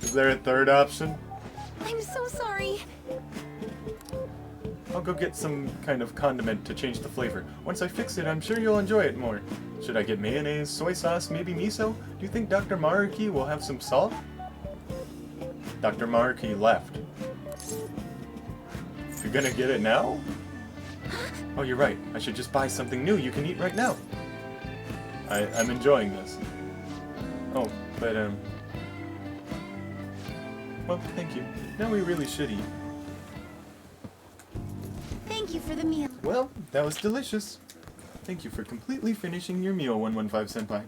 Is there a third option? I'm so sorry. I'll go get some kind of condiment to change the flavor. Once I fix it, I'm sure you'll enjoy it more. Should I get mayonnaise, soy sauce, maybe miso? Do you think Dr. Maruki will have some salt? Dr. Maruki left. You're gonna get it now? Oh, you're right. I should just buy something new you can eat right now. I'm enjoying this. Oh, but, well, thank you. Now we really should eat. Thank you for the meal. Well, that was delicious. Thank you for completely finishing your meal, 115-senpai.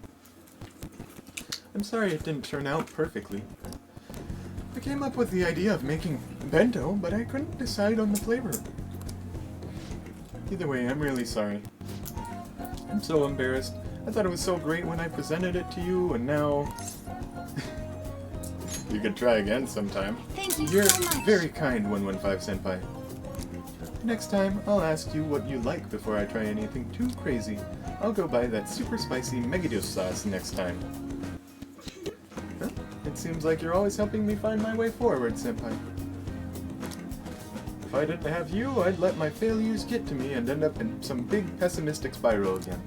I'm sorry it didn't turn out perfectly. I came up with the idea of making bento, but I couldn't decide on the flavor. Either way, I'm really sorry. I'm so embarrassed. I thought it was so great when I presented it to you, and now... You could try again sometime. Thank you You're so much. very kind, 115-senpai. Next time, I'll ask you what you like before I try anything too crazy. I'll go buy that super spicy Megadus sauce next time. Huh? It seems like you're always helping me find my way forward, senpai. If I didn't have you, I'd let my failures get to me and end up in some big pessimistic spiral again.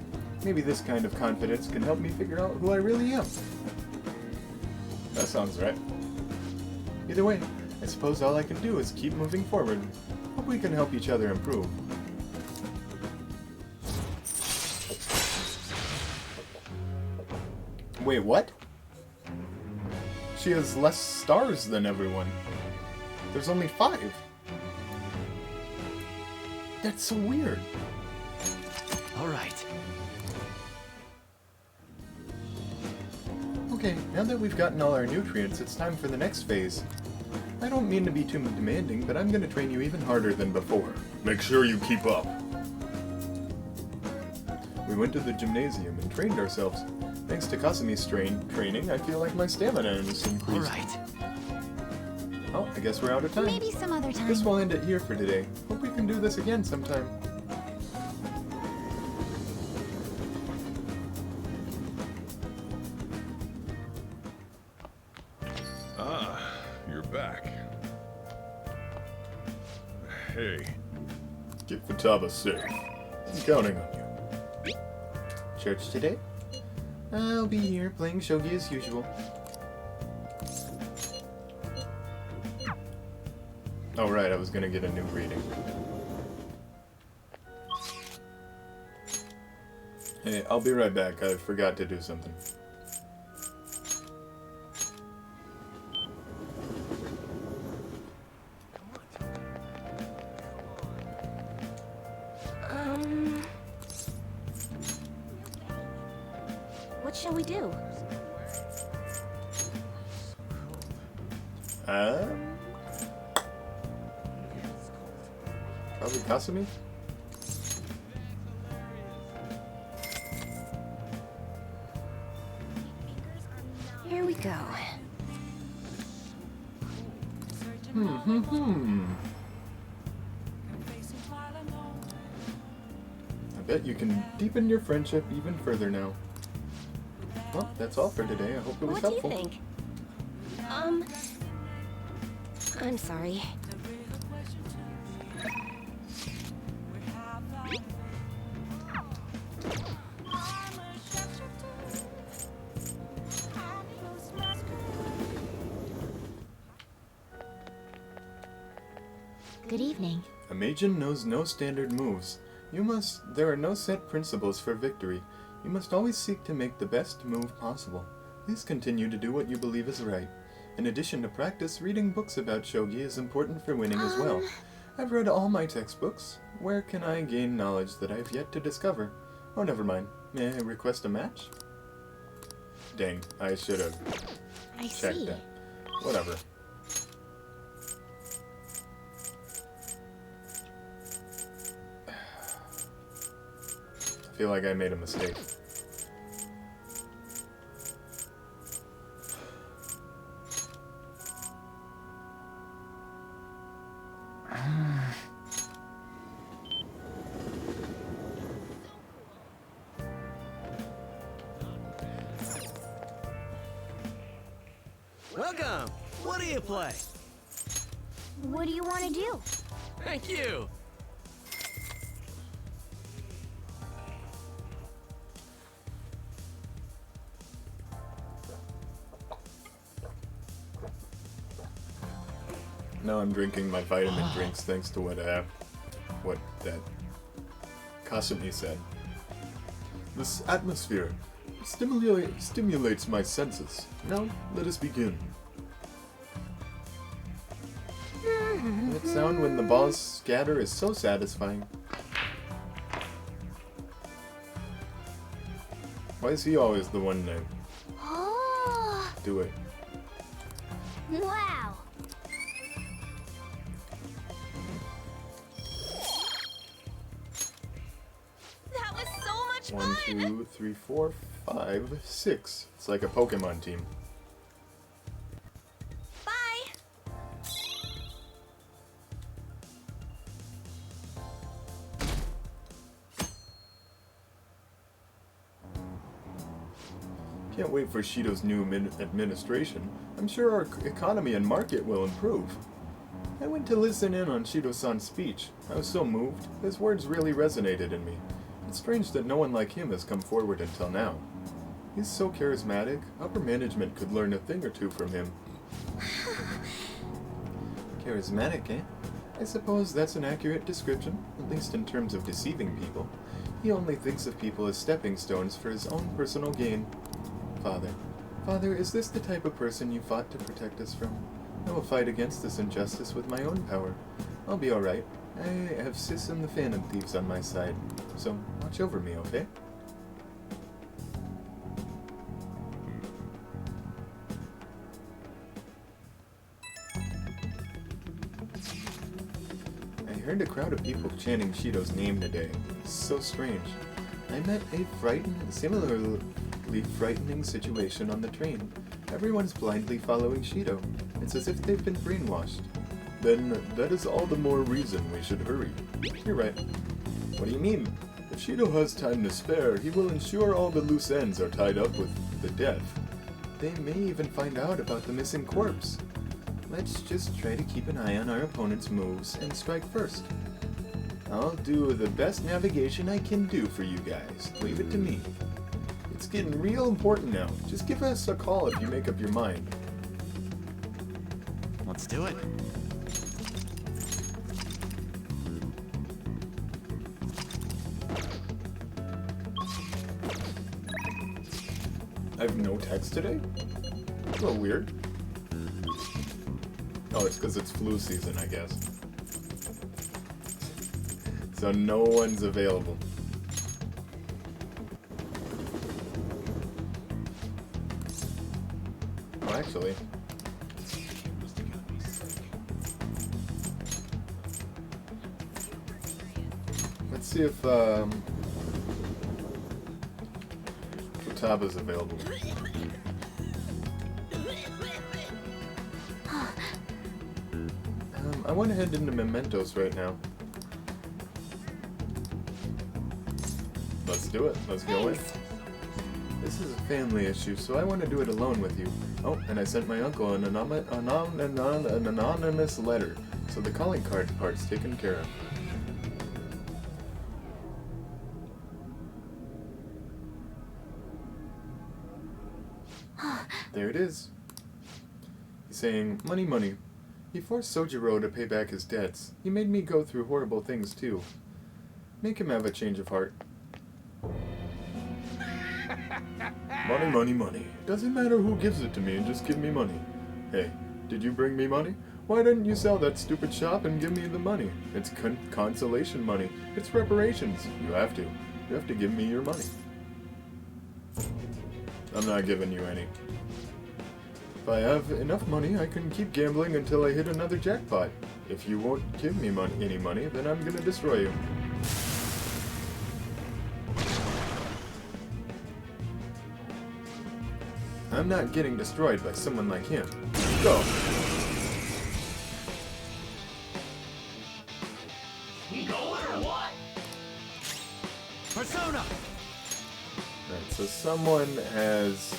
Maybe this kind of confidence can help me figure out who I really am. That sounds right. Either way, I suppose all I can do is keep moving forward. Hope we can help each other improve. Wait, what? She has less stars than everyone. There's only 5. That's so weird. All right. Okay, now that we've gotten all our nutrients, it's time for the next phase. I don't mean to be too demanding, but I'm gonna train you even harder than before. Make sure you keep up. We went to the gymnasium and trained ourselves. Thanks to Kasumi's training, I feel like my stamina is increased. All right. Oh, I guess we're out of time. Maybe some other time. This will end it here for today. Hope we can do this again sometime. Ah, you're back. Hey. Keep Futaba safe. I'm counting on you. Church today? I'll be here playing shogi as usual. Oh right, I was gonna get a new reading. Hey, I'll be right back. I forgot to do something. What shall we do? Probably Kasumi? Here we go. I bet you can deepen your friendship even further now. Well, that's all for today. I hope it was What helpful. do you think? I'm sorry. Good evening. A Majin knows no standard moves. There are no set principles for victory. You must always seek to make the best move possible. Please continue to do what you believe is right. In addition to practice, reading books about shogi is important for winning as well. I've read all my textbooks. Where can I gain knowledge that I've yet to discover? Oh, never mind. May I request a match? Dang, I should have checked that. Whatever. I feel like I made a mistake. Welcome. What do you play? What do you want to do? Thank you. Now I'm drinking my vitamin drinks thanks to what that Kasumi said. This atmosphere stimulates my senses. Now, let us begin. That sound when the balls scatter is so satisfying. Why is he always the one to do it? Wow. That was so much 1, 2, 3, 4, 5, 6. It's like a Pokemon team. Bye. Can't wait for Shido's new administration. I'm sure our economy and market will improve. I went to listen in on Shido-san's speech. I was so moved. His words really resonated in me. It's strange that no one like him has come forward until now. He's so charismatic. Upper management could learn a thing or two from him. Charismatic, eh? I suppose that's an accurate description, at least in terms of deceiving people. He only thinks of people as stepping stones for his own personal gain. Father, is this the type of person you fought to protect us from? I will fight against this injustice with my own power. I'll be alright. I have Sis and the Phantom Thieves on my side, so watch over me, okay? I heard a crowd of people chanting Shido's name today. It's so strange. I met a similarly frightening situation on the train. Everyone's blindly following Shido. It's as if they've been brainwashed. Then that is all the more reason we should hurry. You're right. What do you mean? If Shido has time to spare, he will ensure all the loose ends are tied up with the death. They may even find out about the missing corpse. Let's just try to keep an eye on our opponent's moves and strike first. I'll do the best navigation I can do for you guys. Leave it to me. It's getting real important now. Just give us a call if you make up your mind. Let's do it. I have no text today? A little weird. Oh, it's because it's flu season, I guess. So no one's available. Oh, actually. Let's see if Futaba's available. I want to head into Mementos right now. Let's do it. Let's go in. This is a family issue, so I want to do it alone with you. Oh, and I sent my uncle an anonymous letter, so the calling card part's taken care of. There it is. He's saying, money, money. He forced Sojiro to pay back his debts. He made me go through horrible things, too. Make him have a change of heart. Money, money, money. Doesn't matter who gives it to me, just give me money. Hey, did you bring me money? Why didn't you sell that stupid shop and give me the money? It's consolation money. It's reparations. You have to. You have to give me your money. I'm not giving you any. If I have enough money, I can keep gambling until I hit another jackpot. If you won't give me any money, then I'm gonna destroy you. I'm not getting destroyed by someone like him. Go! We going or what? Persona! Alright, so someone has...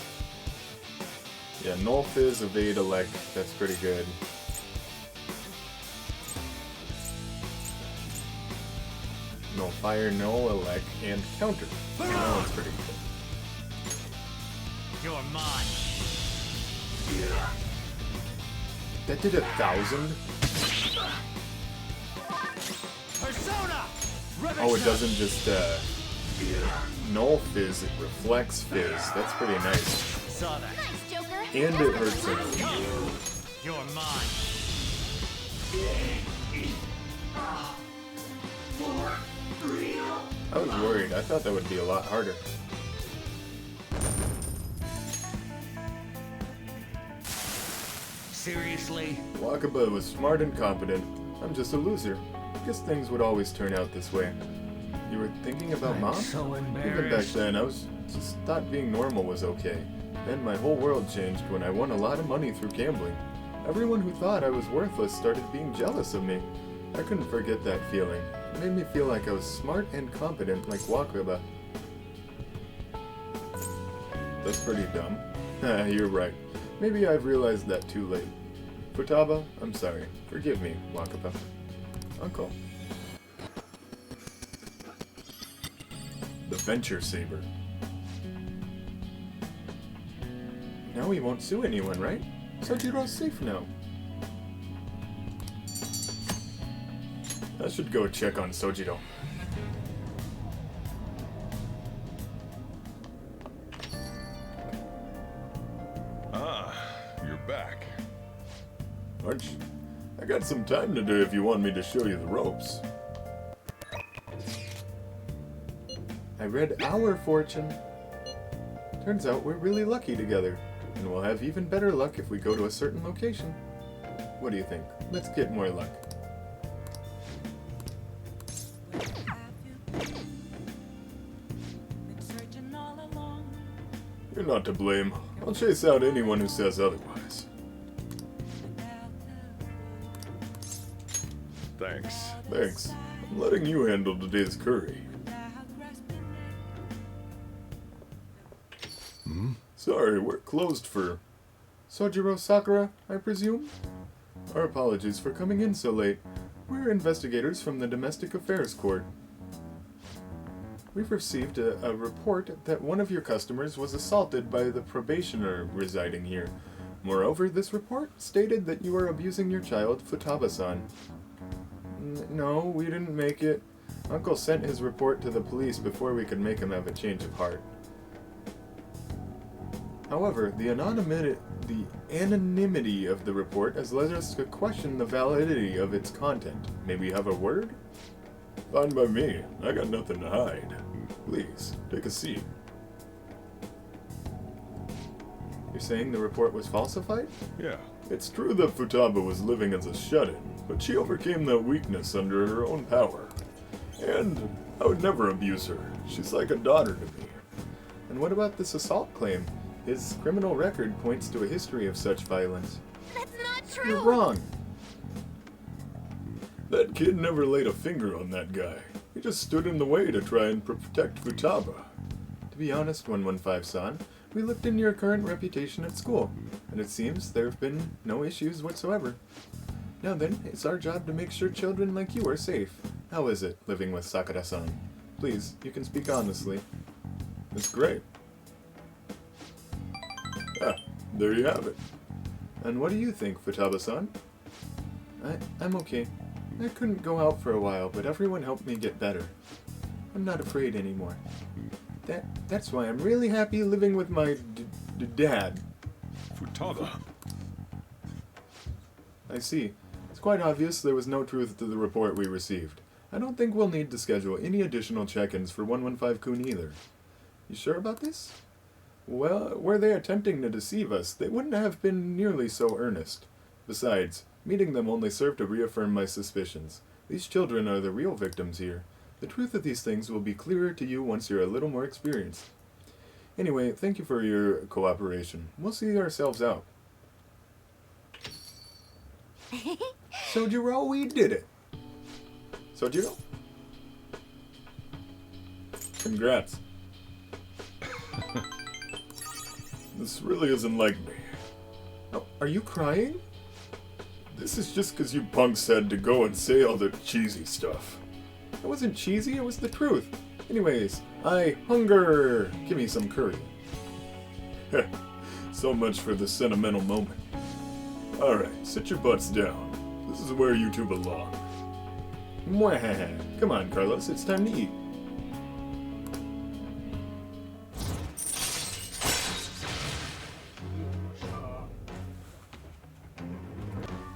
Yeah, Null Fizz, Evade, Elect. That's pretty good. No Fire, no Elect, and Counter. That one's pretty good. You're mine. That did 1,000? Persona! Oh, it doesn't just, null fizz, it reflects fizz. That's pretty nice. Saw that. Nice, Joker. And it hurts him. You're mine. I was worried. I thought that would be a lot harder. Seriously? Wakaba was smart and competent. I'm just a loser. Guess things would always turn out this way. You were thinking about I'm Mom? so Even back embarrassed. then, I was just thought being normal was okay. Then my whole world changed when I won a lot of money through gambling. Everyone who thought I was worthless started being jealous of me. I couldn't forget that feeling. It made me feel like I was smart and competent like Wakaba. That's pretty dumb. You're right. Maybe I've realized that too late. Futaba, I'm sorry. Forgive me, Wakaba. Uncle. The Venture Saber. Now he won't sue anyone, right? Sojiro's safe now. I should go check on Sojiro. Ah, you're back. Aren't you? I got some time today if you want me to show you the ropes. I read our fortune. Turns out we're really lucky together, and we'll have even better luck if we go to a certain location. What do you think? Let's get more luck. You're not to blame. I'll chase out anyone who says otherwise. Thanks. Thanks. I'm letting you handle today's curry. Sorry, we're closed for... Sojiro Sakura, I presume? Our apologies for coming in so late. We're investigators from the Domestic Affairs Court. We've received a report that one of your customers was assaulted by the probationer residing here. Moreover, this report stated that you are abusing your child, Futaba-san. No, we didn't make it. Uncle sent his report to the police before we could make him have a change of heart. However, the anonymity of the report has led us to question the validity of its content. May we have a word? Fine by me. I got nothing to hide. Please, take a seat. You're saying the report was falsified? Yeah. It's true that Futaba was living as a shut-in, but she overcame that weakness under her own power. And I would never abuse her. She's like a daughter to me. And what about this assault claim? His criminal record points to a history of such violence. That's not true! You're wrong! That kid never laid a finger on that guy. He just stood in the way to try and protect Futaba. To be honest, 115-san, we looked into your current reputation at school, and it seems there have been no issues whatsoever. Now then, it's our job to make sure children like you are safe. How is it, living with Sakura-san? Please, you can speak honestly. It's great. Ah, there you have it. And what do you think, Futaba-san? I'm okay. I couldn't go out for a while, but everyone helped me get better. I'm not afraid anymore. That's why I'm really happy living with my dad. Futaba. I see. It's quite obvious there was no truth to the report we received. I don't think we'll need to schedule any additional check-ins for 115-kun either. You sure about this? Well, were they attempting to deceive us, they wouldn't have been nearly so earnest. Besides, meeting them only served to reaffirm my suspicions. These children are the real victims here. The truth of these things will be clearer to you once you're a little more experienced. Anyway, thank you for your cooperation. We'll see ourselves out. Sojiro, we did it! Sojiro? Congrats. This really isn't like me. Oh, are you crying? This is just because you punks had to go and say all the cheesy stuff. It wasn't cheesy, it was the truth. Anyways, I hunger! Give me some curry. So much for the sentimental moment. Alright, sit your butts down. This is where you two belong. Mwah! Come on, Carlos, it's time to eat.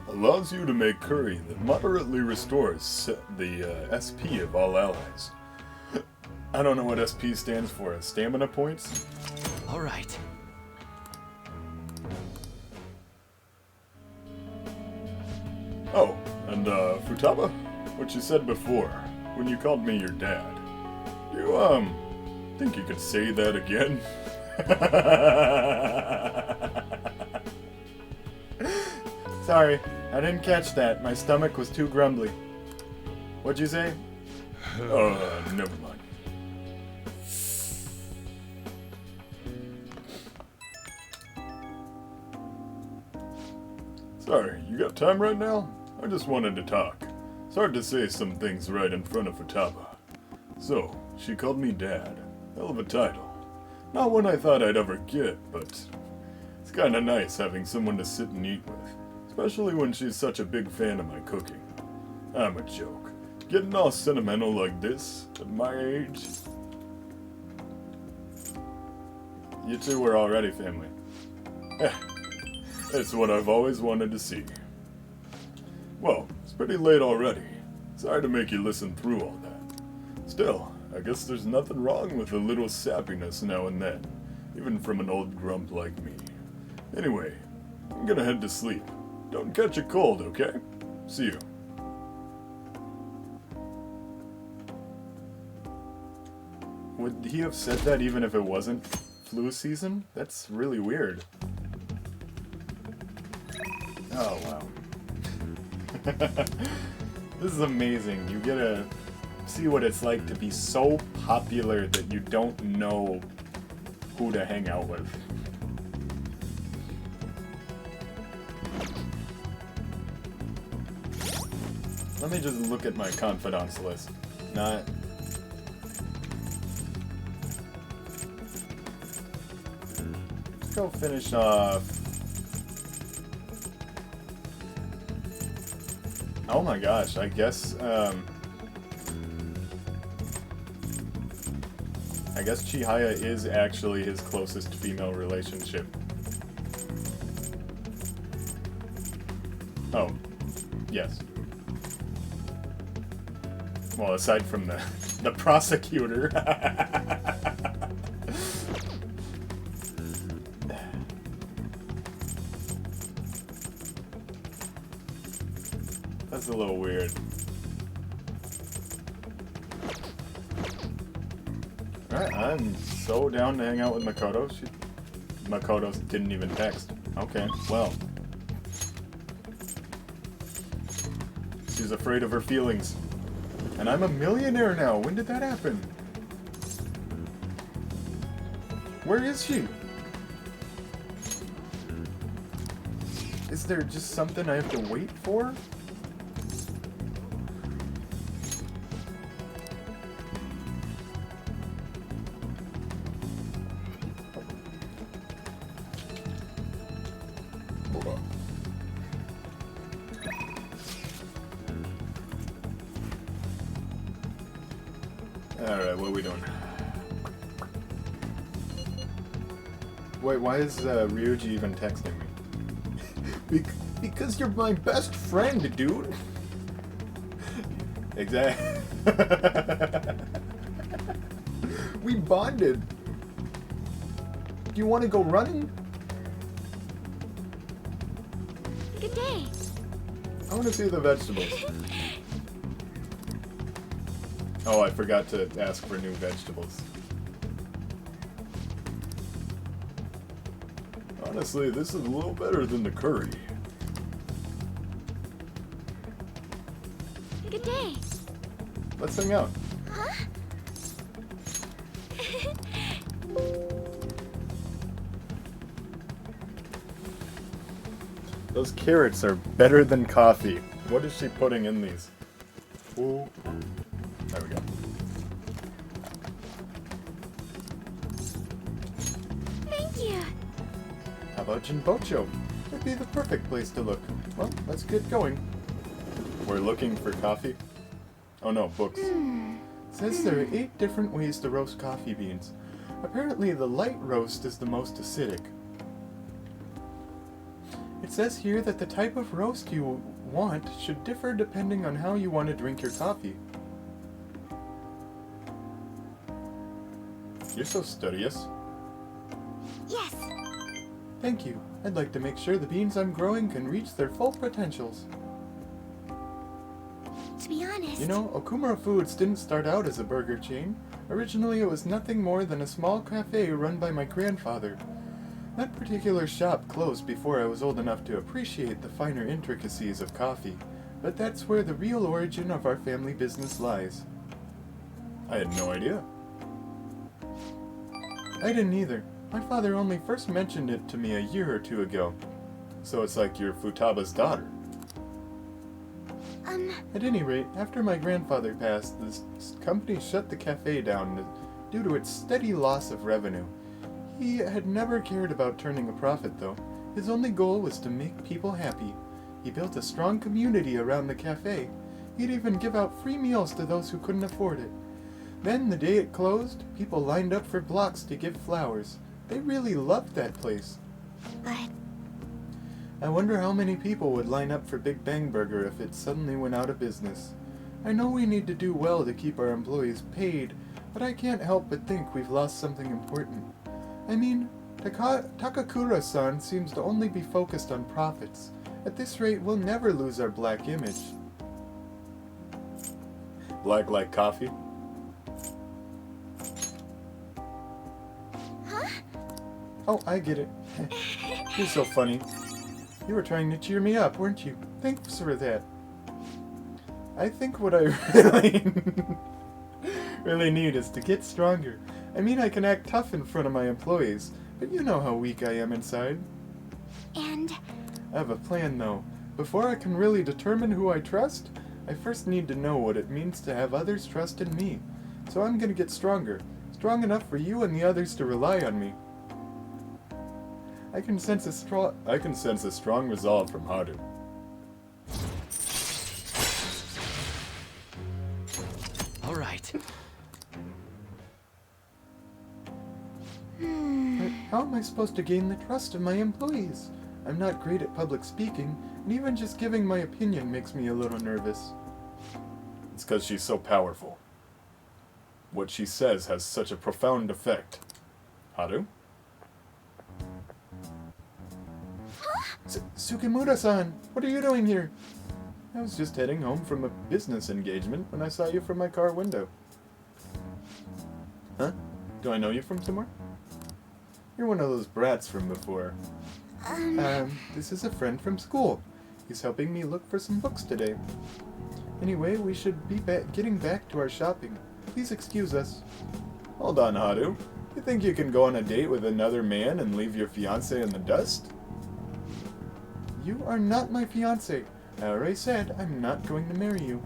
Allows you to make curry that moderately restores the SP of all allies. I don't know what SP stands for. Stamina points? All right. Oh, and Futaba? What you said before, when you called me your dad. You, think you could say that again? Sorry, I didn't catch that. My stomach was too grumbly. What'd you say? Never mind. Sorry, you got time right now? I just wanted to talk. It's hard to say some things right in front of Futaba. So, she called me Dad. Hell of a title. Not one I thought I'd ever get, but it's kinda nice having someone to sit and eat with. Especially when she's such a big fan of my cooking. I'm a joke. Getting all sentimental like this, at my age? You two were already family. It's what I've always wanted to see. Well, it's pretty late already. Sorry to make you listen through all that. Still, I guess there's nothing wrong with a little sappiness now and then, even from an old grump like me. Anyway, I'm gonna head to sleep. Don't catch a cold, okay? See you. Would he have said that even if it wasn't flu season? That's really weird. Oh, wow. This is amazing. You get to see what it's like to be so popular that you don't know who to hang out with. Let me just look at my confidants list. Let's go finish off. Oh my gosh, I guess Chihaya is actually his closest female relationship. Oh, yes. Well, aside from the prosecutor. That's a little weird. Alright, I'm so down to hang out with Makoto. Makoto didn't even text. Okay, well. She's afraid of her feelings. And I'm a millionaire now. When did that happen? Where is she? Is there just something I have to wait for? Alright, what are we doing? Wait, why is Ryuji even texting me? Because you're my best friend, dude! Exactly. We bonded! Do you want to go running? Good day! I want to see the vegetables. Oh, I forgot to ask for new vegetables. Honestly, this is a little better than the curry. Good day. Let's hang out. Huh? Those carrots are better than coffee. What is she putting in these? Ooh. There we go. Thank you. How about Jinpocho? It'd be the perfect place to look. Well, let's get going. We're looking for coffee? Oh no, books. Says there are 8 different ways to roast coffee beans. Apparently the light roast is the most acidic. It says here that the type of roast you want should differ depending on how you want to drink your coffee. You're so studious. Yes. Thank you. I'd like to make sure the beans I'm growing can reach their full potentials. To be honest... You know, Okumura Foods didn't start out as a burger chain. Originally it was nothing more than a small cafe run by my grandfather. That particular shop closed before I was old enough to appreciate the finer intricacies of coffee, but that's where the real origin of our family business lies. I had no idea. I didn't either. My father only first mentioned it to me a year or 2 ago. So it's like you're Futaba's daughter. At any rate, after my grandfather passed, the company shut the cafe down due to its steady loss of revenue. He had never cared about turning a profit, though. His only goal was to make people happy. He built a strong community around the cafe. He'd even give out free meals to those who couldn't afford it. Then, the day it closed, people lined up for blocks to give flowers. They really loved that place. But... I wonder how many people would line up for Big Bang Burger if it suddenly went out of business. I know we need to do well to keep our employees paid, but I can't help but think we've lost something important. I mean, Takakura-san seems to only be focused on profits. At this rate, we'll never lose our black image. Black like coffee? Huh? Oh, I get it. You're so funny. You were trying to cheer me up, weren't you? Thanks for that. I think what I really need is to get stronger. I mean, I can act tough in front of my employees, but you know how weak I am inside. And? I have a plan, though. Before I can really determine who I trust, I first need to know what it means to have others trust in me. So I'm gonna get stronger. Strong enough for you and the others to rely on me. I can sense a strong resolve from Haru. All right. But how am I supposed to gain the trust of my employees? I'm not great at public speaking, and even just giving my opinion makes me a little nervous. It's because she's so powerful. What she says has such a profound effect. Haru? Sukimura-san, what are you doing here? I was just heading home from a business engagement when I saw you from my car window. Huh? Do I know you from somewhere? You're one of those brats from before. This is a friend from school. He's helping me look for some books today. Anyway, we should be getting back to our shopping. Please excuse us. Hold on, Haru. You think you can go on a date with another man and leave your fiancé in the dust? You are not my fiancé. I already said I'm not going to marry you.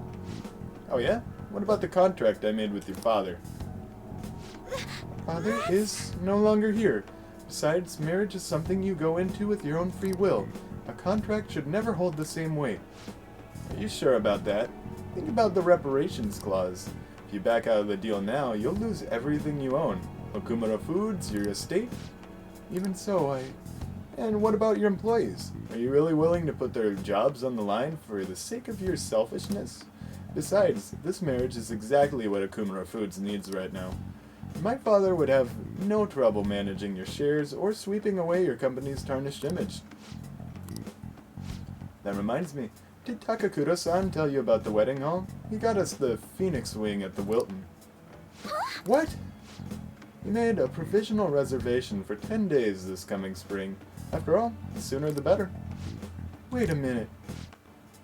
Oh yeah? What about the contract I made with your father? Father is no longer here. Besides, marriage is something you go into with your own free will. A contract should never hold the same weight. Are you sure about that? Think about the reparations clause. If you back out of the deal now, you'll lose everything you own. Okumura Foods, your estate. Even so, And what about your employees? Are you really willing to put their jobs on the line for the sake of your selfishness? Besides, this marriage is exactly what Okumura Foods needs right now. My father would have no trouble managing your shares or sweeping away your company's tarnished image. That reminds me, did Takakura-san tell you about the wedding hall? He got us the Phoenix wing at the Wilton. What? He made a provisional reservation for 10 days this coming spring. After all, the sooner the better. Wait a minute.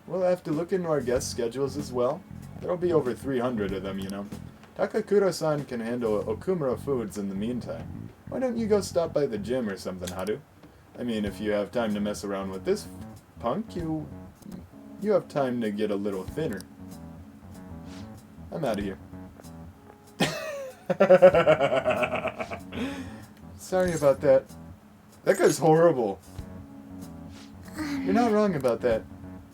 We'll have to look into our guest schedules as well. There'll be over 300 of them, you know. Takakura-san can handle Okumura Foods in the meantime. Why don't you go stop by the gym or something, Haru? I mean, if you have time to mess around with this punk, you have time to get a little thinner. I'm out of here. Sorry about that. That guy's horrible. You're not wrong about that.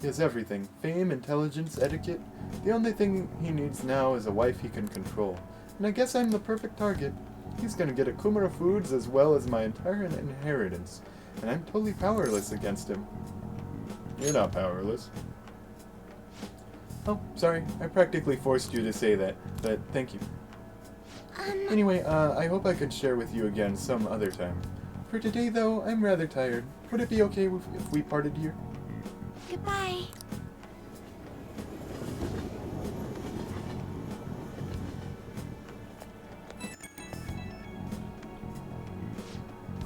He has everything. Fame, intelligence, etiquette. The only thing he needs now is a wife he can control. And I guess I'm the perfect target. He's gonna get Akumara foods as well as my entire inheritance. And I'm totally powerless against him. You're not powerless. Oh, sorry. I practically forced you to say that, but thank you. Anyway, I hope I could share with you again some other time. For today, though, I'm rather tired. Would it be okay if we parted here? Goodbye.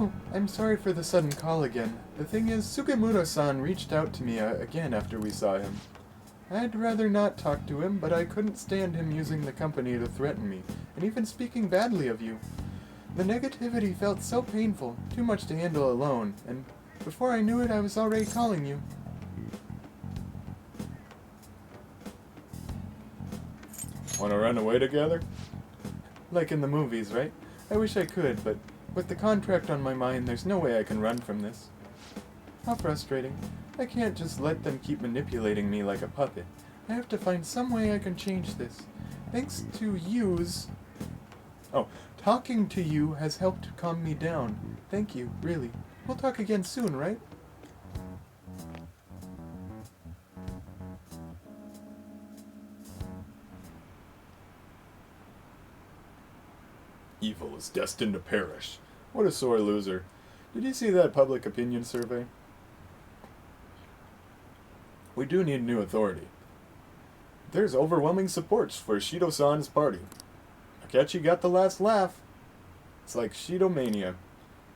Oh, I'm sorry for the sudden call again. The thing is, Sugimuro-san reached out to me again after we saw him. I'd rather not talk to him, but I couldn't stand him using the company to threaten me, and even speaking badly of you. The negativity felt so painful, too much to handle alone, and before I knew it, I was already calling you. Wanna run away together? Like in the movies, right? I wish I could, but with the contract on my mind, there's no way I can run from this. How frustrating. I can't just let them keep manipulating me like a puppet. I have to find some way I can change this. Thanks to yous... Oh, talking to you has helped calm me down. Thank you, really. We'll talk again soon, right? Evil is destined to perish. What a sore loser. Did you see that public opinion survey? We do need new authority. There's overwhelming support for Shido-san's party. Akechi got the last laugh. It's like Shido-mania.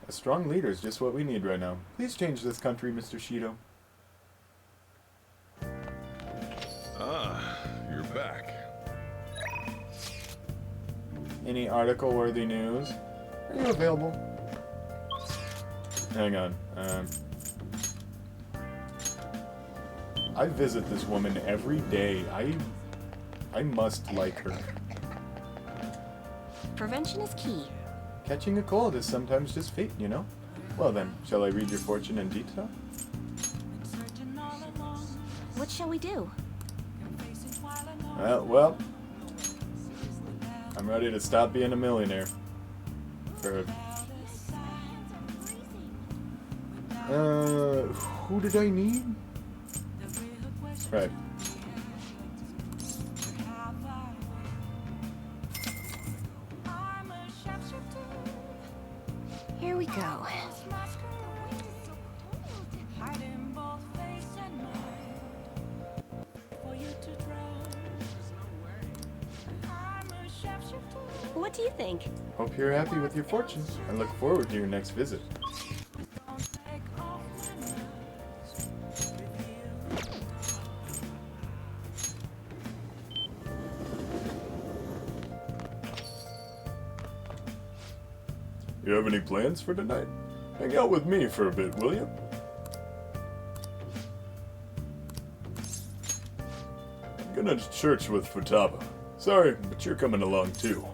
A strong leader is just what we need right now. Please change this country, Mr. Shido. Ah, you're back. Any article-worthy news? Are you available? Hang on. I visit this woman every day. I must like her. Prevention is key. Catching a cold is sometimes just fate, you know? Well then, shall I read your fortune in detail? What shall we do? Well, I'm ready to stop being a millionaire. Who did I need? Right. Here we go. What do you think? Hope you're happy with your fortune. I look forward to your next visit. You have any plans for tonight? Hang out with me for a bit, will you? I'm gonna church with Futaba. Sorry, but you're coming along too.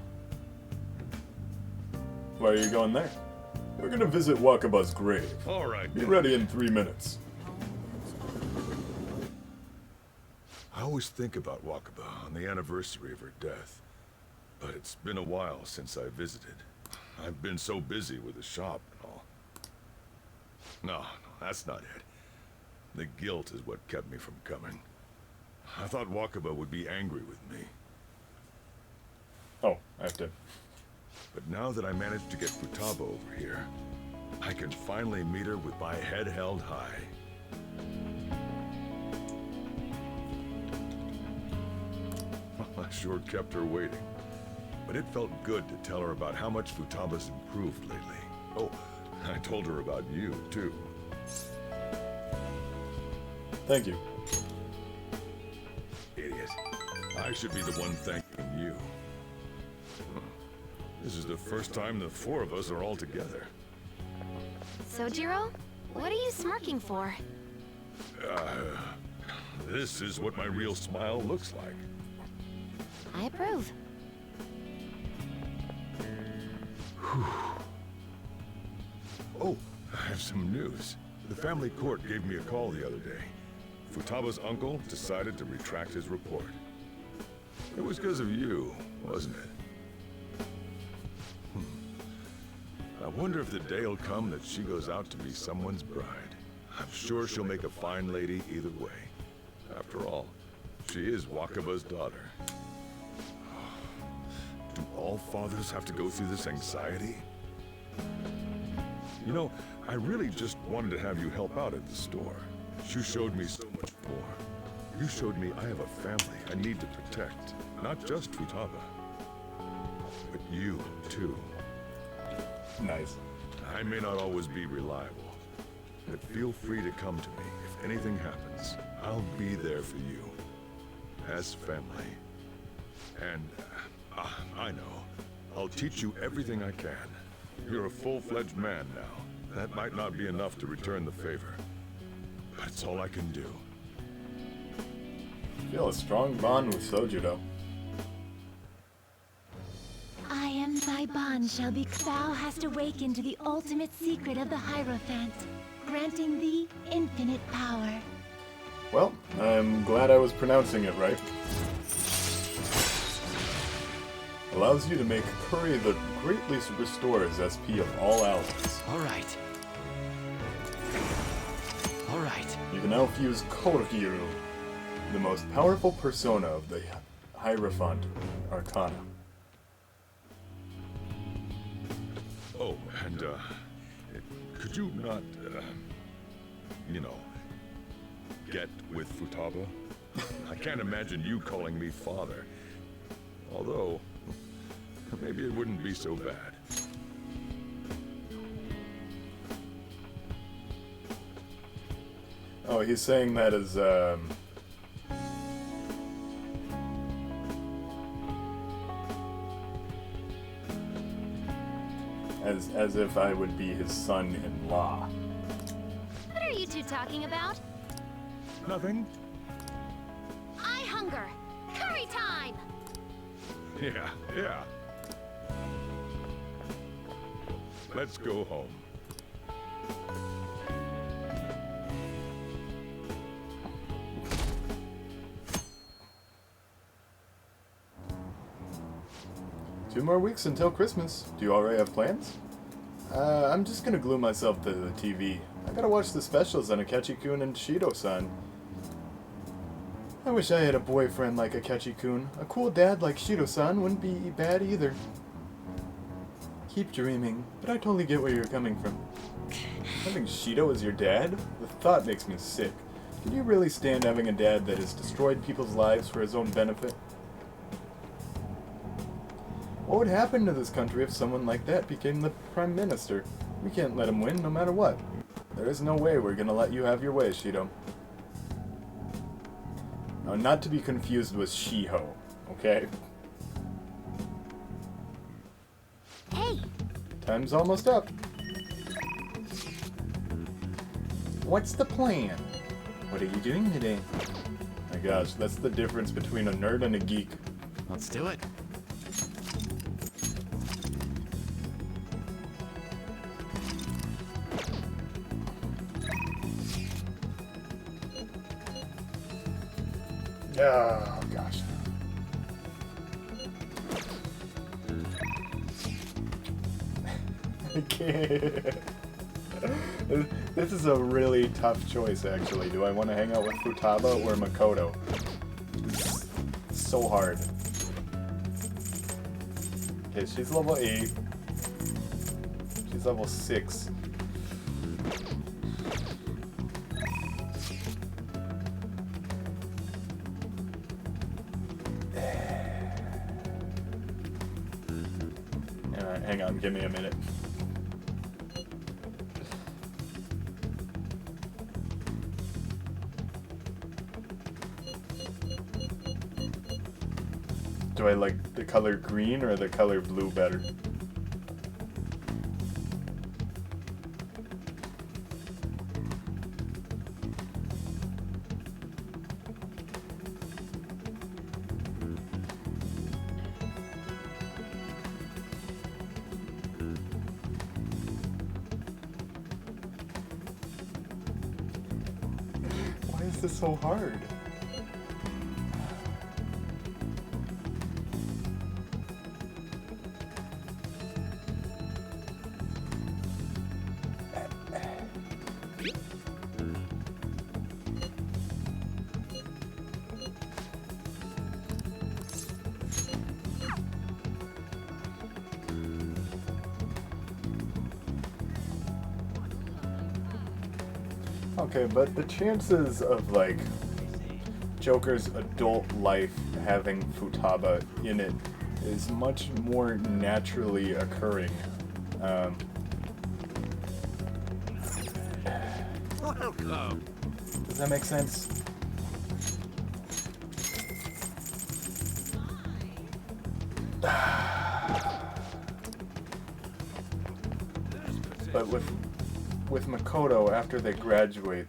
Why are you going there? We're gonna visit Wakaba's grave. All right. Be ready in 3 minutes. I always think about Wakaba on the anniversary of her death, but it's been a while since I visited. I've been so busy with the shop and all. No, that's not it. The guilt is what kept me from coming. I thought Wakaba would be angry with me. Oh, I have to... But now that I managed to get Futaba over here, I can finally meet her with my head held high. I sure kept her waiting. But it felt good to tell her about how much Futaba's improved lately. Oh, I told her about you, too. Thank you. Idiot. I should be the one thanking you. This is the first time the four of us are all together. Sojiro, what are you smirking for? This is what my real smile looks like. I approve. Oh, I have some news. The family court gave me a call the other day. Futaba's uncle decided to retract his report. It was because of you, wasn't it? I wonder if the day will come that she goes out to be someone's bride. I'm sure she'll make a fine lady either way. After all, she is Wakaba's daughter. Do all fathers have to go through this anxiety? You know, I really just wanted to have you help out at the store. You showed me so much more. You showed me I have a family I need to protect. Not just Futaba, but you, too. Nice. I may not always be reliable, but feel free to come to me if anything happens. I'll be there for you. As family. And, I know. I'll teach you everything I can. You're a full-fledged man now. That might not be enough to return the favor. But it's all I can do. Feel a strong bond with Sojiro. I am thy bond shall be. Thou hast awakened to the ultimate secret of the Hierophant, granting thee infinite power. Well, I'm glad I was pronouncing it right. Allows you to make curry that greatly restores SP of all allies. Alright. Alright. You can now fuse Koryu, the most powerful persona of the Hierophant Arcana. Oh, and, could you not, you know, get with Futaba? I can't imagine you calling me father. Although, maybe it wouldn't be so bad. Oh, he's saying that as if I would be his son-in-law. What are you two talking about? Nothing. I hunger. Curry time! Yeah. Let's go home. Two more weeks until Christmas. Do you already have plans? I'm just gonna glue myself to the TV. I gotta watch the specials on Akechi-kun and Shido-san. I wish I had a boyfriend like Akechi-kun. A cool dad like Shido-san wouldn't be bad either. Keep dreaming, but I totally get where you're coming from. Having Shido as your dad? The thought makes me sick. Can you really stand having a dad that has destroyed people's lives for his own benefit? What would happen to this country if someone like that became the Prime Minister? We can't let him win no matter what. There is no way we're gonna let you have your way, Shido. Now, not to be confused with Shiho, okay? Hey! Time's almost up. What's the plan? What are you doing today? My gosh, that's the difference between a nerd and a geek. Let's do it. Oh, gosh. I can't. This is a really tough choice, actually. Do I want to hang out with Futaba or Makoto? It's so hard. Okay, she's level 8. She's level 6. Alright, hang on, give me a minute. Do I like the color green or the color blue better? this so hard? Okay, but the chances of, like, Joker's adult life having Futaba in it is much more naturally occurring. Does that make sense? But with Makoto, after they graduate,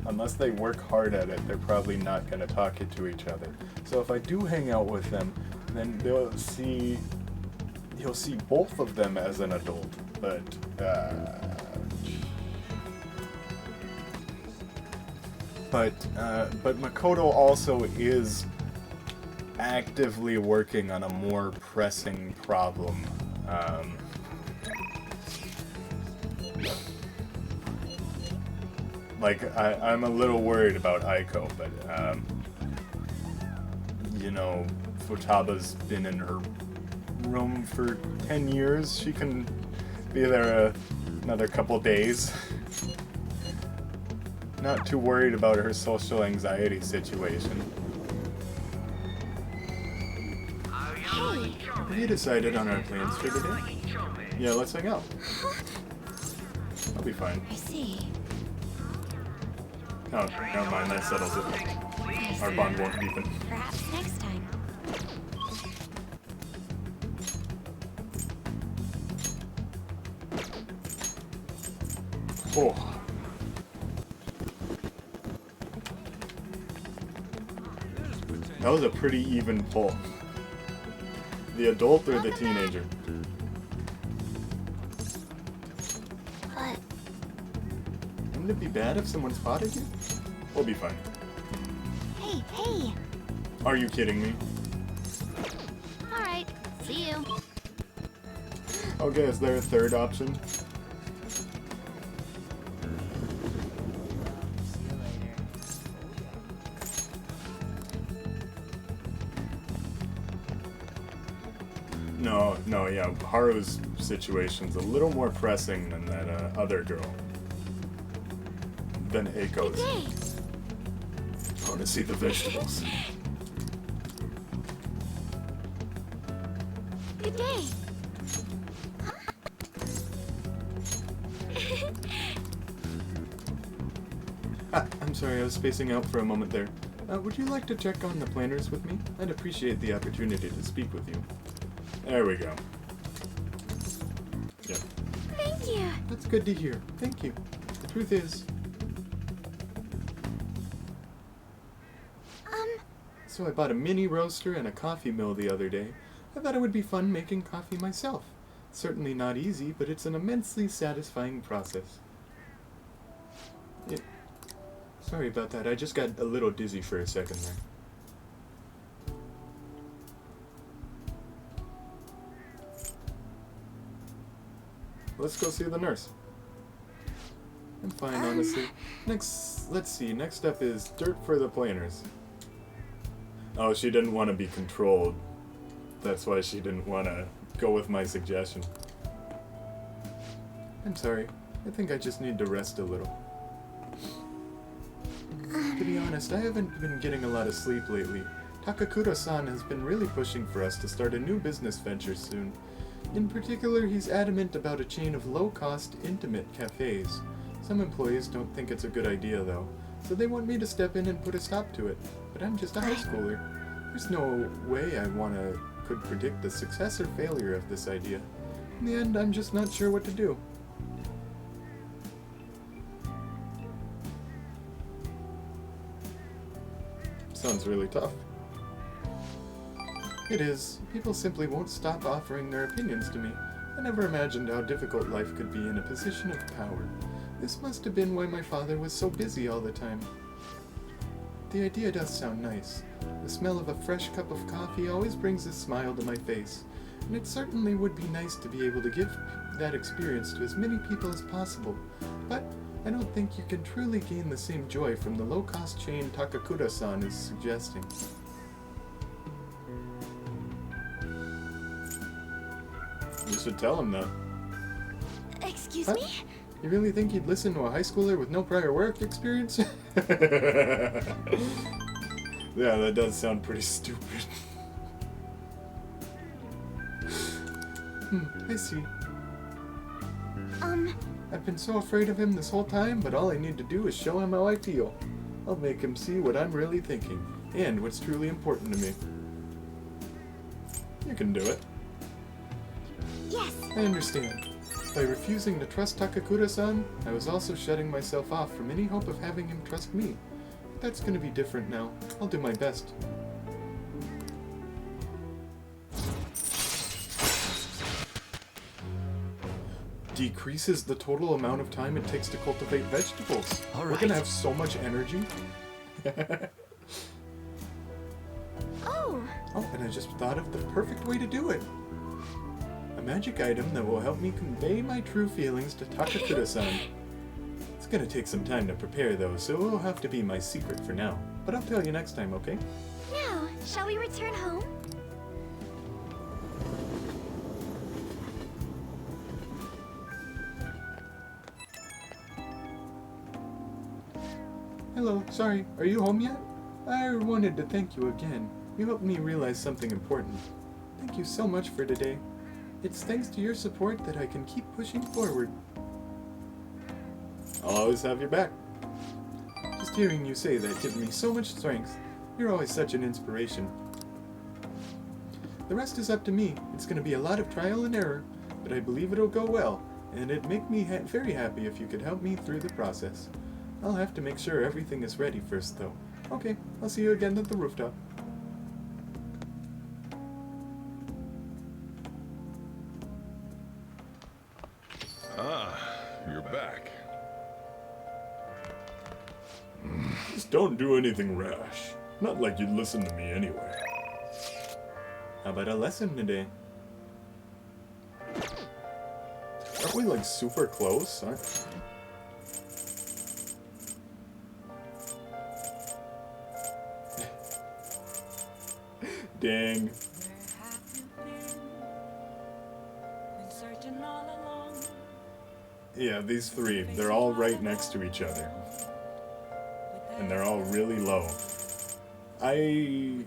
unless they work hard at it, they're probably not going to talk it to each other. So if I do hang out with them, then he'll see both of them as an adult. But Makoto also is actively working on a more pressing problem. Like, I'm a little worried about Aiko, but, you know, Futaba's been in her room for 10 years. She can be there another couple days. Not too worried about her social anxiety situation. Have you decided on our plans for today? Yeah, let's hang out. I'll be fine. I see. Oh, never mind, that settles it. Our bond won't deepen. Perhaps next time. Oh. That was a pretty even pull. The adult or the teenager? What? Wouldn't it be bad if someone spotted you? We'll be fine. Hey, hey! Are you kidding me? Alright, see you. Okay, is there a third option? No, yeah, Haru's situation's a little more pressing than that other girl. Than Eiko's. I want to see the vegetables. Good day. I'm sorry, I was spacing out for a moment there. Would you like to check on the planners with me? I'd appreciate the opportunity to speak with you. There we go. Yep. Thank you. That's good to hear. Thank you. The truth is... So I bought a mini roaster and a coffee mill the other day. I thought it would be fun making coffee myself. Certainly not easy, but it's an immensely satisfying process. Yeah. Sorry about that, I just got a little dizzy for a second there. Let's go see the nurse. I'm fine, honestly. Let's see, next up is dirt for the planners. Oh, she didn't want to be controlled. That's why she didn't want to go with my suggestion. I'm sorry. I think I just need to rest a little. To be honest, I haven't been getting a lot of sleep lately. Takakura-san has been really pushing for us to start a new business venture soon. In particular, he's adamant about a chain of low-cost, intimate cafes. Some employees don't think it's a good idea, though, so they want me to step in and put a stop to it. But I'm just a high schooler. There's no way I could predict the success or failure of this idea. In the end, I'm just not sure what to do. Sounds really tough. It is. People simply won't stop offering their opinions to me. I never imagined how difficult life could be in a position of power. This must have been why my father was so busy all the time. the idea does sound nice. The smell of a fresh cup of coffee always brings a smile to my face, and it certainly would be nice to be able to give that experience to as many people as possible. But I don't think you can truly gain the same joy from the low-cost chain Takakura-san is suggesting. You should tell him that. Excuse Huh? me? You really think he'd listen to a high schooler with no prior work experience? Yeah, that does sound pretty stupid. I see. I've been so afraid of him this whole time, but all I need to do is show him how I feel. I'll make him see what I'm really thinking, and what's truly important to me. You can do it. Yes. I understand. By refusing to trust Takakura-san, I was also shutting myself off from any hope of having him trust me. But that's gonna be different now. I'll do my best. Decreases the total amount of time it takes to cultivate vegetables. All We're right. gonna have so much energy. Oh, And I just thought of the perfect way to do it. A magic item that will help me convey my true feelings to Takakura-san. It's gonna take some time to prepare though, so it'll have to be my secret for now. But I'll tell you next time, okay? now, shall we return home? Hello, sorry, are you home yet? I wanted to thank you again. You helped me realize something important. Thank you so much for today. It's thanks to your support that I can keep pushing forward. I'll always have your back. Just hearing you say that gives me so much strength. You're always such an inspiration. The rest is up to me. It's going to be a lot of trial and error, but I believe it'll go well, and it'd make me very happy if you could help me through the process. I'll have to make sure everything is ready first, though. Okay, I'll see you again at the rooftop. Ah, you're back. Just don't do anything rash. Not like you'd listen to me anyway. How about a lesson today? Aren't we like super close? Dang. Yeah, these three, they're all right next to each other. And they're all really low. The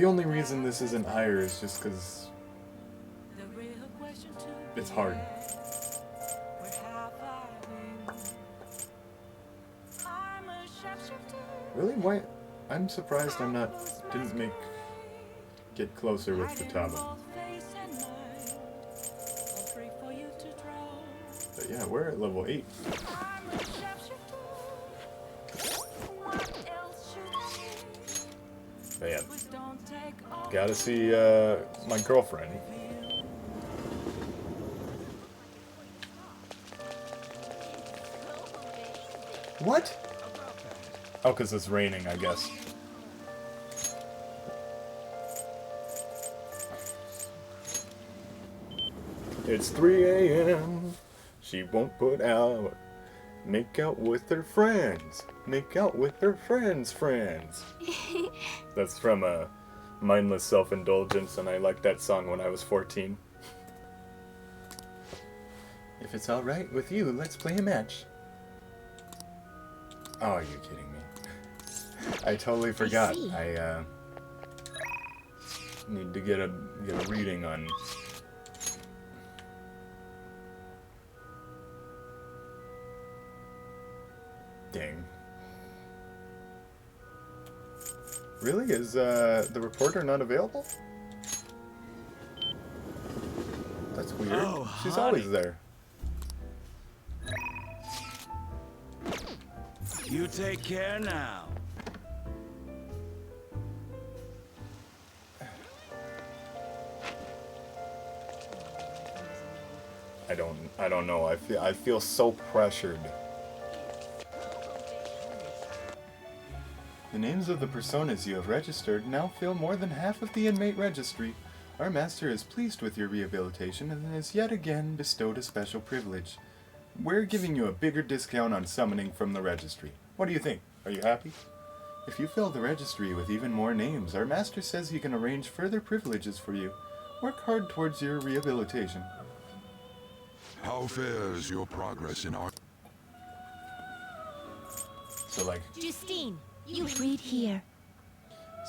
only reason this isn't higher is just because it's hard. Really? Why? I'm surprised didn't get closer with Futaba. But yeah, we're at level 8. Man, gotta see my girlfriend. What? Oh, because it's raining, I guess. It's 3 a.m. She won't put out. Make out with her friends. Make out with her friends' friends. That's from Mindless Self-Indulgence, and I liked that song when I was 14. If it's alright with you, let's play a match. Oh, are you kidding me? I totally forgot. I need to get a reading on. Dang. Really? Is the reporter not available? That's weird. Oh, she's honey. always there. You take care now. I don't know. I feel so pressured. The names of the personas you have registered now fill more than half of the inmate registry. Our master is pleased with your rehabilitation and has yet again bestowed a special privilege. We're giving you a bigger discount on summoning from the registry. What do you think? Are you happy? If you fill the registry with even more names, our master says he can arrange further privileges for you. Work hard towards your rehabilitation. How fares your progress in our... So like... Justine, you read here.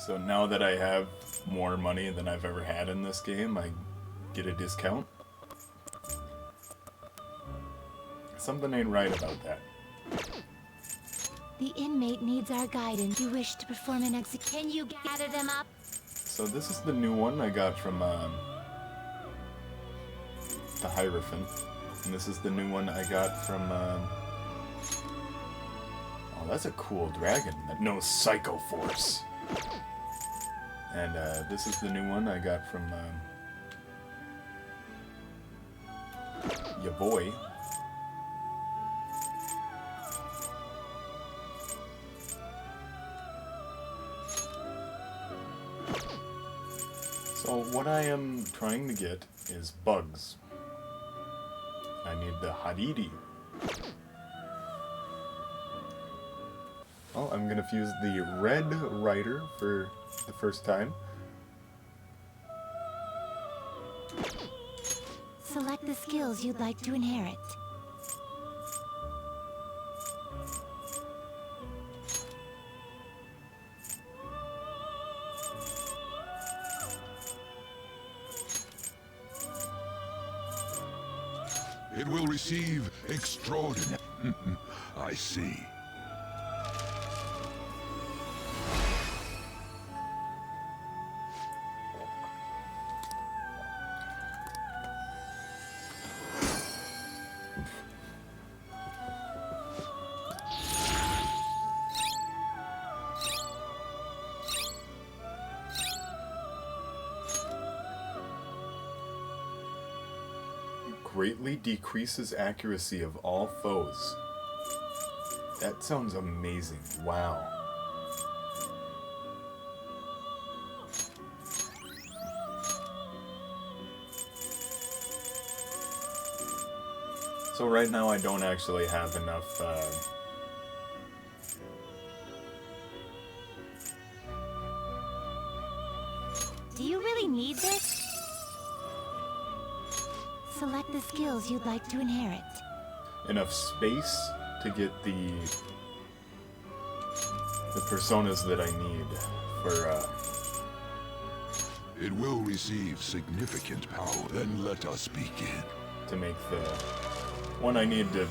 So now that I have more money than I've ever had in this game, I get a discount? Something ain't right about that. The inmate needs our guidance. You wish to perform an execution. Can you gather them up? So this is the new one I got from the Hierophant. And this is the new one I got from... Oh, that's a cool dragon that knows Psycho Force. And this is the new one I got from your boy. So what I am trying to get is bugs. I need the Hadidi. Well, I'm gonna fuse the Red Rider for the first time. Select the skills you'd like to inherit. It will receive extraordinary... I see. Greatly decreases accuracy of all foes. That sounds amazing. Wow. So right now I don't actually have enough Do you really need this? Select the skills you'd like to inherit. enough space to get the personas that I need for It will receive significant power. Then let us begin. to make the one I need to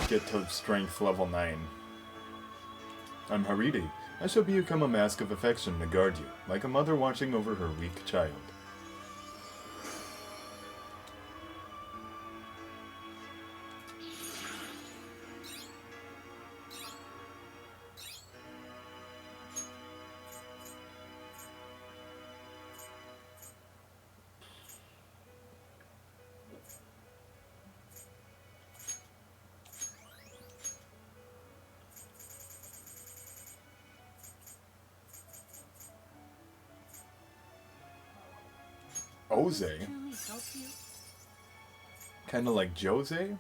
get to strength level 9. I'm Haridi. I shall become a mask of affection to guard you, like a mother watching over her weak child. Jose? Kinda like Jose?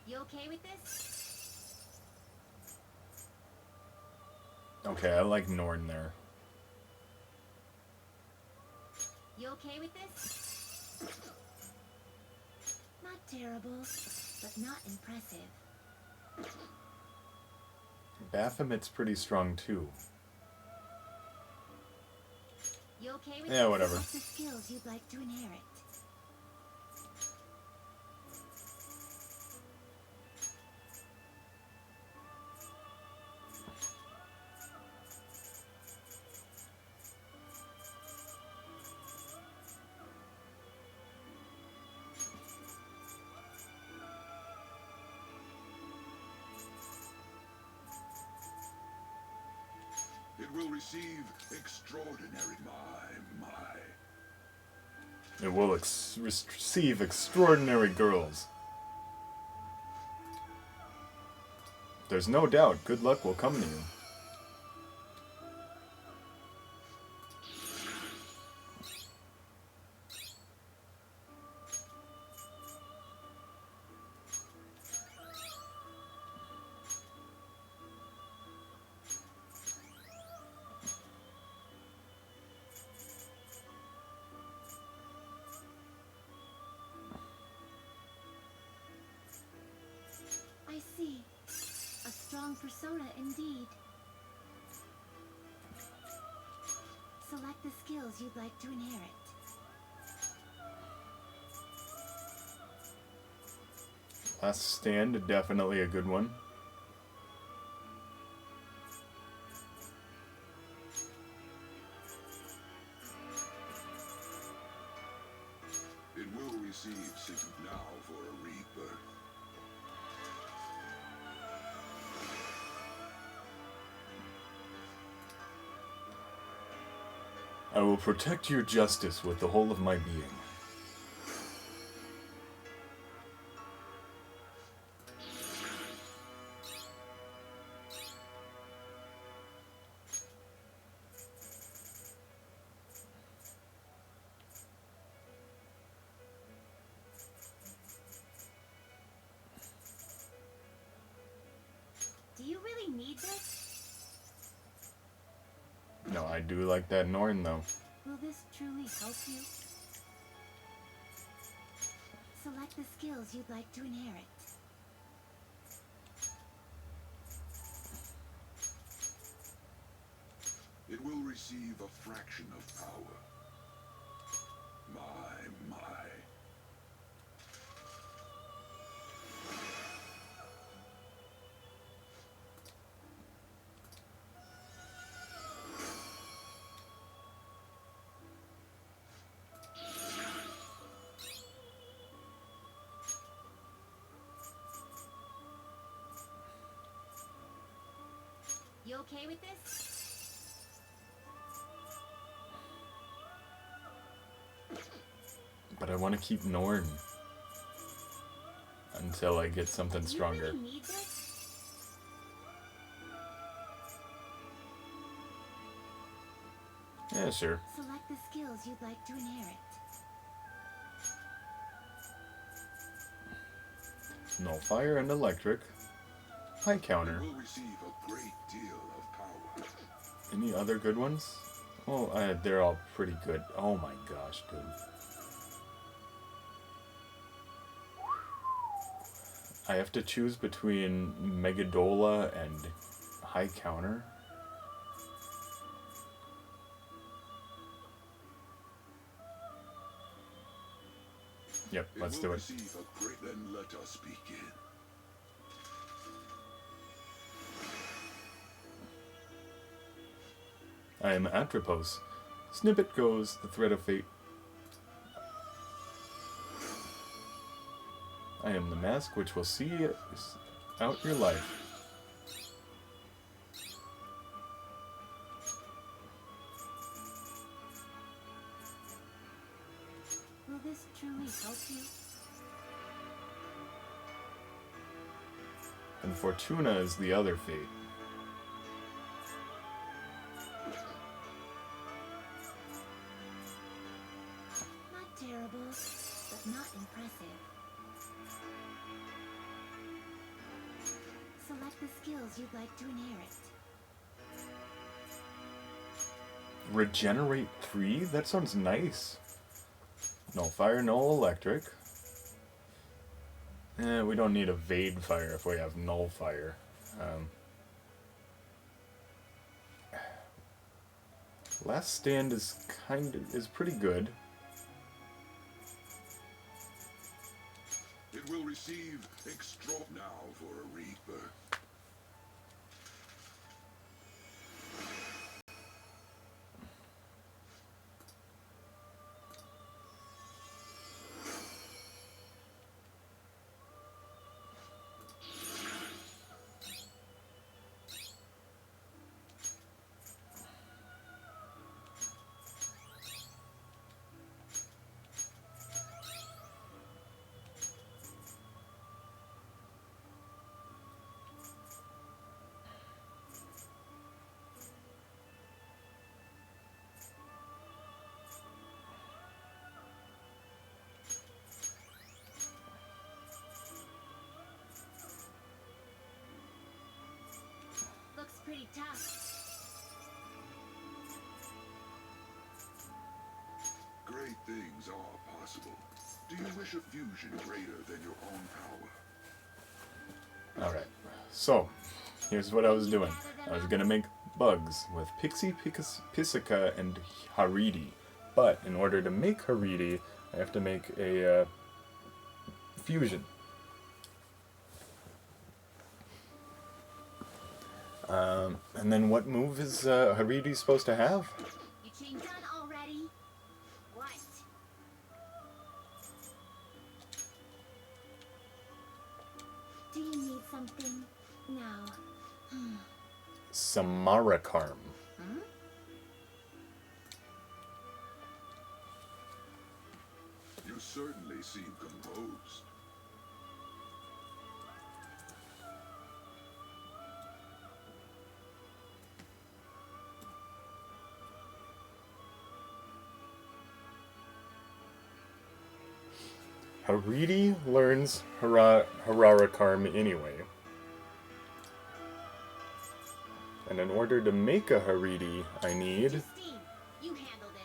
You okay with this? Okay, I like Norn there. You okay with this? Not terrible, but not impressive. Baphomet's pretty strong too. You okay with Yeah, this? whatever. Select the skills you'd like to inherit. It will receive extraordinary It will receive extraordinary girls. There's no doubt good luck will come to you. I see. A strong persona indeed. Select the skills you'd like to inherit. Last Stand, definitely a good one. It will receive signal now for a rebirth. I will protect your justice with the whole of my being. Do you really need this? No, I do like that Norn though. Will this truly help you? Select the skills you'd like to inherit. It will receive a fraction of power. My. You okay with this? But I want to keep Norn until I get something stronger. You really need this? Yeah, sure. Select the skills you'd like to inherit. No fire and electric. High counter. It will receive a great deal of power. Any other good ones? Oh, they're all pretty good. Oh my gosh, dude. I have to choose between Megadola and High Counter. Yep, let's do it. Then let us begin. I am Atropos. Snippet goes the thread of fate. I am the mask which will see out your life. Will this truly help you? And Fortuna is the other fate. Not terrible, but not impressive. Select the skills you'd like to inherit. Regenerate 3? That sounds nice. No fire, no electric. We don't need evade fire if we have null fire. Last Stand is pretty good. It will receive extra now for a rebirth. Great things are possible. Do you wish a fusion greater than your own power? Alright, so here's what I was doing. I was gonna make bugs with Pixie, Pisica, and Haridi. But in order to make Haridi, I have to make a fusion. And then what move is Haridi supposed to have? You changed done already? What? Do you need something now? Sakura-Con. You certainly seem composed. Haridi learns Harara-Karm anyway. And in order to make a Haridi, I need... Justine, you handle this.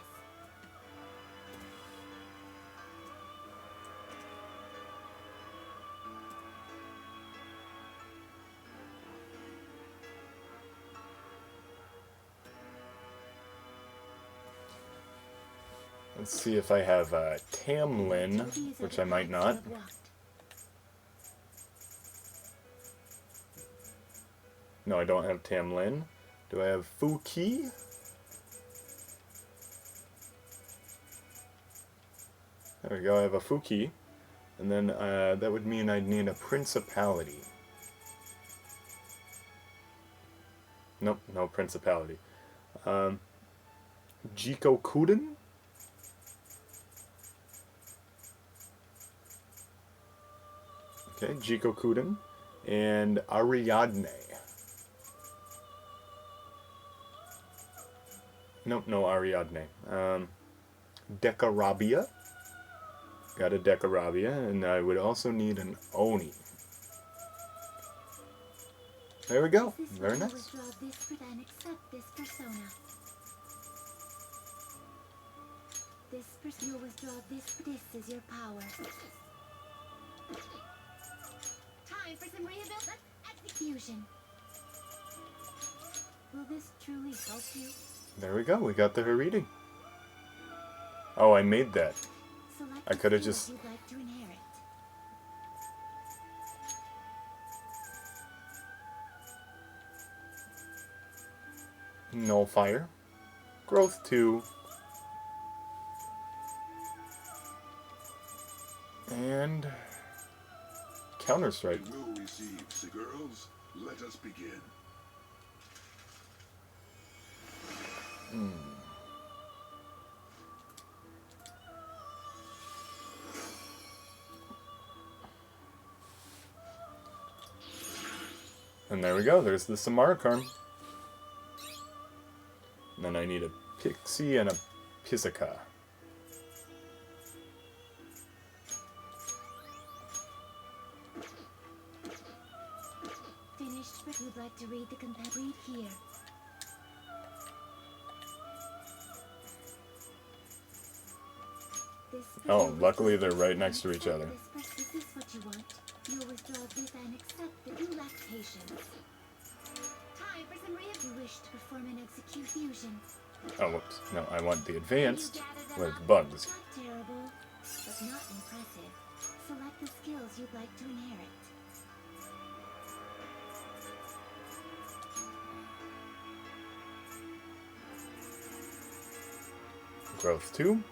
Let's see if I have Tamlin, which I might not. No, I don't have Tamlin. Do I have Fuki? There we go, I have a Fuki. And then that would mean I'd need a Principality. Nope, no Principality. Jiko Kuden? Okay, Jiko Kuden. And Ariadne. Nope, no Ariadne. Decarabia. Got a Decarabia, and I would also need an Oni. There we go. Very nice. Withdraw this and accept this persona. This person will withdraw this. This is your power. Time for some rehabilitation. Execution. Will this truly help you? There we go. We got the Haridi. Oh, I made that. Select I could have the just... skills you'd like to inherit. Null Fire. Growth 2. And... Counter Strike. You will receive, girls. Let us begin. And there we go, there's the Sakura-Con. And then I need a Pixie and a Pisica. Finished, but would like to read the read here. Oh, luckily they're right next to each other. This is what you want. You'll withdraw this and accept that you lack patience. Time for some if you wish to perform an execute fusion. Oh, whoops. No, I want the advanced with bugs. Not terrible, but not impressive. Select the skills you'd like to inherit. Growth 2.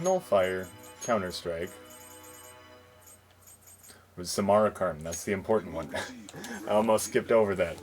Null Fire. Counter Strike. With Sakura-Con, that's the important one. I almost skipped over that.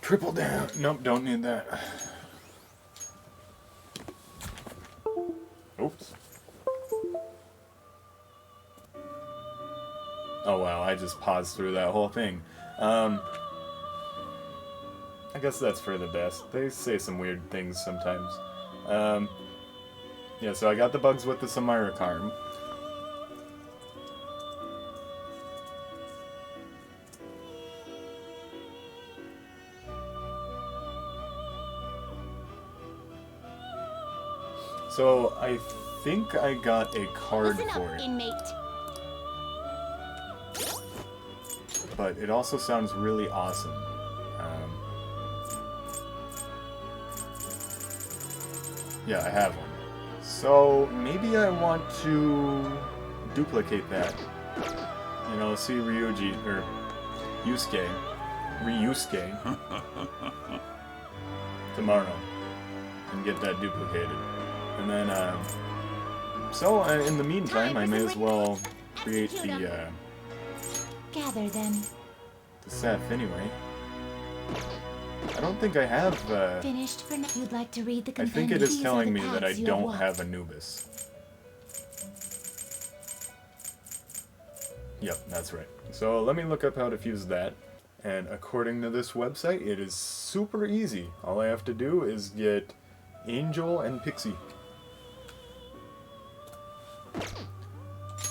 Triple down. Nope, don't need that. Oops. Oh wow, I just paused through that whole thing. I guess that's for the best. They say some weird things sometimes. Yeah, so I got the bugs with the Sakura-Con. So I think I got a card Listen for up, it. inmate. But it also sounds really awesome. Yeah, I have one. So maybe I want to duplicate that. You know, see Ryuji, or Ryusuke tomorrow and get that duplicated. And then, in the meantime, I may as well create the Gather them. Seth anyway. I don't think I have, Finished for now. You'd like to read the I compendium. think it is These are telling the me that I paths you don't walked. have Anubis. Yep, that's right. So let me look up how to fuse that. And according to this website, it is super easy. All I have to do is get Angel and Pixie.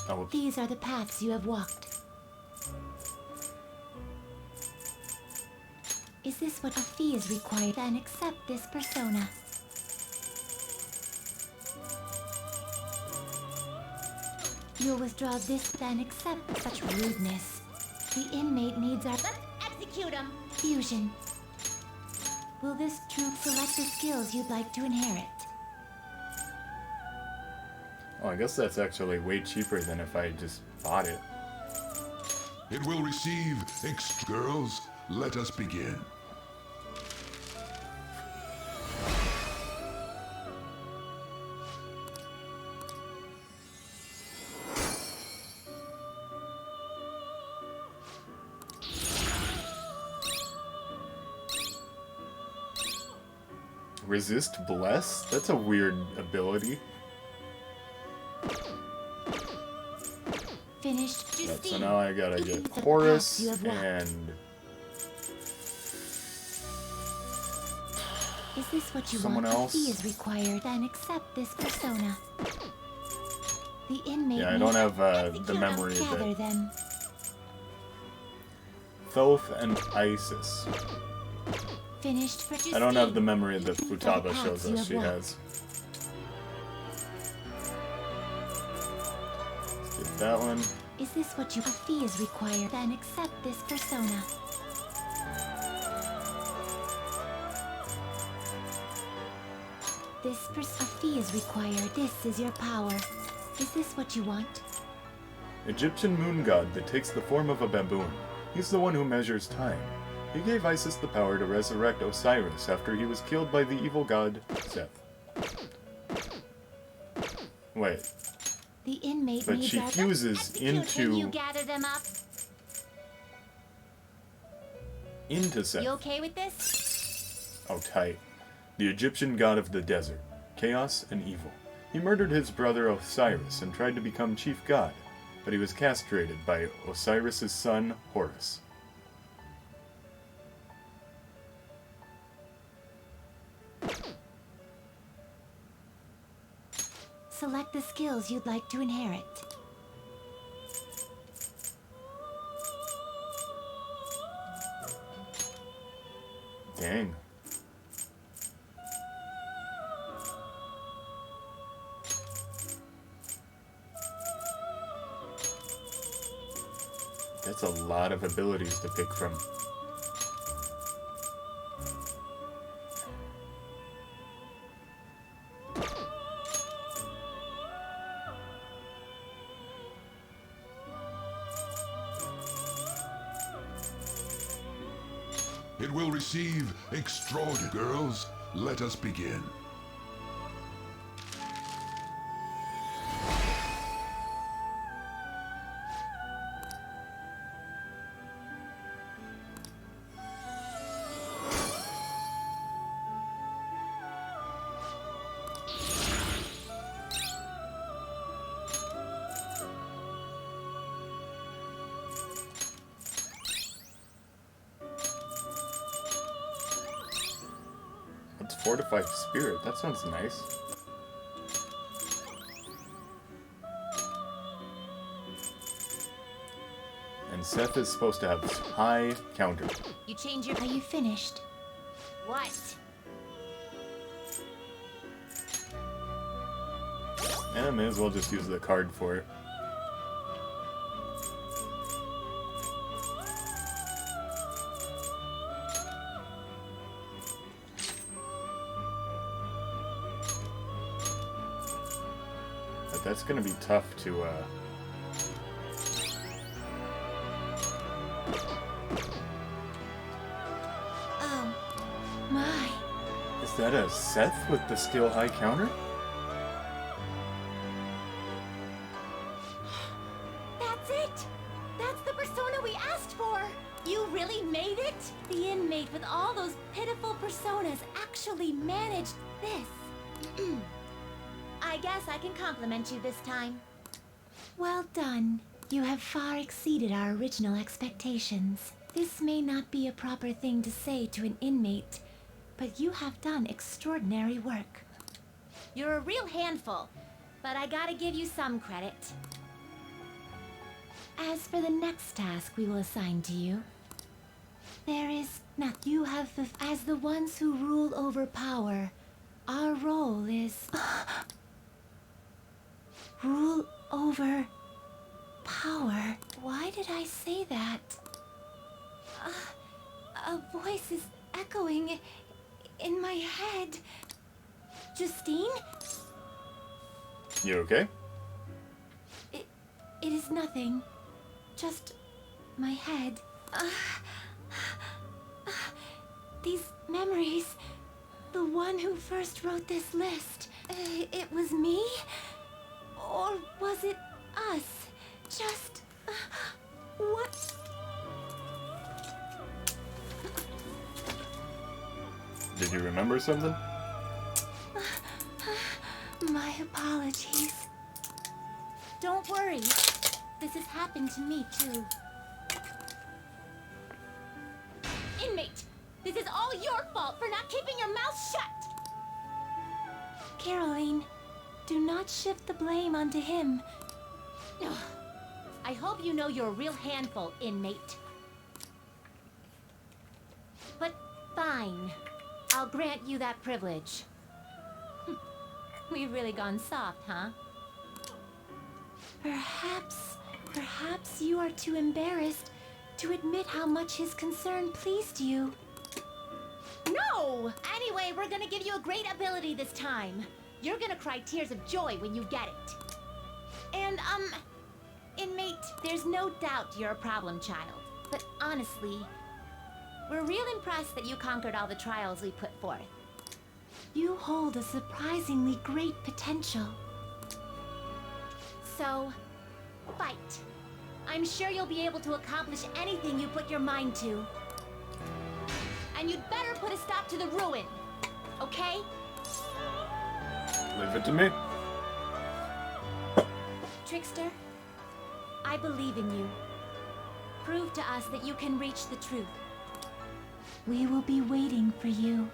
Oh, whoops. These are the paths you have walked. Is this what a fee is required? Then accept this persona. You'll withdraw this, then accept such rudeness. The inmate needs our... Let's execute him! Fusion. Will this troop select the skills you'd like to inherit? Oh, I guess that's actually way cheaper than if I just bought it. It will receive girls. Let us begin. Resist Bless? That's a weird ability. Finished. Yep, so now I gotta get Horus and... Is this what you someone want? else? A fee is required, then accept this persona. The inmate Yeah, I don't have the memory of gather it. them. Thoth and Isis. Finished for I don't have the memory that These are the Futaba paths shows you us have she walked. has. Let's get that one. Is this what you... A fee is required, then accept this persona. A fee is required. This is your power. Is this what you want? Egyptian moon god that takes the form of a baboon. He's the one who measures time. He gave Isis the power to resurrect Osiris after he was killed by the evil god Seth. Wait, The inmate but needs she our... fuses Can you into gather them up? Seth. You okay with this? Oh, tight. The Egyptian god of the desert, chaos and evil. He murdered his brother Osiris and tried to become chief god, but he was castrated by Osiris' son, Horus. Select the skills you'd like to inherit. Dang. That's a lot of abilities to pick from. It will receive extraordinary girls. Let us begin. Fortified spirit, that sounds nice. And Seth is supposed to have high counter. You change your... Are you finished? What? And I may as well just use the card for it. But that's gonna be tough to, Oh, my. Is that a Seth with the skill high counter? That's it! That's the persona we asked for! You really made it? The inmate with all those pitiful personas actually managed this. I guess I can compliment you this time. Well done. You have far exceeded our original expectations. This may not be a proper thing to say to an inmate, but you have done extraordinary work. You're a real handful, but I gotta give you some credit. As for the next task we will assign to you, there is not. You have as the ones who rule over power, our role is rule over power. Why did I say that? A voice is echoing in my head. Justine? You okay? It is nothing. Just my head. These memories. The one who first wrote this list. It was me? Or was it us? Just... what? Did you remember something? My apologies. Don't worry. This has happened to me, too. Inmate! This is all your fault for not keeping your mouth shut! Caroline, do not shift the blame onto him. I hope you know you're a real handful, inmate. But fine. I'll grant you that privilege. We've really gone soft, huh? Perhaps you are too embarrassed to admit how much his concern pleased you. No! Anyway, we're gonna give you a great ability this time. You're gonna cry tears of joy when you get it. And, inmate, there's no doubt you're a problem child. But honestly, we're real impressed that you conquered all the trials we put forth. You hold a surprisingly great potential. So, fight. I'm sure you'll be able to accomplish anything you put your mind to. And you'd better put a stop to the ruin, okay? Leave it to me. Trickster, I believe in you. Prove to us that you can reach the truth. We will be waiting for you.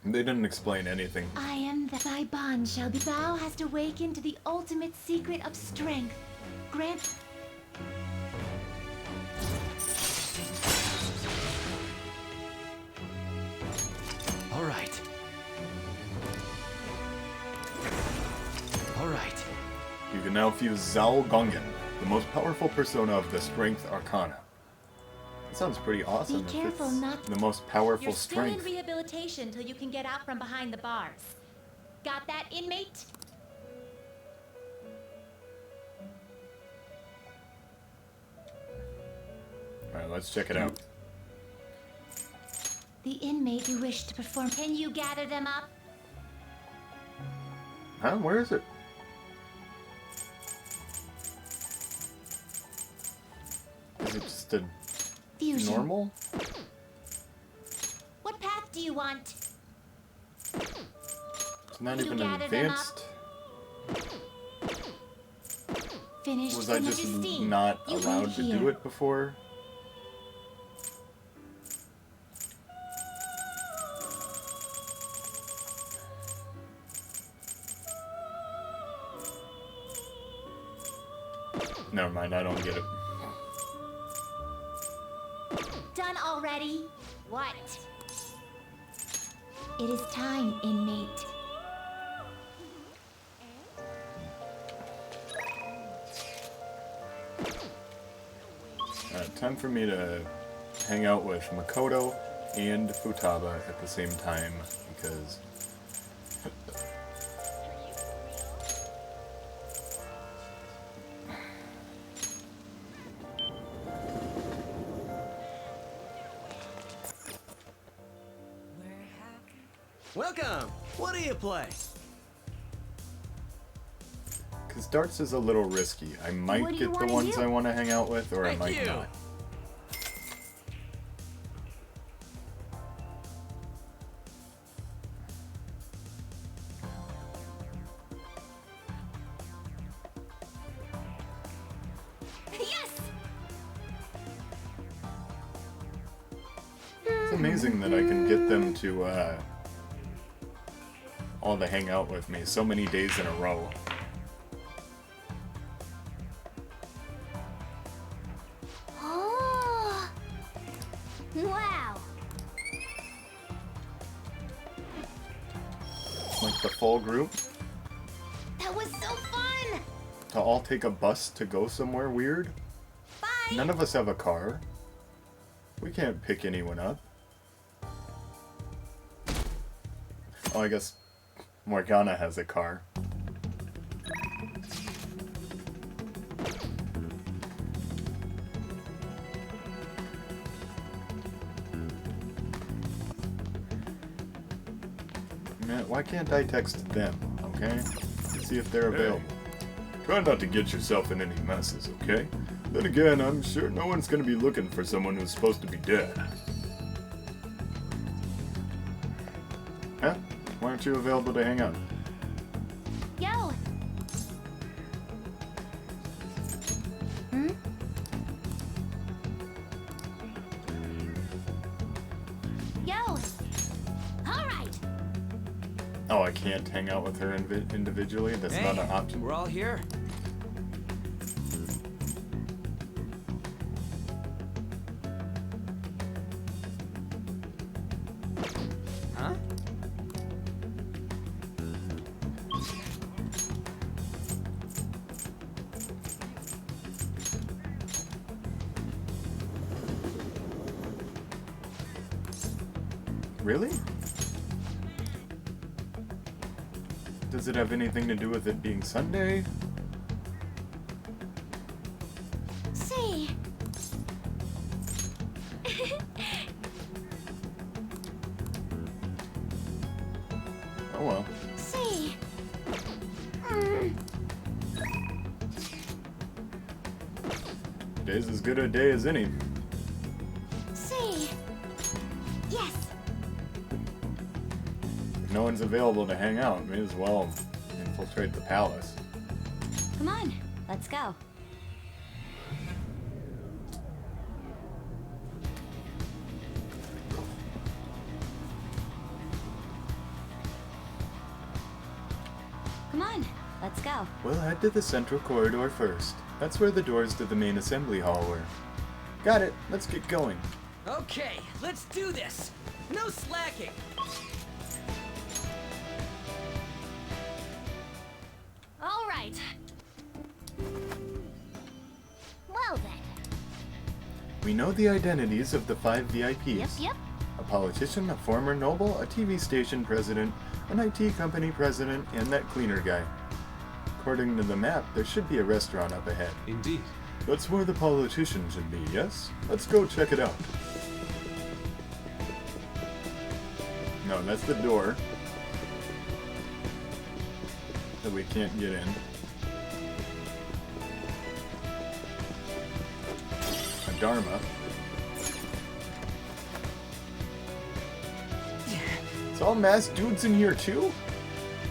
They didn't explain anything. I am thy bond shall be. Thou hast awakened to the ultimate secret of strength. Grant... All right. All right. You can now fuse Zhao Gongen, the most powerful persona of the Strength Arcana. That sounds pretty awesome. Be careful not... The most powerful You're still strength. in rehabilitation till you can get out from behind the bars. Got that, inmate? Alright, let's check it out. The inmate you wish to perform... Can you gather them up? Huh? Where is it? Is it just a Fusion. normal? What path do you want? It's not You even gather them advanced. Finished. Was I just Justine, not you allowed wait to here. do it before? Never mind, I don't get it. Done already? What? It is time, inmate. Time for me to hang out with Makoto and Futaba at the same time, because... Welcome! What do you play? Because darts is a little risky. I might get the ones I want to hang out with, or I might not. Yes! It's amazing that I can get them to, all to hang out with me so many days in a row. Oh! Wow! Like the full group, That was so fun! to all take a bus to go somewhere weird. Bye! None of us have a car. We can't pick anyone up. Oh, I guess Morgana has a car. Man, why can't I text them, okay? See if they're available. Try not to get yourself in any messes, okay? Then again, I'm sure no one's gonna be looking for someone who's supposed to be dead. Huh? Why aren't you available to hang out? Yo! Hmm? Yo! Alright! Oh, I can't hang out with her individually? That's Hey, not an option? we're all here. Huh? Really? Does it have anything to do with it being Sunday? See. Oh well. See. Day's as good a day as any. See. Yes. If no one's available to hang out, may as well infiltrate the palace. Come on, let's go. Come on, let's go. We'll head to the central corridor first. That's where the doors to the main assembly hall were. Got it. Let's get going. Okay, let's do this. No slacking. All right. Well then. We know the identities of the 5 VIPs. Yep. A politician, a former noble, a TV station president, an IT company president, and that cleaner guy. According to the map, there should be a restaurant up ahead. Indeed. That's where the politician should be, yes? Let's go check it out. No, that's the door that we can't get in. A Dharma. It's all masked dudes in here too?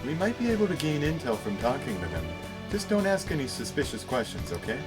We might be able to gain intel from talking to them. Just don't ask any suspicious questions, okay?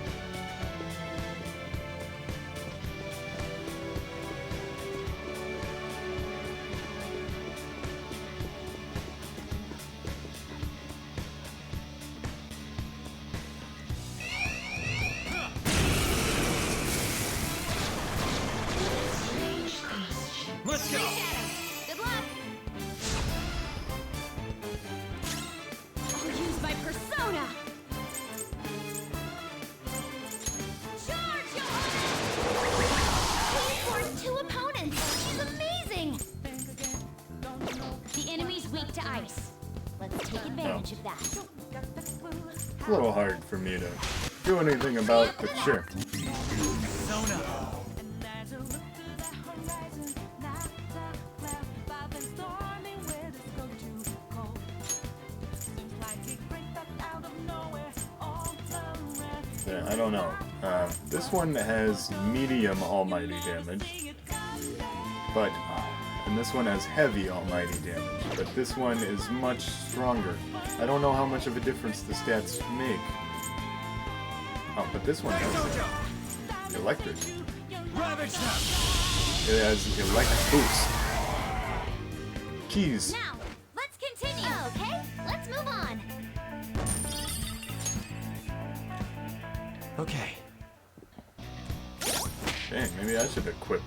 much of that. It's a little hard for me to do anything about, but sure. Yeah, I don't know. This one has medium almighty damage, but and this one has heavy almighty damage, but this one is much stronger. I don't know how much of a difference the stats make. Oh, but this one has electric. It has electric boost. Keys. Now, let's continue. Okay, let's move on. Okay. Dang, maybe I should equip,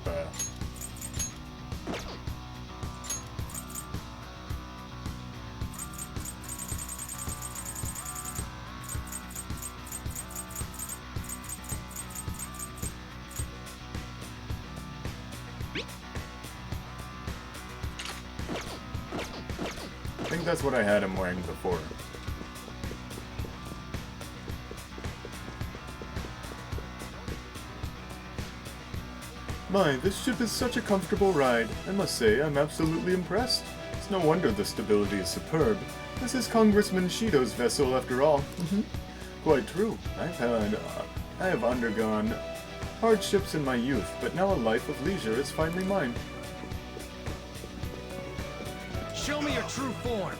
I think that's what I had him wearing before. My, this ship is such a comfortable ride. I must say, I'm absolutely impressed. It's no wonder the stability is superb. This is Congressman Shido's vessel, after all. Quite true. I have undergone hardships in my youth, but now a life of leisure is finally mine. Show me your true form.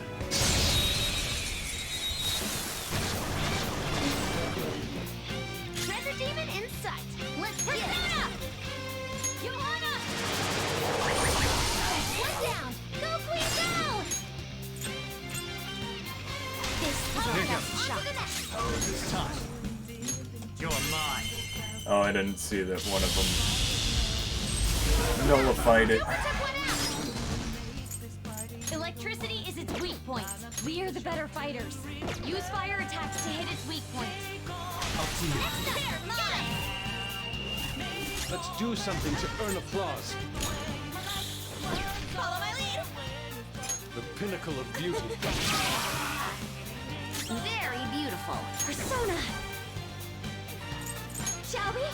Treasure demon in sight. Let's get it. Joanna! One down. Go, Queen, go! This is our best shot. Oh, this time. You're mine. Oh, I didn't see that one of them nullified it. Electricity is its weak point. We are the better fighters. Use fire attacks to hit its weak point. Let's do something to earn applause. Follow my lead. The pinnacle of beauty. Very beautiful. Persona. Shall we?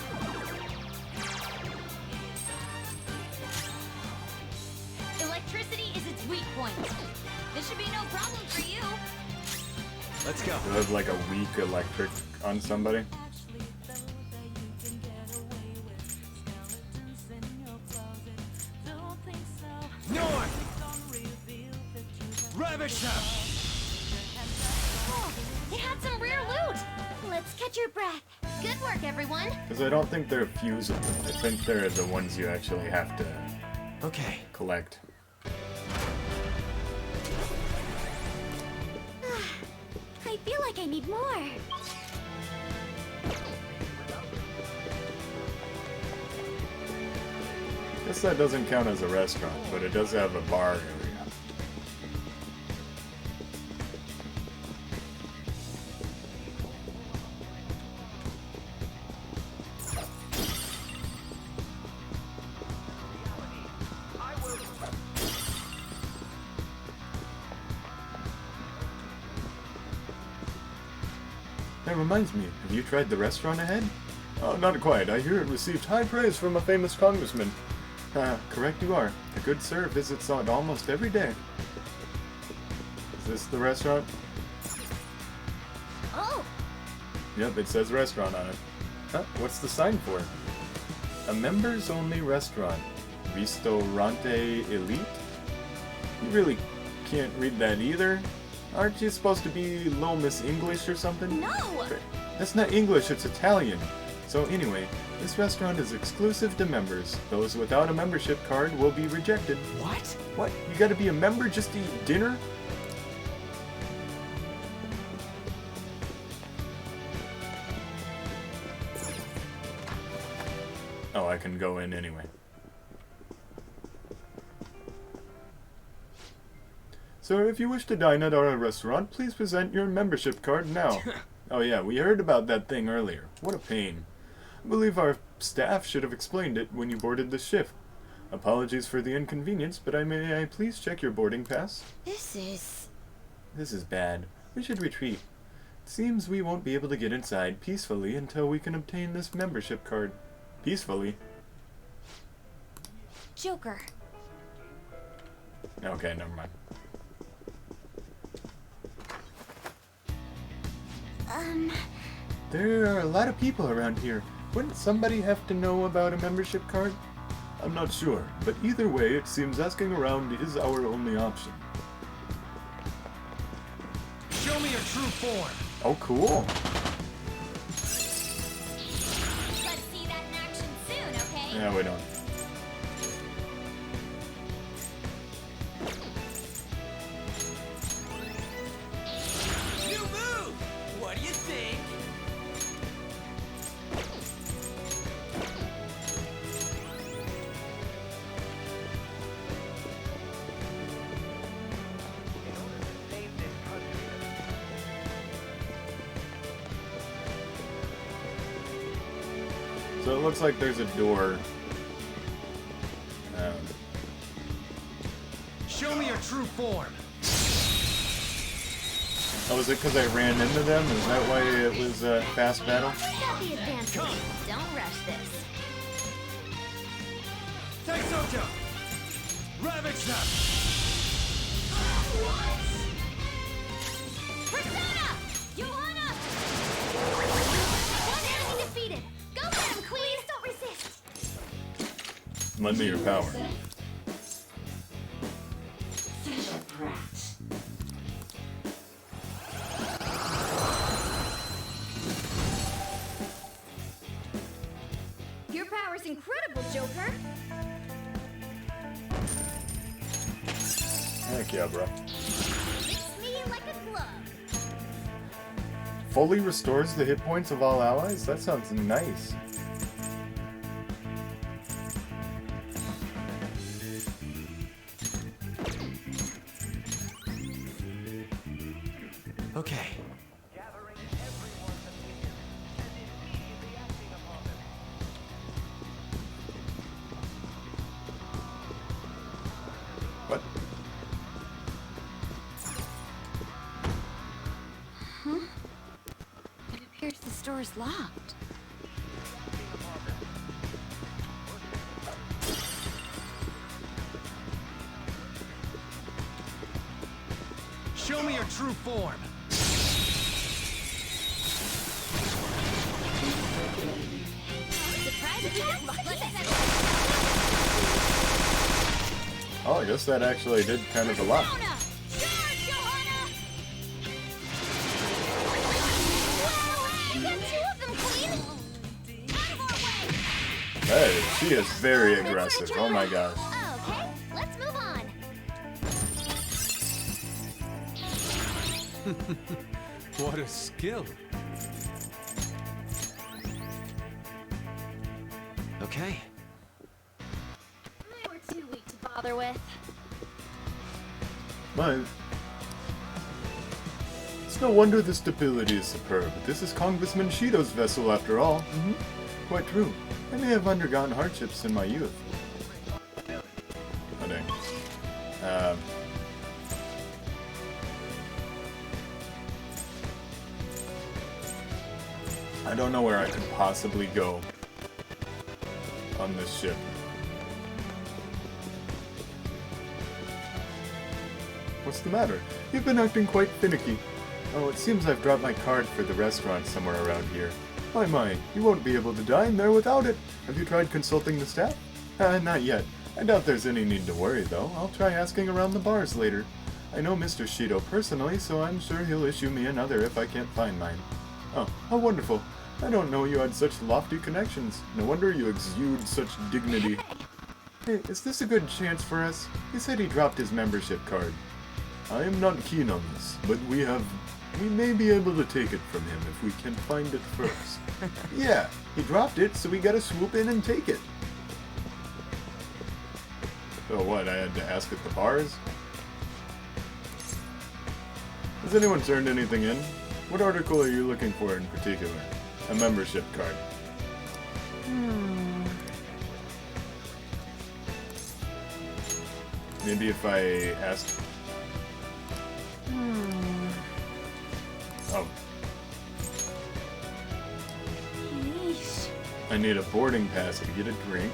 Electricity is its weak point. This should be no problem for you. Let's go. Do I have like a weak electric on somebody? North! Ravish them! Oh, they had some rare loot. Let's catch your breath. Good work, everyone. Because I don't think they're fusible. I think they're the ones you actually have to collect. I feel like I need more. Guess that doesn't count as a restaurant, but it does have a bar area. That reminds me, have you tried the restaurant ahead? Oh, not quite. I hear it received high praise from a famous congressman. Correct you are. The good sir visits it almost every day. Is this the restaurant? Oh! Yep, it says restaurant on it. Huh? What's the sign for? A members-only restaurant. Ristorante Elite? You really can't read that either. Aren't you supposed to be low Miss English or something? No! That's not English, it's Italian. So anyway, this restaurant is exclusive to members. Those without a membership card will be rejected. What? What? You gotta be a member just to eat dinner? Oh, I can go in anyway. Sir, if you wish to dine at our restaurant, please present your membership card now. Oh yeah, we heard about that thing earlier. What a pain. I believe our staff should have explained it when you boarded the ship. Apologies for the inconvenience, but may I please check your boarding pass? This is... This is bad. We should retreat. It seems we won't be able to get inside peacefully until we can obtain this membership card. Peacefully? Joker. Okay, never mind. There are a lot of people around here. Wouldn't somebody have to know about a membership card? I'm not sure, but either way, it seems asking around is our only option. Show me your true form. Oh, cool. Let's see that in action soon, okay? Yeah, we don't. New move! What do you think? So it looks like there's a door. Show me your true form. Oh, is it because I ran into them? Is that why it was a fast battle? Got the advantage. Don't rush this. Taisoto! Ravage them! Persona! Johanna! One enemy defeated. Go get him, Queen! Don't resist. Lend me your power. Your power's incredible, Joker. Heck yeah, bro. Fits me like a glove. Fully restores the hit points of all allies? That sounds nice. Okay. What? Huh? It appears the store is locked. Show me your true form. Surprise attack! Oh, I guess that actually did kind of a lot. Hey, she is very aggressive. Oh my gosh. Okay, let's move on. What a skill. Okay. They were too weak to bother with. My. It's no wonder the stability is superb. This is Congressman Shido's vessel after all. Quite true. I may have undergone hardships in my youth. Oh dang. I don't know where I could possibly go on this ship. What's the matter? You've been acting quite finicky. Oh, it seems I've dropped my card for the restaurant somewhere around here. My, you won't be able to dine there without it. Have you tried consulting the staff? Not yet. I doubt there's any need to worry, though. I'll try asking around the bars later. I know Mr. Shido personally, so I'm sure he'll issue me another if I can't find mine. Oh, how wonderful. I don't know you had such lofty connections. No wonder you exude such dignity. Hey, is this a good chance for us? He said he dropped his membership card. I am not keen on this, but we may be able to take it from him if we can find it first. Yeah, he dropped it, so we gotta swoop in and take it. So what, I had to ask at the bars? Has anyone turned anything in? What article are you looking for in particular? A membership card. Maybe if I asked... Oh. Yeesh. I need a boarding pass to get a drink.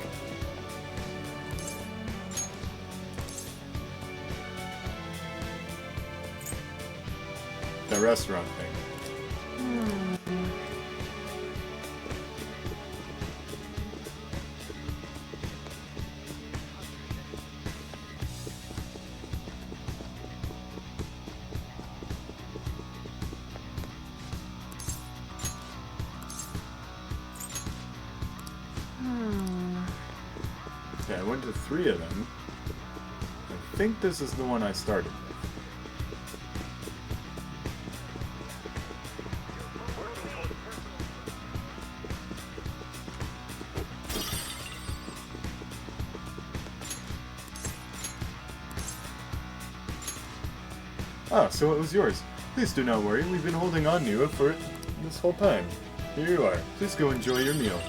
The restaurant thing. Okay, I went to 3 of them. I think this is the one I started with. Ah, so it was yours. Please do not worry, we've been holding on to you for this whole time. Here you are. Please go enjoy your meal.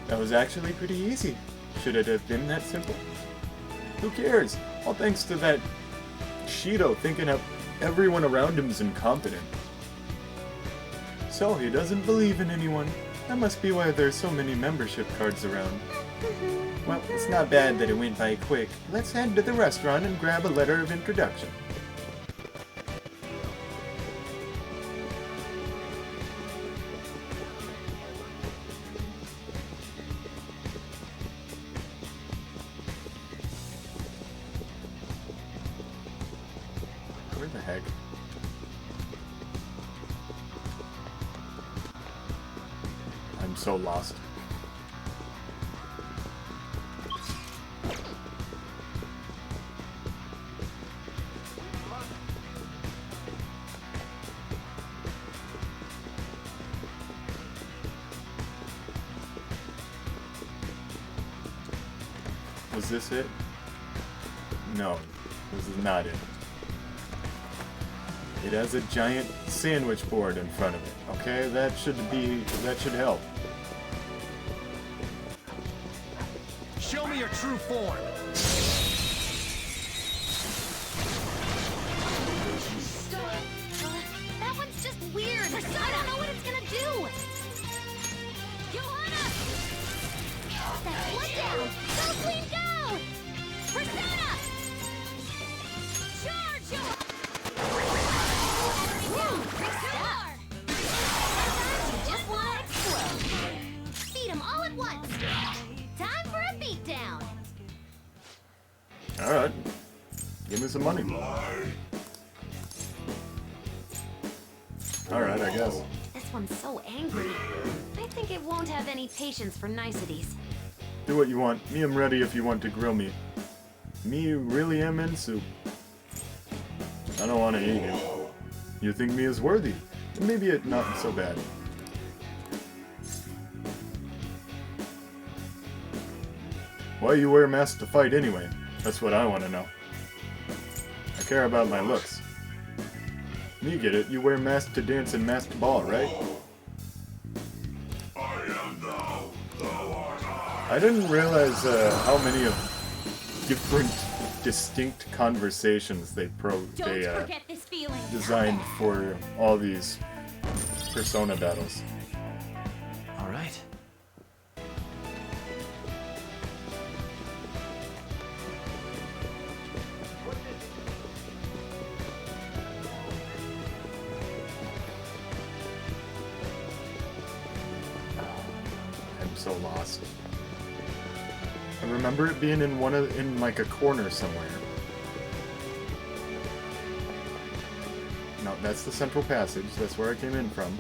That was actually pretty easy. Should it have been that simple? Who cares? All thanks to that Shido thinking up everyone around him is incompetent. So he doesn't believe in anyone. That must be why there's so many membership cards around. Well, it's not bad that it went by quick. Let's head to the restaurant and grab a letter of introduction. Where the heck? I'm so lost. Was this it? No, this is not it. It has a giant sandwich board in front of it. Okay, that should help. Show me your true form. That one's just weird. I don't know what it's gonna do. Johanna! That's one down. Go, Queen, go! Persona! Charge, Johanna! Just wanna explode. Beat 'em all at once. Time for a beatdown. Alright. Give me some money. Alright, I guess. This one's so angry. I think it won't have any patience for niceties. Do what you want. Me, I'm ready if you want to grill me. Me really am in soup. I don't want to eat you. You think me is worthy? Maybe it not so bad. Why you wear masks to fight anyway? That's what I want to know. I care about my looks. Me get it, you wear masks to dance in masked ball, right? I didn't realize how many of different, distinct conversations they designed for all these Persona battles. All right. I'm so lost. I remember it being in like a corner somewhere. No, that's the central passage. That's where I came in from.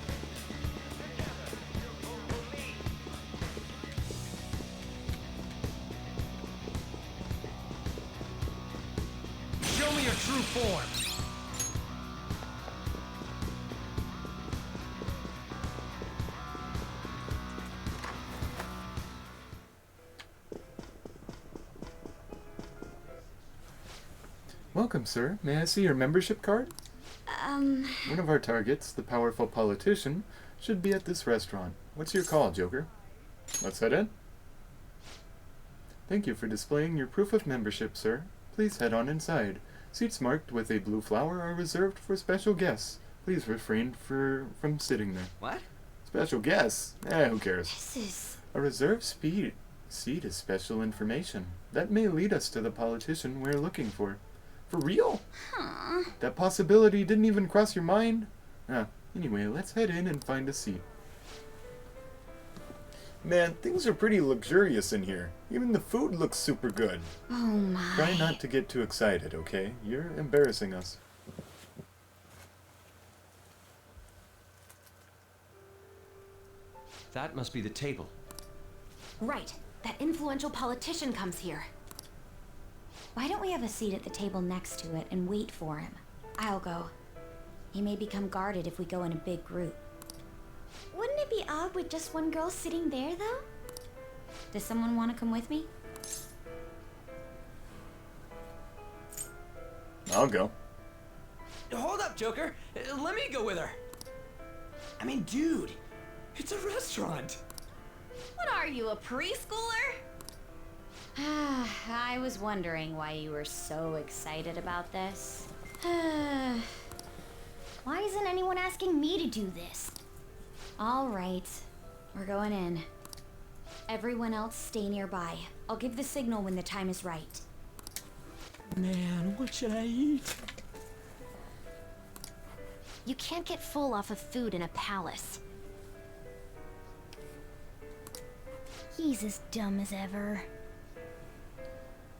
Show me your true form. Welcome, sir. May I see your membership card? One of our targets, the powerful politician, should be at this restaurant. What's your call, Joker? Let's head in. Thank you for displaying your proof of membership, sir. Please head on inside. Seats marked with a blue flower are reserved for special guests. Please refrain from sitting there. What? Special guests? Who cares? This is... A reserved seat is special information. That may lead us to the politician we're looking for. For real? Huh. That possibility didn't even cross your mind? Anyway, let's head in and find a seat. Man, things are pretty luxurious in here. Even the food looks super good. Oh my. Try not to get too excited, okay? You're embarrassing us. That must be the table. Right. That influential politician comes here. Why don't we have a seat at the table next to it and wait for him? I'll go. He may become guarded if we go in a big group. Wouldn't it be odd with just one girl sitting there, though? Does someone want to come with me? I'll go. Hold up, Joker. Let me go with her. I mean, dude, it's a restaurant. What are you, a preschooler? I was wondering why you were so excited about this. Why isn't anyone asking me to do this? All right, we're going in. Everyone else stay nearby. I'll give the signal when the time is right. Man, what should I eat? You can't get full off of food in a palace. He's as dumb as ever.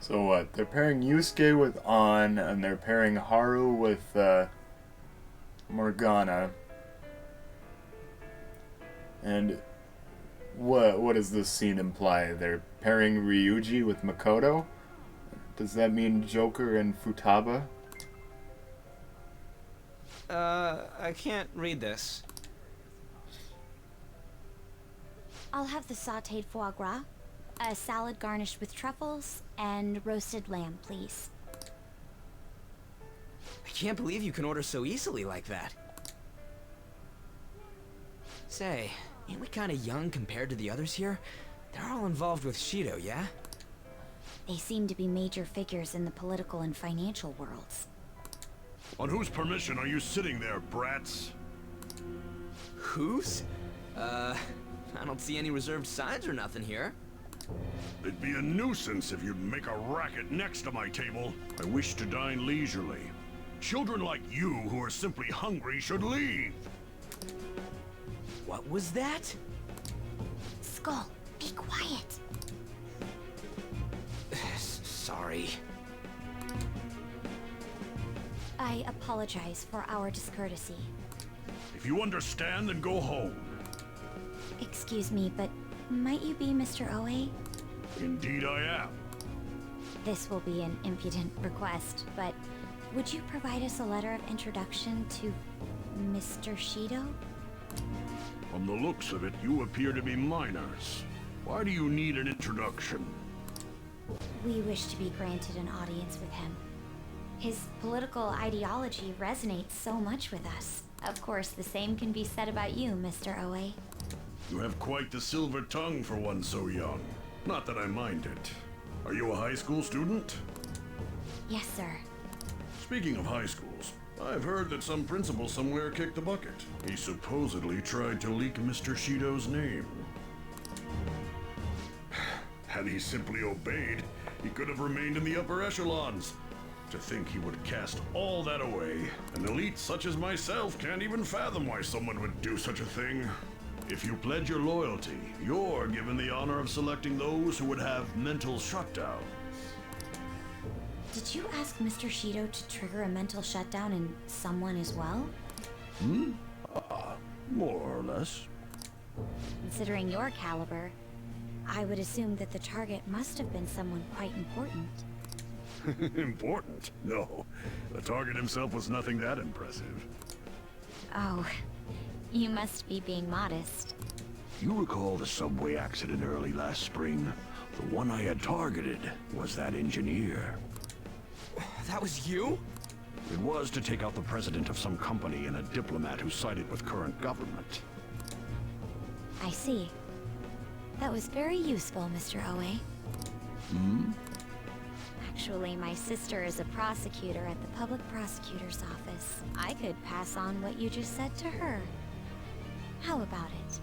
So what? They're pairing Yusuke with An, and they're pairing Haru with Morgana. And what does this scene imply? They're pairing Ryuji with Makoto? Does that mean Joker and Futaba? I can't read this. I'll have the sautéed foie gras, a salad garnished with truffles, and roasted lamb, please. I can't believe you can order so easily like that. Say, ain't we kinda young compared to the others here? They're all involved with Shido, yeah? They seem to be major figures in the political and financial worlds. On whose permission are you sitting there, brats? Whose? I don't see any reserved signs or nothing here. It'd be a nuisance if you'd make a racket next to my table. I wish to dine leisurely. Children like you who are simply hungry should leave. What was that? Skull, be quiet. Sorry. I apologize for our discourtesy. If you understand, then go home. Excuse me, but might you be Mr. Oe? Indeed I am. This will be an impudent request, but would you provide us a letter of introduction to Mr. Shido? From the looks of it, you appear to be minors. Why do you need an introduction? We wish to be granted an audience with him. His political ideology resonates so much with us. Of course, the same can be said about you, Mr. Oe. You have quite the silver tongue for one so young. Not that I mind it. Are you a high school student? Yes, sir. Speaking of high schools, I've heard that some principal somewhere kicked the bucket. He supposedly tried to leak Mr. Shido's name. Had he simply obeyed, he could have remained in the upper echelons. To think he would cast all that away. An elite such as myself can't even fathom why someone would do such a thing. If you pledge your loyalty, you're given the honor of selecting those who would have mental shutdown. Did you ask Mr. Shido to trigger a mental shutdown in someone as well? More or less. Considering your caliber, I would assume that the target must have been someone quite important. Important? No. The target himself was nothing that impressive. Oh, you must be being modest. You recall the subway accident early last spring? The one I had targeted was that engineer. That was you? It was to take out the president of some company and a diplomat who sided with current government. I see. That was very useful, Mr. Oe. Actually, my sister is a prosecutor at the public prosecutor's office. I could pass on what you just said to her. How about it?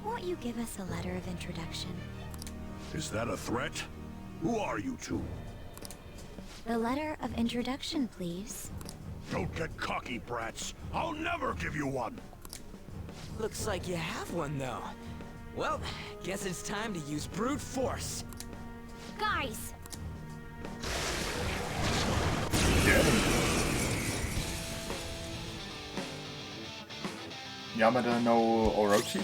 Won't you give us a letter of introduction? Is that a threat? Who are you two? The letter of introduction, please. Don't get cocky, brats. I'll never give you one. Looks like you have one, though. Well, guess it's time to use brute force. Guys! Yamada no Orochi?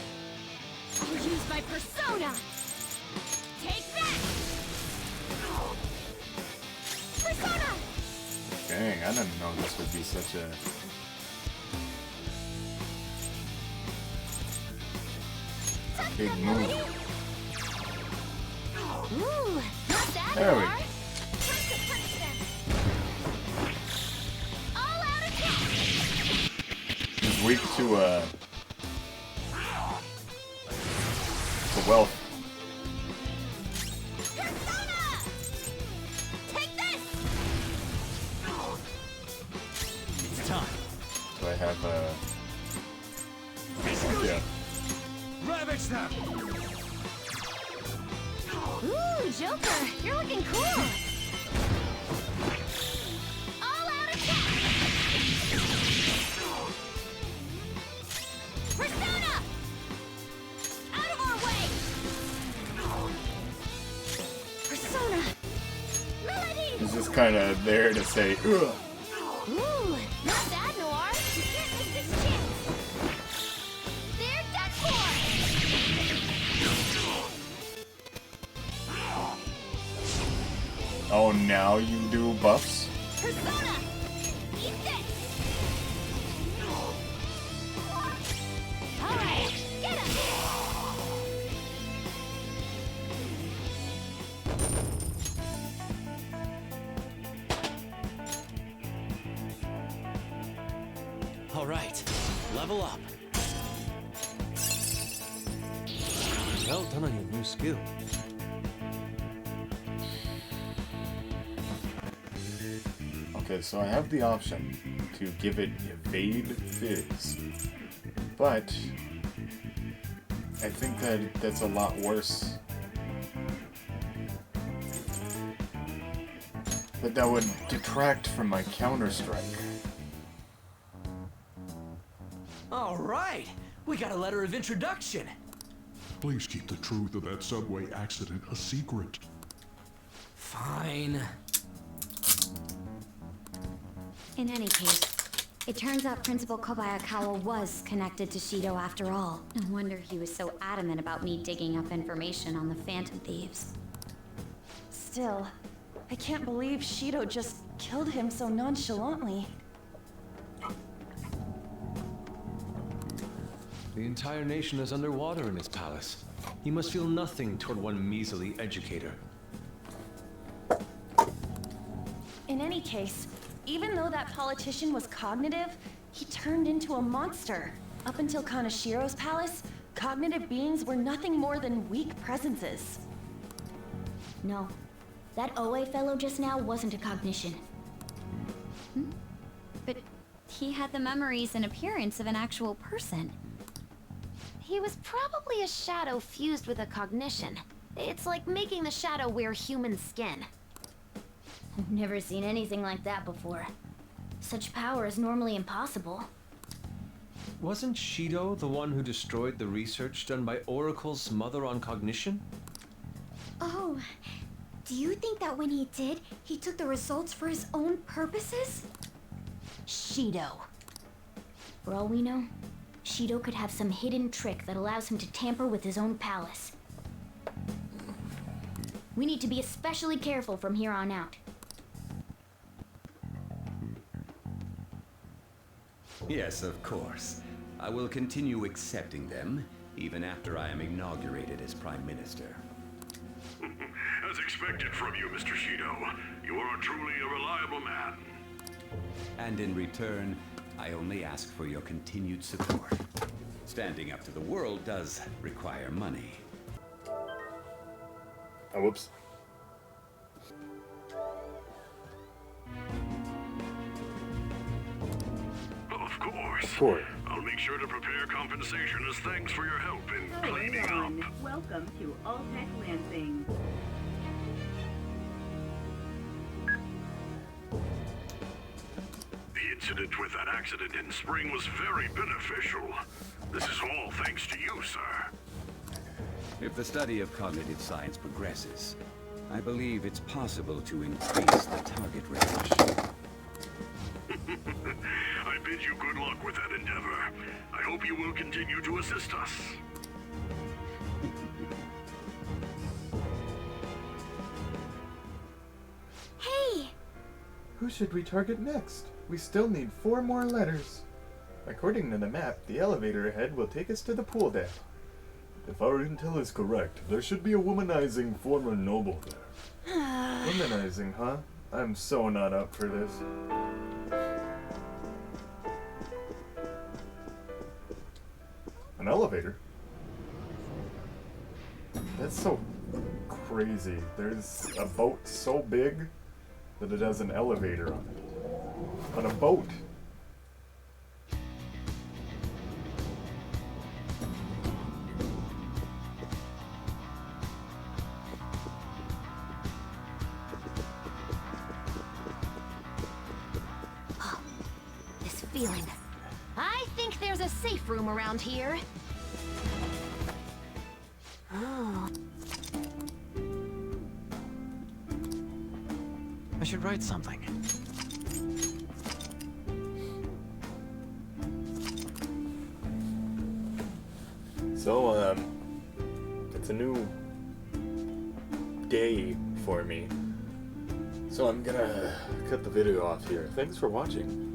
I'll use my persona! Take that! Persona! Dang, I didn't know this would be such a... big move. Ooh, not bad, There we go. Time to punch them. All out attack! He's weak to wealth. Persona! Take this! It's time. Do I have yeah. Ravage them! Ooh, Joker, you're looking cool! All out attack! Persona! Out of our way! Persona! Melody! He's just kind of there to say, ugh. Ooh, not bad, Noir. You can't miss this chance. They're done for! Oh, now you do buffs? Persona! Eat this! Alright, get him! Alright, level up. Well done on your new skill. Okay, so I have the option to give it Evade Fizz, but I think that that's a lot worse. But that would detract from my Counter-Strike. Alright, we got a letter of introduction. Please keep the truth of that subway accident a secret. Fine. In any case, it turns out Principal Kobayakawa was connected to Shido after all. No wonder he was so adamant about me digging up information on the Phantom Thieves. Still, I can't believe Shido just killed him so nonchalantly. The entire nation is underwater in his palace. He must feel nothing toward one measly educator. In any case, even though that politician was cognitive, he turned into a monster. Up until Kanashiro's palace, cognitive beings were nothing more than weak presences. No, that Oe fellow just now wasn't a cognition. But he had the memories and appearance of an actual person. He was probably a shadow fused with a cognition. It's like making the shadow wear human skin. I've never seen anything like that before. Such power is normally impossible. Wasn't Shido the one who destroyed the research done by Oracle's mother on cognition? Oh, do you think that when he did, he took the results for his own purposes? Shido. For all we know, Shido could have some hidden trick that allows him to tamper with his own palace. We need to be especially careful from here on out. Yes, of course. I will continue accepting them, even after I am inaugurated as Prime Minister. As expected from you, Mr. Shido. You are truly a reliable man. And in return, I only ask for your continued support. Standing up to the world does require money. Oh, whoops. course. I'll make sure to prepare compensation as thanks for your help in cleaning up. Welcome to Alltech Lansing. The incident with that accident in spring was very beneficial. This is all thanks to you, sir. If the study of cognitive science progresses, I believe it's possible to increase the target range. I bid you good luck with that endeavor. I hope you will continue to assist us. Hey! Who should we target next? We still need 4 more letters. According to the map, the elevator ahead will take us to the pool deck. If our intel is correct, there should be a womanizing former noble there. Womanizing, huh? I'm so not up for this. An elevator? That's so crazy. There's a boat so big that it has an elevator on it. On a boat. This feeling. I think there's a safe room around here. Oh. I should write something. So, it's a new day for me. So I'm gonna cut the video off here. Thanks for watching.